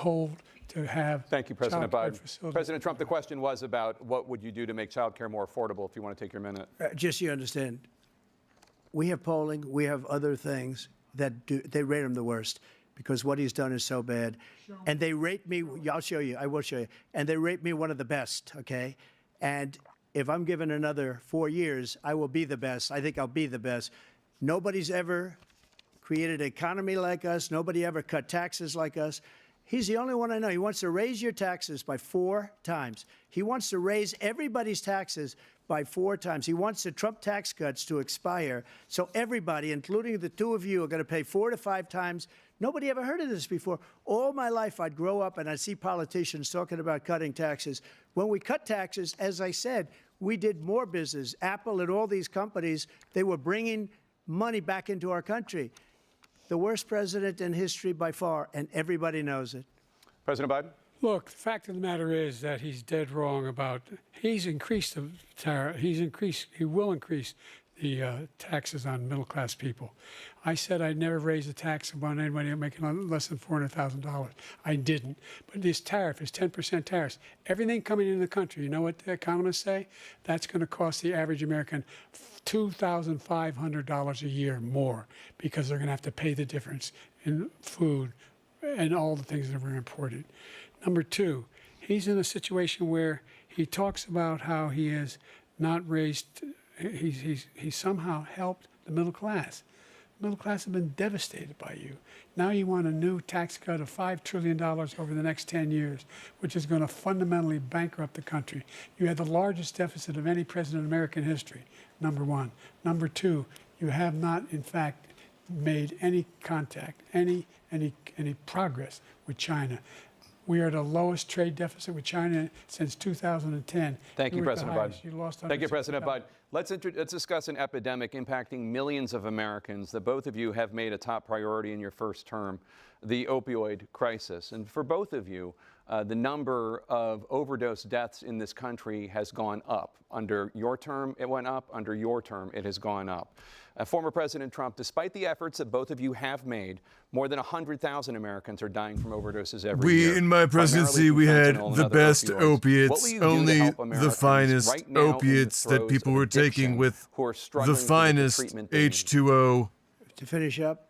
have. Thank you, President child care Biden. facilities. President Trump, the question was about what would you do to make child care more affordable, if you want to take your minute. Just so you understand, we have polling, we have other things that they rate him the worst because what he's done is so bad. And they rate me, I'll show you, I will show you. And they rate me one of the best, okay? And if I'm given another 4 years, I will be the best. I think I'll be the best. Nobody's ever created an economy like us. Nobody ever cut taxes like us. He's the only one I know. He wants to raise your taxes by 4 times. He wants to raise everybody's taxes by 4 times. He wants the Trump tax cuts to expire, so everybody, including the 2 of you, are going to pay 4 to 5 times. Nobody ever heard of this before. All my life, I'd grow up and I'd see politicians talking about cutting taxes. When we cut taxes, as I said, we did more business. Apple and all these companies, they were bringing money back into our country. The worst president in history by far, and everybody knows it. President Biden? Look, the fact of the matter is that he's dead wrong about, he's increased the tariff, he will increase the taxes on middle-class people. I said I'd never raise a tax on anybody making less than $400,000. I didn't. But this tariff is 10% tariffs. Everything coming into the country, you know what the economists say? That's going to cost the average American $2,500 a year more, because they're going to have to pay the difference in food and all the things that were imported. Number 2, he's in a situation where he talks about how he has not raised, he's somehow helped the middle class. The middle class have been devastated by you. Now you want a new tax cut of $5 trillion over the next 10 years, which is going to fundamentally bankrupt the country. You had the largest deficit of any president in American history, number 1. Number 2, you have not, in fact, made any contact, any progress with China. We are the lowest trade deficit with China since 2010. Thank you, President Biden. You lost Thank you, President Biden. Let's discuss an epidemic impacting millions of Americans that both of you have made a top priority in your first term, the opioid crisis. And for both of you, the number of overdose deaths in this country has gone up. Under your term, it went up. Under your term, it has gone up. Former President Trump, despite the efforts that both of you have made, more than 100,000 Americans are dying from overdoses every year. In my presidency, we had the best opiates, only the finest opiates that people were taking with the finest H2O. To finish up,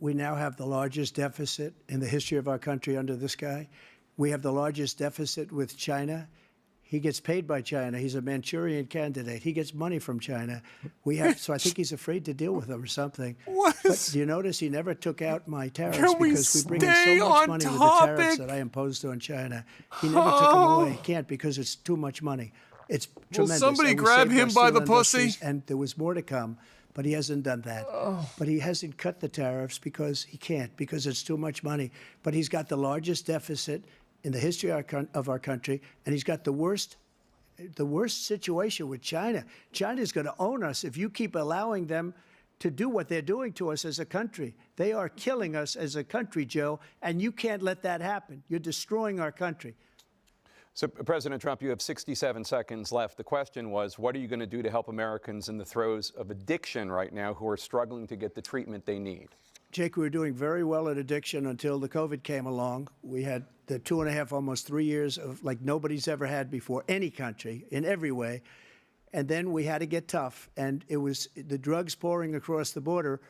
we now have the largest deficit in the history of our country under this guy. We have the largest deficit with China. He gets paid by China. He's a Manchurian candidate. He gets money from China. So I think he's afraid to deal with them or something. What? But do you notice he never took out my tariffs Can we because we bring in so much money with the tariffs that I imposed on China. He never took them away. He can't because it's too much money. It's tremendous. Will somebody And we grab saved our him by the steel pussy? industries, and there was more to come. But he hasn't done that. But he hasn't cut the tariffs because he can't, because it's too much money. But he's got the largest deficit in the history of our country, and he's got the worst situation with China. China's going to own us if you keep allowing them to do what they're doing to us as a country. They are killing us as a country, Joe, and you can't let that happen. You're destroying our country. So, President Trump, you have 67 seconds left. The question was, what are you going to do to help Americans in the throes of addiction right now who are struggling to get the treatment they need? Jake, we were doing very well at addiction until the COVID came along. We had the 2.5, almost 3 years of like nobody's ever had before, any country, in every way. And then we had to get tough. And it was the drugs pouring across the border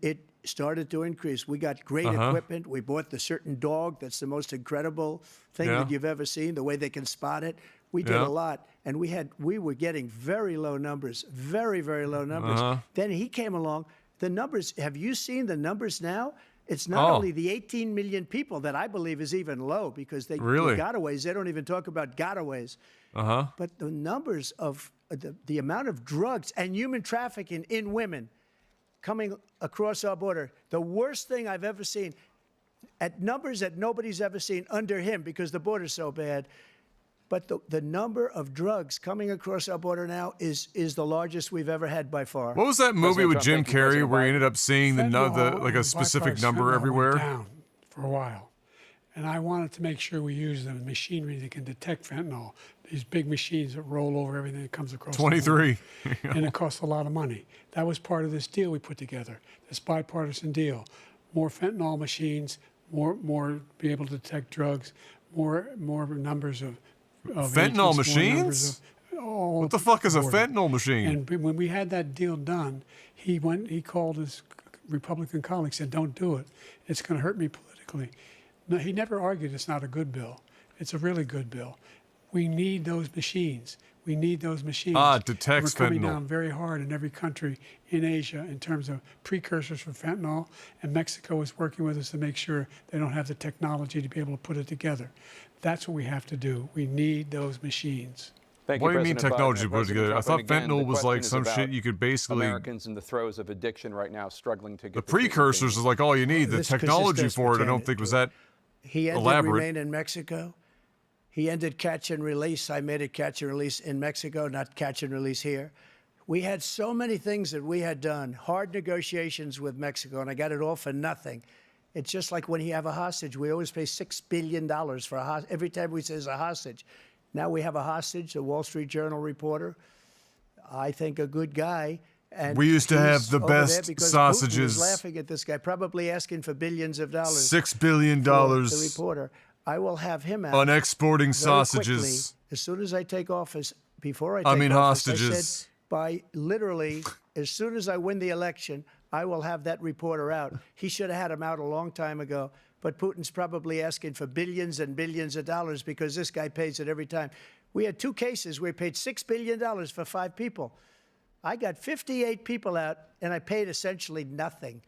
it started to increase. We got great equipment. We bought the certain dog that's the most incredible thing that you've ever seen, the way they can spot it. We did a lot. And we were getting very low numbers, very, very low numbers. Then he came along. The numbers, have you seen the numbers now? It's not only the 18 million people that I believe is even low because the gotaways, they don't even talk about gotaways. But the numbers of the amount of drugs and human trafficking in women coming across our border, the worst thing I've ever seen, at numbers that nobody's ever seen under him because the border's so bad. But the number of drugs coming across our border now is the largest we've ever had by far. What was that movie with Jim Carrey where he ended up seeing like a specific number everywhere? Down for a while. And I wanted to make sure we use the machinery that can detect fentanyl. These big machines that roll over everything that comes across. 23. And it costs a lot of money. That was part of this deal we put together, this bipartisan deal. More fentanyl machines, more be able to detect drugs, more numbers of fentanyl agents, machines? What the fuck is a fentanyl machine? And when we had that deal done, he called his Republican colleagues, said, "Don't do it. It's going to hurt me politically." No, he never argued it's not a good bill. It's a really good bill. We need those machines. We need those machines. Detects We're coming fentanyl. down very hard in every country in Asia in terms of precursors for fentanyl, and Mexico is working with us to make sure they don't have the technology to be able to put it together. That's what we have to do. We need those machines. Thank What do you President mean technology Biden and put it together? I President thought Trump. And again, fentanyl the was question like is some about shit you could basically. Americans in the throes of addiction right now, struggling to get The treatment they precursors need. is like all you need. The This- 'cause this technology does for it, I pertain don't think to was it. that He ended elaborate. Remain in Mexico. He ended catch and release. I made it catch and release in Mexico, not catch and release here. We had so many things that we had done, hard negotiations with Mexico, and I got it all for nothing. It's just like when you have a hostage. We always pay $6 billion for a hostage. Every time we say it's a hostage. Now we have a hostage, a Wall Street Journal reporter, I think a good guy. And We used to have he's the over there best because Putin sausages. was laughing at this guy, probably asking for billions of dollars. $6 billion for the reporter. I will have him out on exporting very sausages. quickly, as soon as I take office, before I take I mean office, I hostages. said by literally, as soon as I win the election, I will have that reporter out. He should have had him out a long time ago, but Putin's probably asking for billions and billions of dollars because this guy pays it every time. We had 2 cases where we paid $6 billion for 5 people. I got 58 people out, and I paid essentially nothing.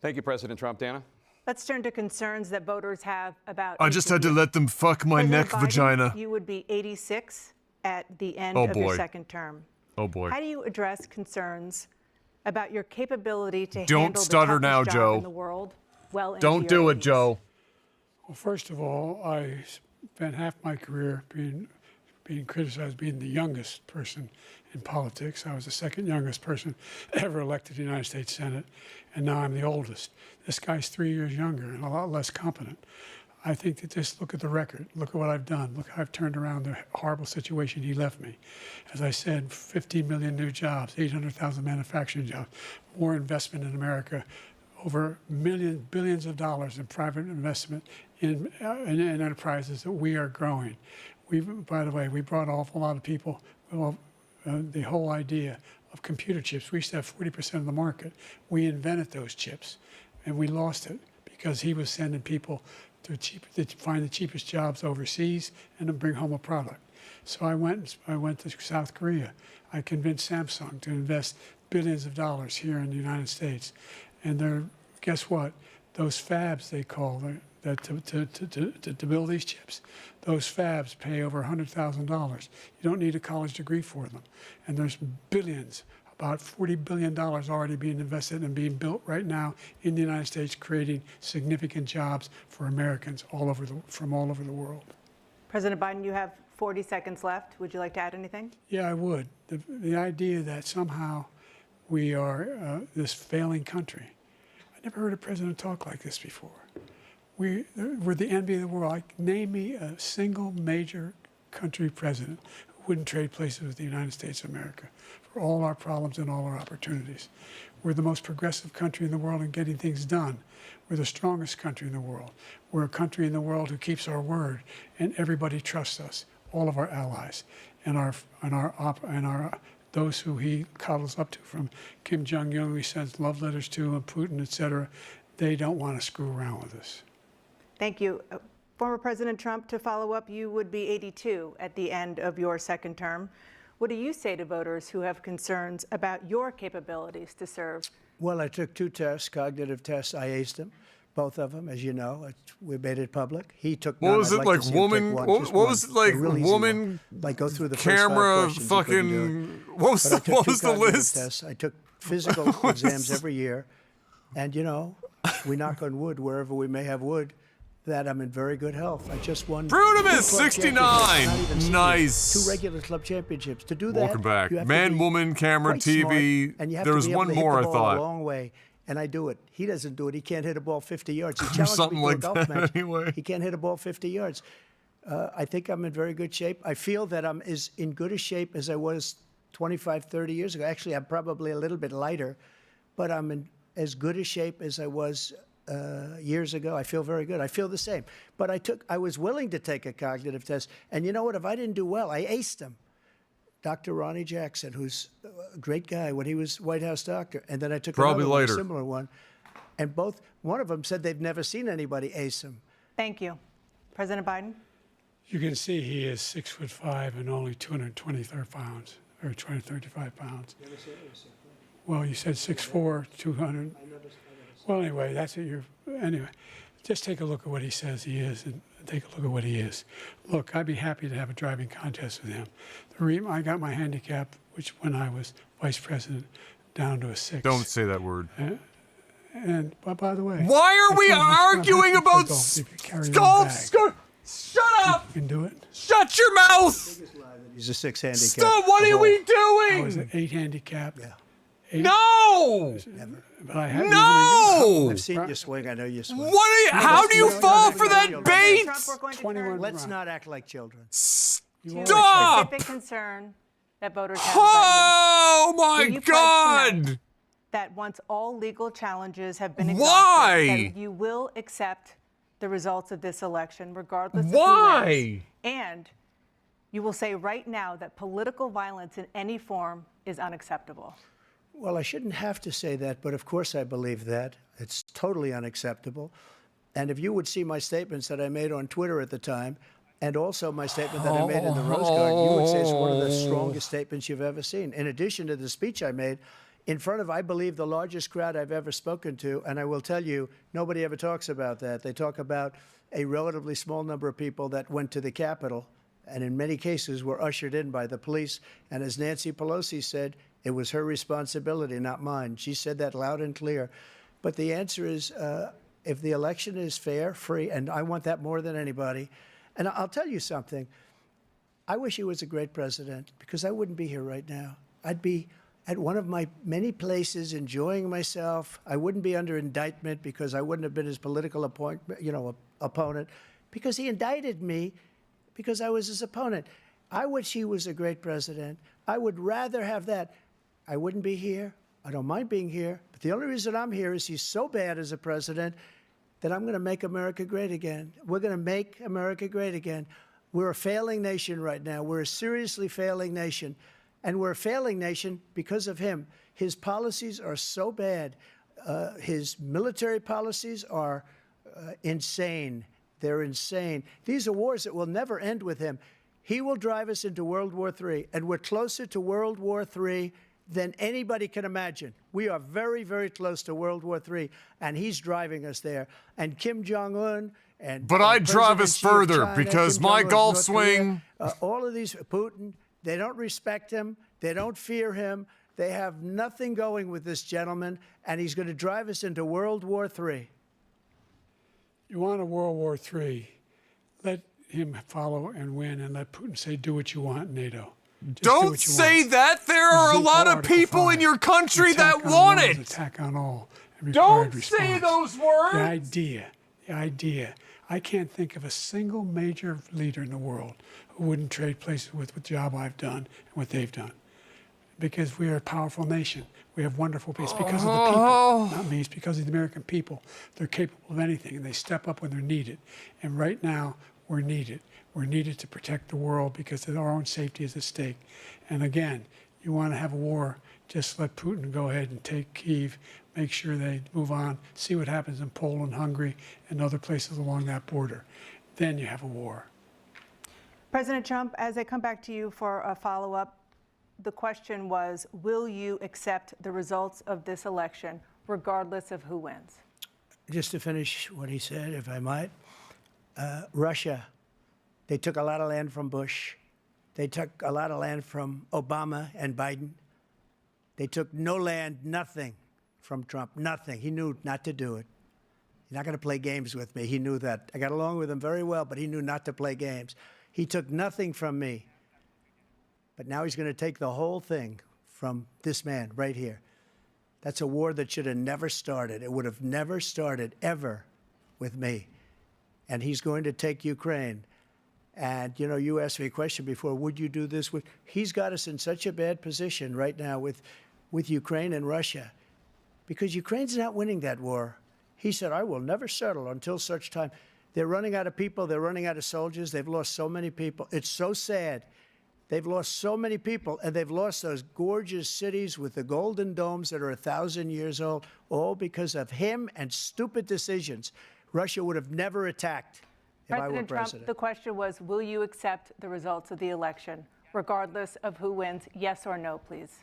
Thank you, President Trump. Dana? Let's turn to concerns that voters have about. I just had to let them fuck my President neck Biden, vagina. You would be 86 at the end Oh, of your boy. second term. Oh boy. How do you address concerns about your capability to Don't handle stutter the now, toughest job Joe. in the world well into Don't your do it, 80s? Joe. Well, first of all, I spent half my career being criticized being the youngest person in politics. I was the second youngest person ever elected to the United States Senate, and now I'm the oldest. This guy's 3 years younger and a lot less competent. I think that just look at the record. Look at what I've done. Look how I've turned around the horrible situation he left me. As I said, 15 million new jobs, 800,000 manufacturing jobs, more investment in America, over billions of dollars in private investment in enterprises that we are growing. By the way, we brought an awful lot of people. Well, the whole idea of computer chips. We used to have 40% of the market. We invented those chips, and we lost it because he was sending people to find the cheapest jobs overseas and then bring home a product. So I went to South Korea. I convinced Samsung to invest billions of dollars here in the United States, and guess what? Those fabs they call to build these chips, those fabs pay over $100,000. You don't need a college degree for them, and there's billions. About $40 billion already being invested and being built right now in the United States, creating significant jobs for Americans from all over the world. President Biden, you have 40 seconds left. Would you like to add anything? Yeah, I would. The idea that somehow we are this failing country. I never heard a president talk like this before. We're the envy of the world. Name me a single major country president who wouldn't trade places with the United States of America for all our problems and all our opportunities. We're the most progressive country in the world in getting things done. We're the strongest country in the world. We're a country in the world who keeps our word, and everybody trusts us, all of our allies, and those who he cuddles up to, from Kim Jong-un, who he sends love letters to, and Putin, et cetera. They don't want to screw around with us. Thank you. Former President Trump, to follow up, you would be 82 at the end of your second term. What do you say to voters who have concerns about your capabilities to serve? Well, I took 2 tests, cognitive tests. I aced them, both of them, as you know. We made it public. He took none. What was I'd it like like, to see him take woman? one, What just was it one. like, A real easy woman? one. Like go through the Camera, first 5 questions, you couldn't do fucking. it. What was But I took what 2 was the cognitive list? tests. I took physical exams every year, and you know, we knock on wood wherever we may have wood. That I'm in very good health. I just won. Fruitimus, 2 club 69. championships, not even seniors, Nice. 2 regular club championships. To do that, Welcome back. you have to Man, be woman, camera, quite TV. smart, and you have There to was be able one to hit more, the I ball thought. a long way, and I do it. He doesn't do it. He can't hit a ball 50 yards. He challenged Something me to like a golf that match. anyway. He can't hit a ball 50 yards. I think I'm in very good shape. I feel that I'm as in good a shape as I was 25, 30 years ago. Actually, I'm probably a little bit lighter, but I'm in as good a shape as I was years ago. I feel very good. I feel the same. But I was willing to take a cognitive test. And you know what? If I didn't do well, I aced him. Dr. Ronnie Jackson, who's a great guy when he was White House doctor. And then I took Probably another one, later. a similar one. And one of them said they've never seen anybody ace him. Thank you. President Biden? You can see he is 6'5" and only 223 pounds, or 235 pounds. Well, you said 6'4", 200. Well, anyway, that's what anyway, just take a look at what he says he is and take a look at what he is. Look, I'd be happy to have a driving contest with him. The reason I got my handicap, which when I was vice president, down to a 6. Don't say that word. And by the way, why are we arguing about golf? Shut up! You can do it. Shut your mouth! He's a 6 handicap. Stop! What are we doing? I was an 8 handicap. Yeah. 8. No! Never. But I had No! I've seen you swing. I know you swing. What are you, how do you fall for that bait? Trump, we're going to 21 turn Let's not act like children. to Stop! a specific concern that voters have about Oh you. Will my you pledge tonight God! that once all legal challenges have been Why? exhausted, that you will accept the results of this election, regardless of who Why? wins, and you will say right now that political violence in any form is unacceptable. Well, I shouldn't have to say that, but of course I believe that. It's totally unacceptable. And if you would see my statements that I made on Twitter at the time, and also my statement that I made in the Rose Garden, you would say it's one of the strongest statements you've ever seen. In addition to the speech I made in front of, I believe, the largest crowd I've ever spoken to, and I will tell you, nobody ever talks about that. They talk about a relatively small number of people that went to the Capitol, and in many cases were ushered in by the police. And as Nancy Pelosi said, it was her responsibility, not mine. She said that loud and clear. But the answer is, if the election is fair, free, and I want that more than anybody, and I'll tell you something, I wish he was a great president, because I wouldn't be here right now. I'd be at one of my many places enjoying myself. I wouldn't be under indictment because I wouldn't have been his political opponent, because he indicted me because I was his opponent. I wish he was a great president. I would rather have that. I wouldn't be here. I don't mind being here. But the only reason I'm here is he's so bad as a president that I'm going to make America great again. We're going to make America great again. We're a failing nation right now. We're a seriously failing nation. And we're a failing nation because of him. His policies are so bad. His military policies are insane. They're insane. These are wars that will never end with him. He will drive us into World War III, and we're closer to World War III than anybody can imagine. We are very, very close to World War III, and he's driving us there. And Kim Jong-un and But I'd drive us further because my golf swing. All of these, Putin, they don't respect him. They don't fear him. They have nothing going with this gentleman, and he's going to drive us into World War III. You want a World War III, let him follow and win, and let Putin say, do what you want, NATO. Just Don't say that. There are a lot of people in your country that want it. Attack on all. Don't say those words. The idea. I can't think of a single major leader in the world who wouldn't trade places with the job I've done and what they've done. Because we are a powerful nation. We have wonderful people. It's because of the people, not me. It's because of the American people. They're capable of anything, and they step up when they're needed. And right now, we're needed. We're needed to protect the world because our own safety is at stake. And again, you want to have a war, just let Putin go ahead and take Kyiv, make sure they move on, see what happens in Poland, Hungary, and other places along that border. Then you have a war. President Trump, as I come back to you for a follow-up, the question was, will you accept the results of this election, regardless of who wins? Just to finish what he said, if I might, Russia, they took a lot of land from Bush. They took a lot of land from Obama and Biden. They took no land, nothing from Trump, nothing. He knew not to do it. He's not going to play games with me. He knew that. I got along with him very well, but he knew not to play games. He took nothing from me. But now he's going to take the whole thing from this man right here. That's a war that should have never started. It would have never started ever with me. And he's going to take Ukraine. And, you know, you asked me a question before, would you do this? He's got us in such a bad position right now with Ukraine and Russia because Ukraine's not winning that war. He said, I will never settle until such time. They're running out of people. They're running out of soldiers. They've lost so many people. It's so sad. They've lost so many people, and they've lost those gorgeous cities with the golden domes that are 1,000 years old, all because of him and stupid decisions. Russia would have never attacked if I were President Trump, president. the question was, will you accept the results of the election, regardless of who wins? Yes or no, please.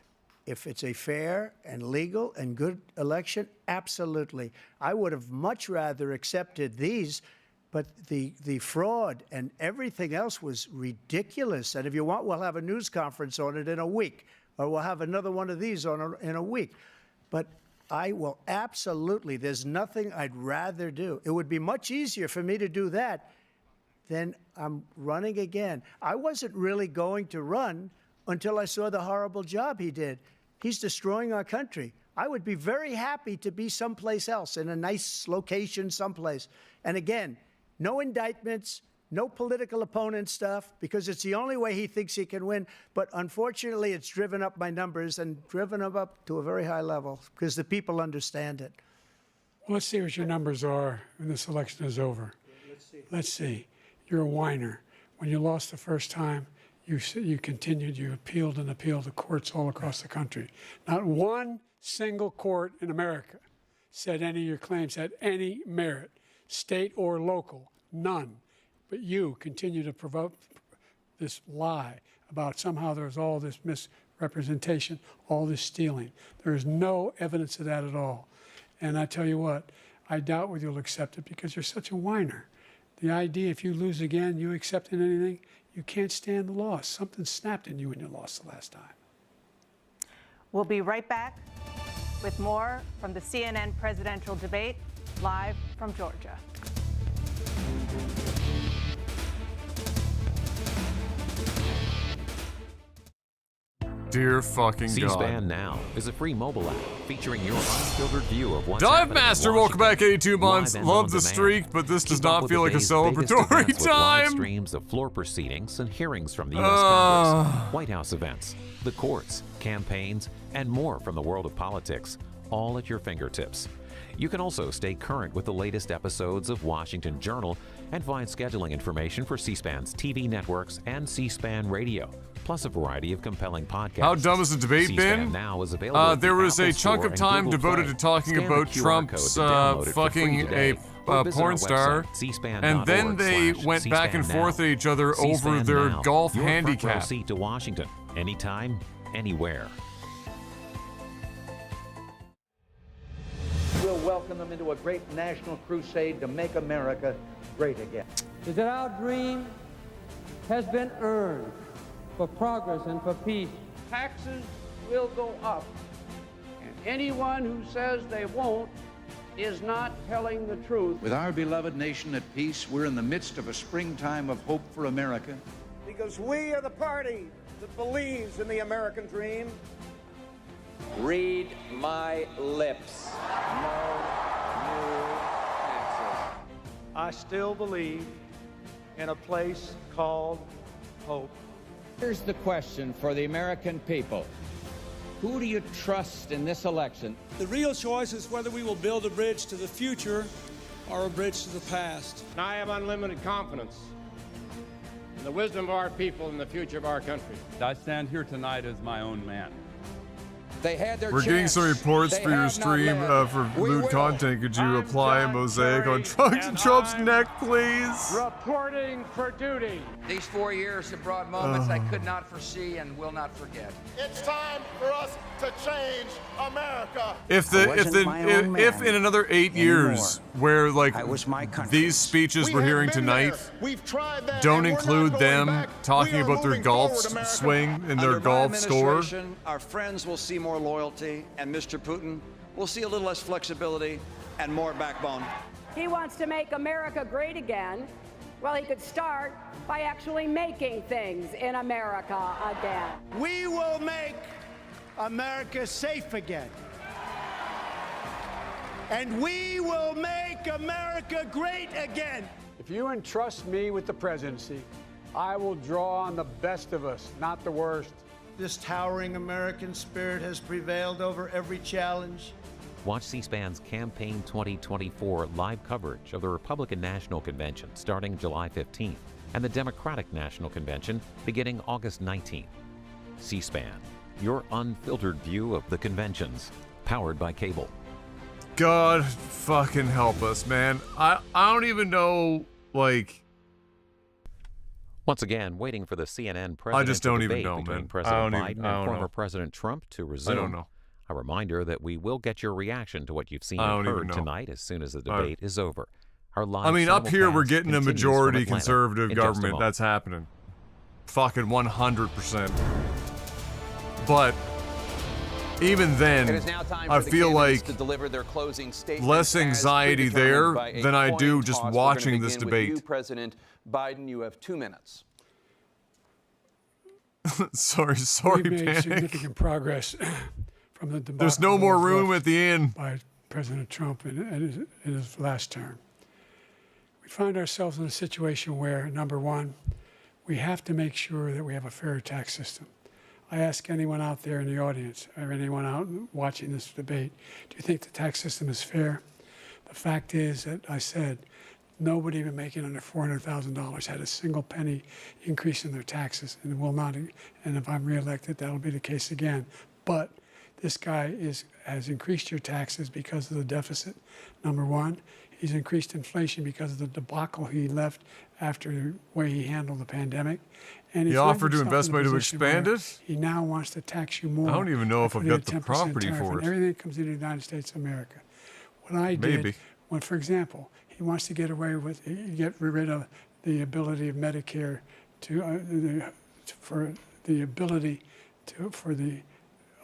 If it's a fair and legal and good election, absolutely. I would have much rather accepted these, but the fraud and everything else was ridiculous. And if you want, we'll have a news conference on it in a week, or we'll have another one of these in a week. But I will absolutely, there's nothing I'd rather do. It would be much easier for me to do that than I'm running again. I wasn't really going to run until I saw the horrible job he did. He's destroying our country. I would be very happy to be someplace else, in a nice location someplace. And again, no indictments, no political opponent stuff, because it's the only way he thinks he can win. But unfortunately, it's driven up my numbers and driven them up to a very high level because the people understand it. Well, let's see what your numbers are when this election is over. Let's see. You're a whiner. When you lost the first time, you continued, you appealed and appealed to courts all across the country. Not one single court in America said any of your claims had any merit, state or local, none. But you continue to provoke this lie about somehow there's all this misrepresentation, all this stealing. There is no evidence of that at all. And I tell you what, I doubt whether you'll accept it because you're such a whiner. The idea, if you lose again, you accepting anything, you can't stand the loss. Something snapped in you when you lost the last time. We'll be right back with more from the CNN presidential debate, live from Georgia. Dear fucking God. C-SPAN Now is a free mobile app featuring your unfiltered view of what's Dive happening in Master, welcome Washington. back 82 months. Live and Love on the demand. streak, but this does Keep up not with feel the like a day's biggest celebratory events with live time. streams of floor proceedings and hearings from the U.S. Congress, White House events, the courts, campaigns, and more from the world of politics, all at your fingertips. You can also stay current with the latest episodes of Washington Journal and find scheduling information for C-SPAN's TV networks and C-SPAN Radio, plus a variety of compelling podcasts. How dumb has the debate C-SPAN been? Now is available at the There was Apple a chunk Store of and time Google devoted Play. to talking Scan the about QR Trump's code to download it for free fucking today, or a visit porn our star, website, and then they went back and forth at each other over C-SPAN their Now, golf your front row handicap. seat to Washington, anytime, anywhere. We'll welcome them into a great national crusade to make America great again. Is that our dream has been earned for progress and for peace. Taxes will go up, and anyone who says they won't is not telling the truth. With our beloved nation at peace, we're in the midst of a springtime of hope for America. Because we are the party that believes in the American dream. Read my lips. No new taxes. I still believe in a place called hope. Here's the question for the American people. Who do you trust in this election? The real choice is whether we will build a bridge to the future or a bridge to the past. And I have unlimited confidence in the wisdom of our people and the future of our country. I stand here tonight as my own man. They had their We're getting chance. some reports They for your have not stream led. for We lewd will. content. Could you apply a mosaic on Trump's neck, please? Reporting for duty. These 4 years have brought moments I could not foresee and will not forget. It's time for us to change America. If in another 8 years, where like these speeches we're hearing tonight don't include them talking about their golf swing and their Under my golf score, administration, our friends will see more loyalty, and Mr. Putin will see a little less flexibility and more backbone. He wants to make America great again. Well, he could start by actually making things in America again. We will make America safe again. And we will make America great again. If you entrust me with the presidency, I will draw on the best of us, not the worst. This towering American spirit has prevailed over every challenge. Watch C-SPAN's Campaign 2024 live coverage of the Republican National Convention starting July 15th and the Democratic National Convention beginning August 19th. C-SPAN, your unfiltered view of the conventions, powered by cable. God fucking help us, man. I don't even know, like, Once again, waiting for the CNN I just presidential don't even debate know, between man. President I Biden don't and former know. President Trump to resume. I don't know. A reminder that we will get your reaction to what you've seen I and don't even heard know. tonight as soon as the debate is over. Our live I mean, up here we're simulcast getting a continues from majority Atlanta conservative in just a government. moment. That's happening. Fucking 100%. But even then, It is now time I for the feel candidates like to deliver their closing statements less as anxiety predetermined there by a than I do coin just toss. We're watching gonna this begin with debate. you, President Biden, you have 2 minutes. sorry, We've made Panic. significant progress from the debacle. There's no that more was room left at the end. by President Trump in his last term. We find ourselves in a situation where, number one, we have to make sure that we have a fair tax system. I ask anyone out there in the audience or anyone out watching this debate, do you think the tax system is fair? The fact is that I said nobody even making under $400,000 had a single penny increase in their taxes and will not. And if I'm reelected, that'll be the case again. But this guy has increased your taxes because of the deficit, number one. He's increased inflation because of the debacle he left after the way he handled the pandemic. And He he's found offered to himself invest in a money to position expand where it? He now wants to tax you more. I don't even know if by I've putting got a the 10% property tariff for on it. everything that comes into the United States of America. What I did, Maybe. when, for example, he wants to get away with, get rid of the ability of Medicare for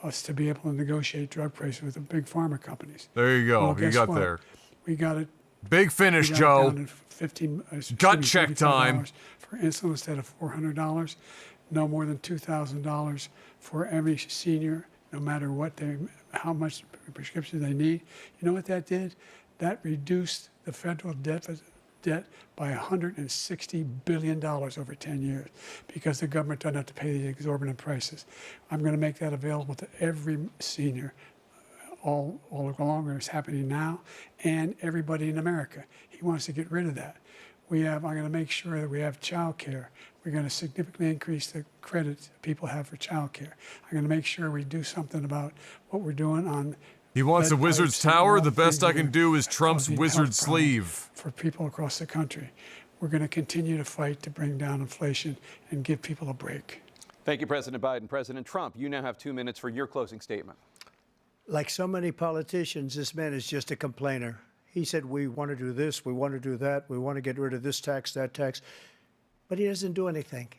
us to be able to negotiate drug prices with the big pharma companies. There you go. Well, You guess got what? there. We got it. Big finish, we got it Joe. down to 15, Gut check time. $35 for insulin instead of $400. No more than $2,000 for every senior, no matter how much prescription they need. You know what that did? That reduced the federal debt by $160 billion over 10 years because the government doesn't have to pay the exorbitant prices. I'm going to make that available to every senior all along. It's happening now, and everybody in America. He wants to get rid of that. I'm going to make sure that we have child care. We're going to significantly increase the credit people have for child care. I'm going to make sure we do something about what we're doing on. He wants a lead wizard's pipes and tower. all The best I things can that do are is Trump's causing wizard health problems sleeve. for people across the country. We're going to continue to fight to bring down inflation and give people a break. Thank you, President Biden. President Trump, you now have 2 minutes for your closing statement. Like so many politicians, this man is just a complainer. He said, we want to do this, we want to do that, we want to get rid of this tax, that tax. But he doesn't do anything.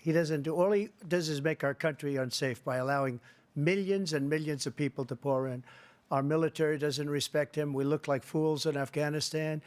All he does is make our country unsafe by allowing millions and millions of people to pour in. Our military doesn't respect him. We look like fools in Afghanistan.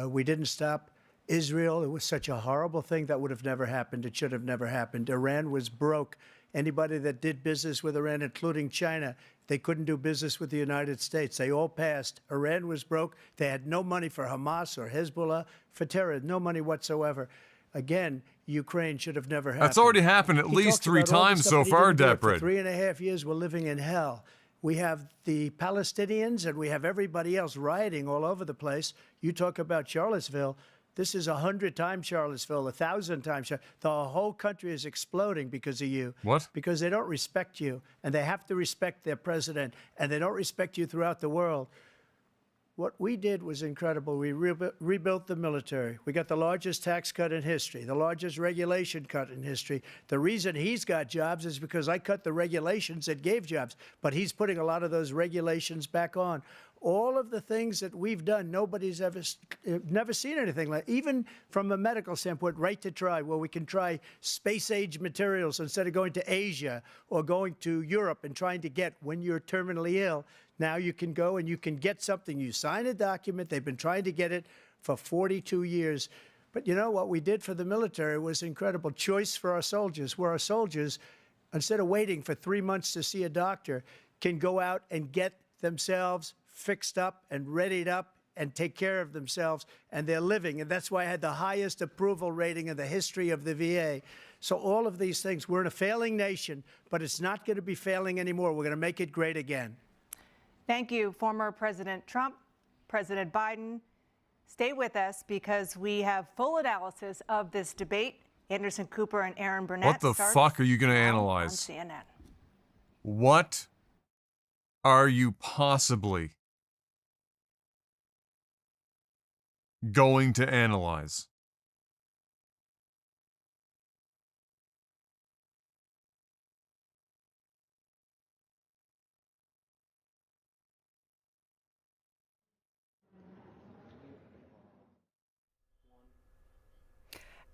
We didn't stop Israel. It was such a horrible thing that would have never happened. It should have never happened. Iran was broke. Anybody that did business with Iran, including China, they couldn't do business with the United States. They all passed. Iran was broke. They had no money for Hamas or Hezbollah, for terror, no money whatsoever. Again, Ukraine should have never happened. That's already happened at He least talks 3 about all the times stuff so that he far, didn't do it. For Depred. 3.5 years, we're living in hell. We have the Palestinians and we have everybody else rioting all over the place. You talk about Charlottesville. This is 100 times Charlottesville, 1,000 times. The whole country is exploding because of you. What? Because they don't respect you, and they have to respect their president, and they don't respect you throughout the world. What we did was incredible. We rebuilt the military. We got the largest tax cut in history, the largest regulation cut in history. The reason he's got jobs is because I cut the regulations that gave jobs, but he's putting a lot of those regulations back on. All of the things that we've done, nobody's never seen anything like. Even from a medical standpoint, right to try, where we can try space-age materials instead of going to Asia or going to Europe and trying to get when you're terminally ill. Now you can go and you can get something. You sign a document. They've been trying to get it for 42 years. But you know what we did for the military was incredible. Choice for our soldiers, where our soldiers, instead of waiting for 3 months to see a doctor, can go out and get themselves fixed up and readied up and take care of themselves, and they're living. And that's why I had the highest approval rating in the history of the VA. So all of these things, we're in a failing nation, but it's not going to be failing anymore. We're going to make it great again. Thank you, former President Trump, President Biden. Stay with us because we have full analysis of this debate. Anderson Cooper and Aaron Burnett. What the fuck are you going to analyze? On CNN. What are you possibly going to analyze?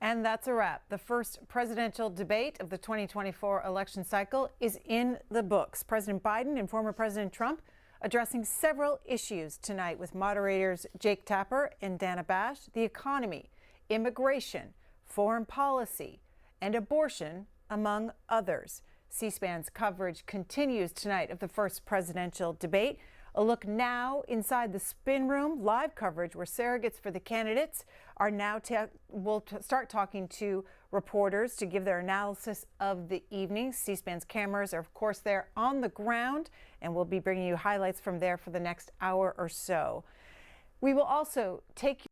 And that's a wrap. The first presidential debate of the 2024 election cycle is in the books. President Biden and former President Trump addressing several issues tonight with moderators Jake Tapper and Dana Bash: the economy, immigration, foreign policy, and abortion, among others. C-SPAN's coverage continues tonight of the first presidential debate. A look now inside the spin room, live coverage where surrogates for the candidates are now will start talking to reporters to give their analysis of the evening. C-SPAN's cameras are, of course, there on the ground, and we'll be bringing you highlights from there for the next hour or so. We will also take...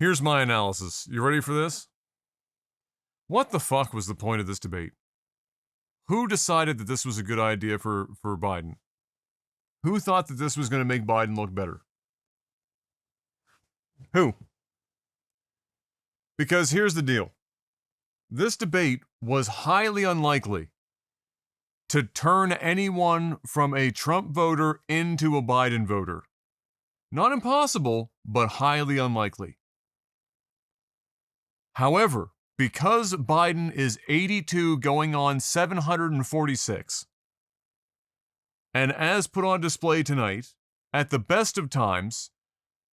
Here's my analysis. You ready for this? What the fuck was the point of this debate? Who decided that this was a good idea for Biden? Who thought that this was going to make Biden look better? Who? Because here's the deal. This debate was highly unlikely to turn anyone from a Trump voter into a Biden voter. Not impossible, but highly unlikely. However, because Biden is 82 going on 746, and as put on display tonight, at the best of times,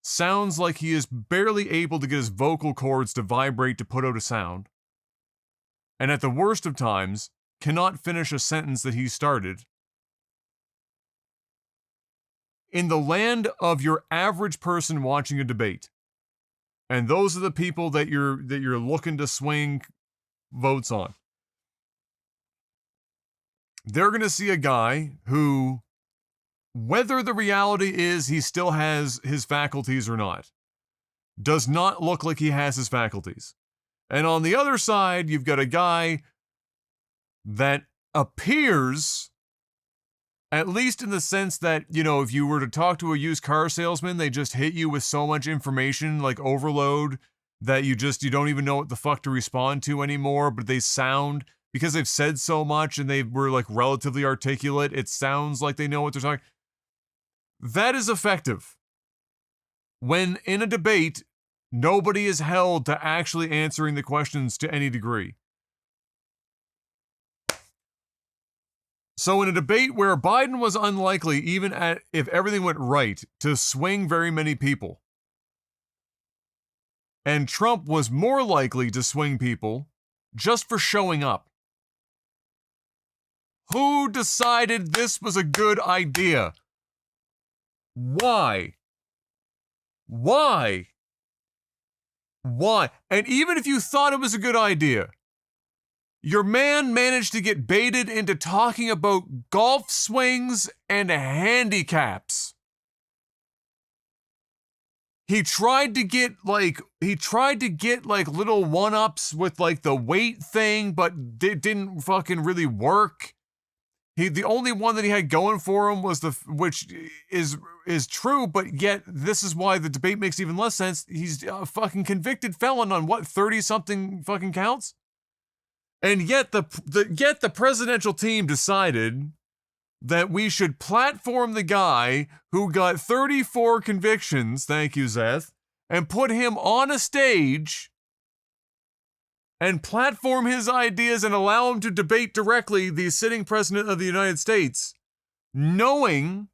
sounds like he is barely able to get his vocal cords to vibrate to put out a sound, and at the worst of times, cannot finish a sentence that he started. In the land of your average person watching a debate, and those are the people that you're looking to swing votes on, they're going to see a guy who, whether the reality is he still has his faculties or not, does not look like he has his faculties. And on the other side, you've got a guy that appears, at least in the sense that, you know, if you were to talk to a used car salesman, they just hit you with so much information, like overload, that you don't even know what the fuck to respond to anymore, but they sound, because they've said so much and they were like relatively articulate, it sounds like they know what they're talking. That is effective. When in a debate, nobody is held to actually answering the questions to any degree. So in a debate where Biden was unlikely, even if everything went right, to swing very many people, and Trump was more likely to swing people just for showing up, who decided this was a good idea? Why? Why? Why? And even if you thought it was a good idea, your man managed to get baited into talking about golf swings and handicaps. He tried to get like little one-ups with like the weight thing, but it didn't fucking really work. The only one that he had going for him was which is true, but yet this is why the debate makes even less sense. He's a fucking convicted felon on what, 30-something fucking counts? And yet the presidential team decided that we should platform the guy who got 34 convictions, thank you, Zeth, and put him on a stage and platform his ideas and allow him to debate directly the sitting president of the United States, knowing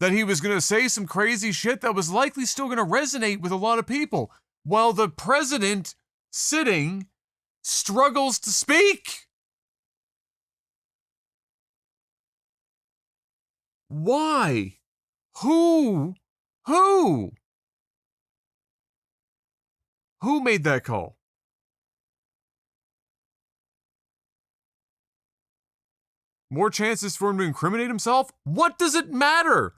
that he was going to say some crazy shit that was likely still going to resonate with a lot of people, while the president sitting struggles to speak. Why? Who made that call? More chances for him to incriminate himself? What does it matter?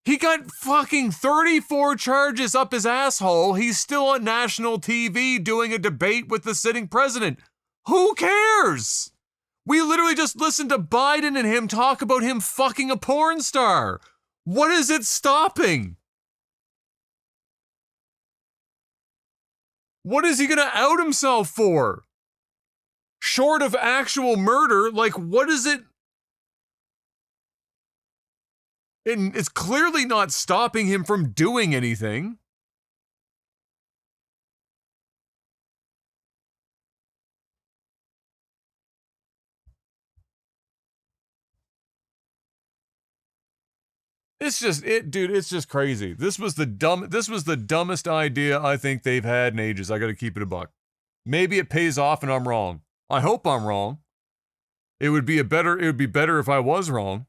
He got fucking 34 charges up his asshole. He's still on national TV doing a debate with the sitting president. Who cares? We literally just listened to Biden and him talk about him fucking a porn star. What is it stopping? What is he gonna out himself for? Short of actual murder, like what is it? It's clearly not stopping him from doing anything. It's just dude, it's just crazy. This was the dumbest idea I think they've had in ages. I got to keep it a buck. Maybe it pays off and I'm wrong. I hope I'm wrong. It would be better if I was wrong.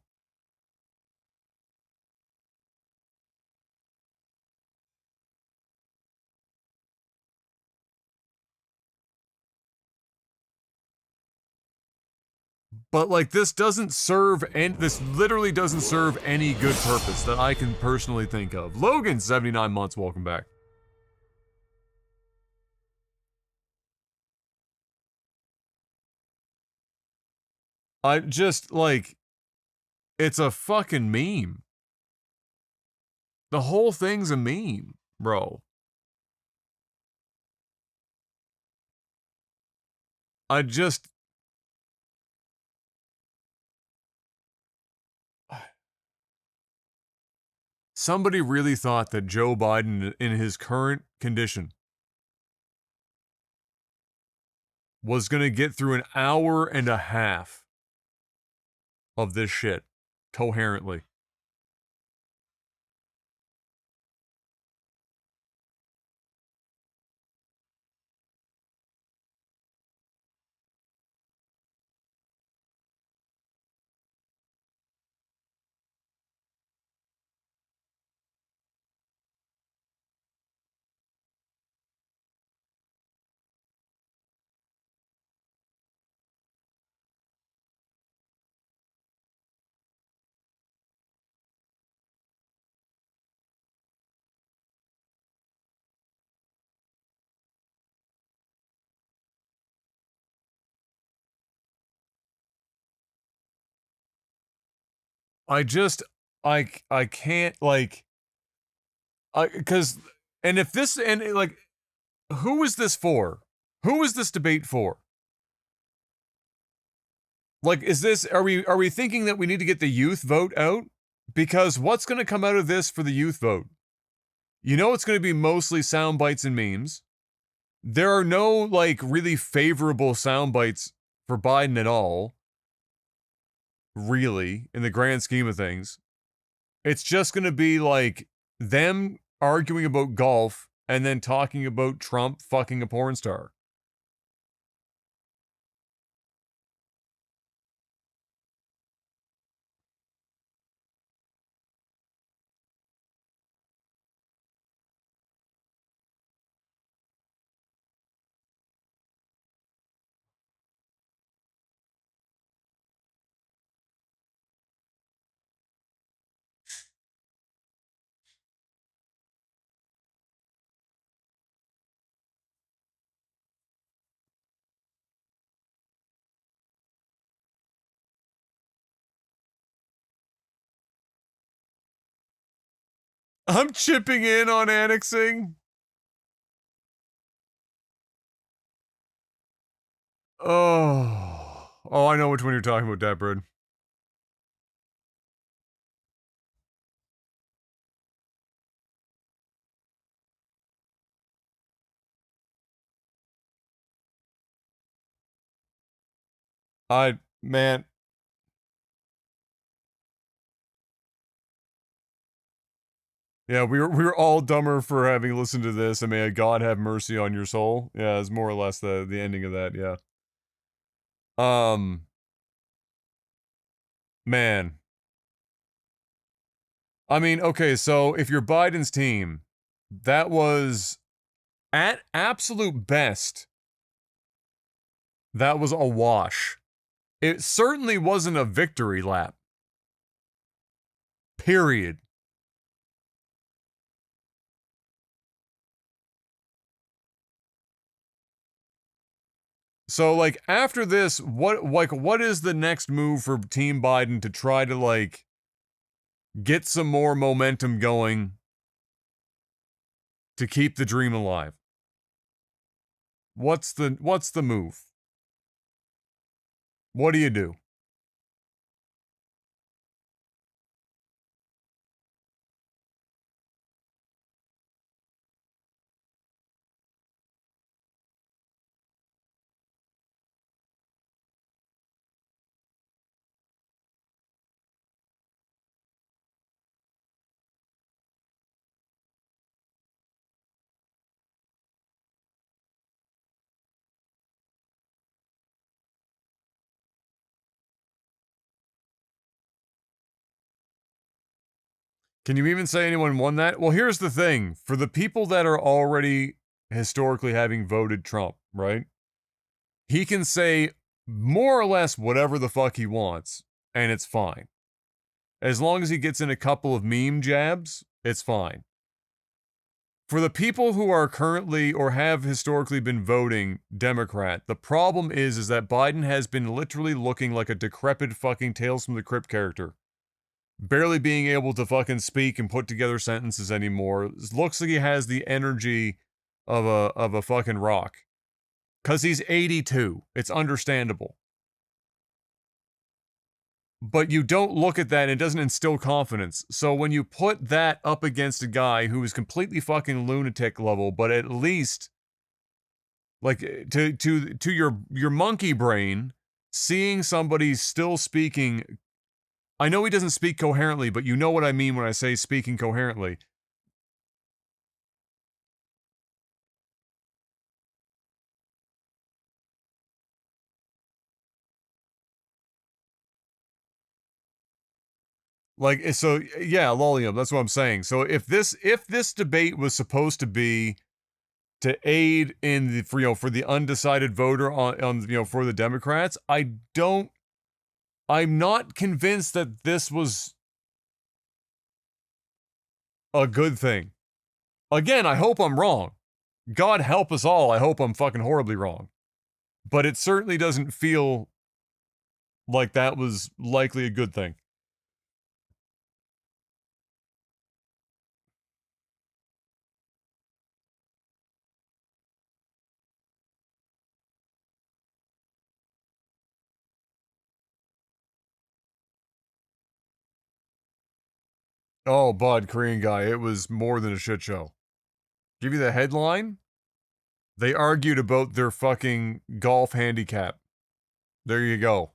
But like this literally doesn't serve any good purpose that I can personally think of. Logan, 79 months, welcome back. I just like it's a fucking meme. The whole thing's a meme, bro. I just somebody really thought that Joe Biden in his current condition was going to get through an hour and a half of this shit coherently. I can't like cuz and if this and like who is this for? Who is this debate for? Like are we thinking that we need to get the youth vote out? Because what's going to come out of this for the youth vote? You know it's going to be mostly sound bites and memes. There are no like really favorable sound bites for Biden at all. Really, in the grand scheme of things. It's just going to be like them arguing about golf and then talking about Trump fucking a porn star. I'm chipping in on annexing. Oh, I know which one you're talking about, Dapbird. Man. Yeah, we were all dumber for having listened to this, and may God have mercy on your soul. Yeah, it's more or less the ending of that, yeah. Man. I mean, okay, so if you're Biden's team, that was at absolute best, that was a wash. It certainly wasn't a victory lap. Period. So like after this, what is the next move for Team Biden to try to like get some more momentum going to keep the dream alive? What's the move? What do you do? Can you even say anyone won that? Well, here's the thing. For the people that are already historically having voted Trump, right? He can say more or less whatever the fuck he wants, and it's fine. As long as he gets in a couple of meme jabs, it's fine. For the people who are currently or have historically been voting Democrat, the problem is that Biden has been literally looking like a decrepit fucking Tales from the Crypt character. Barely being able to fucking speak and put together sentences anymore. Looks like he has the energy of a fucking rock. 'Cause he's 82. It's understandable. But you don't look at that and it doesn't instill confidence. So when you put that up against a guy who is completely fucking lunatic level, but at least like to your monkey brain, seeing somebody still speaking, I know he doesn't speak coherently, but you know what I mean when I say speaking coherently. Like, so, yeah, Lolium, that's what I'm saying. So if this debate was supposed to be to aid in the, for the undecided voter on for the Democrats, I'm not convinced that this was a good thing. Again, I hope I'm wrong. God help us all, I hope I'm fucking horribly wrong. But it certainly doesn't feel like that was likely a good thing. Oh, Bud, Korean guy, it was more than a shit show. Give you the headline? They argued about their fucking golf handicap. There you go.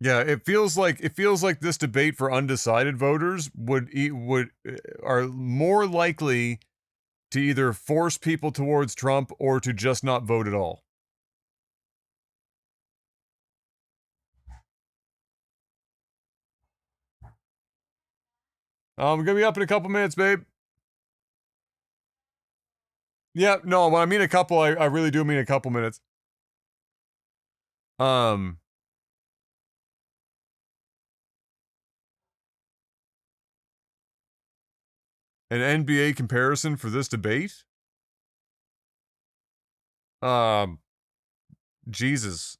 Yeah, it feels like this debate for undecided voters are more likely to either force people towards Trump or to just not vote at all. I'm gonna be up in a couple minutes, babe. Yeah, no, when I mean a couple, I really do mean a couple minutes. An NBA comparison for this debate? Jesus.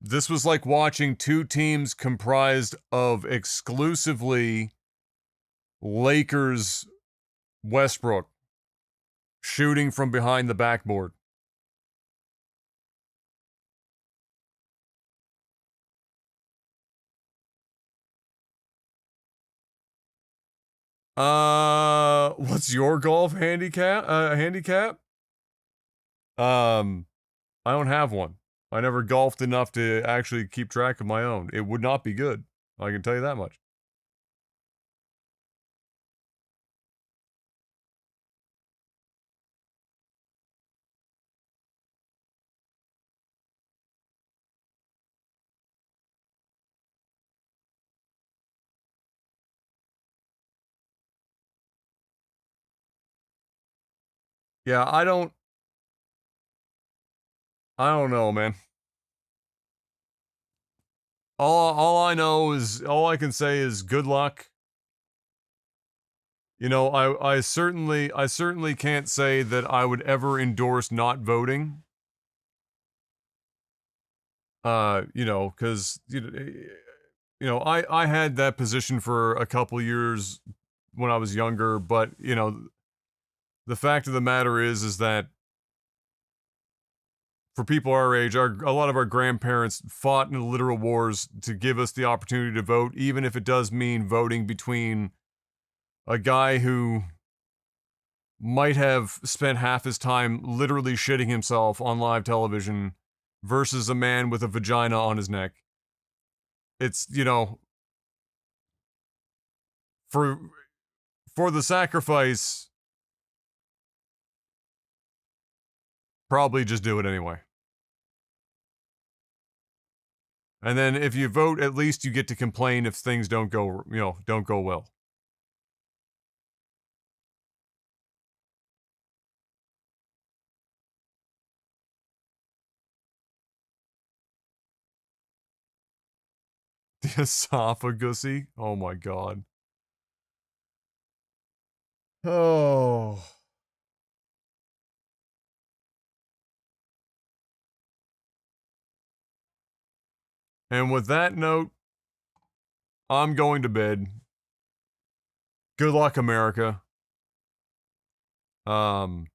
This was like watching two teams comprised of exclusively Lakers Westbrook shooting from behind the backboard. What's your golf handicap? I don't have one. I never golfed enough to actually keep track of my own. It would not be good. I can tell you that much. Yeah, I don't know, man. All I can say is good luck. You know, I certainly can't say that I would ever endorse not voting. You know, cuz I had that position for a couple years when I was younger, but you know, the fact of the matter is that for people our age, a lot of our grandparents fought in literal wars to give us the opportunity to vote, even if it does mean voting between a guy who might have spent half his time literally shitting himself on live television versus a man with a vagina on his neck. It's, you know, for the sacrifice, probably just do it anyway. And then if you vote, at least you get to complain if things don't go, don't go well. The esophagusy? Oh my god. Oh. And with that note, I'm going to bed. Good luck, America. You're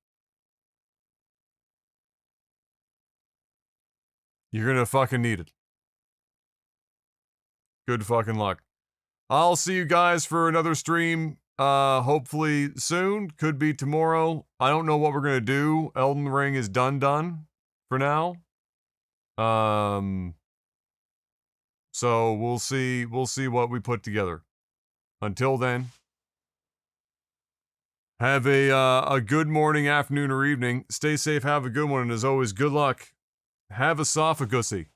gonna fucking need it. Good fucking luck. I'll see you guys for another stream, hopefully soon. Could be tomorrow. I don't know what we're gonna do. Elden Ring is done for now. So we'll see what we put together. Until then, have a good morning, afternoon, or evening. Stay safe, have a good one, and as always, good luck. Have esophagusy.